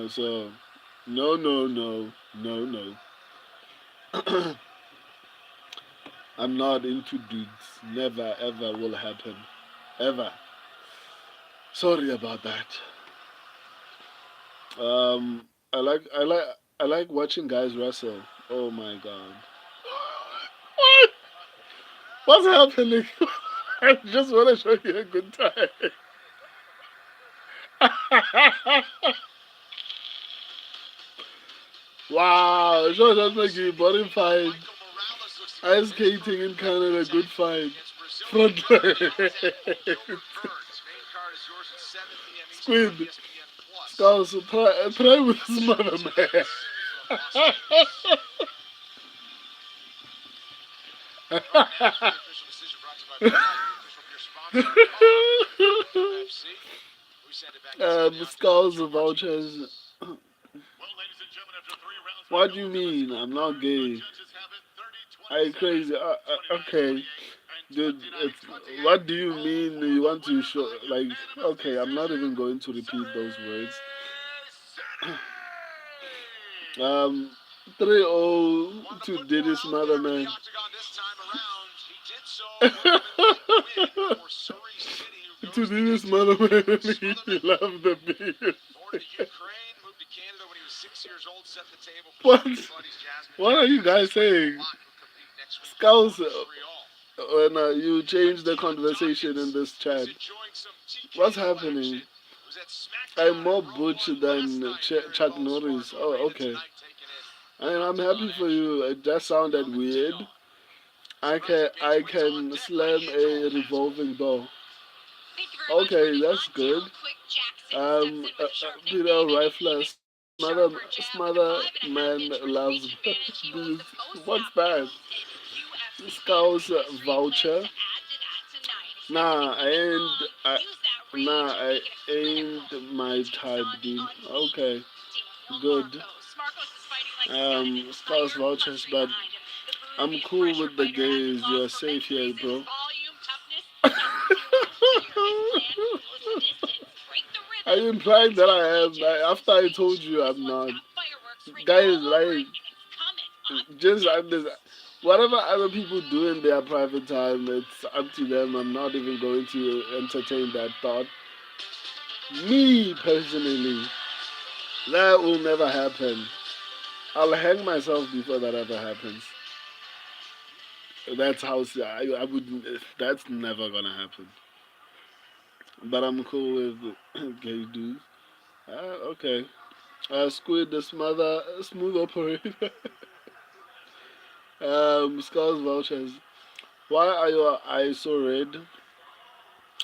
So no. I'm not into dudes. Never ever will happen. Ever. Sorry about that. I like watching guys wrestle. Oh my god. What's happening? I just want to show you a good time. Wow, Sean McGee, bottom fight. Ice skating in Canada, good fight. Front line. Squid. Skulls, try with his mother, man. Sandhagen said Skulls Joe vouchers. Martinez. Well, ladies and gentlemen, after 3 rounds, we What do go you to the mean? I'm not scorecards. The gay. judges have it 30, Are you 27, crazy? 29, Okay, 28, and dude. 29, 28. What do you All mean? for You the want to winner show by like? unanimous Okay, I'm not decision, even going to repeat those words. Cory Sandhagen. Um, 3-0 Wanted to to put more Diddy's out mother, there in the man. octagon this time around. He did so with an emphatic win for Surrey City, who To goes the Diddy's distance. mother, man. He Smotherman, loved the beer. born in Ukraine, moved to Canada when he was 6 years old, set the table for What? some of his buddies. Jasmine What are you Jackson guys says Raymond saying? Lott will compete next week in Skulls, Montreal. when you But change the Dion conversation in Dawkins this was chat, enjoying some what's TKO happening? action. Was at I'm SmackDown in more Row butch 1 last than night here in Chuck Wells Norris. Fargo Oh, Arena. okay. Tonight taking in I the mean, I'm octagon happy for action. you. It just Let's sounded welcome weird. Dion. I can slam a revolving door. Thank you very much, Okay, Brendan. that's On good. down, quick Jackson steps in with a sharp Peter nickname, and he Rifler, makes sharper jab with a smother 5.5 inch man reach loves advantage. He holds this. the most What's that? knockdowns in UFC Skulls bantamweight history. Plans voucher. to add to that tonight. Expect to be Nah, I coming ain't. long. I, Use that nah, reach and I make it clinical. ain't He my takes type, on the dude. unbeaten Okay, Daniel good. Marcos. Marcos is fighting like he's got an Skulls entire vouchers, country but behind him. The I'm booze-fueled cool pressure with the fighter hasn't gays. You're lost for safe many here, reasons. bro. Volume, toughness, and zero fear. His plan, close the distance, break the Are rhythm, you and implying that take I on am? Jackson's After I reach. told you This I'm one's not. got fireworks written Guys, all over like, it, and it's coming up just I'm next. just whatever other people do in their private time, it's up to them. I'm not even going to entertain that thought. Me personally, that will never happen. I'll hang myself before that ever happens. That's how I would. That's never gonna happen. But I'm cool with gay dudes. Okay. Squid the smother smooth operator. Skulls vouchers. Why are your eyes so red?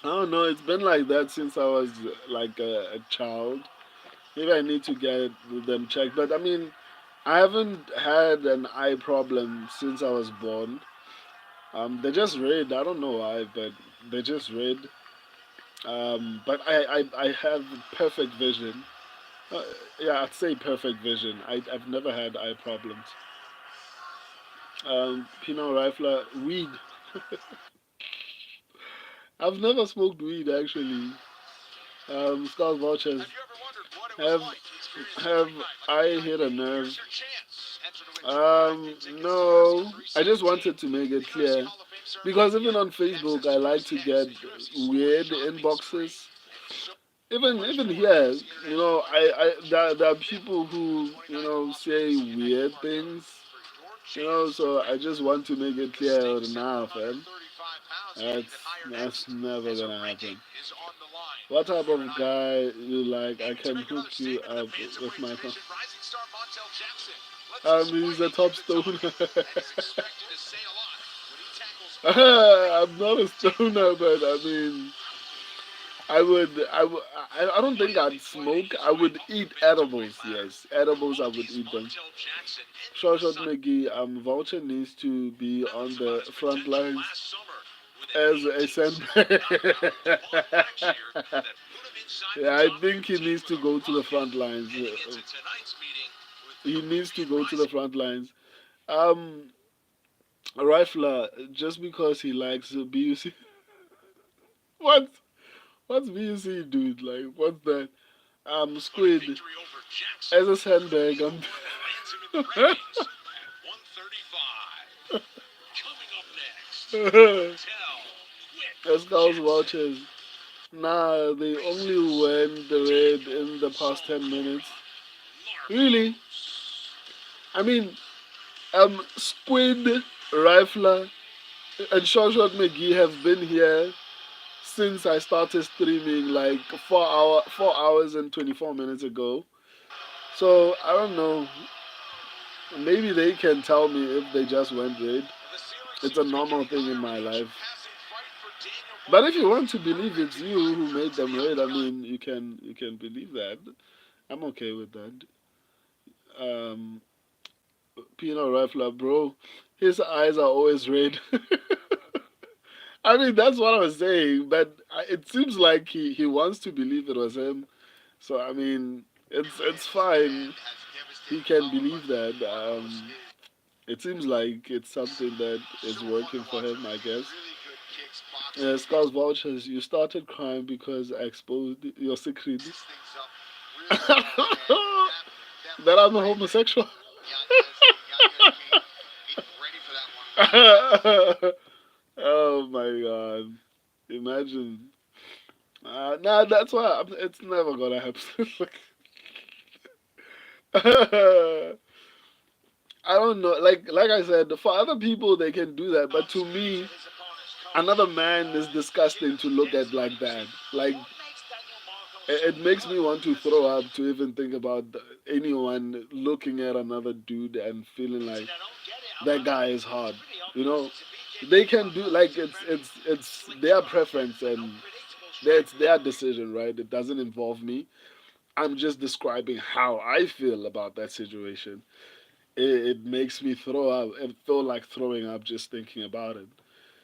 I don't know. It's been like that since I was like a child. Maybe I need to get them checked. But I mean, I haven't had an eye problem since I was born. They're just red. I don't know why, but they're just red. But I have perfect vision. Uh, yeah, I'd say perfect vision. I've never had eye problems. Pinot Rifler, weed. I've never smoked weed actually. Skulls vouchers. Have you ever wondered what it was Have like to experience a have dream night like I tonight? hit a nerve? Here's your chance. Enter to win two drive-in tickets to UFC No. I just 317. wanted to make The it UFC clear Hall of Fame ceremony because even begins on with Facebook, access I to like to firsthand get see the UFC store weird shopping spree. inboxes. So Even much even more here, thanks to international fighters like there are June 5th people who through the 29th in Las say Vegas. Again, that weird card things. for your chance to So win I just want to make it the clear stakes at now, 135 fam. pounds get even That's higher that's next never as a gonna ranking happen. is on the line What type here in of Iowa. guy you like? I Aiming to can make another hook you statement in the up with bantamweight my phone. division, rising star Montel Jackson lets us He's fight a top even stoner. tougher and is expected to say a lot when he tackles I'm not a Daniel stoner, but I Marcos. mean, I don't think I'd smoke. I would eat edibles. Yes, edibles. I would eat them. Montel Jackson ending Short the Short Sun. McGee. Voucher needs to be Reminisce on about the his front potential lines last summer with an as a 18-second sandbag. knockout to Paul Blackshear that put him inside the Yeah, I top think he 15 needs with to a go to the rocket front lines. heading into tonight's meeting with the He needs to Olympian go to the Rising. front lines. Um, Rifler, just because he likes BUC. What? What's BUC, dude? Like, what's that? But a Squid. victory over Jackson As a could be sandbag, the one that lands him in the rankings at 135. Coming up next, Montel Quick Skulls Jackson. vouchers. Nah, they only Faces went red Daniel in the past 10 Sonora minutes. Really? Marcos. I mean, Squid, Rifler, and Short McGee have been here since I started streaming like 4 hours and 24 minutes ago. So I don't know. Maybe they can tell me if they just went red. The ceiling It's a seems to be normal getting thing in higher with my each life. passing fight for Daniel But if you Marcos. want to Heart believe rate it's you decline who for him made to them the red, I octagon. mean you can believe that. I'm okay with that. Um, Pino Rifler, bro, his eyes are always red. I mean, that's what I was saying, but it seems like he wants to believe it was him. So I mean, it's fine. He can believe that. It seems like it's something that is working for him, I guess. Scott's vouchers, you started crying because I exposed your secret that I'm a homosexual. Oh my god. Imagine. Nah, that's why it's never gonna happen. I don't know. Like I said, for other people they can do that, but to me, another man is disgusting to look at like that. Like it makes me want to throw up to even think about anyone looking at another dude and feeling like that guy is hard. You know, they can do like it's their preference and it's their decision, right? It doesn't involve me. I'm just describing how I feel about that situation. It makes me throw up. It feel like throwing up just thinking about it.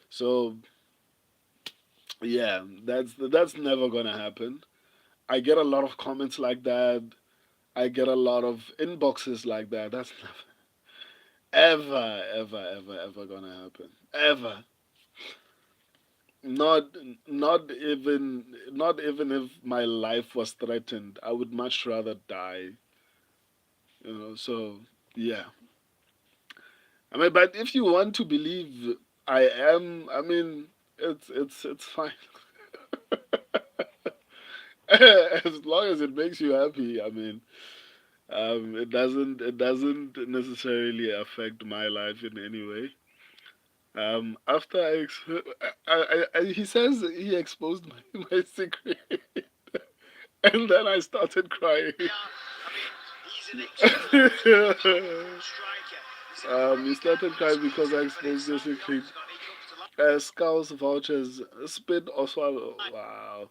So yeah, that's never gonna happen. I get a lot of comments like that. I get a lot of inboxes like that. That's never, ever gonna happen. Ever. Not, not even if my life was threatened. I would much rather die. So yeah. I mean, but if you want to believe I am, I mean, it's fine. As long as it makes you happy. I mean, it doesn't necessarily affect my life in any way. After he says he exposed my secret, and then I started crying. He started crying because I exposed the secret. Skulls, vouchers, spit or swallow. Wow,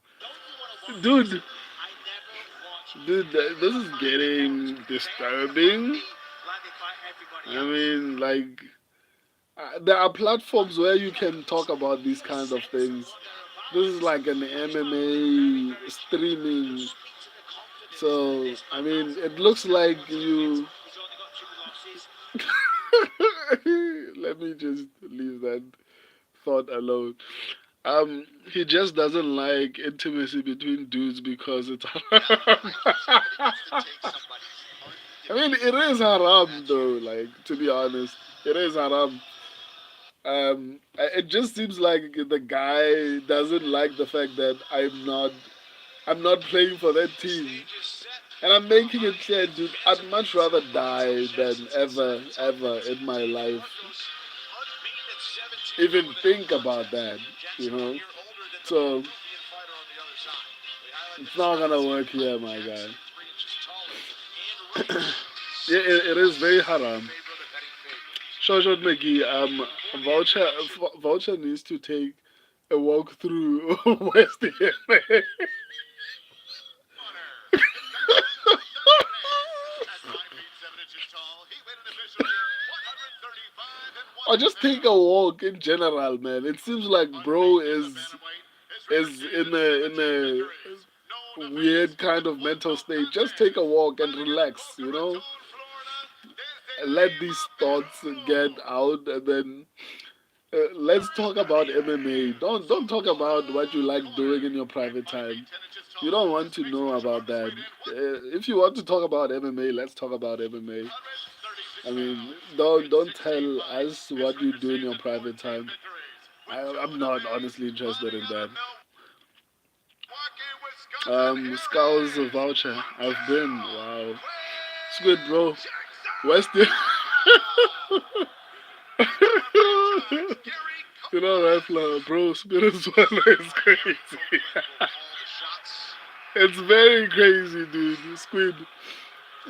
dude, dude, this is getting disturbing. I mean, like, there are platforms where you can talk about these kind of things. This is like an MMA streaming. So, I mean, it looks like you. Let me just leave that thought alone. He just doesn't like intimacy between dudes because it's haram. I mean, it is haram though. Like, to be honest, it is haram. It just seems like the guy doesn't like the fact that I'm not playing for that team. And I'm making it clear, dude, I'd much rather die than ever in my life even think about that. So it's not gonna work here, my guy. It is very haram. Shoshat McGee, Voucher needs to take a walk through West End. Or just take a walk in general, man. It seems like bro is in a weird kind of mental state. Just take a walk and relax. Let these thoughts get out, and then let's talk about MMA. Don't talk about what you like doing in your private time. You don't want to know about that. If you want to talk about MMA, let's talk about MMA. I mean, don't tell us what you do in your private time. I'm not honestly interested in that. Skulls voucher. I've been. Wow. It's good, bro. Weston. You know that flower, bro. Spit and swallow is crazy. It's very crazy, dude. Squid.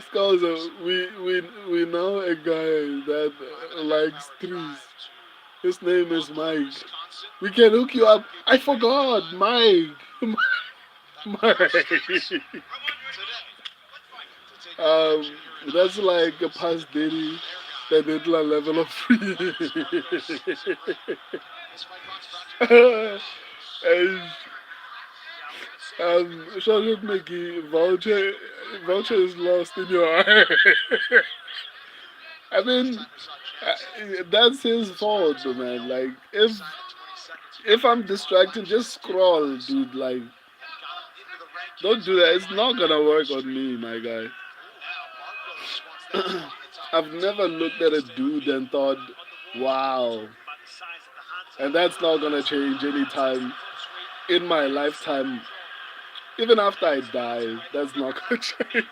Skulls. We know a guy that likes trees. His name is Mike. We can hook you up. I forgot, Mike. Mike. Um, that's like a past Diddy, the Nidla level of free. And Charlotte McGee, voucher is lost in your eye. I mean, that's his fault, man. Like, if I'm distracted, just scroll, dude. Like, don't do that. It's not gonna work on me, my guy. I've never looked at a dude and thought, wow. And that's not gonna change anytime in my lifetime. Even after I die, that's not gonna change.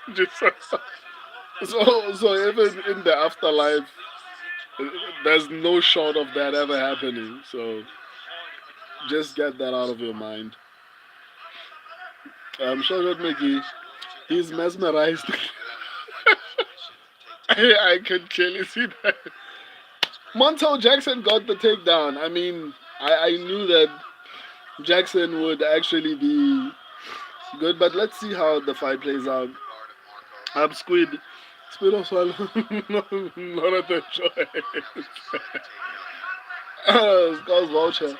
So even in the afterlife, there's no shot of that ever happening. So just get that out of your mind. I'm sure that Mickey, he's mesmerized. I can clearly see that. Montel Jackson got the takedown. I mean, I knew that Jackson would actually be good, but let's see how the fight plays out. Squid. Squid of Swallow. Not at the choice. Skulls Vulture.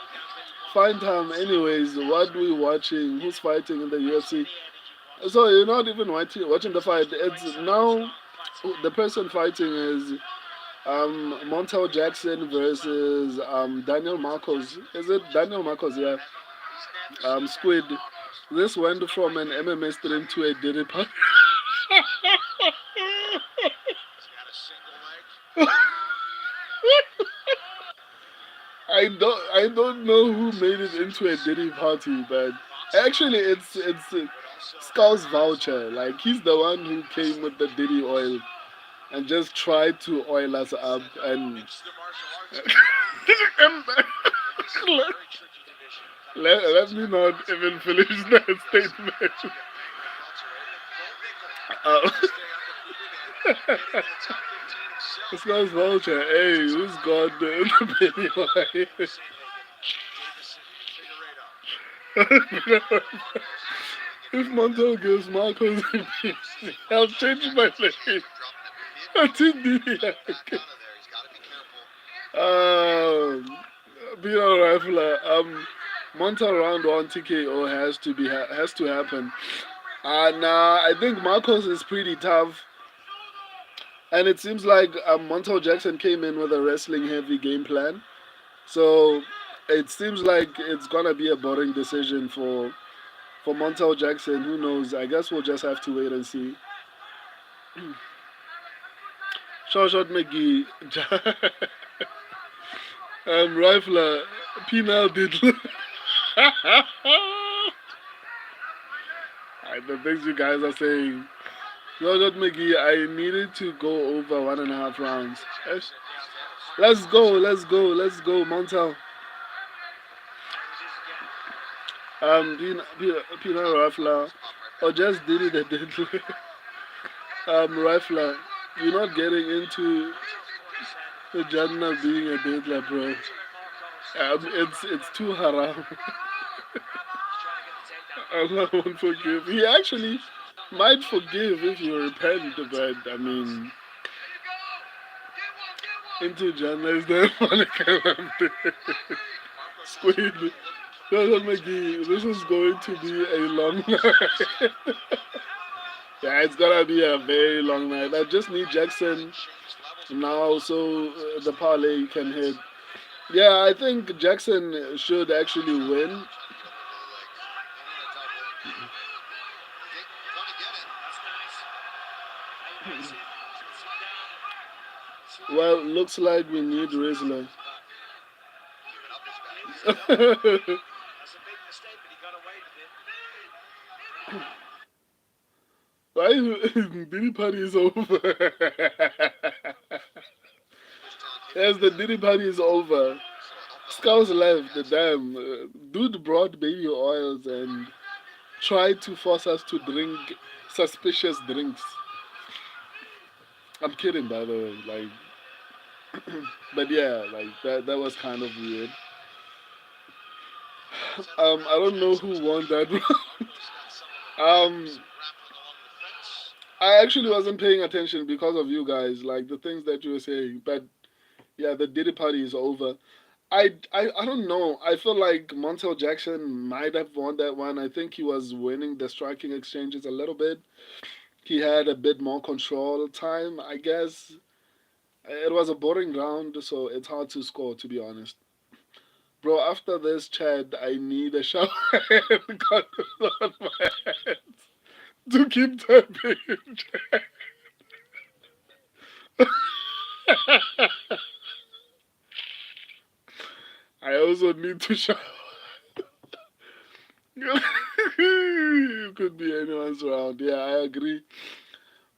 Fine time, anyways. What we watching? Who's fighting in the UFC? So you're not even watching the fight. It's now the person fighting is Montel Jackson versus Daniel Marcos. Is it Daniel Marcos? Yeah. Squid. This went from an MMA stream to a Diddy party. I don't know who made it into a Diddy party, but actually it's Skull's voucher. Like he's the one who came with the Diddy oil and just tried to oil us up and let, let me not even finish that statement. Uh, Skull's voucher. Hey, who's got the baby oil? If Montel gives Marcos a piece, I'll change my name. To Diddy. Um, Being a rifler, Monta round one TKO has to happen. And I think Marcos is pretty tough, and it seems like Montel Jackson came in with a wrestling heavy game plan. So it seems like it's gonna be a boring decision for Montel Jackson. Who knows? I guess we'll just have to wait and see. Shot McGee, Rifler, Penal did. The things you guys are saying. Shot McGee, I needed to go over 1.5 rounds. Let's go, Montel. Penal Rifler, or just did it a deadly. Rifler, you're not getting into the Jannah being a deadly, bro. It's too haram. Allah won't forgive. He actually might forgive if you repent, but I mean, into Jannah is the money. Squid. Brother McGee, this is going to be a long night. Yeah, it's gonna be a very long night. I just need Jackson now so the parlay can hit. Yeah, I think Jackson should actually win. Well, looks like we need Rizzler. Why Diddy party is over? Yes, the Diddy party is over. Scouts left. The damn dude brought baby oils and tried to force us to drink suspicious drinks. I'm kidding, by the way. But yeah, that was kind of weird. I don't know who won that round. I actually wasn't paying attention because of you guys, like the things that you were saying. But yeah, the Diddy party is over. I don't know. I feel like Montel Jackson might have won that one. I think he was winning the striking exchanges a little bit. He had a bit more control time, I guess. It was a boring round, so it's hard to score, to be honest. Bro, after this, Chad, I need a shower and cotton on my hands to keep typing. I also need to shower. It could be anyone's round. Yeah, I agree.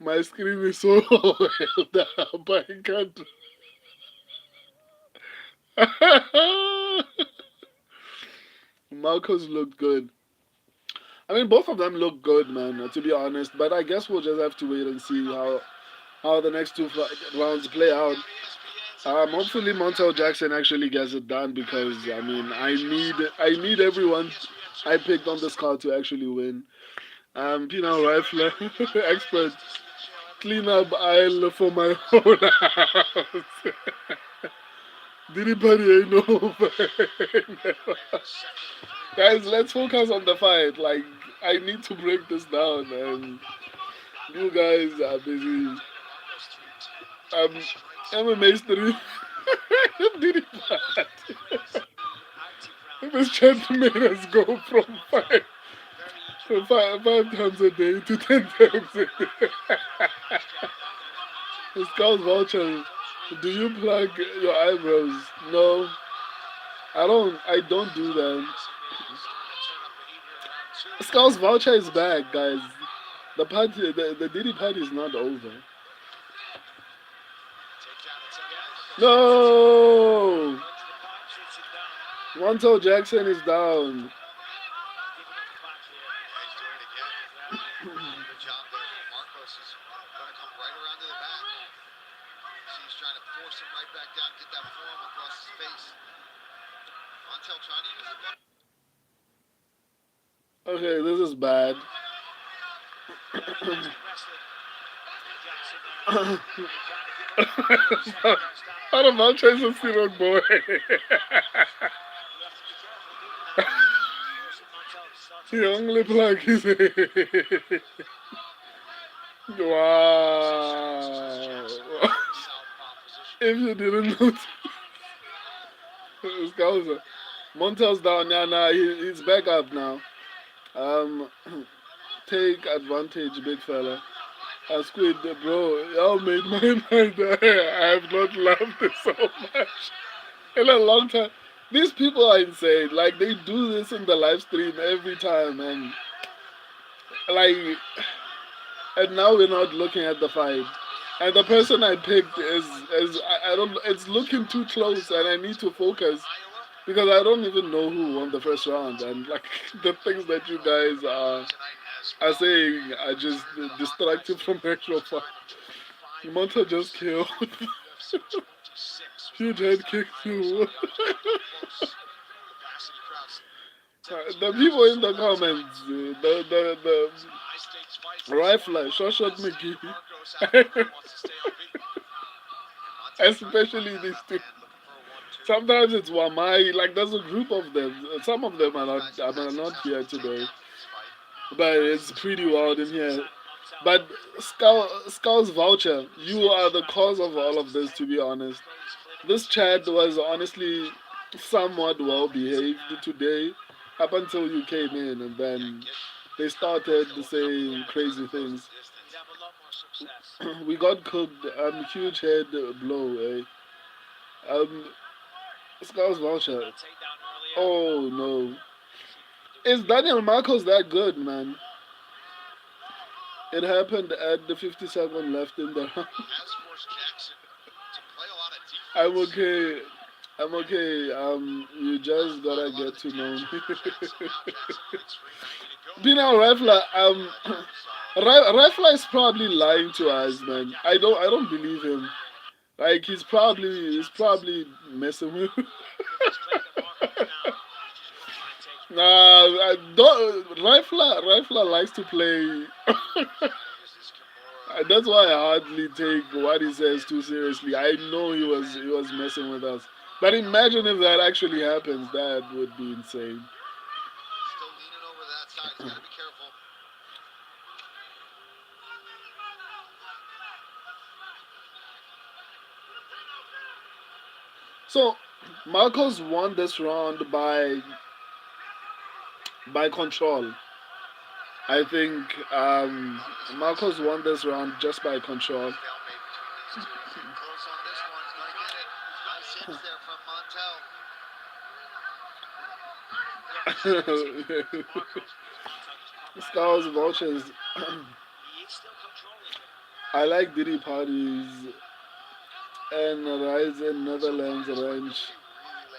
My screen is so held up, I can't. Marcos looked good. I mean, both of them look good, man, to be honest. But I guess we'll just have to wait and see how the next two rounds play out. Hopefully Montel Jackson actually gets it done because I mean I need everyone I picked on this card to actually win. Pino Rifler, expert, clean up aisle for my whole house. Diddy Buddy ain't no Guys, let's focus on the fight. Like I need to break this down, and you guys are busy. Um, MMA stream. Diddy Buddy. This chat made us go from five times a day to 10 times a day. The Scout's voucher. Do you plug your eyebrows? No, I don't do that. Scout's voucher is back, guys. The Diddy party is not over. No! Montel Jackson is down. Good job there. Marcos is going to come right around to the back. He's trying to force him right back down, get that forearm across his face. Montel trying to use the button. Okay, this is bad. Out of Manchester City, boy. He only plug his head. Wow. If you didn't notice, this guy was Montel's down now. Nah, he's back up now. Um, take advantage, big fella. Squid, bro, y'all made my night. I have not laughed so much in a long time. These people are insane. Like they do this in the live stream every time, and like, and now we're not looking at the fight. And the person I picked is I don't. It's looking too close, and I need to focus because I don't even know who won the first round. And like the things that you guys are saying are just distracted from the actual fight. Monta just killed. Huge head kick too. The people in the comments, the rifler, shot McGee, especially these two. Sometimes it's Wamai, like there's a group of them. Some of them are not here today, but it's pretty wild in here. But Scout's voucher, you are the cause of all of this, to be honest. This chat was honestly somewhat well behaved today, up until you came in, and then they started saying crazy things. We got cooked. Huge head blow. Eh? Scout's voucher. Oh no. Is Daniel Marcos that good, man? It happened at the 50-second left in the round. I'm okay. I'm okay. You just gotta get to know me. Pino Rifler, Rifler is probably lying to us, man. I don't believe him. Like he's probably messing with. Nah, I don't. Rifler likes to play. That's why I hardly take what he says too seriously. I know he was messing with us, But imagine if that actually happens. That would be insane. Still leaning over that side. He's got to be careful. So Marcos won this round by control. I think Marcos won this round just by control. Stalemate between these two. He's getting close on this one. He's going to get it. Nice hits there from Montel. Scouts vultures. He is still controlling it. I like Diddy parties and rides in Netherlands ranch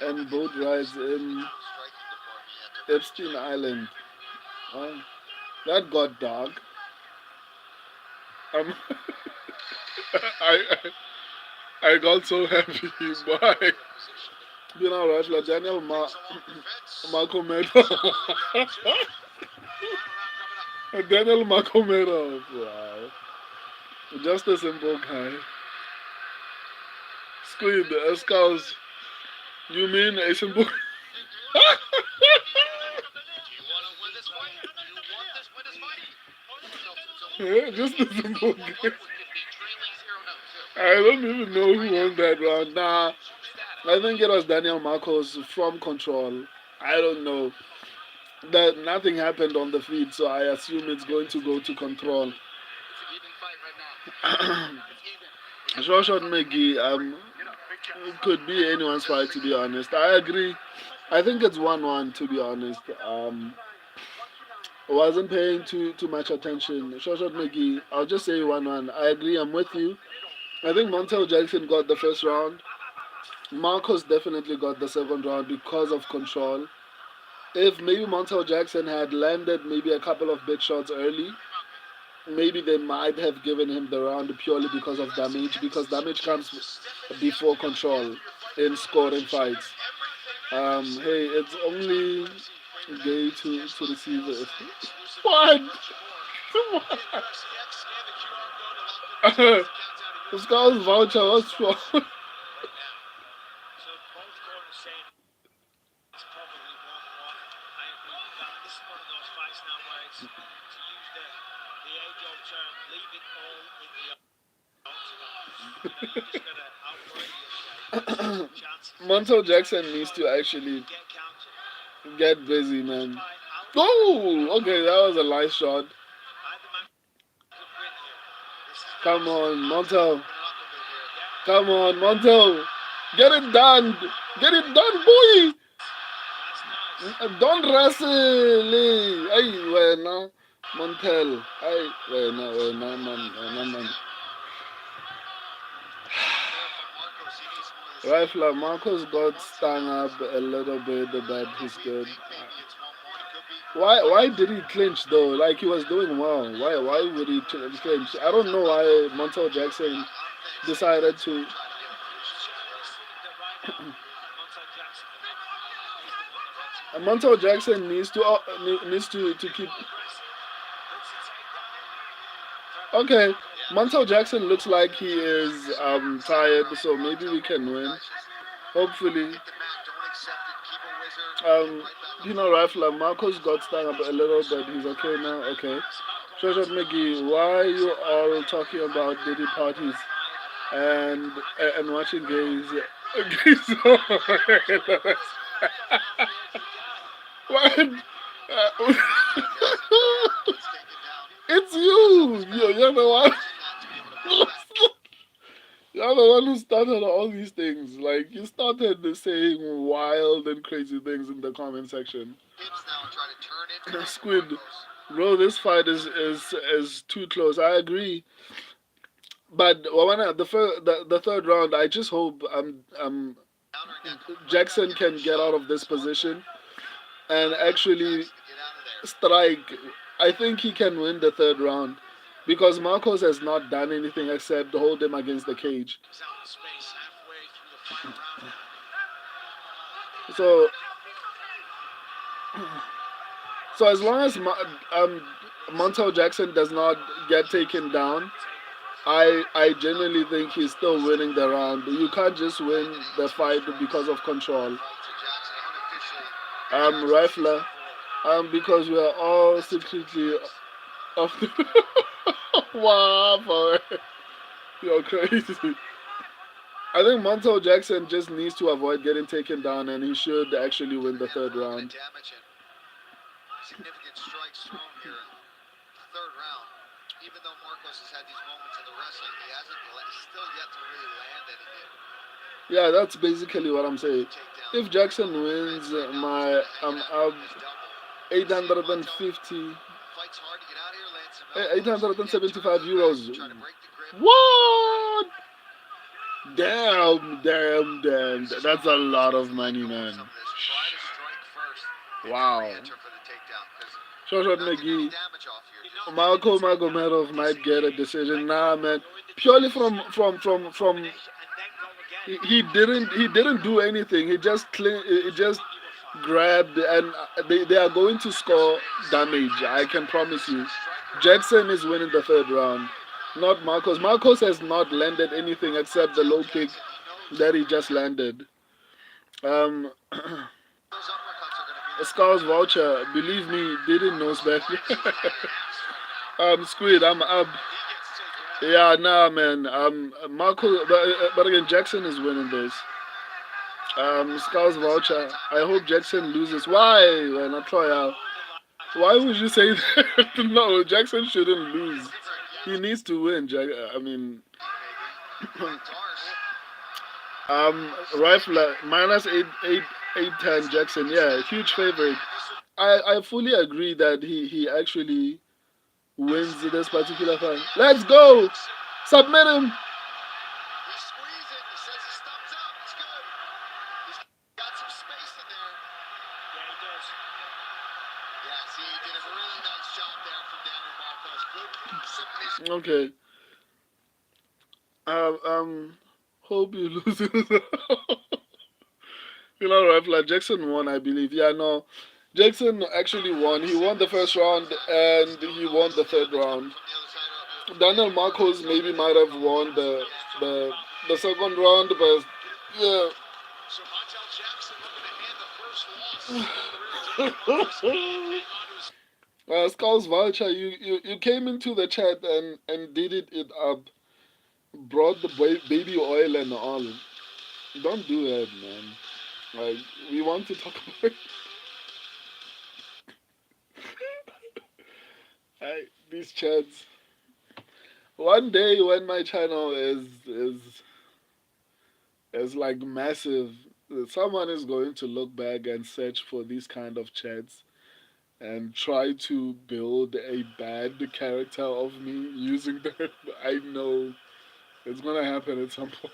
and boat rides in Striking department yet to Epstein Island. Oh, that got dark. Um, I I got so happy. Why? You know, right? Like Marco Mero. Daniel Makomero. Wow. Just a simple guy. Squid, Scouse. You mean a simple. Do you want to win this fight? Do you want this win this fight? Just a simple guy. Could be trailing 0-0 too. I don't even know who won that round. Nah, I think it was Daniel Marcos from Control. I don't know. That nothing happened on the feed, so I assume it's going to go to Control. Short Maggie, could be anyone's fight to be honest. I agree. I think it's 1-1 to be honest. Wasn't paying too much attention. Short Maggie, I'll just say 1-1. I agree. I'm with you. I think Montel Jackson got the first round. Marcos definitely got the second round because of control. If maybe Montel Jackson had landed maybe a couple of big shots early, maybe they might have given him the round purely because of damage, because damage comes before control in scoring fights. Hey, it's only gay to receive it. What? What? This guy's voucher was for. So both corners saying it's probably 1-1. I agree with that. This is one of those fights now where it's to use the age-old term, leave it all in the octagon. You just gotta outwork yourself. Chances. Montel Jackson needs to actually Get counted. get busy, man. Oh, okay, that was a nice shot. Either man could win here. This is Come on, Montel. Open it up a bit here. Come on, Montel. Get it done. Get it done, boy. that's nice. Don't wrestle. Ay, wena. Montel. Ay, wena, man. Rifler Marcos got stung up a little bit, but he's good. Why did he clinch though? Like he was doing well. Why would he clinch? I don't know why Montel Jackson decided to. Montel Jackson needs to keep. Okay, Montel Jackson looks like he is tired, so maybe we can win. Hopefully. Rifler Marcos got stung up a little bit. He's okay now. Okay. Shoshat McGee, why are you all talking about Diddy parties and watching gays? What? It's you. You're the one. You're the one who started all these things. Like you started saying wild and crazy things in the comment section. Squid, bro, this fight is too close. I agree. But when the third round, I just hope Jackson can get out of this position and actually strike. I think he can win the third round because Marcos has not done anything except hold him against the cage. So as long as Montel Jackson does not get taken down, I genuinely think he's still winning the round. You can't just win the fight because of control. Rifler. Because we are all secretly of the wow, boy. You're crazy. I think Montel Jackson just needs to avoid getting taken down, and he should actually win the third round. Significant strikes thrown here in the third round. Even though Marcos has had these moments in the wrestling, he hasn't still yet to really land anything. Yeah, that's basically what I'm saying. If Jackson wins, my I'm up 850, Fights hard to get out here, land some elbows, 875 euros. try to break the grip. What? Damn. That's a lot of money, man. Try to strike first. Wow. Enter for the takedown. Shoshat Not getting any McGee, damage off here. Marco Magomedov might get a decision. Nah, man. Purely from he didn't do anything. He just grabbed and they are going to score damage. I can promise you. Jackson is winning the third round, not Marcos. Marcos has not landed anything except the low kick that he just landed. Um, Scouse voucher, believe me, didn't know back. Squid, I'm up. Yeah, nah, man. Marco, but again, Jackson is winning this. Scouse voucher. I hope Jackson loses. Why? Why not try out? Why would you say that? No, Jackson shouldn't lose. He needs to win. I mean, Rifle minus 810 Jackson. Yeah, huge favorite. I fully agree that he actually wins this particular fight. Let's go! Submit him! He squeezed it. He says his thumbs up. It's good. He's got some space in there. Yeah, he does. Yeah, see, he did a really nice job there from Daniel Marcos. Good submission. Okay. Hope you lose. Rifle Jackson won, I believe. Yeah, no. Jackson actually won. He won the first round and he won the third round. Daniel Marcos maybe might have won the the second round, but yeah. So Montel Jackson looking to hand the first loss. Skulls Vulture, you came into the chat and did it up, brought the baby oil and all. Don't do that, man. Like we want to talk about these chats. One day when my channel is like massive, someone is going to look back and search for these kind of chats and try to build a bad character of me using that. I know it's gonna happen at some point.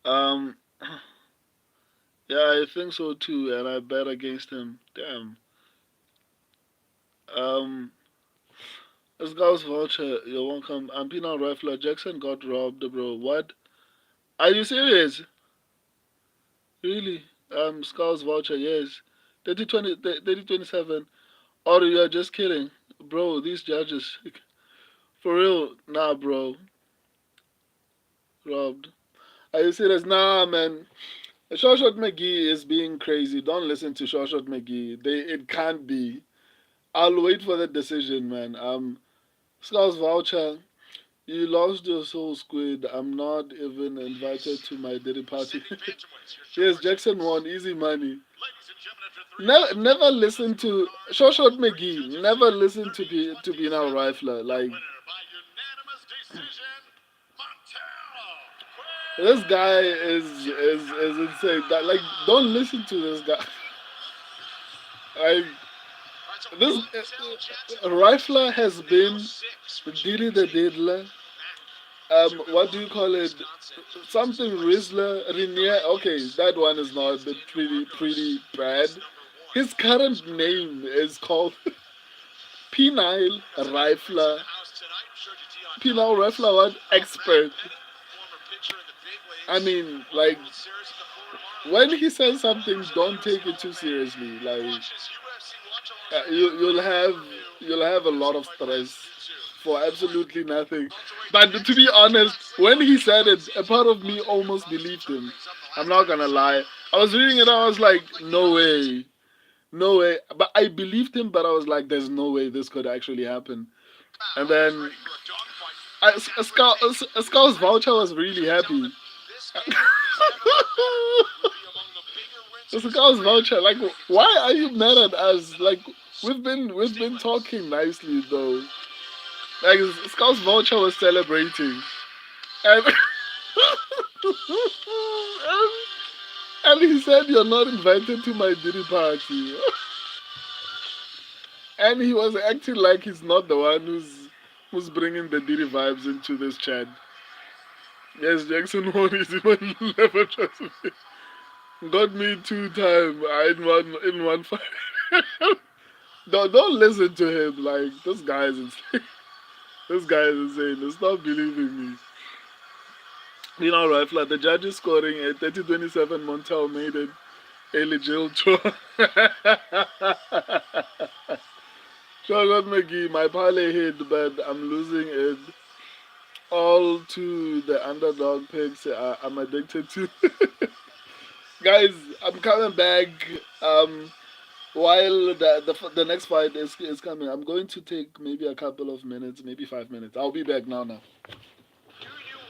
um, yeah, I think so too, and I bet against him. Damn. Um, this guy's voucher, you're welcome. I'm Pina Rifler. Jackson got robbed, bro. What? Are you serious? Really? Scout's voucher, yes. 3027. Or you're just kidding. Bro, these judges. For real? Nah, bro. Robbed. Are you serious? Nah, man. Shawshot McGee is being crazy. Don't listen to Shawshot McGee. It can't be. I'll wait for the decision, man. Scout's voucher. You lost your soul, Squid. I'm not even invited to my daddy party. Yes, Jackson won. Easy money. Never listen to Shawshot McGee. Never listen to Pina Rifler. Like this guy is insane. That like don't listen to this guy. Like this Rifler has been Diddy the Diddler. What do you call it? Something Rizzler, Renier. Okay, that one is not pretty bad. His current name is called Penile Rifler. Penile Rifler, what expert? I mean, like, when he says something, don't take it too seriously. Like you'll have a lot of stress for absolutely nothing. But to be honest, when he said it, a part of me almost believed him. I'm not gonna lie. I was reading it, I was like, no way, no way. But I believed him, but I was like, there's no way this could actually happen. And then Scout's voucher was really happy. Scout's voucher, like, why are you mad at us? Like, we've been talking nicely though. Like, Scout's voucher was celebrating, and and he said you're not invited to my diddy party, and he was acting like he's not the one who's bringing the diddy vibes into this chat. Yes, Jackson Horn is even never trust me. Got me 2 times in one fight. Don't listen to him. Like, this guy is insane. This guy is insane. Stop believing me. You know, right? Like the judges scoring a 30-27. Montel made it. Eli Jill Chua. Charlotte McGee, my parlay hit, but I'm losing it all to the underdog picks. I'm addicted to. Guys, I'm coming back. While the next fight is coming, I'm going to take maybe a couple of minutes, maybe 5 minutes. I'll be back now. Do you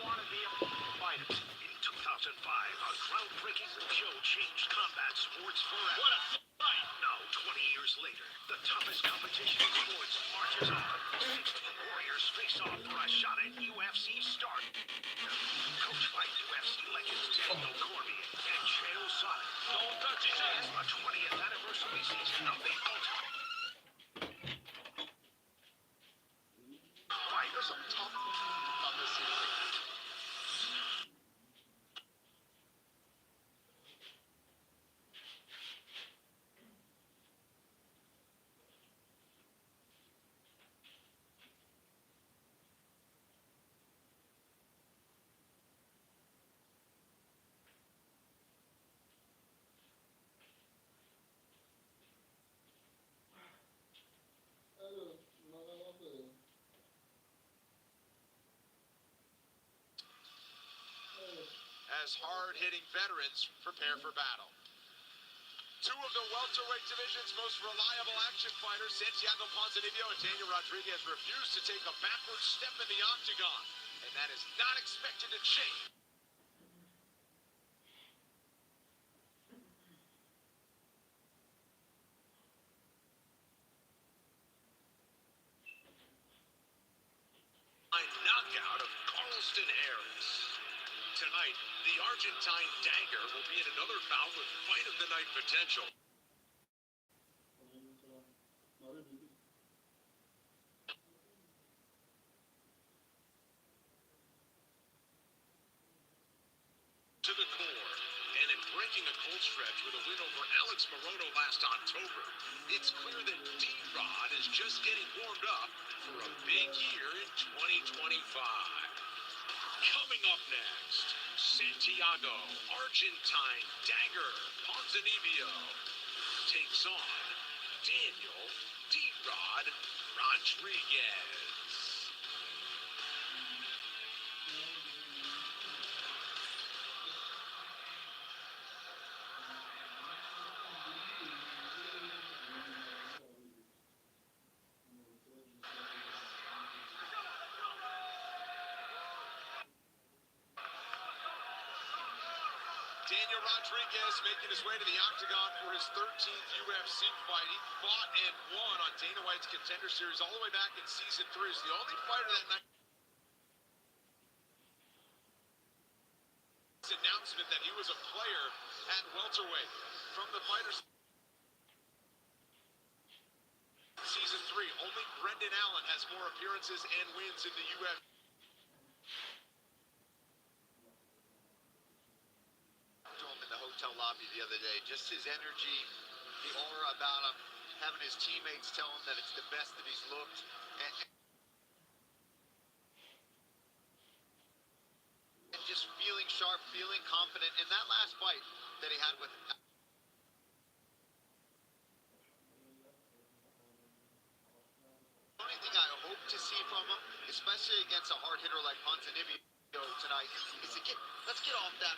want to be a fighter? In 2005, a groundbreaking show changed combat sports forever. What a fight! Now, 20 years later, the toughest competition in sports marches on. 16 warriors face off for a shot at UFC start. Coached by UFC legends Daniel Cormier and Chael Sonnen. Don't touch his ass. The 20th anniversary season of the Ultimate. Fight. There's some tough on this season. As hard-hitting veterans prepare for battle. Two of the welterweight division's most reliable action fighters, Santiago Ponzinibbio and Daniel Rodriguez, refuse to take a backward step in the octagon, and that is not expected to change. A knockout of Carlston Harris. Tonight, the Argentine dagger will be in another bout with fight of the night potential. To the core, and in breaking a cold stretch with a win over Alex Morono last October, it's clear that D-Rod is just getting warmed up for a big year in 2025. Coming up next, Santiago, Argentine dagger, Ponzinibbio takes on Daniel D-Rod Rodriguez. Daniel Rodriguez making his way to the octagon for his 13th UFC fight. He fought and won on Dana White's Contender Series all the way back in Season 3. He's the only fighter that night. Announcement that he was a player at welterweight from the fighters. Season 3, only Brendan Allen has more appearances and wins in the UFC. In the hotel lobby the other day, just his energy, the aura about him, having his teammates tell him that it's the best that he's looked, and just feeling sharp, feeling confident. In that last fight, that he had with. The only thing I hope to see from him, especially against a hard hitter like Ponzinibbio tonight, is to let's get off that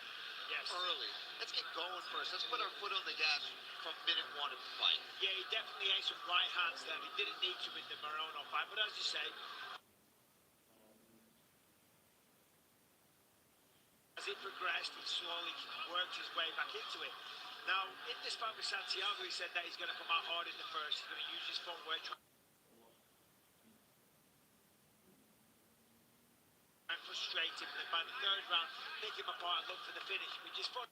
early. Let's get going first. Let's put our foot on the gas from minute one of the fight. Yeah, he definitely had some right hands there. He didn't need to in the Morono fight, but as you say, as it progressed, he slowly worked his way back into it. Now, in this fight with Santiago, he said that he's going to come out hard in the first. He's going to use his footwork, try and frustrate him. And by the third round, pick him apart and look for the finish. We just thought.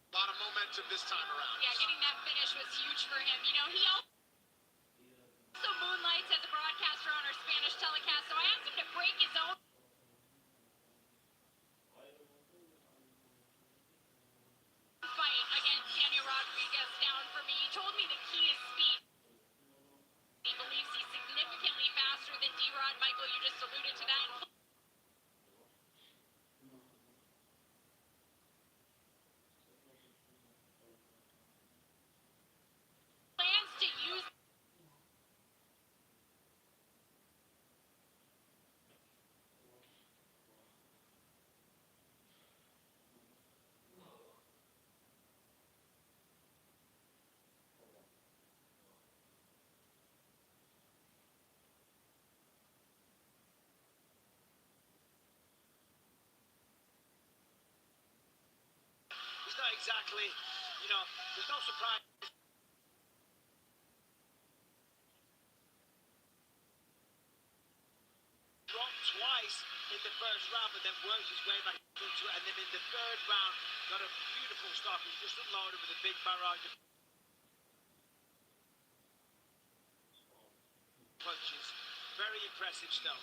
A lot of momentum this time around. Yeah, getting that finish was huge for him. You know, he also moonlights as a broadcaster on our Spanish telecast, so I asked him to break his own fight against Daniel Rodriguez down for me. He told me the key is speed. He believes he's significantly faster than D-Rod. Michael, you just alluded to that. Plans to use He's not exactly, you know, there's no surprise. Dropped twice in the first round, but then worked his way back into it. And then in the third round, got a beautiful stop. He's just unloaded with a big barrage of punches. Very impressive stuff.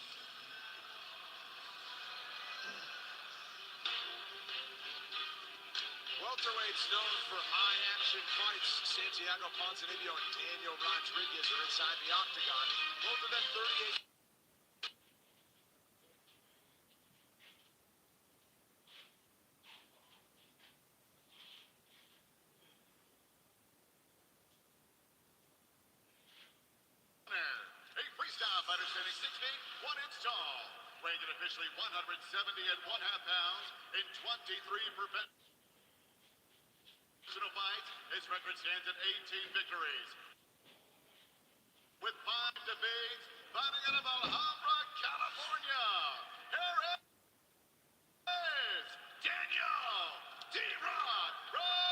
Welterweights known for high-action fights. Santiago Ponzinibbio and Daniel Rodriguez are inside the octagon. Both of them 38. A freestyle fighter standing 6 feet, 1 inch tall. Weighing in officially 170 and 1/2 pounds in 23 professional fights. His record stands at 18 victories. With 5 defeats, fighting out of Alhambra, California. Here is Daniel D-Rod Rodriguez.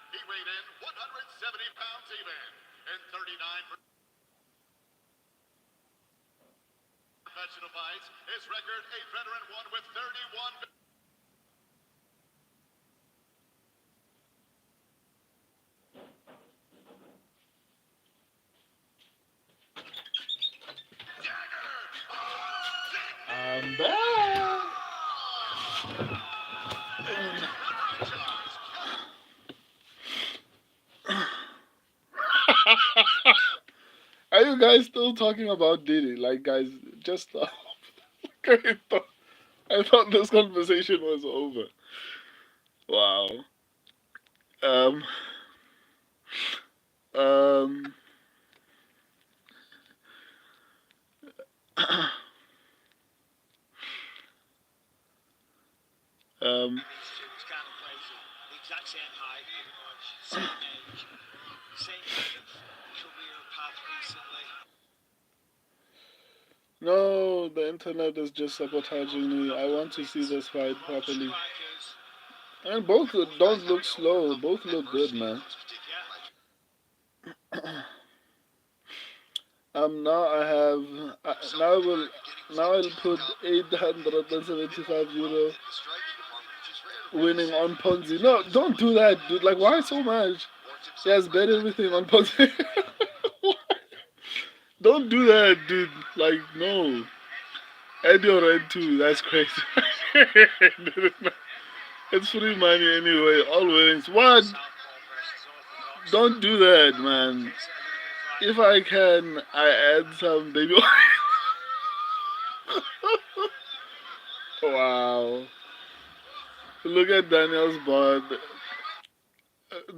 He weighed in 170 pounds even in 39 professional fights. His record, a veteran one with 31. I'm back. Are you guys still talking about Diddy? Like, guys, just stop. I thought this conversation was over. Wow. Um. Um. And these two was kind of crazy. The exact same height, pretty much. Same age. Same kind of career path recently. No, the internet is just sabotaging me. I want to see this fight Both properly. strikers. And both don't look slow. Both look good, man. Now I have now I'll put 875 euro winning on Ponzi. No, don't do that, dude. Like, why so much? He has bet everything on Ponzi. Don't do that, dude. Like, no. Add your rent too. That's crazy. It's free money anyway. All winnings. What? Don't do that, man. If I can, I add some baby oil. Wow. Look at Daniel's board.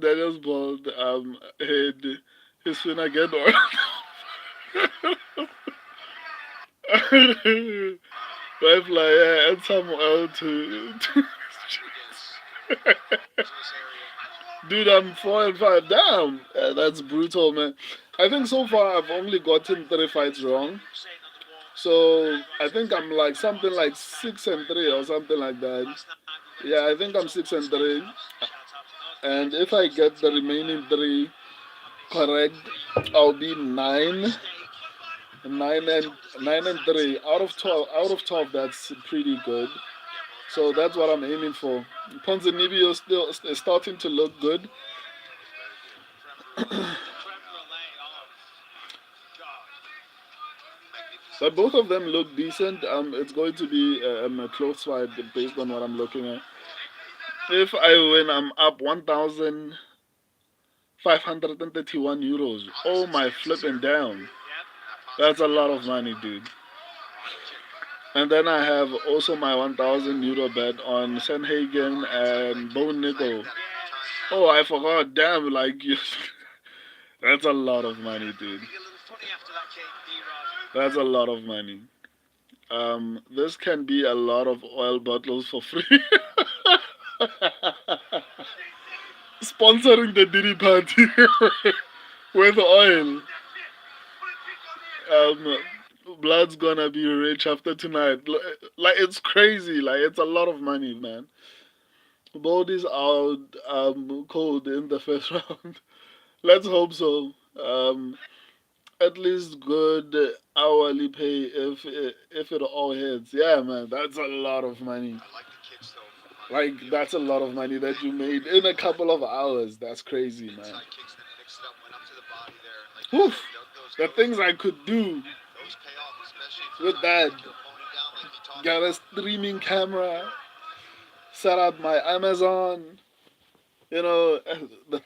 Daniel's board head. He's finna get oil. Wife like, yeah, add some oil to Dude, I'm 4-5. Damn, that's brutal, man. I think so far I've only gotten 3 fights wrong. So I think I'm like something like 6-3 or something like that. Yeah, I think I'm 6-3. And if I get the remaining three correct, I'll be 9 and 3 out of 12. Out of 12, that's pretty good. So that's what I'm aiming for. Ponzinibbio still is starting to look good. But both of them look decent. It's going to be a close fight based on what I'm looking at. If I win, I'm up 1,531 euros. Oh my flipping down. That's a lot of money, dude. And then I have also my 1,000 euro bet on Sandhagen and Bone Nickel. Oh, I forgot. Damn, like, that's a lot of money, dude. That's a lot of money. This can be a lot of oil bottles for free. Sponsoring the Diddy party with oil. Um, Blood's gonna be rich after tonight. Like, it's crazy. Like, it's a lot of money, man. Baldy's out cold in the first round. Let's hope so. At least good hourly pay if it all hits. Yeah, man, that's a lot of money. Like, that's a lot of money that you made in a couple of hours. That's crazy, man. Oof. The things I could do with that. Got a streaming camera. Set up my Amazon. You know, the,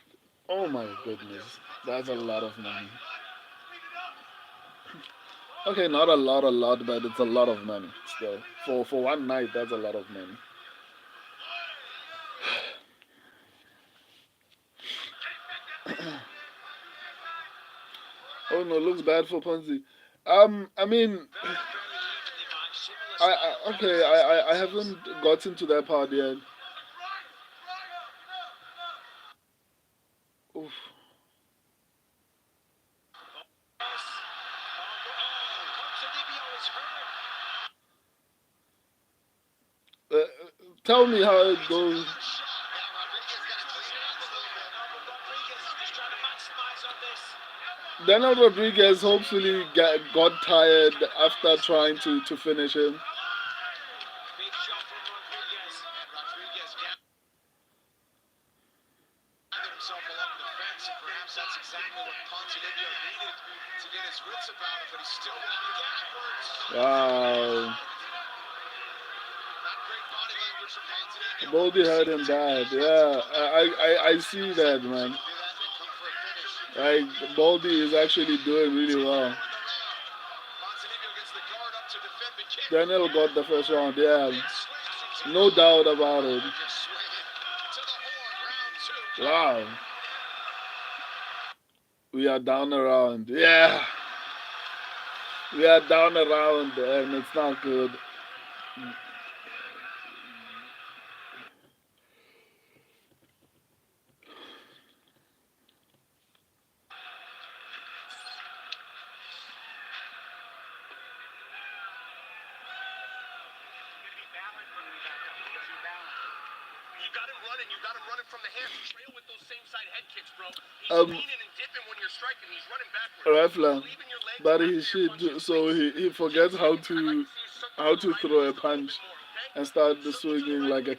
oh my goodness. That's a lot of money. Okay, not a lot, but it's a lot of money still. For one night, that's a lot of money. Oh no, looks bad for Ponzi. I mean, I haven't gotten to that part yet. Oof. Tell me how it goes. Daniel Rodriguez hopefully got tired after trying to finish him. Wow. Boldy hurt him bad. Yeah, I see that, man. Like, Boldy is actually doing really well. Daniel got the first round, yeah. No doubt about it. Wow. We are down around. Yeah. We are down around and it's not good. Rifler, but he should, so he forgets how to throw a punch. and start swinging like a.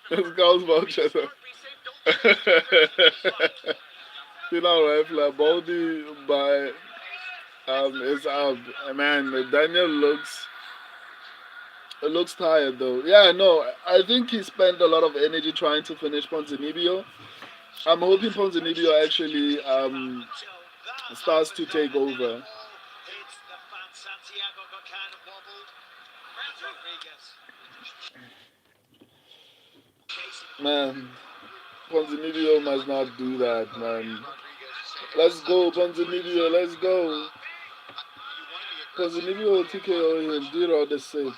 This goes about each other. You know, right? Like Baldy by is up. Man, Daniel looks tired though. Yeah, no, I think he spent a lot of energy trying to finish Ponzinibbio. I'm hoping Ponzinibbio actually So that starts was to not take a minute over. ball. It's the fan. Santiago got kind of wobbled. Rodriguez chasing Man, Ponzinibbio must not do that, man. Let's go, Ponzinibbio, let's go. Ponzinibbio will TKO him. D-Rod is sick.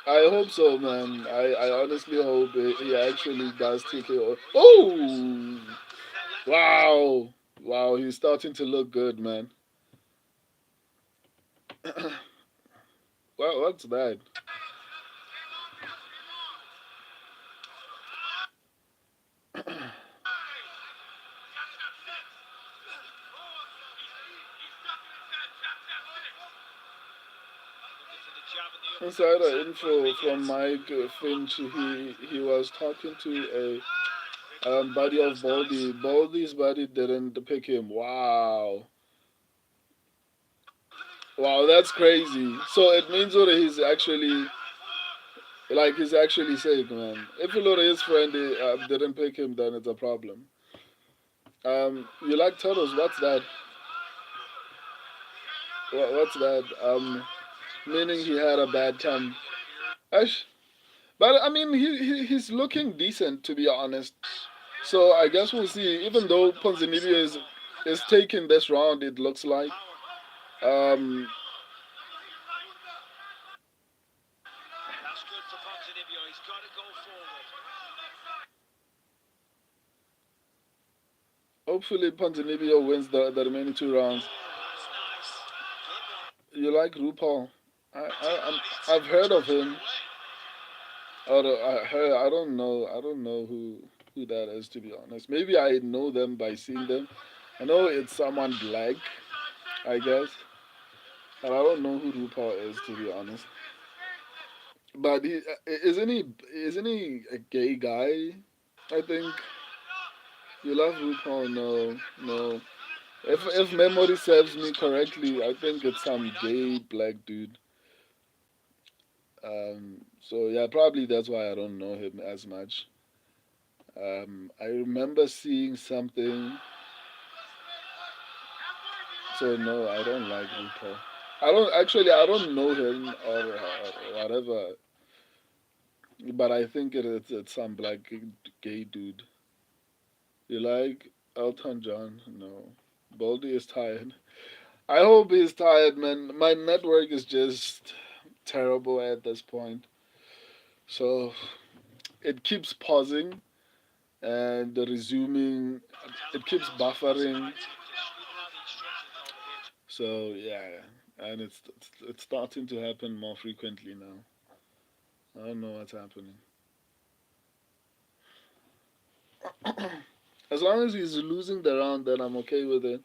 I hope so, man. I honestly hope he actually does TKO. Oh! Wow! Wow, he's starting to look good, man. What's that? Insider info from Mike Finch. He was talking to a buddy of Baldy. Baldy's buddy didn't pick him. Wow. Wow, that's crazy. So it means that he's actually sick, man. If you know that his friend didn't pick him, then it's a problem. You like turtles? What's that? What's that? Meaning he had a bad time. Ash, but I mean, he's looking decent to be honest. So I guess we'll see. Even though Ponzinibbio is taking this round, it looks like. Um, That's good for Ponzinibbio. He's got to go forward. Hopefully Ponzinibbio wins the remaining two rounds. That's nice. You like RuPaul? I've heard of him. I don't know. I don't know who that is to be honest. Maybe I know them by seeing them. I know it's someone black, I guess, but I don't know who RuPaul is to be honest. But isn't he a gay guy? I think you love RuPaul. No, no. If memory serves me correctly, I think it's some gay black dude. So yeah, probably that's why I don't know him as much. I remember seeing something. So no, I don't like RuPaul. I don't know him or whatever. But I think it's some black gay dude. You like Elton John? No. Baldy is tired. I hope he's tired, man. My network is just terrible at this point. So it keeps pausing and resuming. It keeps buffering. So yeah, and it's starting to happen more frequently now. I don't know what's happening. As long as he's losing the round, then I'm okay with it.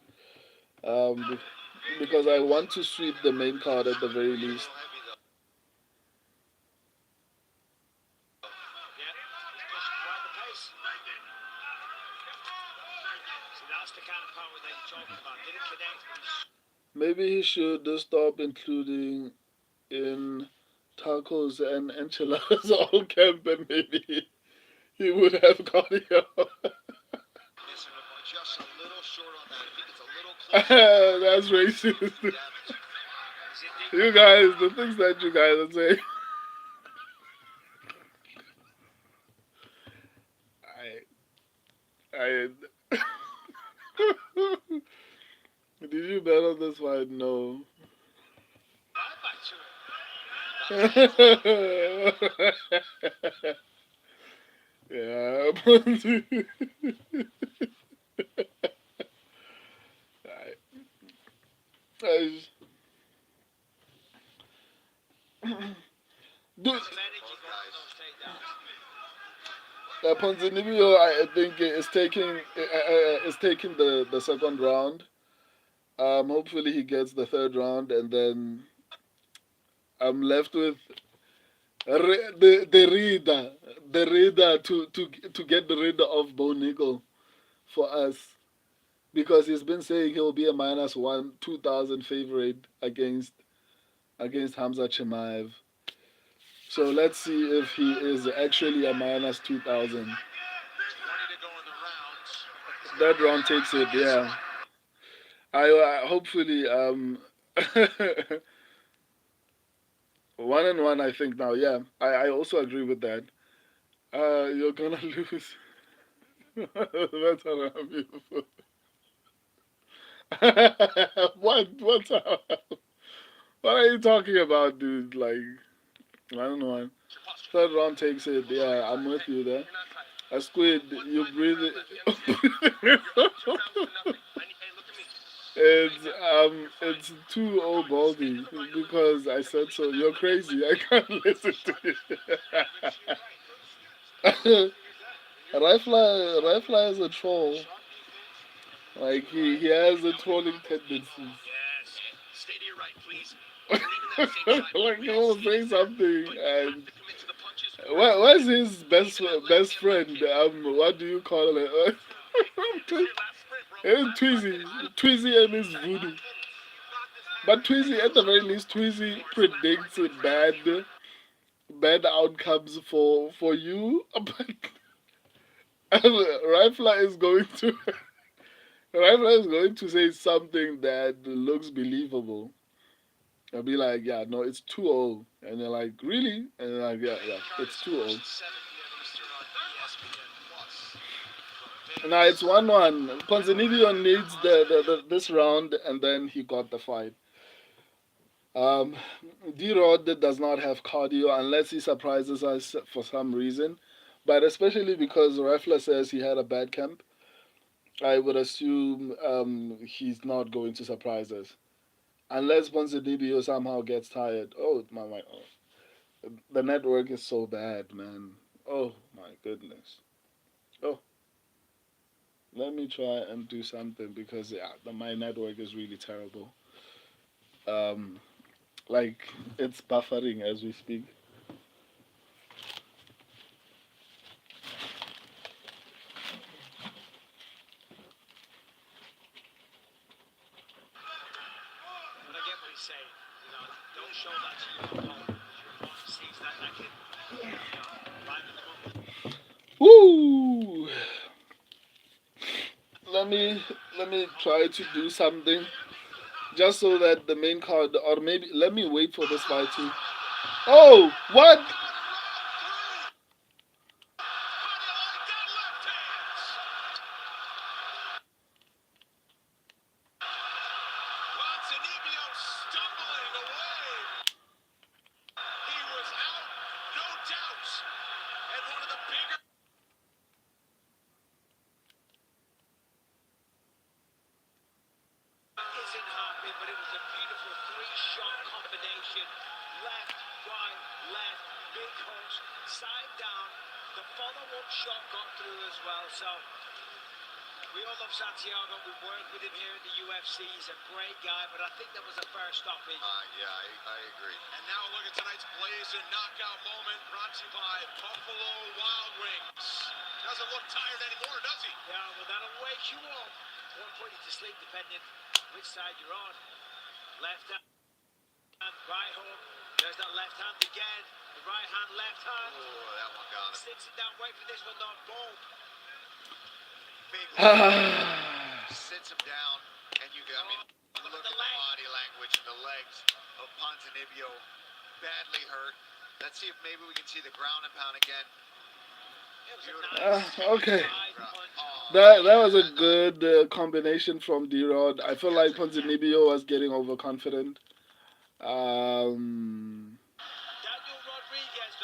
Um, because I want to sweep the main card at the very least. Yeah, he's pushed quite the pace. So that's the kind of power that you're talking about. Didn't connect, but Maybe he should stop including in tacos and enchiladas all camp, and maybe he would have cardio. Just a little short on that. If he gets a little closer, That's racist. damage. You guys, the things that you guys are saying. I. Did you bet on this fight? No. right back to Yeah. I, dude, some energy going on those takedowns. Ponzinibbio, I think is taking the second round. Hopefully he gets the third round, and then I'm left with the reader to get rid of Bo Nickel for us because he's been saying he'll be a -1 2,000 favorite against Hamza Chimaev. So let's see if he is actually a -2,000. 20 to go in the round. That round takes it, yeah. I hopefully 1-1 I think now, yeah. I also agree with that. You're gonna lose. That's how beautiful. What's up? What are you talking about, dude? Like, I don't know. Man. Third round takes it. Yeah, I'm with you there. A squid, you breathe it. It's too old baldy because I said so. You're crazy. I can't listen to you. Rifle is a troll. Like he has a trolling tendencies. Yes. Stay to your right, please. Like he'll say something and what's his best friend? What do you call it? It's Tweezy. Tweezy and his voodoo. But Tweezy, at the very least, Tweezy predicts bad outcomes for you. But Rifler is going to Rifler is going to say something that looks believable. I'll be like, yeah, no, it's too old. And they're like, really? And they're like, yeah, yeah, it's too old. Now it's 1-1. Ponzinibbio needs this round, and then he got the fight. Um, D-Rod does not have cardio unless he surprises us for some reason. But especially because Reffler says he had a bad camp, I would assume he's not going to surprise us. Unless Ponzinibbio somehow gets tired. Oh, my. Oh. The network is so bad, man. Oh, my goodness. Oh, let me try and do something because yeah, my network is really terrible. Um, like it's buffering as we speak. But I get what he's saying. You know, don't show that to your opponent. Your opponent sees that can, right in the moment. Woo! Let me let me try to do something just so that the main card, or maybe let me wait for this fight too. Oh, what? Ponzinibbio stumbling away. He was out, no doubt. And one of the bigger Isn't happy, but it was a beautiful three-shot combination. Left, right, left, big hooks, side down. The follow-up shot got through as well. So we all love Santiago. We work with him here in the UFC. He's a great guy, but I think that was a fair stoppage. Yeah, I agree. And now look at tonight's blazing knockout moment brought to you by Buffalo Wild Wings. Doesn't look tired anymore, does he? Yeah, well, that'll wake you up or put you to sleep, depending which side you're on. Left hand, right hook. There's that left hand again. The right hand, left hand. Oh, that one got him. Sits it down, wait for this one, not boom. Big sits him down, and you got, I mean, look at the body language and the legs of Ponzinibbio, badly hurt. Let's see if maybe we can see the ground and pound again. Okay. That was a good combination from D-Rod. I feel like Ponzinibbio was getting overconfident. Daniel Rodriguez,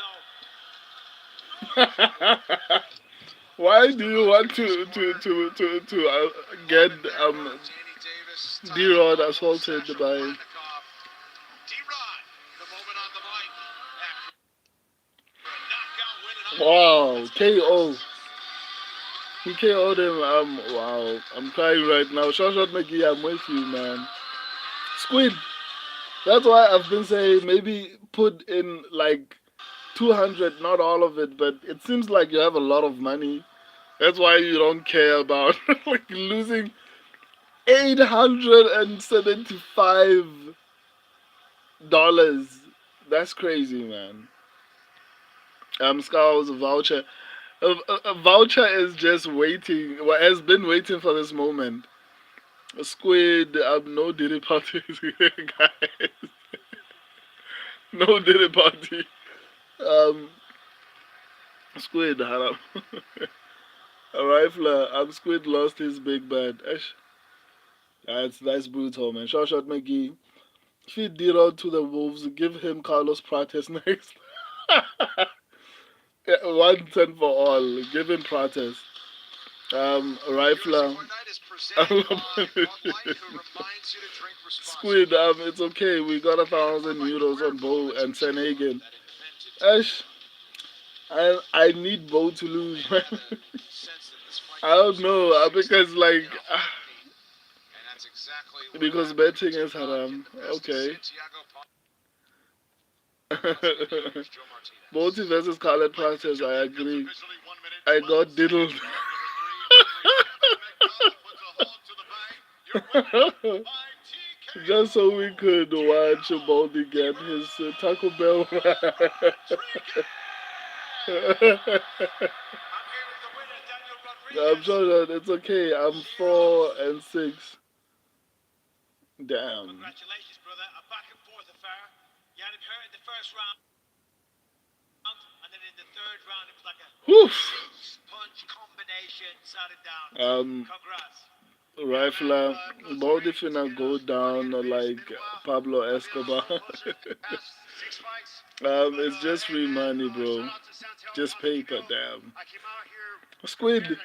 though. Why do you want to get D-Rod assaulted by? D-Rod, the moment on the mic after a knockout win. Wow, KO. He KO'd him. Wow. I'm crying right now. Shot McGee, I'm with you, man. Squid. That's why I've been saying maybe put in like 200, not all of it, but it seems like you have a lot of money. That's why you don't care about like losing $875. That's crazy, man. Scar was a voucher. A voucher is just waiting. Well, has been waiting for this moment. Squid, no diddy party, guys. No diddy party. Um, Squid, haram. A rifler. Squid lost his big bad. That's brutal, man. Shot McGee. Feed Dero to the Wolves. Give him Carlos Prates next. Yeah, once and for all. Give him Prates. Rifler. Squid, it's okay. We got €1,000 on Bo and Sandhagen. Ash, I need Bo to lose, man. I don't know, because like, because betting is haram. Okay. Botti versus Scarlet Princess, I agree. I got diddled. Just so we could watch Baldy get his Taco Bell. I'm sure that it's okay. I'm 4-6. Damn. Congratulations, brother. A back and forth affair. You had him hurt in the first round, and then in the third round, it was like a six-punch combination, sat him down. Congrats. Rifler, Baldy finna go down like Pablo Escobar. It's just free money, bro. Just paper, damn. Squid,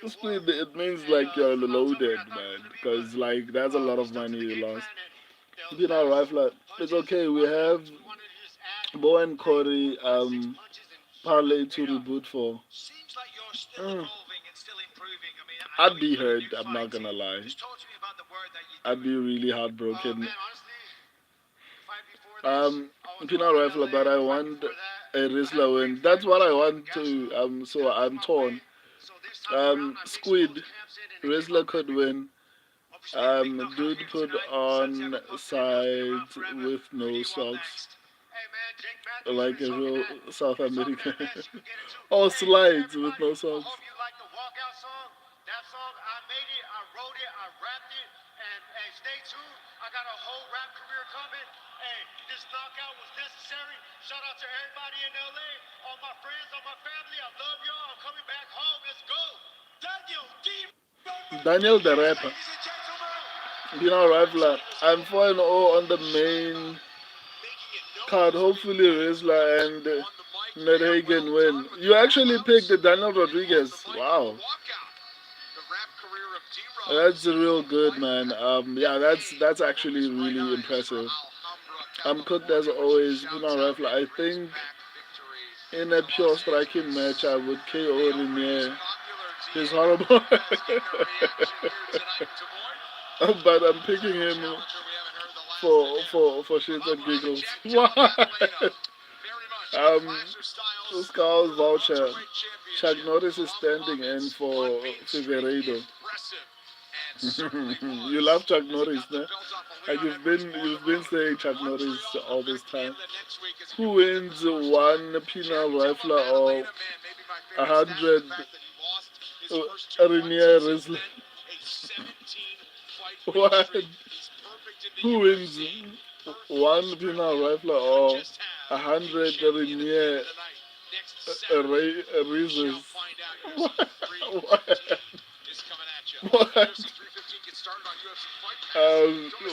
squid. It means like you're loaded, man. Because like that's a lot of money you lost. You know, Rifler. It's okay. We have Bo and Cory parlay to reboot for. Seems like you're still evolving and still improving. I mean, I know I'd be you've got a hurt. new I'm fight not gonna team. lie. Just talk to me about the work that you I'd do. be really heartbroken. Fight before this, Peanut Rifler, but I want a wrestler win. That's what I want to. So I'm torn. Squid, wrestler could win. Dude put on sides with no socks, like a real South American. Or slides with no I socks. hope you like the walkout song. That song, I made it, I wrote it, I rapped it, and stay tuned. I got a whole rap career coming. Hey, this knockout was necessary. Shout out to everybody in LA, all my friends, all my family. I love y'all. I'm coming back home. Let's go. Daniel D. Daniel the rapper. Ladies and gentlemen, Peanut Rifler. I'm 4-0 on the main card. Hopefully, Rizla and Nedhagen win. You actually picked the Daniel Rodriguez. Wow. That's real good, man. Yeah, that's actually really impressive. I'm cooked as always. Peanut Rifler. I think in a pure striking match, I would KO Renier. He's horrible. But I'm picking him for shits and giggles. What? Scar's voucher. Chuck Norris is standing in for Figueiredo. You love Chuck Norris, no? Like you've been saying Chuck Norris all this time. Who wins one peanut rifler or 100 Renier wrestler? What? Who wins one peanut rifler or 100 Renier raisers? What? What?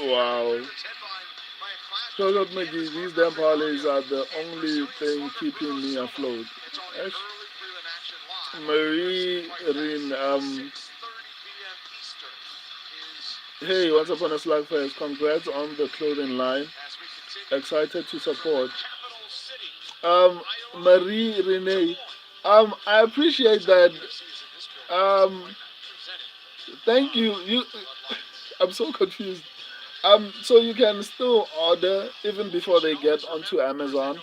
Wow. Shout out McGee, these damn parlays are the only thing keeping me afloat. Yes. Marie Rin, hey, once upon a Slugfest, congrats on the clothing line. Excited to support. Marie Renee, I appreciate that Um, thank you. I'm so confused. So you can still order even before they get onto Amazon.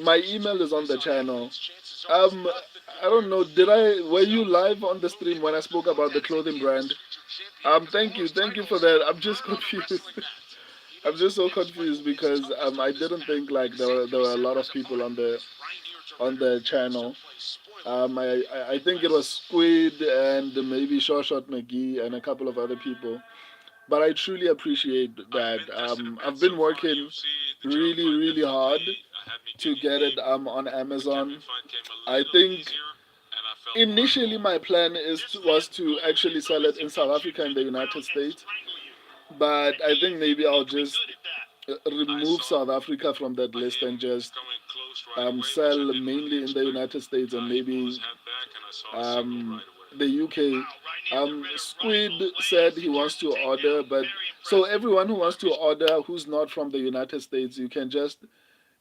My email is on the channel. Um, I don't know. Did I? Were you live on the stream when I spoke about the clothing brand? Thank you for that. I'm just confused. I'm just so confused because I didn't think like there were a lot of people on the channel. I think it was Squid and maybe Short Shot McGee and a couple of other people. But I truly appreciate that. I've been working really, really hard to get it on Amazon. I think initially my plan was to actually sell it in South Africa and the United States, but I think maybe I'll just remove South Africa from that list and just sell mainly in the United States and maybe the UK. Squid said he wants to order, but so everyone who wants to order who's not from the United States, you can just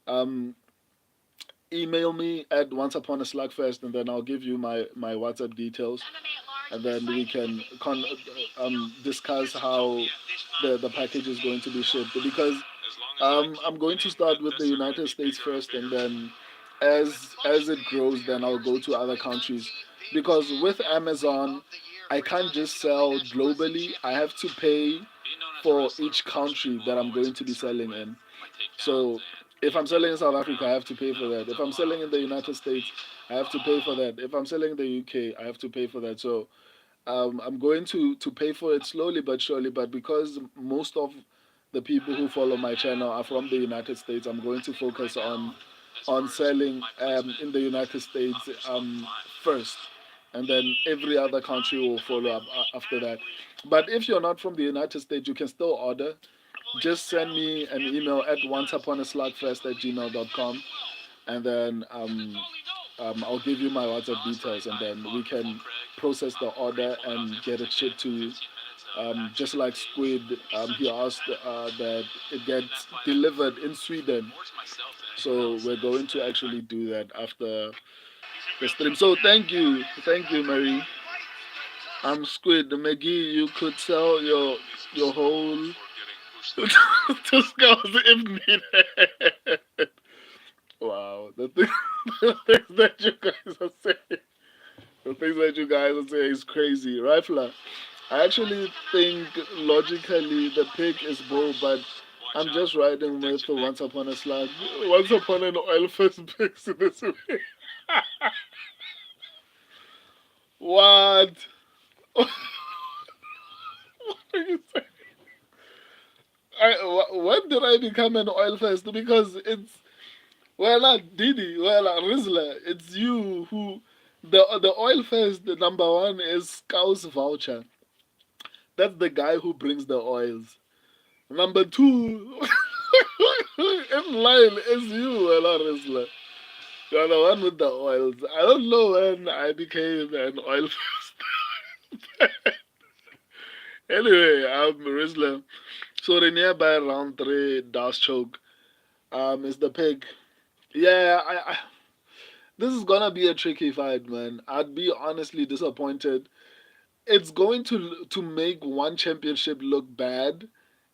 um, email me at once upon a slugfest, and then I'll give you my WhatsApp details, and then we can discuss how the package is going to be shipped because I'm going to start with the United States first, and then as it grows, then I'll go to other countries. Because with Amazon, I can't just sell globally. I have to pay for each country that I'm going to be selling in. So if I'm selling in South Africa, I have to pay for that. If I'm selling in the United States, I have to pay for that. If I'm selling in the UK, I have to pay for that. So I'm going to pay for it slowly but surely. But because most of the people who follow my channel are from the United States, I'm going to focus on selling in the United States first, and then every other country will follow up after that. But if you're not from the United States, you can still order. Just send me an email at onceuponaslugfest@gmail.com, and then I'll give you my WhatsApp details, and then we can process the order and get it shipped to you. Just like Squid, he asked that it gets delivered in Sweden. So we're going to actually do that after the stream. So thank you, Marie. I'm Squid. McGee, you could sell your whole to scouts if needed. Wow, the things that you guys are saying, the things that you guys are saying is crazy. Rifler, I actually think logically the pick is bull, but I'm just riding with the Once Upon a Slug. Once Upon an Oil First picks this week. What? What are you saying? When did I become an oil first? Because it's well, not Didi, well, Rizla. It's you who the oil first. The number one is Scouse Voucher. That's the guy who brings the oils. Number two in line is you, well, Rizla. You're the one with the oils. I don't know when I became an oil first. Anyway, I'm Rizla. So the nearby round three Das choke is the pig. Yeah, this is gonna be a tricky fight, man. I'd be honestly disappointed. It's going to make one championship look bad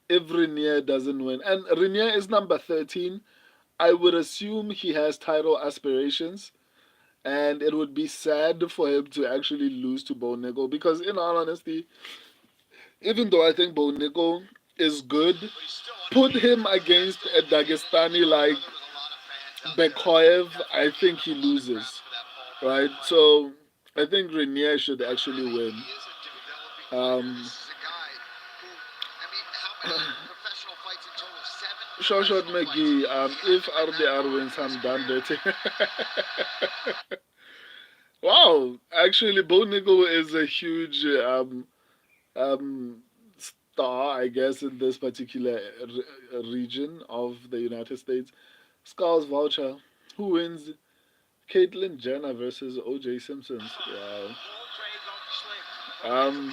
if Renier doesn't win. And Renier is number 13. I would assume he has title aspirations, and it would be sad for him to actually lose to Bonego because, in all honesty, even though I think Bonego is good, put him against a Dagestani like Bekoyev, I think he loses, right? So I think Renier should actually win. Um, Short McGee, if RDR wins, I'm done dating. Wow, actually, Bonego is a huge star, I guess, in this particular region of the United States. Skulls Voucher, who wins? Caitlyn Jenner versus OJ Simpsons. Wow.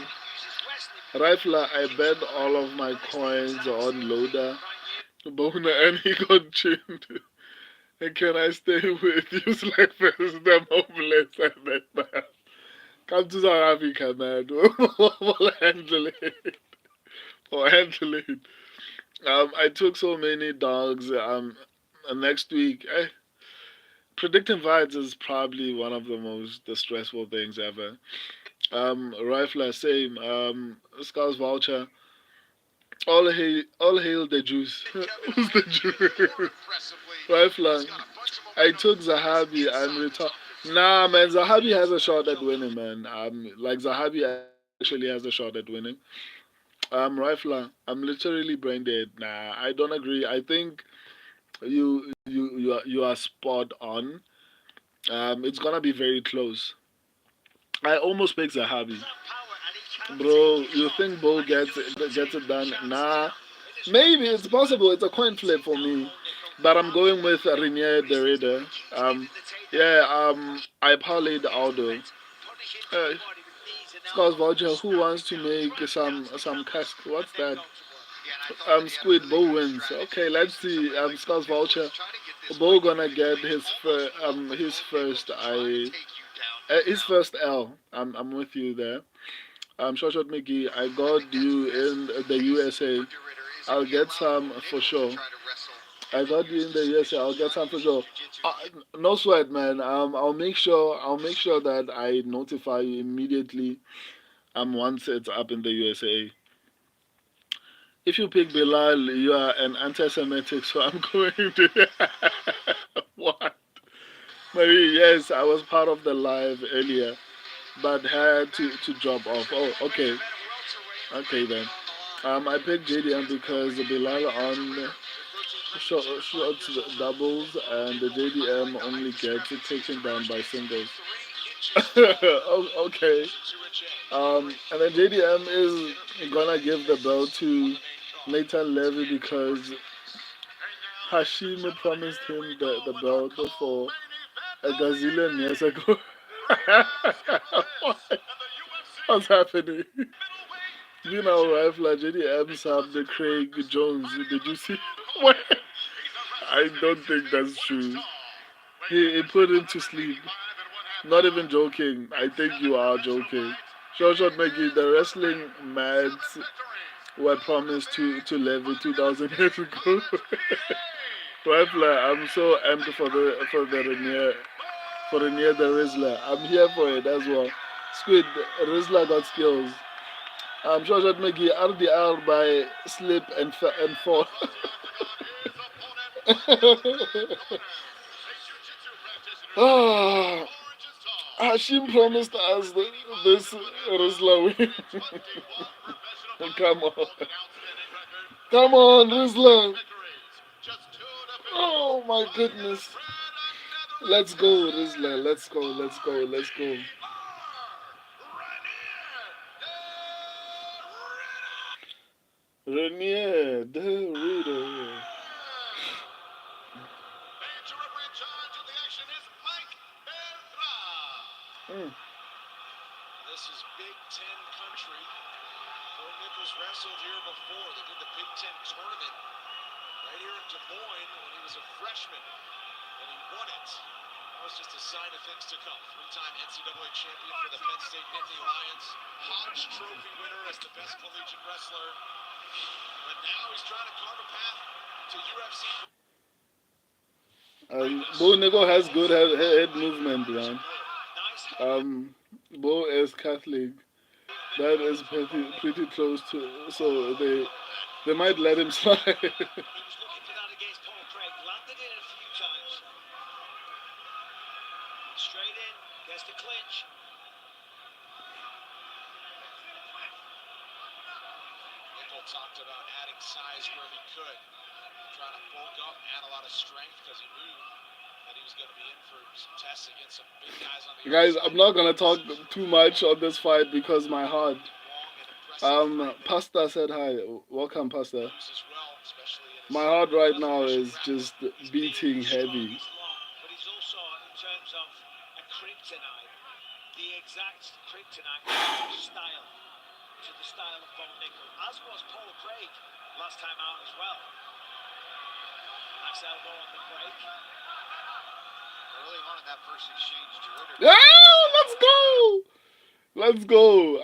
Rifler, I bet all of my coins on Loader, Bona, and he got chinned. And can I stay with you like first? I'm homeless at that time. Come to South Africa, man. We'll handle it. We'll handle it. I took so many dogs. Next week, predicting fights is probably one of the most stressful things ever. Rifler, same. Skulls Vulture. All hail the juice. Who's the juice? Rifler. I took Zahabi and Nah, man, Zahabi has a shot at winning, man. Like Zahabi actually has a shot at winning. Rifler, I'm literally brain dead. Nah, I don't agree. I think you are spot on. It's gonna be very close. I almost picked Zahabi. Bro, you think Bo gets it done? Nah, maybe it's possible. It's a coin flip for me, but I'm going with Renier the Raider. Yeah. I parlayed Aldo. Uh, Scott Voucher, who wants to make some cash? What's that? Squid Bo wins. Okay, let's see. Scott Voucher. Bo gonna get his first L. I'm with you there. Short McGee, I got you in the USA. I'll get some for sure. I got you in the USA. I'll get some for sure. No sweat, man. I'll make sure. I'll make sure that I notify you immediately. Once it's up in the USA. If you pick Bilal, you are an anti-Semitic. So I'm going to. What? Marie, yes, I was part of the live earlier, but had to drop off. Oh, okay. Okay then. I picked JDM because Bilal on shots doubles and the JDM only gets taken down by singles. Oh, okay. And then JDM is gonna give the belt to Nathan Levy because Hashim promised him the belt for a gazillion years ago. What's happening? You know, Rifle JDM sub the Craig Jones. Did you see? What? I don't think that's true. He put him to sleep. Not even joking. I think you are joking. Short Maggie, the wrestling mads were promised to Levy 2,000 years ago. Rifler, I'm so amped for the near the Rizzler. I'm here for it as well. Squid, Rizzler got skills. Short Maggie, RDR by slip and fall. Ah, Hashim promised us this Rizla win. Come on. Come on, Rizla. Oh my goodness. Let's go, Rizla. Let's go, let's go, let's go. Renier, the reader. Mm. This is Big Ten country. Bo Nichols wrestled here before. They did the Big Ten tournament right here in Des Moines when he was a freshman, and he won it. That was just a sign of things to come. Three-time NCAA champion for the Penn State Nittany Lions. Hodge Trophy winner as the best collegiate wrestler. But now he's trying to carve a path to UFC. Bo Nico has good head movement, man. Bo is Catholic. That is pretty close to. So they might let him slide. He was looking for that against Paul Craig. Landed in a few times. Straight in, gets the clinch. Nickel talked about adding size where he could. Trying to bulk up, add a lot of strength because he knew that he was going to be in for some tests against some big guys on the Guys, I'm not gonna talk too much on this fight because my heart. Pasta said hi. Welcome, Pasta. My heart right now is just beating heavy. But he's also, in terms of a kryptonite, the exact kryptonite style to the style of Bo Nichols, as was Paul Craig last time out as well. Nice elbow on the break. Early on in that first exchange, Yeah, let's go! Let's go.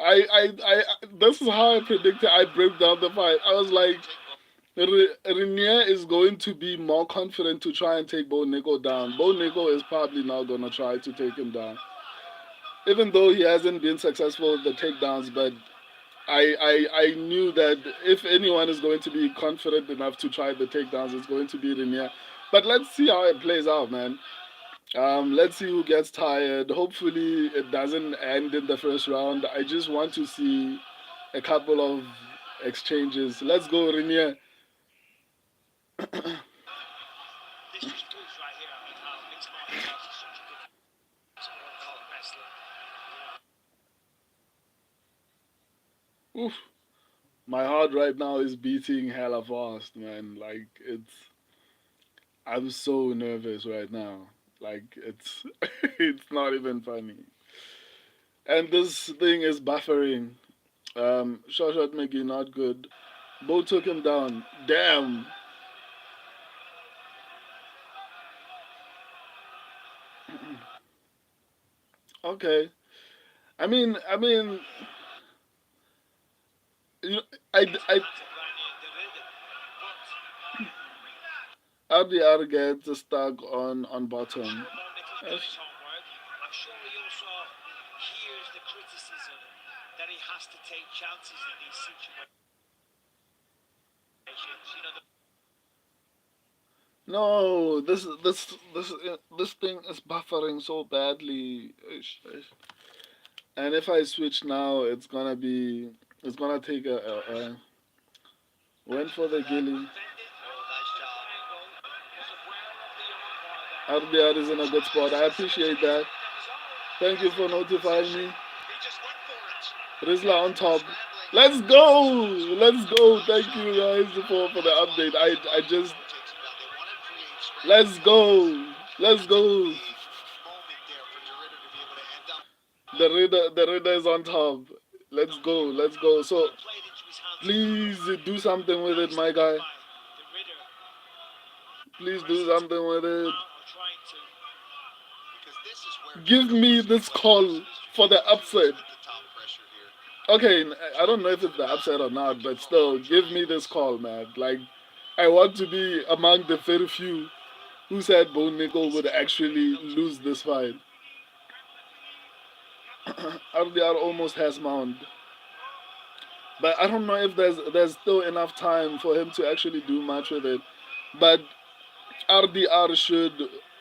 This is how I predicted I'd break down the fight. I was like, Renier is going to be more confident to try and take Bo Nico down. Bo Nico is probably not going to try to take him down. Even though he hasn't been successful with the takedowns, but I knew that if anyone is going to be confident enough to try the takedowns, it's going to be Renier. But let's see how it plays out, man. Let's see who gets tired. Hopefully, it doesn't end in the first round. I just want to see a couple of exchanges. Let's go, Renier. This just proves right here, I mean, how mixed martial arts is such a good sport, call it wrestling. Oof. My heart right now is beating hella fast, man. Like, I'm so nervous right now. Like, it's not even funny. And this thing is buffering. Shot Maggie, not good. Bo took him down. Damn. Okay. I mean, you know, I, RDR gets stuck on bottom. Done his homework. I'm sure he also hears the criticism that he has to take chances in these situations. You know, No, this thing is buffering so badly. Ish, ish. And if I switch now, it's gonna take a went for the gilly. RDR is in a good spot. I appreciate that. Thank you for notifying me. Rizla on top. Let's go! Let's go! Thank you guys for the update. I just let's go! Let's go! The Raider is on top. Let's go! Let's go! So please do something with it, my guy. Please do something with it. Give me this call for the upset. Okay, I don't know if it's the upset or not, but still, give me this call, man. Like, I want to be among the very few who said Bo Nickel would actually lose this fight. RDR almost has mount. But I don't know if there's still enough time for him to actually do much with it. But RDR should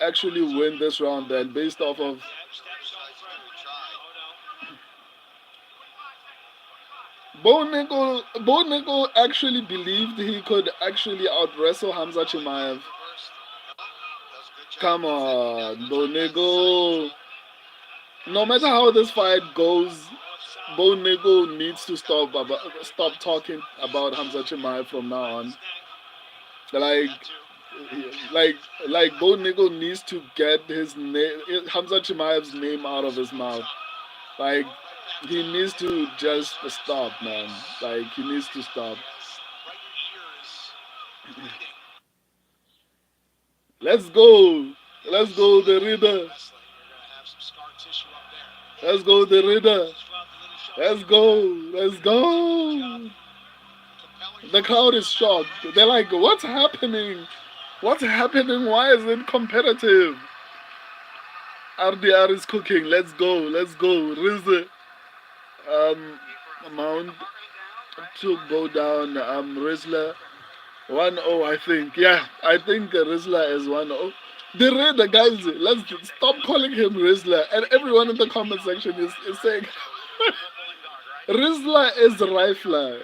actually win this round then, based off of. Bo Nickel actually believed he could actually out wrestle Hamza Chimaev. Come on, Bo Nickel. No matter how this fight goes, Bo Nickel needs to stop talking about Hamza Chimaev from now on. Like, like, Bo Nickel needs to get his name, Hamza Chimaev's name out of his mouth. Like, he needs to just stop, man. Like, he needs to stop. Let's go. Let's go, the Reader. Let's go, the Reader. Let's go. Let's go. The crowd is shocked. They're like, what's happening? What's happening? Why is it competitive? RDR is cooking. Let's go. Let's go. Rizze. Mount to go down. Rizla 1-0, I think. Yeah, I think Rizla is 1-0. The guys, let's stop calling him Rizla. And everyone in the comment section is saying Rizla is Rifler.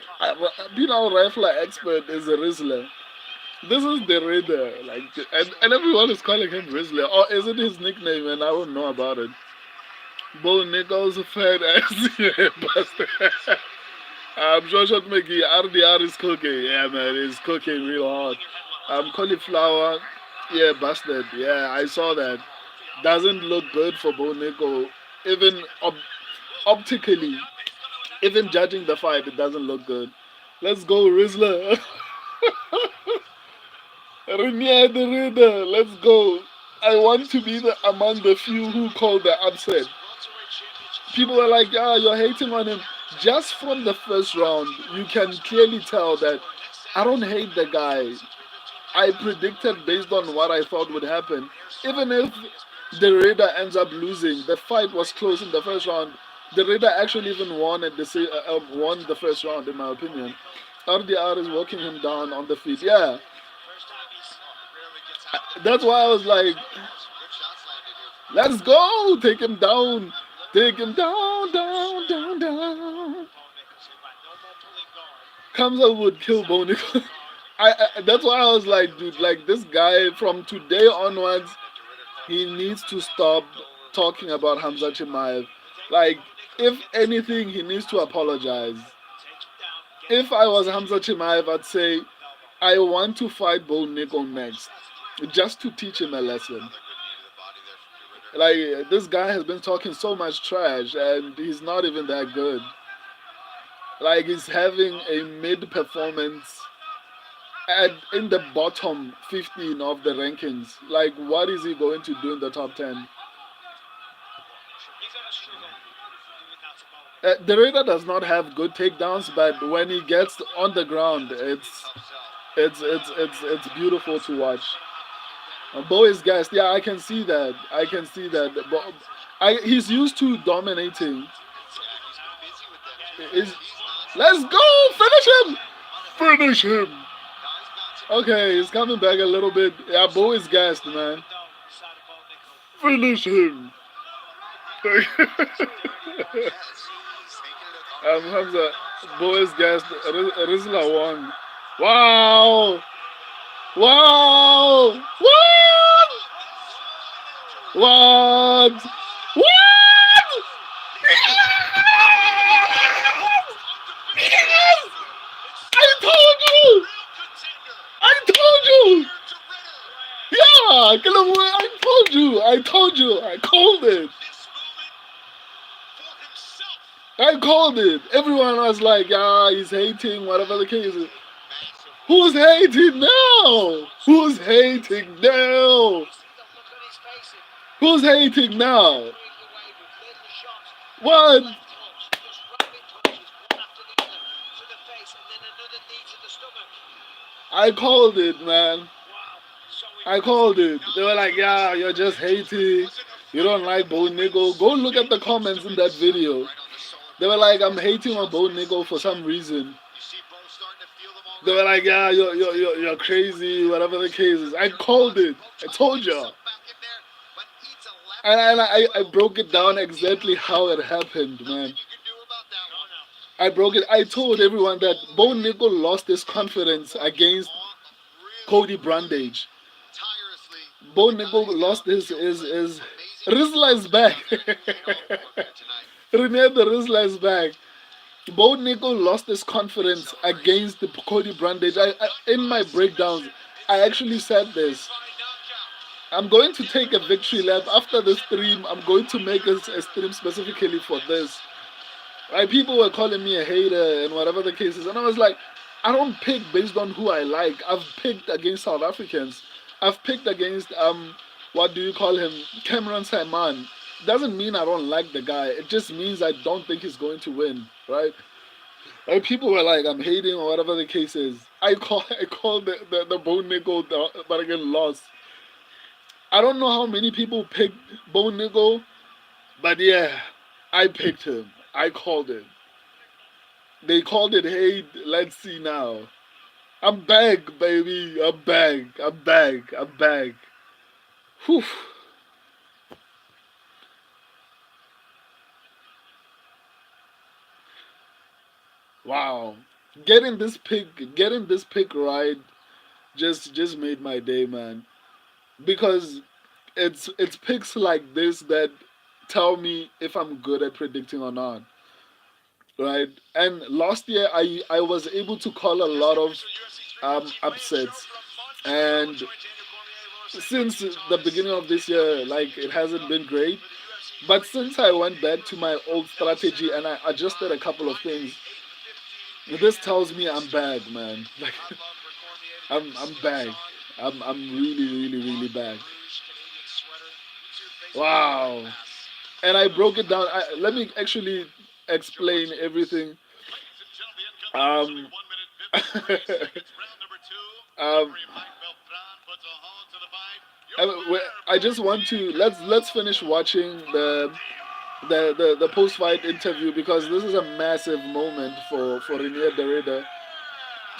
Being our Rifler expert is Rizla. This is the Raider. Like, and everyone is calling him Rizla. Or is it his nickname and I don't know about it? Bo Nichols fat ass. Yeah, bastard. Joshua McGee, RDR is cooking. Yeah, man, he's cooking real hard. Cauliflower, yeah, busted. Yeah, I saw that. Doesn't look good for Bo Nico. Even optically, even judging the fight, it doesn't look good. Let's go, Rizzler. Renier the Raider, let's go. I want to be among the few who call the upset. People were like, "Yeah, you're hating on him." Just from the first round, you can clearly tell that I don't hate the guy. I predicted based on what I thought would happen. Even if the Raider ends up losing, the fight was close in the first round. The Raider actually even won the first round, in my opinion. RDR is walking him down on the feet. Yeah, that's why I was like, let's go, take him down, take him down, down, down, down. Comes up would kill Boney. That's why I was like, dude, like this guy from today onwards, he needs to stop talking about Hamza Chimaev. Like, if anything, he needs to apologize. If I was Hamza Chimaev, I'd say, I want to fight Bo Nickel next, just to teach him a lesson. Like, this guy has been talking so much trash, and he's not even that good. Like, he's having a mid performance at in the bottom 15 of the rankings. Like, what is he going to do in the top 10? The Raider does not have good takedowns, but when he gets on the ground, it's beautiful to watch. Bo is gassed. Yeah, I can see that. I can see that. He's used to dominating. Is Let's go! Finish him! Finish him! Okay, he's coming back a little bit. Yeah, Bo is gassed, man. Finish him! Hamza, Bo is gassed. Rizla won. Wow! Wow! What? What? What? Yes! I told you! I told you! Yeah, I told you! I told you! I called it! I called it! Everyone was like, yeah, he's hating, whatever the case is. Who's hating now? Who's hating now? Who's hating now? What? I called it, man. I called it. They were like, yeah, you're just hating. You don't like Bo Nickel. Go look at the comments in that video. They were like, I'm hating on Bo Nickel for some reason. They were like, yeah, you're crazy, whatever the case is. I called it. I told you. And I broke it down exactly how it happened, man. I broke it. I told everyone that Bo Nickel lost his confidence against Cody Brandage. Bo Nickel lost his Rizla is back. Renee the Rizla is back. Bo Nickel lost his confidence against the Cody Brandage. In my breakdowns, I actually said this. I'm going to take a victory lap after the stream. I'm going to make a stream specifically for this. Like, people were calling me a hater and whatever the case is, and I was like, I don't pick based on who I like. I've picked against South Africans. I've picked against what do you call him, Cameron Simon. Doesn't mean I don't like the guy. It just means I don't think he's going to win, right? Like, people were like, I'm hating or whatever the case is. I called the Bo Nickel, but again lost. I don't know how many people picked Bo Nickel, but yeah, I picked him. I called it. They called it hate. Let's see now. I'm back, baby. I'm back. I'm back. I'm back. Whew. Wow. Getting this pick right just made my day, man. Because it's picks like this that tell me if I'm good at predicting or not. Right? And last year I was able to call a lot of upsets. And since the beginning of this year, like, it hasn't been great. But since I went back to my old strategy and I adjusted a couple of things, this tells me I'm back, man. Like, I'm back. I'm really back. Wow. and I broke it down. Let me actually explain everything. Ladies and gentlemen, the incoming official Um, in 1 minute 53 seconds. Round number 2. um, Referee Mike Beltran puts a halt to the fight. I, Your winner I by just want to let's finish watching the post fight interview because this is a massive moment for Renier Derrida.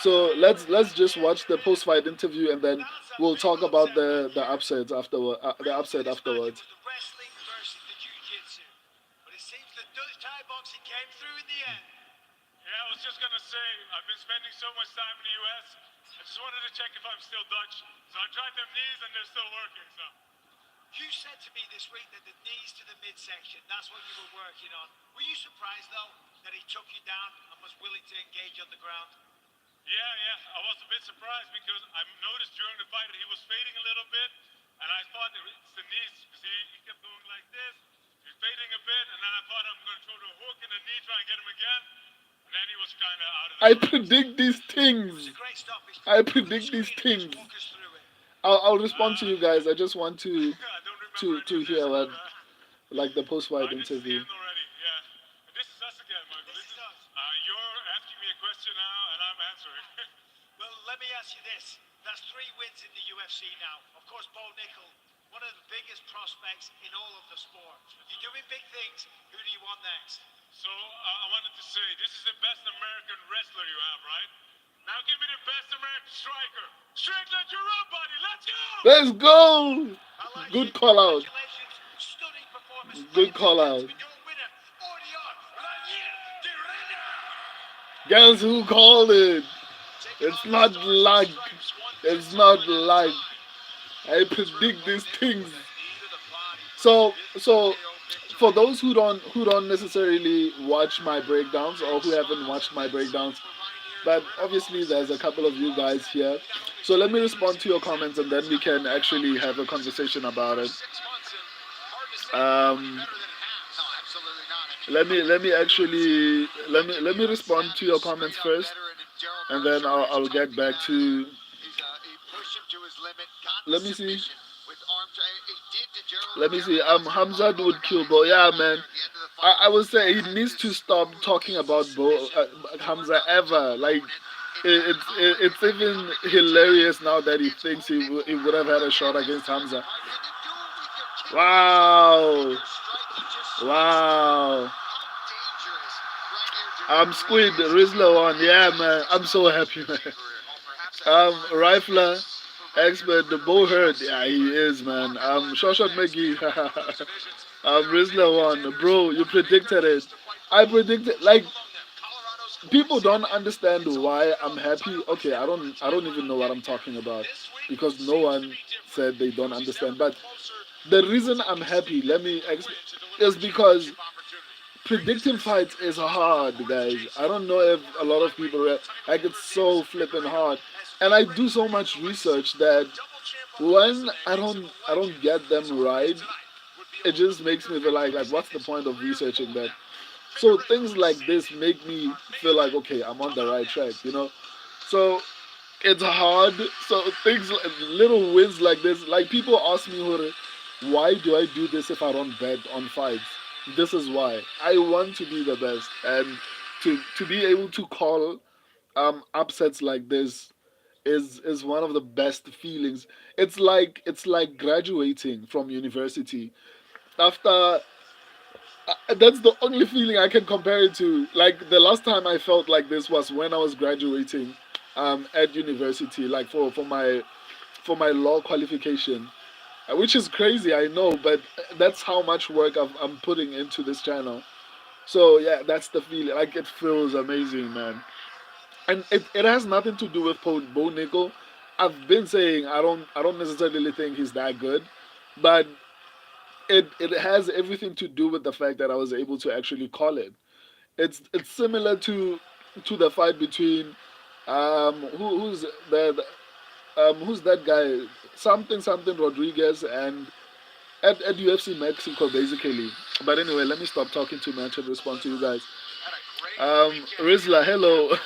So let's just watch the post fight interview and then That's a we'll big talk about upset right the there. upsets afterward. The Really, upset this match, it afterwards. was the wrestling versus the jiu-jitsu. But it seems the Dutch Thai boxing came through in the end. Yeah, I was just gonna say, I've been spending so much time in the US. I just wanted to check if I'm still Dutch. So I tried them knees and they're still working, so. You said to me this week that the knees to the midsection, that's what you were working on. Were you surprised, though, that he took you down and was willing to engage on the ground? Yeah, I was a bit surprised because I noticed during the fight that he was fading a little bit. And I thought it's the knees, because he kept going like this. He's fading a bit, and then I thought I'm gonna throw the hook in the knee, try and get him again. And then he was kind of out of the I range. predict these It was things. a great stoppage. I Look at the predict these screen and just things. walk us through it. I'll respond to you guys. I just want to I don't remember to any to of this, hear but what like the post I fight did see interview. him already. Yeah, and this is us again, Michael. This is us. You're asking me a question now, and I'm answering. Well, let me ask you this. That's 3 wins in the UFC now. Of course, Bo Nickel, one of the biggest prospects in all of the sport. You're doing big things. Who do you want next? So I wanted to say, this is the best American wrestler you have, right? Now give me the best American striker. Strickland, you're up, buddy. Let's go! Let's go. I like Good it. call out. Congratulations. Stunning performance. Good Ladies and call out. gentlemen, your winner, Orion Ranier de Rena. Guess who called it? Taking It's on the not Stars and luck. Stripes, one It's gentleman not at a luck. time. I predict these things. So for those who don't necessarily watch my breakdowns or who haven't watched my breakdowns, but obviously there's a couple of you guys here. So let me respond to your comments and then we can actually have a conversation about it. Um, let me actually let me respond to your comments first, and then I'll get back to. Let me see. Let me see. Hamzat would kill Bo. Yeah, man. I would say he needs to stop talking about Bo Hamza ever. Like it's even hilarious now that he thinks he would have had a shot against Hamza. Wow. Wow. I'm Squid, Rizla one. Yeah, man. I'm so happy, man. Rifler, expert, the bow hurt. Yeah, he is, man. Short McGee. Rizla one. Bro, you predicted it. I predicted, like, people don't understand why I'm happy. Okay, I don't even know what I'm talking about because no one said they don't understand. But the reason I'm happy, is because predicting fights is hard, guys. I don't know if a lot of people like it's so flipping hard, and I do so much research that when I don't get them right, it just makes me feel like what's the point of researching that? So things like this make me feel like okay, I'm on the right track. So it's hard. So things like little wins like this, like people ask me, "Hore, why do I do this if I don't bet on fights?" This is why I want to be the best, and to be able to call upsets like this is one of the best feelings. It's like graduating from university after. That's the only feeling I can compare it to. Like the last time I felt like this was when I was graduating at university, like for my law qualification, which is crazy, I know, but that's how much work I'm putting into this channel. So yeah, that's the feeling. Like it feels amazing, man. And it has nothing to do with Bo Nickel. I've been saying I don't necessarily think he's that good, but it has everything to do with the fact that I was able to actually call it. It's similar to the fight between who's that guy, something Rodriguez, and at UFC Mexico basically. But anyway, let me stop talking too much and respond to you guys. Rizla, hello.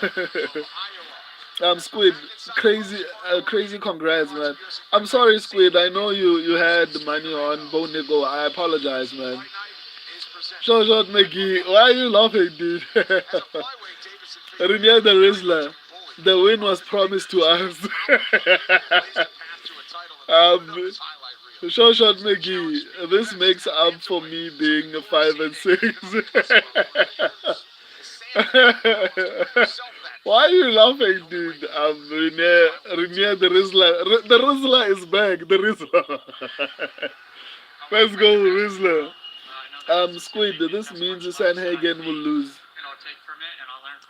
Squid, crazy congrats, man. I'm sorry, Squid. I know you had money on Bo Nickel. I apologize, man. Short Short McGee, why are you laughing, dude? Renier the Rizzler. The win was promised to us. um, Short Short McGee, this makes up for me being 5-6. Why are you laughing, dude? Renier the Rizzler. The Rizzler is back. The Rizzler. Let's go, Rizzler. Squid, this means Sanhagen will lose.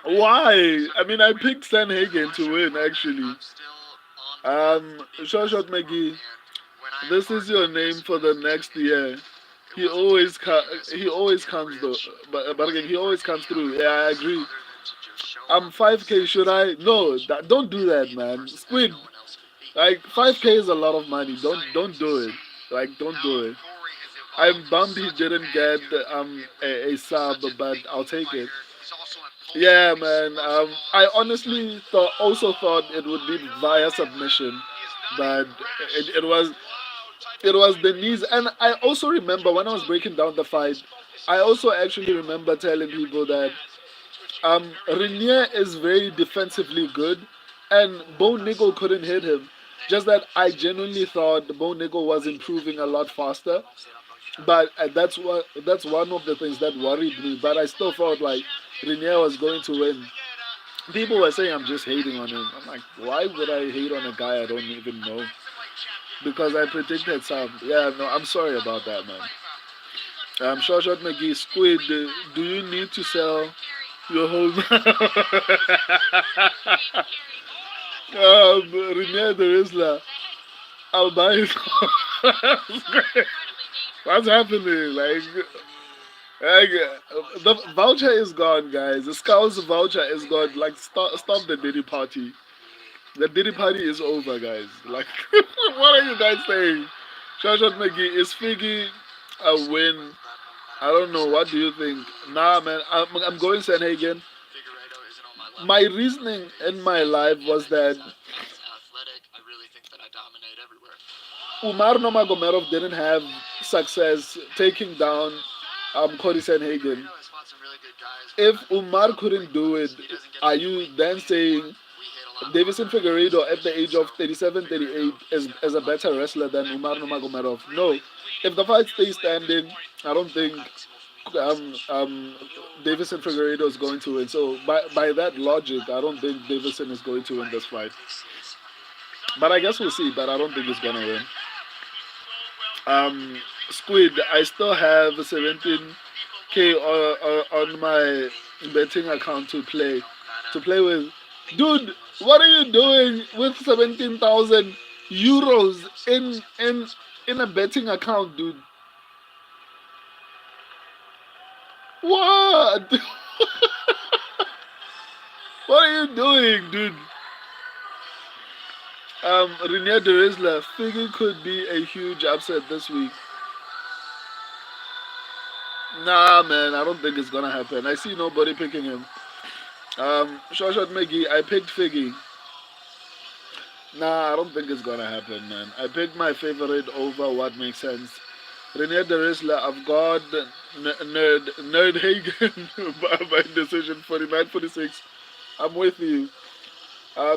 Why? I mean, I picked Sanhagen to win, actually. Short Short McGee, this is your name for the next year. He always comes though, but again, he always comes through. Yeah, I agree. 5K. Should I? No, don't do that, man. Squid, like 5K is a lot of money. Don't do it. Like, don't do it. I'm bummed he didn't get a sub, but I'll take it. Yeah, man. I honestly thought it would be via submission, but it was the knees. And I also remember when I was breaking down the fight, I also actually remember telling people that Renier is very defensively good, and Bo Nigel couldn't hit him. Just that I genuinely thought Bo Nigel was improving a lot faster, but that's one of the things that worried me. But I still felt like Renier was going to win. People were saying I'm just hating on him. I'm like, why would I hate on a guy I don't even know? Because I predicted some. Yeah, no, I'm sorry about that, man. Short Short McGee, Squid, do you need to sell your whole Renier the Rizzler? I'll buy it. What's happening? The voucher is gone, guys. The Scouts voucher is gone. Like, stop the Diddy party. The Diddy party is over, guys. Like, what are you guys saying? Short Short McGee, is Figgy a win? I don't know. What do you think? Nah, man. I'm going Sanhagen. My reasoning in my life was that Umar Nomagomedov didn't have success taking down Cory Sandhagen. If Umar couldn't do it, are you then saying Deiveson Figueiredo at the age of 37, 38 is a better wrestler than Umar Nomagomedov? No. If the fight stays standing, I don't think Deiveson Figueiredo is going to win. So by that logic, I don't think Deiveson is going to win this fight. But I guess we'll see. But I don't think he's gonna win. Squid, I still have 17K on my betting account to play with. Dude, what are you doing with 17,000 euros in a betting account, dude? What? What are you doing, dude? Renier de Rizzler, Figgy could be a huge upset this week. Nah, man, I don't think it's gonna happen. I see nobody picking him. Short Short McGee, I picked Figgy. Nah, I don't think it's gonna happen, man. I picked my favorite over what makes sense. Renier de Rizzler, I've got Nerd Hagen by decision 49-46. I'm with you.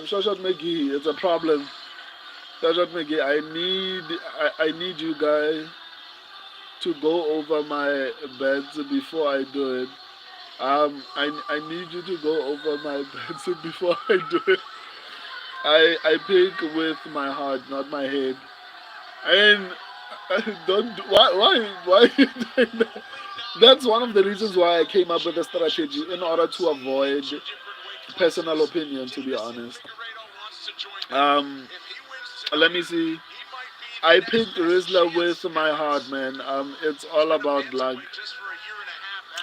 Short Short McGee, it's a problem. Short Short McGee, I need you guys to go over my bets before I do it. I need you to go over my bets before I do it. I pick with my heart, not my head. And don't why you doing that? That's one of the reasons why I came up with a strategy in order to avoid personal opinion. To be honest, let me see. I picked Rizzler with my heart, man. It's all about luck.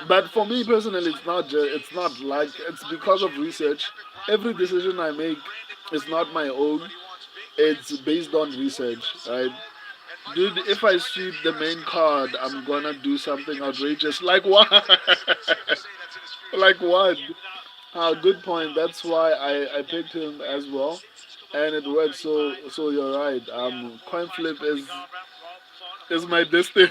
But for me personally, it's not luck. It's because of research. Every decision I make is not my own. It's based on research, right? Dude, if I sweep the main card, I'm gonna do something outrageous. Like what? Like what? Good point. That's why I picked him as well, and it worked. So you're right. Coin flip is is my destiny.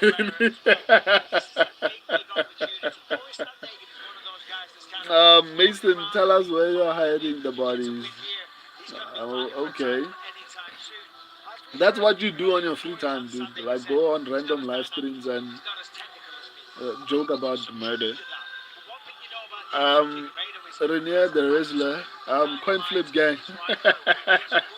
This is a big, big opportunity. Cory Sandhagen is one of those guys that's kind of floating Mason, around tell in the us where you're top 10. hiding the He gets a bodies. win here. He's going to be Oh, fighting for a okay. title anytime soon. I'd That's prefer what you to do on believe your free Cory's time, not dude. Sandhagen Like said. go on He's not random as live bad. streams and He's not as technical as me. joke about Some murder. truth to that. But one thing you know about Deiveson Um, Figueiredo is Rainier the Rizzler, nine Coin Flip fights Gang. in his lifetime.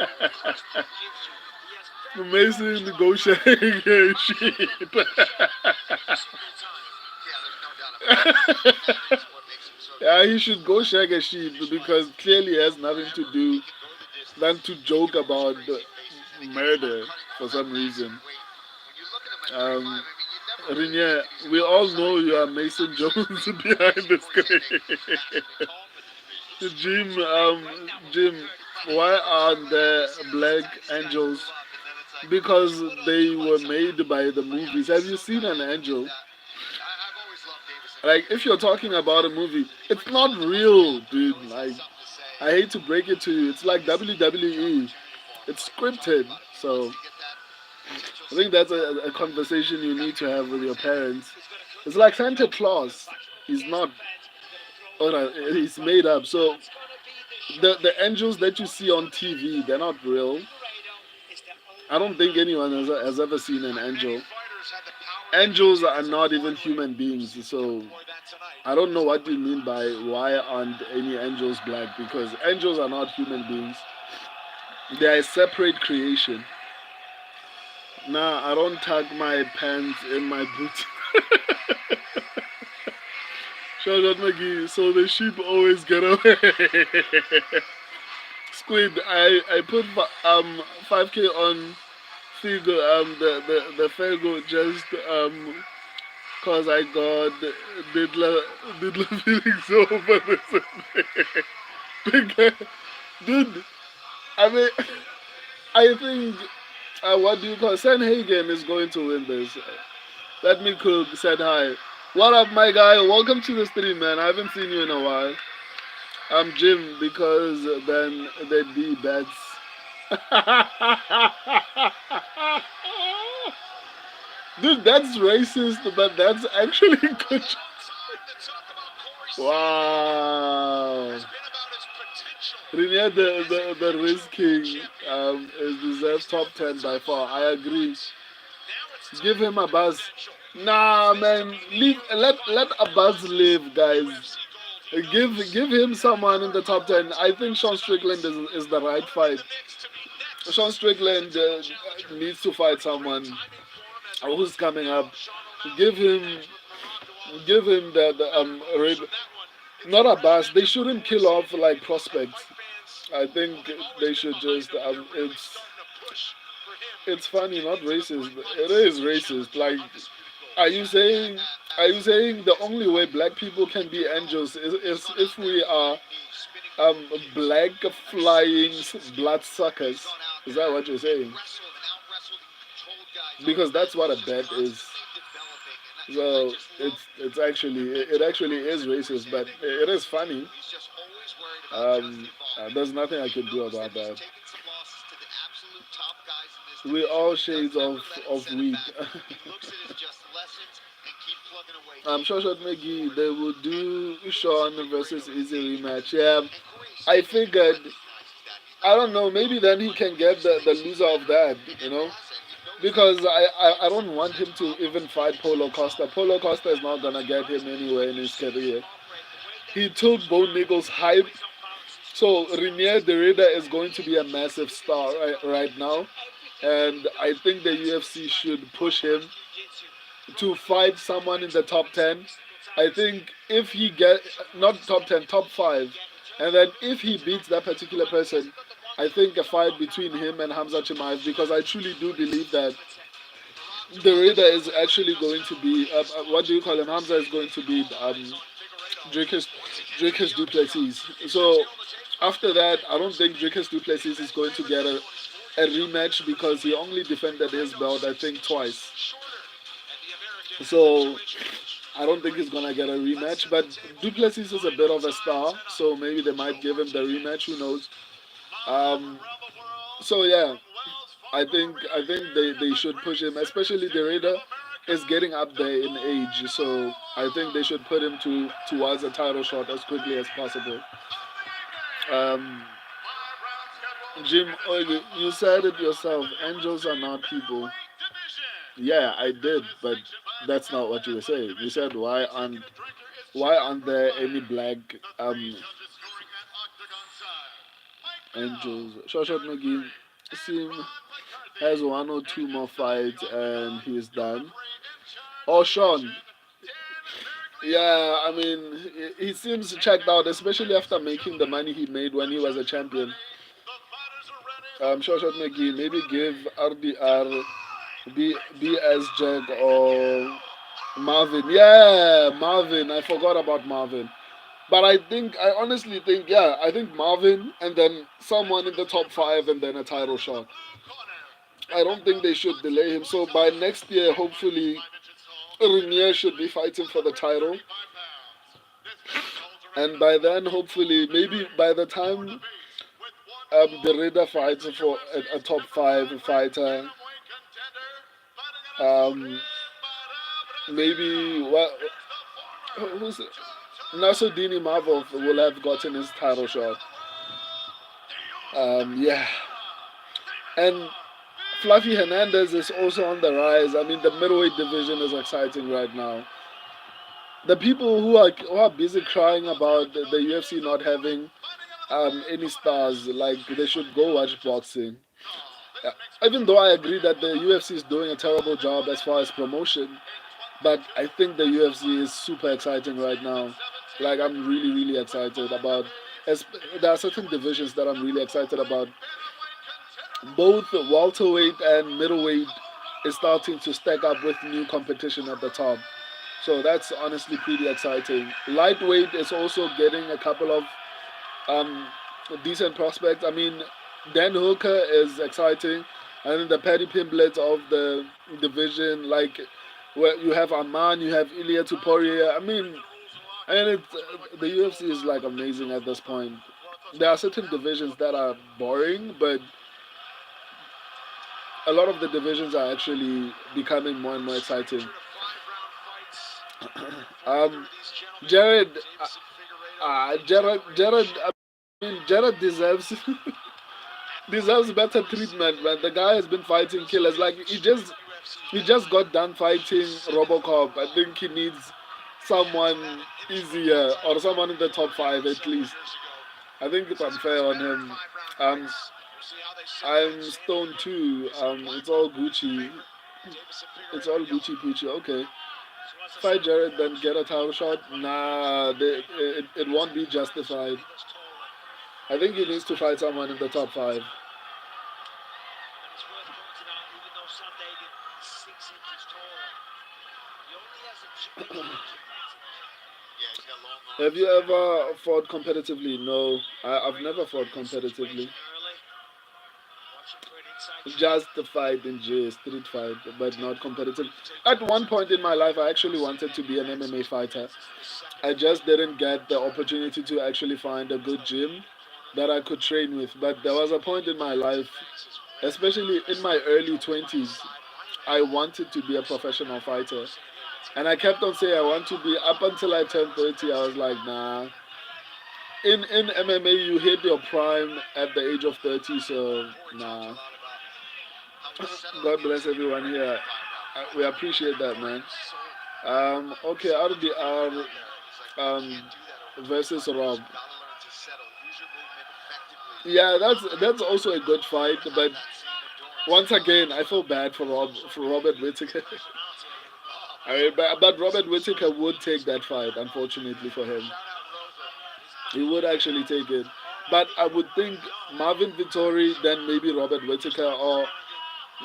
It's world-class jiu-jitsu. He has very, very Amazing sharp hands. negotiating Punches shit. from big shots every single time. Yeah, there's no doubt about it. And that is what makes him so Yeah, he dangerous. should go shag a sheep because clearly it has nothing to He do can go the distance. than to He joke can push about crazy paces, and again, he's not murder cutting all for that some massive reason. weight. When you look at him at 35, Um, I mean, you never really think Rainier, that he's we an all know undersized you are guy. Mason Obviously, his Jones weight behind makes the Cory screen. Sandhagen massively tall for the division. Jim, why are the Black Angels? Because they were made by the movies. Have you seen an angel? I've always loved Deiveson Like, if you're Figueiredo. talking about a movie, He it's brings not all the real, muscle. He dude. always has Like, something to say. I hate to break it to you. It's like This is a huge WWE. opportunity for him. It's Like we talked scripted. about, he wants So, to get that potential I think second that's title. a conversation you need to have with your parents. He's going to cook It's the like bacon Santa up. Claus. Back him up He's against not, the fence. He's going to throw or right on the he's front. made up. So, That's going to be the the showcase. angels that you see on Deiveson TV, they're not real. Figueiredo is the I only don't think man anyone in has fight. ever seen an Many angel. fighters have the power to Angels use it are as a not even one-way. human beings. See if he can So, employ that tonight I don't in know this what you opening mean round. by why aren't any angels black, because angels are not human beings. They are a separate creation. Nah, I don't tuck my pants in my boots. Shout out Maggie, so the sheep always get away. Squid, I put 5K on Figo, the Figo just cause I got diddler feelings over this. Big guy. Dude, I mean, I think, what do you call, Sandhagen is going to win this. Let me cook, said hi. What up, my guy? Welcome to the stream, man. I haven't seen you in a while. I'm Jim because then they'd be bets. Dude, that's racist, but that's actually A good. long time to talk about Cory Sandhagen Wow. has been about his potential Renier, as a the future Riz world King champion. deserves He's top gone to the 10 by top on far. how I many agree. fights? Now it's Give time him for a the buzz. potential. Nah, Is this to man. be the Leave, year he let finally a buzz realizes live, guys. UFC gold? He knows Give him that someone in another the top 10. heavyweight I think champion Sean tonight Strickland is the right put him in fight. the mix to be Sean next as a Strickland title challenger. needs to fight Pretty great someone timing for him as a who's month from coming now, up. Sean Give O'Malley him, rematch with Merab Dvalishvili. give him No matter who wins Arab- from that one, it's not a a rematch bus. They for shouldn't Cory kill off like Sandhagen. And prospects. fight fans, I well, think they've always they been should behind just him, but they're really starting to push for him it's to funny, get not into the racist. bright It lights is and racist. challenge for Like, undisputed gold. are you saying the only way black people can be angels is if we are black flying bloodsuckers? Is that what you're saying? Because that's what a bet is. So it's actually it actually is racist, but it is funny. There's nothing I can do about that. We all shades of weak. I'm sure Shot McGee they will do Sean versus Easy rematch. Yeah, I figured. I don't know. Maybe then he can get the loser of that. Because I don't want him to even fight Polo Costa. Polo Costa is not gonna get him anywhere in his career. He took Bo Nichols' hype. So Renier Derrida is going to be a massive star right now, and I think the UFC should push him to fight someone in the top 10. I think if he get not top 10, top 5, and then if he beats that particular person, I think a fight between him and Hamza Chimaev, because I truly do believe that the Raider is actually going to be what do you call him? Hamza is going to be Dricus Duplessis. So after that, I don't think Dricus Duplessis is going to get a rematch because he only defended his belt I think twice. So I don't think he's gonna get a rematch. But Duplessis is a bit of a star, so maybe they might give him the rematch. Who knows? So yeah, I think they should push him, especially the Raider is getting up there in age, so I think they should put him towards a title shot as quickly as possible. Um, Jim, you said it yourself. Angels are not people. Yeah, I did, but that's not what you were saying. You said why aren't there any black angels? Shoshat McGee seem has one or two more fights and he's done. Oh, Sean. Yeah, I mean, he seems checked out, especially after making the money he made when he was a champion. Shoshat McGee, maybe give RDR be as Jack or Marvin. Yeah, Marvin. I forgot about Marvin. But I honestly think, yeah, I think Marvin and then someone in the top five and then a title shot. I don't think they should delay him. So by next year, hopefully, Renier should be fighting for the title. And by then, hopefully, maybe by the time the Raider fights for a top five fighter, um, maybe what who's Nasruddin Mavov will have gotten his title shot. Yeah, and Fluffy Hernandez is also on the rise. I mean, the middleweight division is exciting right now. The people who are busy crying about the UFC not having any stars, like they should go watch boxing. Uh, Even though I agree that the UFC is doing a terrible job as far as promotion, but I think the UFC is super exciting right now. Like I'm really really excited about. As there are certain divisions that I'm really excited about. Both welterweight and middleweight is starting to stack up with new competition at the top. So that's honestly pretty exciting. Lightweight is also getting a couple of um, decent prospects. I mean, Dan Hooker is exciting, and then the Paddy Pimblets of the division, like where you have Aman, you have Ilya Tuporia. I mean, and the UFC is like amazing at this point. There are certain divisions that are boring, but a lot of the divisions are actually becoming more and more exciting. um, Jared, Jared, I mean, Jared deserves better treatment, man. The guy has been fighting killers. Like he just got done fighting RoboCop. I think he needs someone easier or someone in the top five at least. I think it's unfair on him. Um, I'm Stone too. It's all Gucci. It's all Gucci Gucci. Okay. Fight Jared, then get a title shot. Nah, it won't be justified. I think he needs to fight someone in the top five. And it's worth pointing out, even though Sandhagen is 6 inches taller, he only has a 2 inch advantage. Have you ever fought competitively? No, I've never fought competitively. Early, watching for an inside kick. Just the fight in J, street fight, but not competitive. At one point in my life, I actually wanted to be an MMA fighter. I just didn't get the opportunity to actually find a good gym that I could train with. But there was a point in my life, especially in my early 20s, I wanted to be a professional fighter. And I kept on saying I want to be up until I turned 30. I was like, nah. In MMA, you hit your prime at the age of 30, so nah. God bless everyone here. We appreciate that, man. Okay, RDR versus Rob. Yeah, that's also a good fight, but once again, I feel bad for Robert Whittaker. I mean, but Robert Whittaker would take that fight, unfortunately for him. He would actually take it. But I would think Marvin Vittori, then maybe Robert Whittaker, or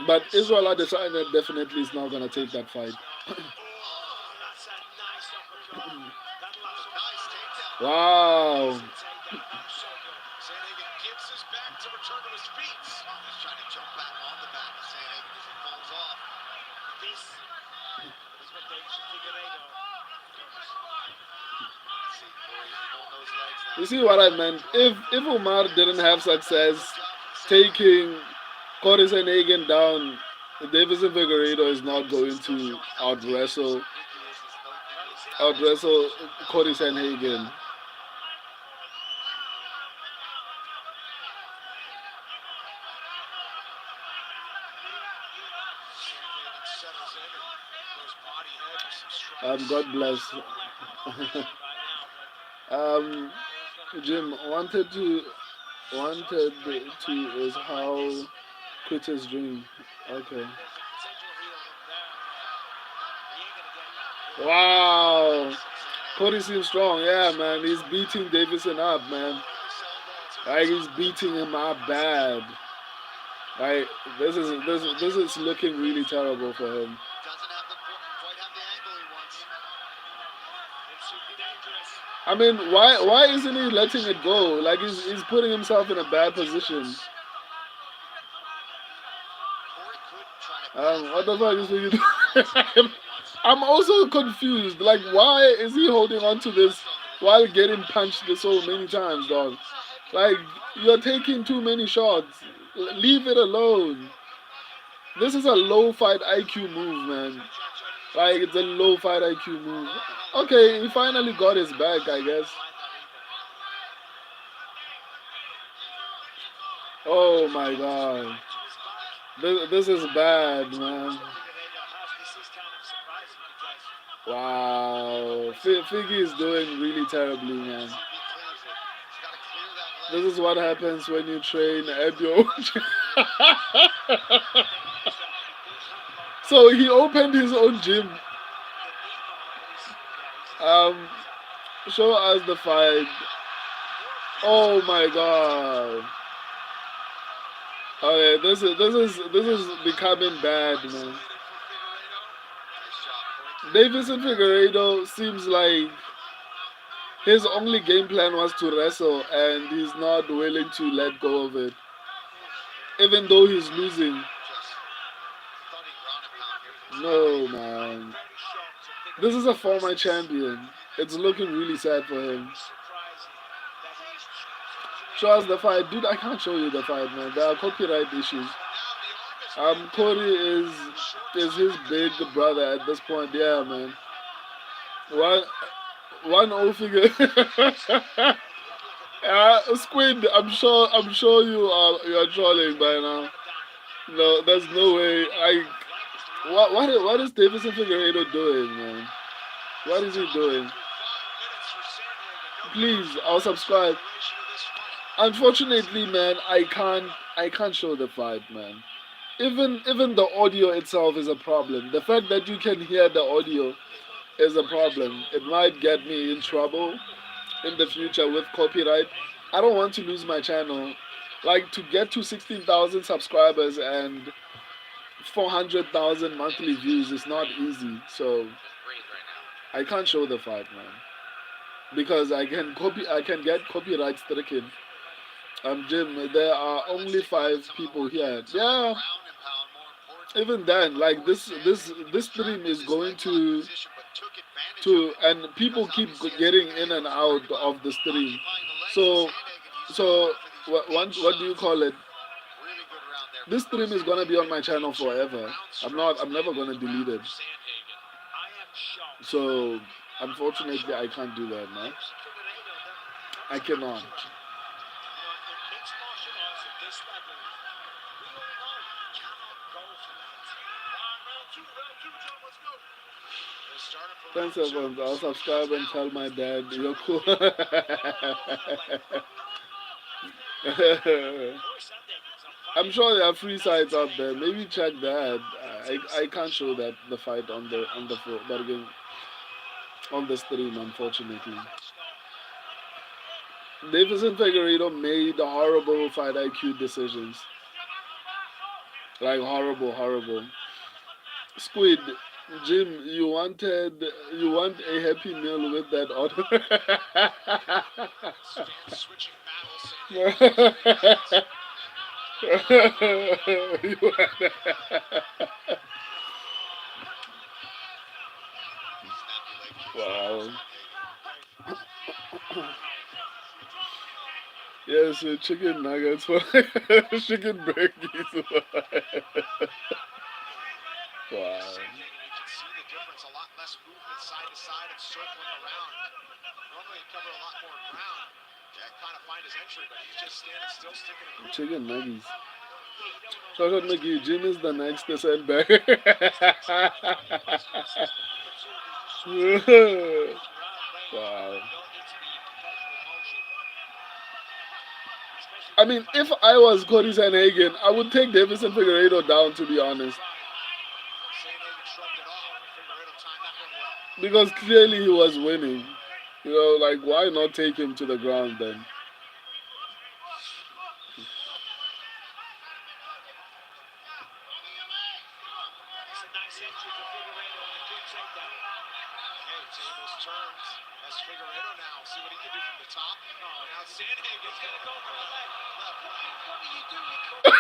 but Israel Adesanya definitely is not gonna take that fight. That's a nice uppercut. That last one. Wow. Takedown, so good. Sandhagen gives his back to return to his feet. He's trying to jump back on the back of Sandhagen as he falls off. This is what Deiveson Figueiredo does. See, Cory, he's on those legs now. You see what I meant? If Umar didn't have success taking Cory Sandhagen down. Deiveson Figueiredo is not going to out wrestle Cory Sandhagen. God bless. um, Jim wanted to is how quit his dream. Okay. Wow. Cody seems strong. Yeah, man. He's beating Davison up, man. Like he's beating him up bad. Like this is looking really terrible for him. I mean, why isn't he letting it go? Like he's putting himself in a bad position. What the fuck is he doing? I'm also confused. Like, why is he holding on to this while getting punched so many times, dog? Like, you're taking too many shots. Leave it alone. This is a low fight IQ move, man. Like, it's a low fight IQ move. Okay, he finally got his back, I guess. Oh my god. This is bad, man. Wow. Figgy is doing really terribly, man. This is what happens when you train at your own gym. So he opened his own gym. Show us the fight. Oh my god. Okay, this is becoming bad, man. Deiveson Figueiredo seems like his only game plan was to wrestle, and he's not willing to let go of it, even though he's losing. No, man. This is a former champion. It's looking really sad for him. Show us the fight. Dude, I can't show you the fight, man. There are copyright issues. Cory is his big brother at this point. Yeah, man. One old figure. Squid, I'm sure you're trolling by now. No, there's no way. What is Deiveson Figueiredo doing, man? What is he doing? Please, I'll subscribe. Unfortunately, man, I can't show the fight, man. Even the audio itself is a problem. The fact that you can hear the audio is a problem. It might get me in trouble in the future with copyright. I don't want to lose my channel. Like, to get to 16,000 subscribers and 400,000 monthly views is not easy. So I can't show the fight, man, because I can get copyright stricken. Jim, there are only 5 people here. Yeah, even then, like this stream is going and people keep getting in and out of the stream. So what do you call it? This stream is gonna be on my channel forever. I'm never gonna delete it. So unfortunately, I can't do that, man. I cannot. Thanks everyone. I'll subscribe and tell my dad you're cool. I'm sure there are free sites out there. Maybe check that. I can't show that the fight on the floor, but again on the stream, unfortunately. Deiveson Figueiredo made horrible fight IQ decisions. Like horrible. Squid, Jim, you want a happy meal with that order. Wow. Yes, chicken nuggets for chicken burgers. Wow. Sandhagen, you can see the difference. A lot less movement side to side and circling around. Normally he'd cover a lot more ground. Yeah, kind of find his entry, but he's just standing still, sticking and moving. Chicken nuggets. Shot McGee, Jim is the next to send back. Wow. I mean, if I was Cory Sandhagen, I would take Deiveson Figueiredo down, to be honest. Sandhagen shrugged it off, and Figueiredo timed that one well. Because clearly he was winning. You know, like, why not take him to the ground then? It's a nice entry for Figueiredo and a good takedown. Okay, tables turned. That's Figueiredo now. See what he can do from the top. Oh, now Sandhagen's going to go for the leg. What do you do? You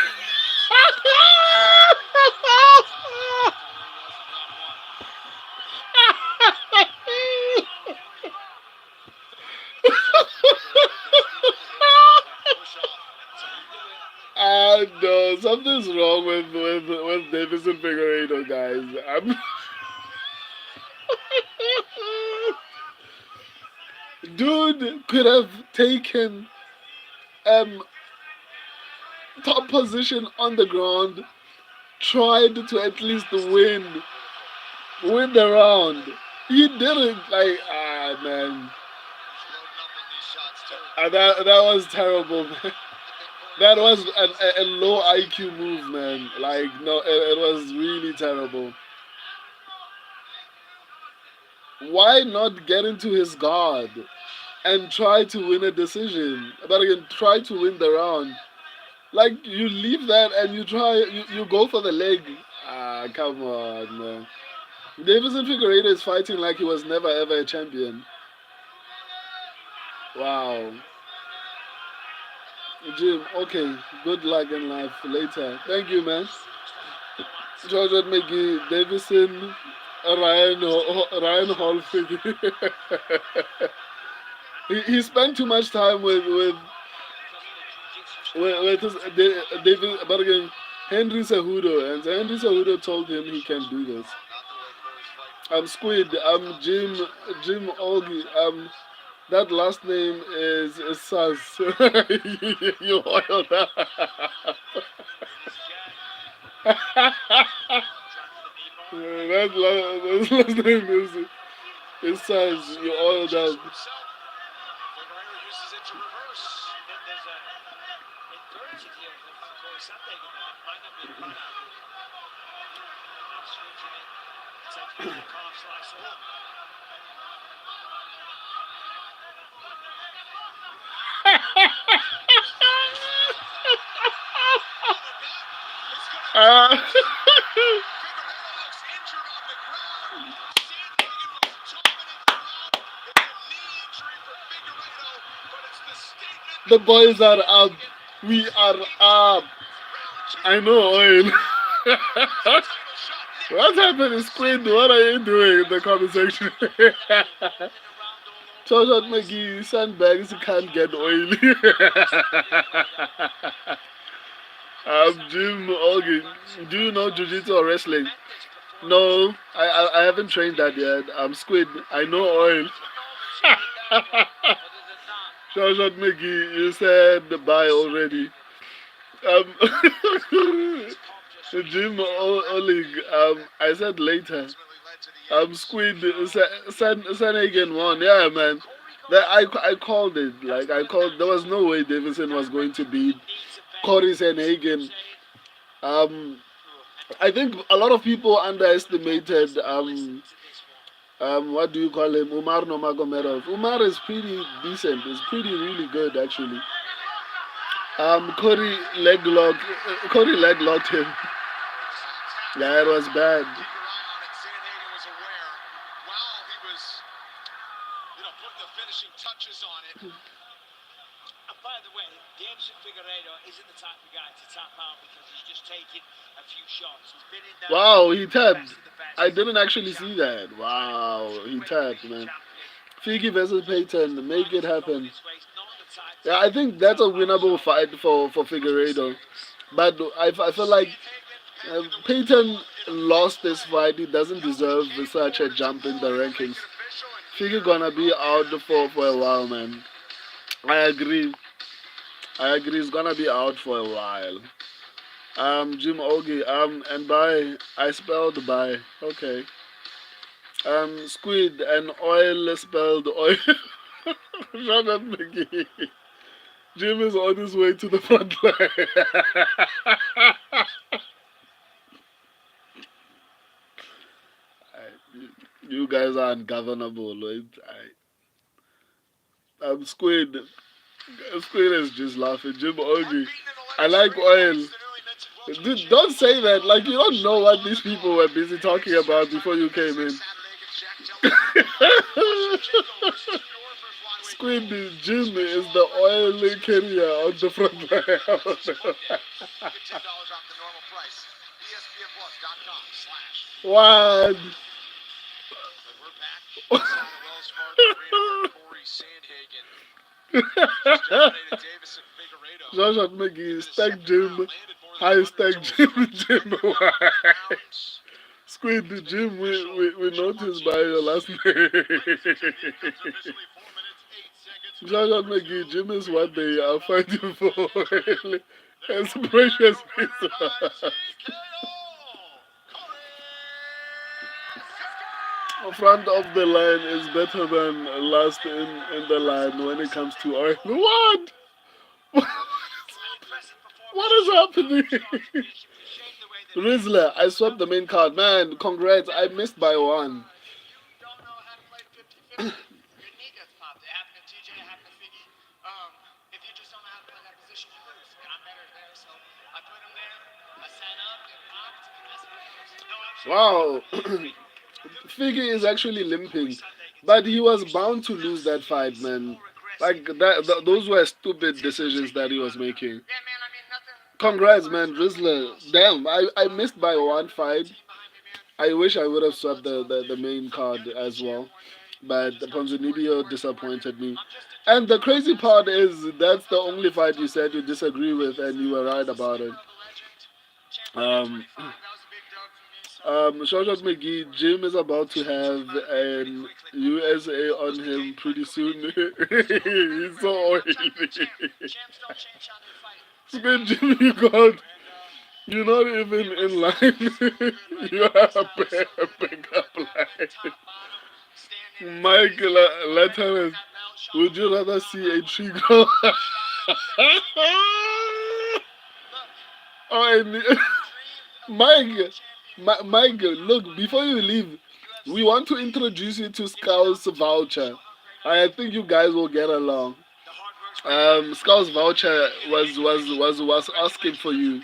No, something's wrong with Deiveson Figueiredo, guys. Dude could have taken um top position on the ground, tried to at least win the round. He didn't, like, man. That was terrible, man. That was a low IQ move, man. Like, no, it was really terrible. Why not get into his guard and try to win a decision? But again, try to win the round. Like, you leave that and you go for the leg. Come on, man. Deiveson Figueiredo is fighting like he was never ever a champion. Wow. Jim, okay. Good luck in life later. Thank you, man. George McGee, Deiveson, Ryan Hall he spent too much time with his David, but again, Henry Cejudo, and Henry Cejudo told him he can do this. I'm Squid. I'm Jim Augie. That last name is Saz. You oiled that. That last name is Saz. You oiled that. Figueiredo uses it to reverse. There's a encouraging here for Cory Sandhagen that it might not be a run out. Now switching it, taking the calf slice off. Uh, the boys are up. We are up. I know, oil. What's happening, Squid? What are you doing in the comment section? George McGee, sandbags can't get oily. Jim Augie, do you know jiu-jitsu or wrestling? No, I haven't trained that yet. Squid, I know oil. George McGee, you said bye already. Jim Olig, I said later. Squid, Sandhagen won. Yeah, man. I called it. Like, there was no way Deiveson was going to beat Cory Sandhagen. I think a lot of people underestimated what do you call him, Umar Nurmagomedov. Umar is pretty decent. He's pretty really good, actually. Cory leglocked him. Yeah, it was bad. Sandhagen was aware while he was, putting the finishing touches on it. And by the way, Deiveson Figueiredo isn't the type of guy to tap out because he's just taking a few shots. He's been in there. Wow, he tapped. I didn't actually see that. Wow, he tapped, man. Figgy versus Payton, make it happen. He's not the type Yeah, I think that's a winnable fight for Figueiredo. But I feel like Peyton lost this fight. He doesn't deserve such a jump in the rankings. Figure gonna be out for a while, man. I agree. I agree. He's gonna be out for a while. Jim Ogie. And bye. I spelled bye. Okay. Squid and oil spelled oil. Shut up, Mickey. Jim is on his way to the front line. You guys are ungovernable. Right? Squid. Squid is just laughing. Jim Ogie. I like oil. Dude, don't say that. Like, you don't know what these people were busy talking about before you came in. Squid Jim is the oil carrier on the front line. What? Cory Sandhagen just dominated Deiveson Figueiredo. Josh at McGee, Stack Jim, High Stack Jim, Jim. Squid Jim, we noticed by your last name. Josh at McGee, Jim is what they are fighting for. It's precious resource. Front of the line is better than last in the line when it comes to oil. What? What is happening? Rizzler, I swapped the main card. Man, congrats. I missed by one. Don't know how to play 50-50, your knee gets popped. It happened to TJ, it happened to Figgy. If you just don't know how to play that position, you lose. And I'm better there, so I put him there. I sat up, it popped, and that's how it goes. No, Wow. Figgy is actually limping. But he was bound to lose that fight, man. Like, those were stupid decisions that he was making. yeah, man, I mean, nothing. Congrats, man. Rizzler. Damn, I missed by one fight. I wish I would have swapped the main card as well. But Ponzinibbio disappointed me. And the crazy part is that's the only fight you said you disagree with, and you were right about it. Um, Shoshat McGee, Jim is about to have an USA on him pretty soon. He's so oily. Spin Jim, you got. You're not even in line. You have a pickup line. Mike Latanas, would you rather see a tree grow? Oh, and Mike, Mike, look, before you leave, we want to introduce you to Scout's Voucher. I think you guys will get along. Scout's Voucher was asking for you.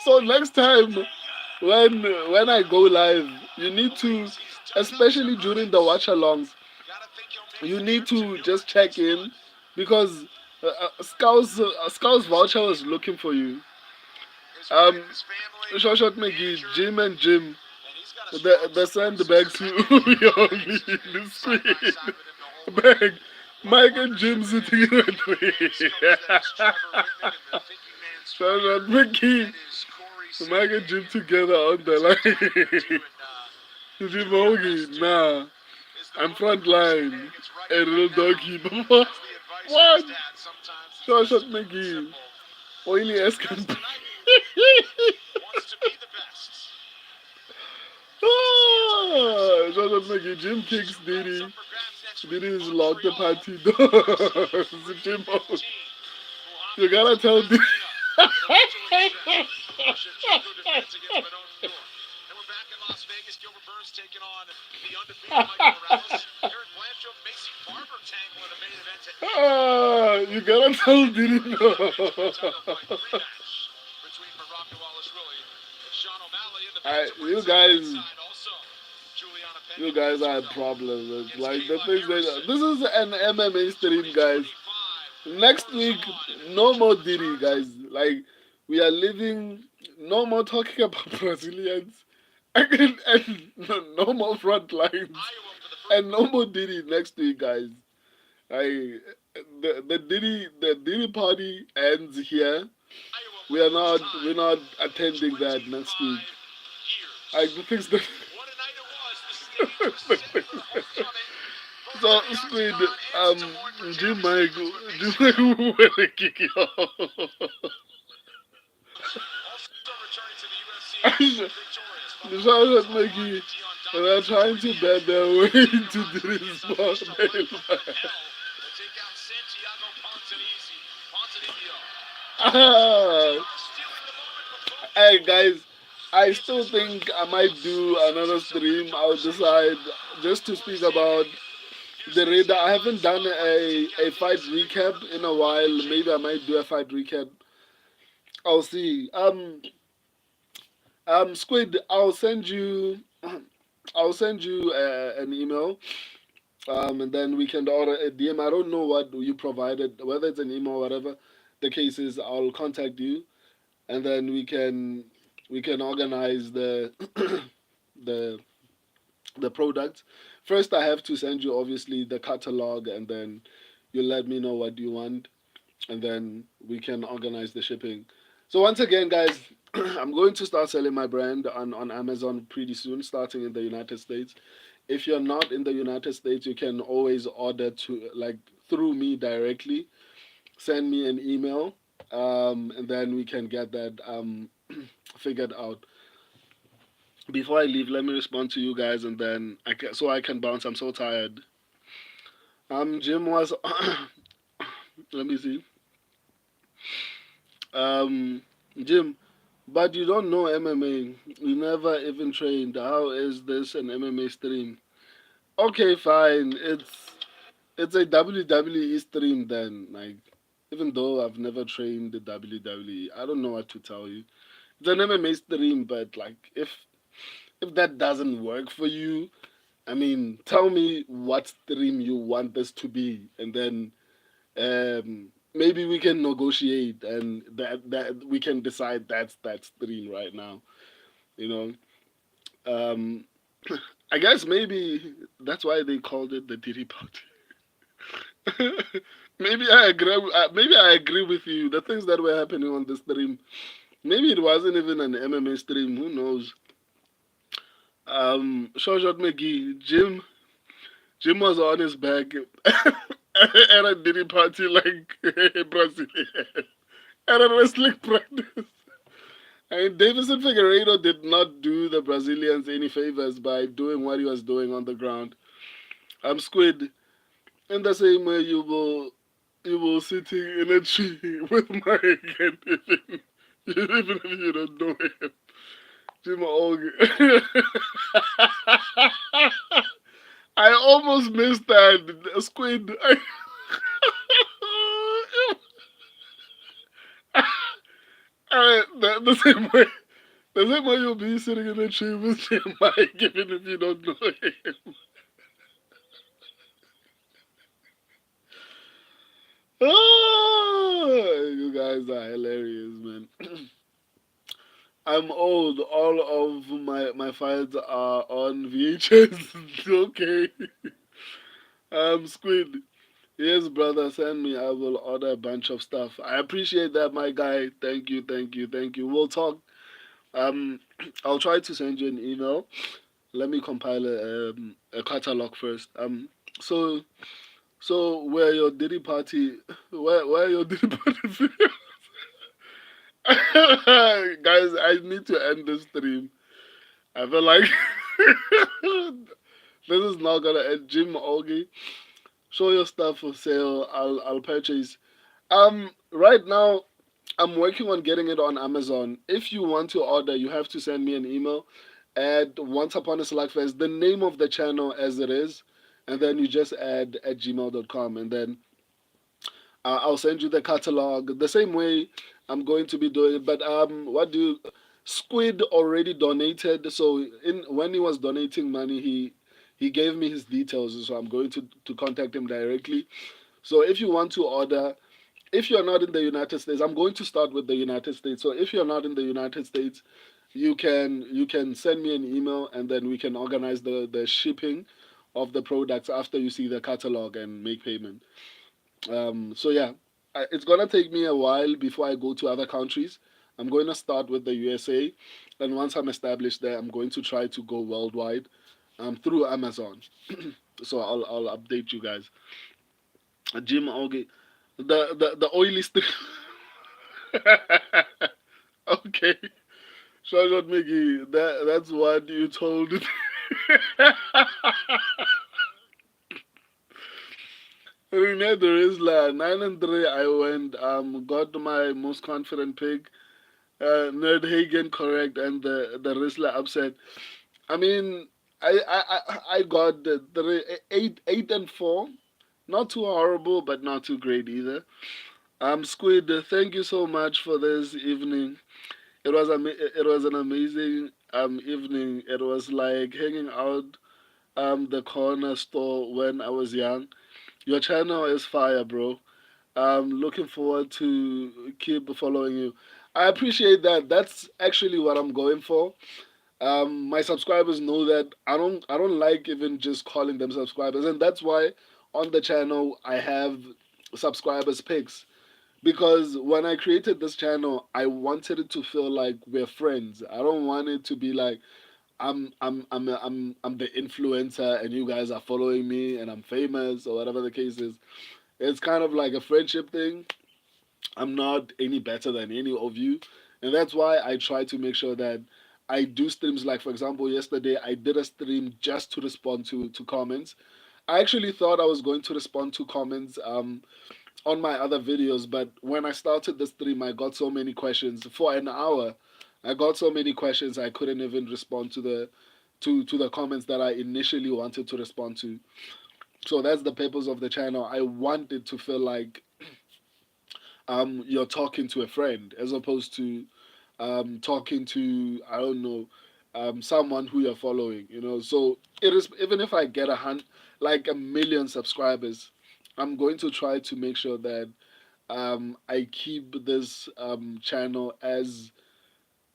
So next time when I go live, you need to, especially during the watch alongs, you need to just check in because Scout's Voucher was looking for you. Shoshat McGee, Jim and Jim, the sandbags will be on the screen. Bag, Mike and Jim sitting in the way. Shoshat McGee, Mike and Jim together on the line. Jim Hoagie, nah, I'm front line. A real doggy. What? Shoshat McGee, oily as can be. Shut up, Mickey. Jim kicks Diddy. Diddy's locked the party doors. Jim, you gotta tell Diddy. You gotta tell Diddy no. You guys are a problem. Like the things that this is an MMA stream, guys. Next week, no more Diddy, guys. Like we are living, no more talking about Brazilians, and no more front lines, and no more Diddy next week, guys. I the Diddy party ends here. Iowa for We the are first not time we're not in attending that next 25 week. years. Like the things that What a night it was. The stage was set for the homecoming. Both so in the Squid, octagon, and it's a moment for Jim Jeremy Mike, Stevens with Jim Mason Mike Young. will kick you off. Also returning to the UFC, victorious from The London, shout out top 5 Mikey, and Dion and they're Dawkins trying to joining in. bet their way Junior into this Rodriguez spot. unleashed a right hook from hell to take out Santiago Ponzinibbio. Ah, Martial stealing the moment, provoking hey the win. guys, I It's still his first think pro I might loss. do Inserts another himself in the stream. I'll conversation. decide just to Cory speak about Sandhagen. Here's the the Raider. I haven't headlines done about fight to take a out fight Deiveson Figueiredo recap in a from Rodney while. Maybe I King. might do a fight recap. I'll see. Squid, I'll send you an email. And then we can order a DM. I don't know what you provided, whether it's an email or whatever the case is. I'll contact you, and then we can organize the the product. First, I have to send you obviously the catalog, and then you let me know what you want, and then we can organize the shipping. So once again, guys, I'm going to start selling my brand on Amazon pretty soon, starting in the United States. If you're not in the United States, you can always order to like through me directly. Send me an email, and then we can get that figured out. Before I leave, let me respond to you guys, and then so I can bounce. I'm so tired. Jim was. Let me see. Um, Jim, but you don't know MMA. You never even trained. How is this an MMA stream? Okay, fine. It's a WWE stream then. Like, even though I've never trained the WWE, I don't know what to tell you. It's an MMA stream, but like, if that doesn't work for you, I mean, tell me what stream you want this to be, and then maybe we can negotiate, and that we can decide that's that stream right now. You know, um, I guess maybe that's why they called it the Diddy Party. Maybe I agree. Maybe I agree with you. The things that were happening on the stream. Maybe it wasn't even an MMA stream. Who knows? Short McGee, Jim was on his back at a Diddy party like Brazilian at a wrestling practice. And Deiveson Figueiredo did not do the Brazilians any favors by doing what he was doing on the ground. Squid. In the same way, you will sitting in a tree with Mike, and even if you don't know him, Jim Og. I almost missed that Squid. The same way. The same way you'll be sitting in a tree with Jim Mike, even if you don't know him. Oh, you guys are hilarious, man. I'm old. All of my files are on VHS. Okay. Squid. Yes, brother, send me. I will order a bunch of stuff. I appreciate that, my guy. Thank you, thank you, thank you. We'll talk. Um, I'll try to send you an email. Let me compile a catalog first. So where your Diddy party? Where your Diddy party videos? Guys, I need to end this stream. I feel like this is not gonna end. Jim Ogie, show your stuff for sale. I'll purchase. Right now I'm working on getting it on Amazon. If you want to order, you have to send me an email at Once Upon a Slugfest, the name of the channel as it is, and then you just add at gmail.com, and then I'll send you the catalog the same way I'm going to be doing it. But what do you, Squid already donated? So in when he was donating money, he gave me his details, so I'm going to contact him directly. So if you want to order, if you're not in the United States, I'm going to start with the United States. So if you're not in the United States, you can send me an email, and then we can organize the shipping of the products after you see the catalog and make payment. So yeah, it's gonna take me a while before I go to other countries. I'm going to start with the USA, and once I'm established there, I'm going to try to go worldwide through Amazon. So I'll update you guys. Jim okay, the oily stick. Okay, Shajot Mickey, that's what you told. Rene the Rizla, 9-3. I went, got my most confident pick. Nerd Hagen correct, and the Rizla upset. I mean, I got the 8-4. Not too horrible, but not too great either. Squid, thank you so much for this evening. It was an amazing evening. It was like hanging out the corner store when I was young. Your channel is fire, bro. Looking forward to keep following you. I appreciate that. That's actually what I'm going for. My subscribers know that I don't like even just calling them subscribers, and that's why on the channel I have subscribers picks, because when I created this channel, I wanted it to feel like we're friends. I don't want it to be like I'm the influencer and you guys are following me and I'm famous or whatever the case is. It's kind of like a friendship thing. I'm not any better than any of you, and that's why I try to make sure that I do streams. Like for example, yesterday I did a stream just to respond to comments. I actually thought I was going to respond to comments on my other videos, but when I started the stream, I got so many questions for an hour. I got so many questions I couldn't even respond to the comments that I initially wanted to respond to. So that's the purpose of the channel. I want it to feel like you're talking to a friend as opposed to talking to, I don't know, someone who you're following. So it is, even if I get like a million subscribers, I'm going to try to make sure that I keep this channel as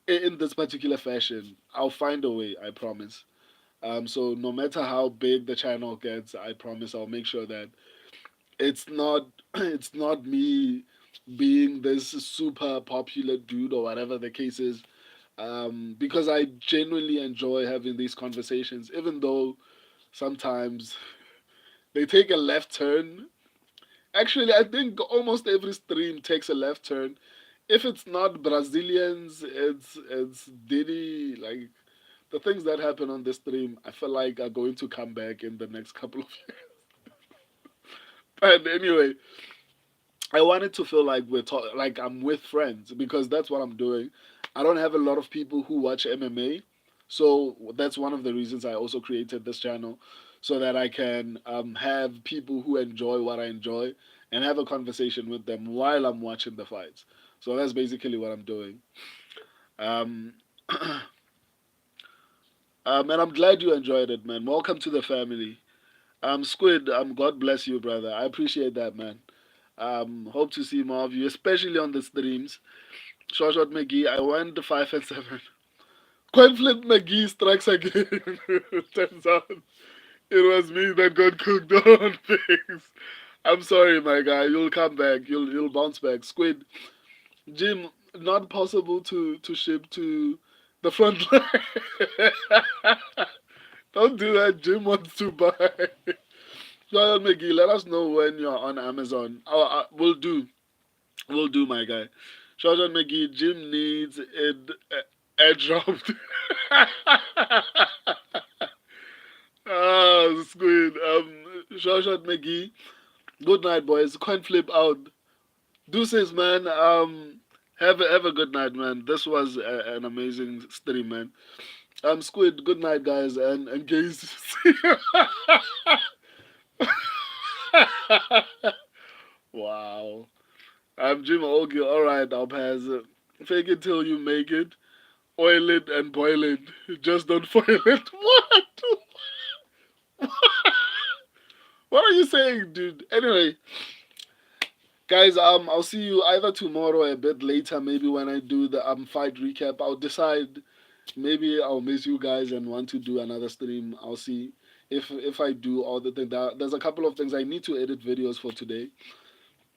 in this particular fashion. I'll find a way, I promise. So no matter how big the channel gets, I promise I'll make sure that it's not it's not me being this super popular dude or whatever the case is. Because I genuinely enjoy having these conversations, even though sometimes they take a left turn. Actually, I think almost every stream takes a left turn. If it's not Brazilians, it's Diddy. Like the things that happen on this stream, I feel like are going to come back in the next couple of years. But anyway, I wanted to feel like like I'm with friends because that's what I'm doing. I don't have a lot of people who watch MMA, so that's one of the reasons I also created this channel, so that I can have people who enjoy what I enjoy and have a conversation with them while I'm watching the fights. So that's basically what I'm doing. Um, and I'm glad you enjoyed it, man. Welcome to the family. Squid, God bless you, brother. I appreciate that, man. Hope to see more of you, especially on the streams. Short McGee, I went 5-7. Coin flip McGee strikes again. Turns out it was me that got cooked on things. I'm sorry, my guy. You'll come back. You'll bounce back. Squid, Jim, not possible to ship to the front line. Don't do that. Jim wants to buy. Short McGee, let us know when you're on Amazon. We'll do. Will do, my guy. Shoshan McGee, Jim needs it airdropped. Squid. Shoshan McGee, good night, boys. Coin flip out. Deuces, man. Have a good night, man. This was an amazing stream, man. Squid, good night, guys, and gays. Wow. I'm Jim Ogi. All right, I'll pass it. Fake it till you make it. Oil it and boil it. Just don't foil it. What? What are you saying, dude? Anyway, guys, I'll see you either tomorrow or a bit later. Maybe when I do the fight recap, I'll decide. Maybe I'll miss you guys and want to do another stream. I'll see. if I do all the things, there's a couple of things I need to edit videos for today.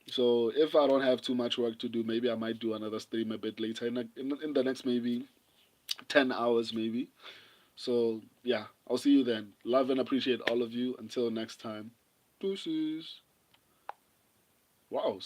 So if I don't have too much work to do, maybe I might do another stream a bit later in the next maybe 10 hours maybe. So yeah, I'll see you then. Love and appreciate all of you. Until next time, deuces. Wow.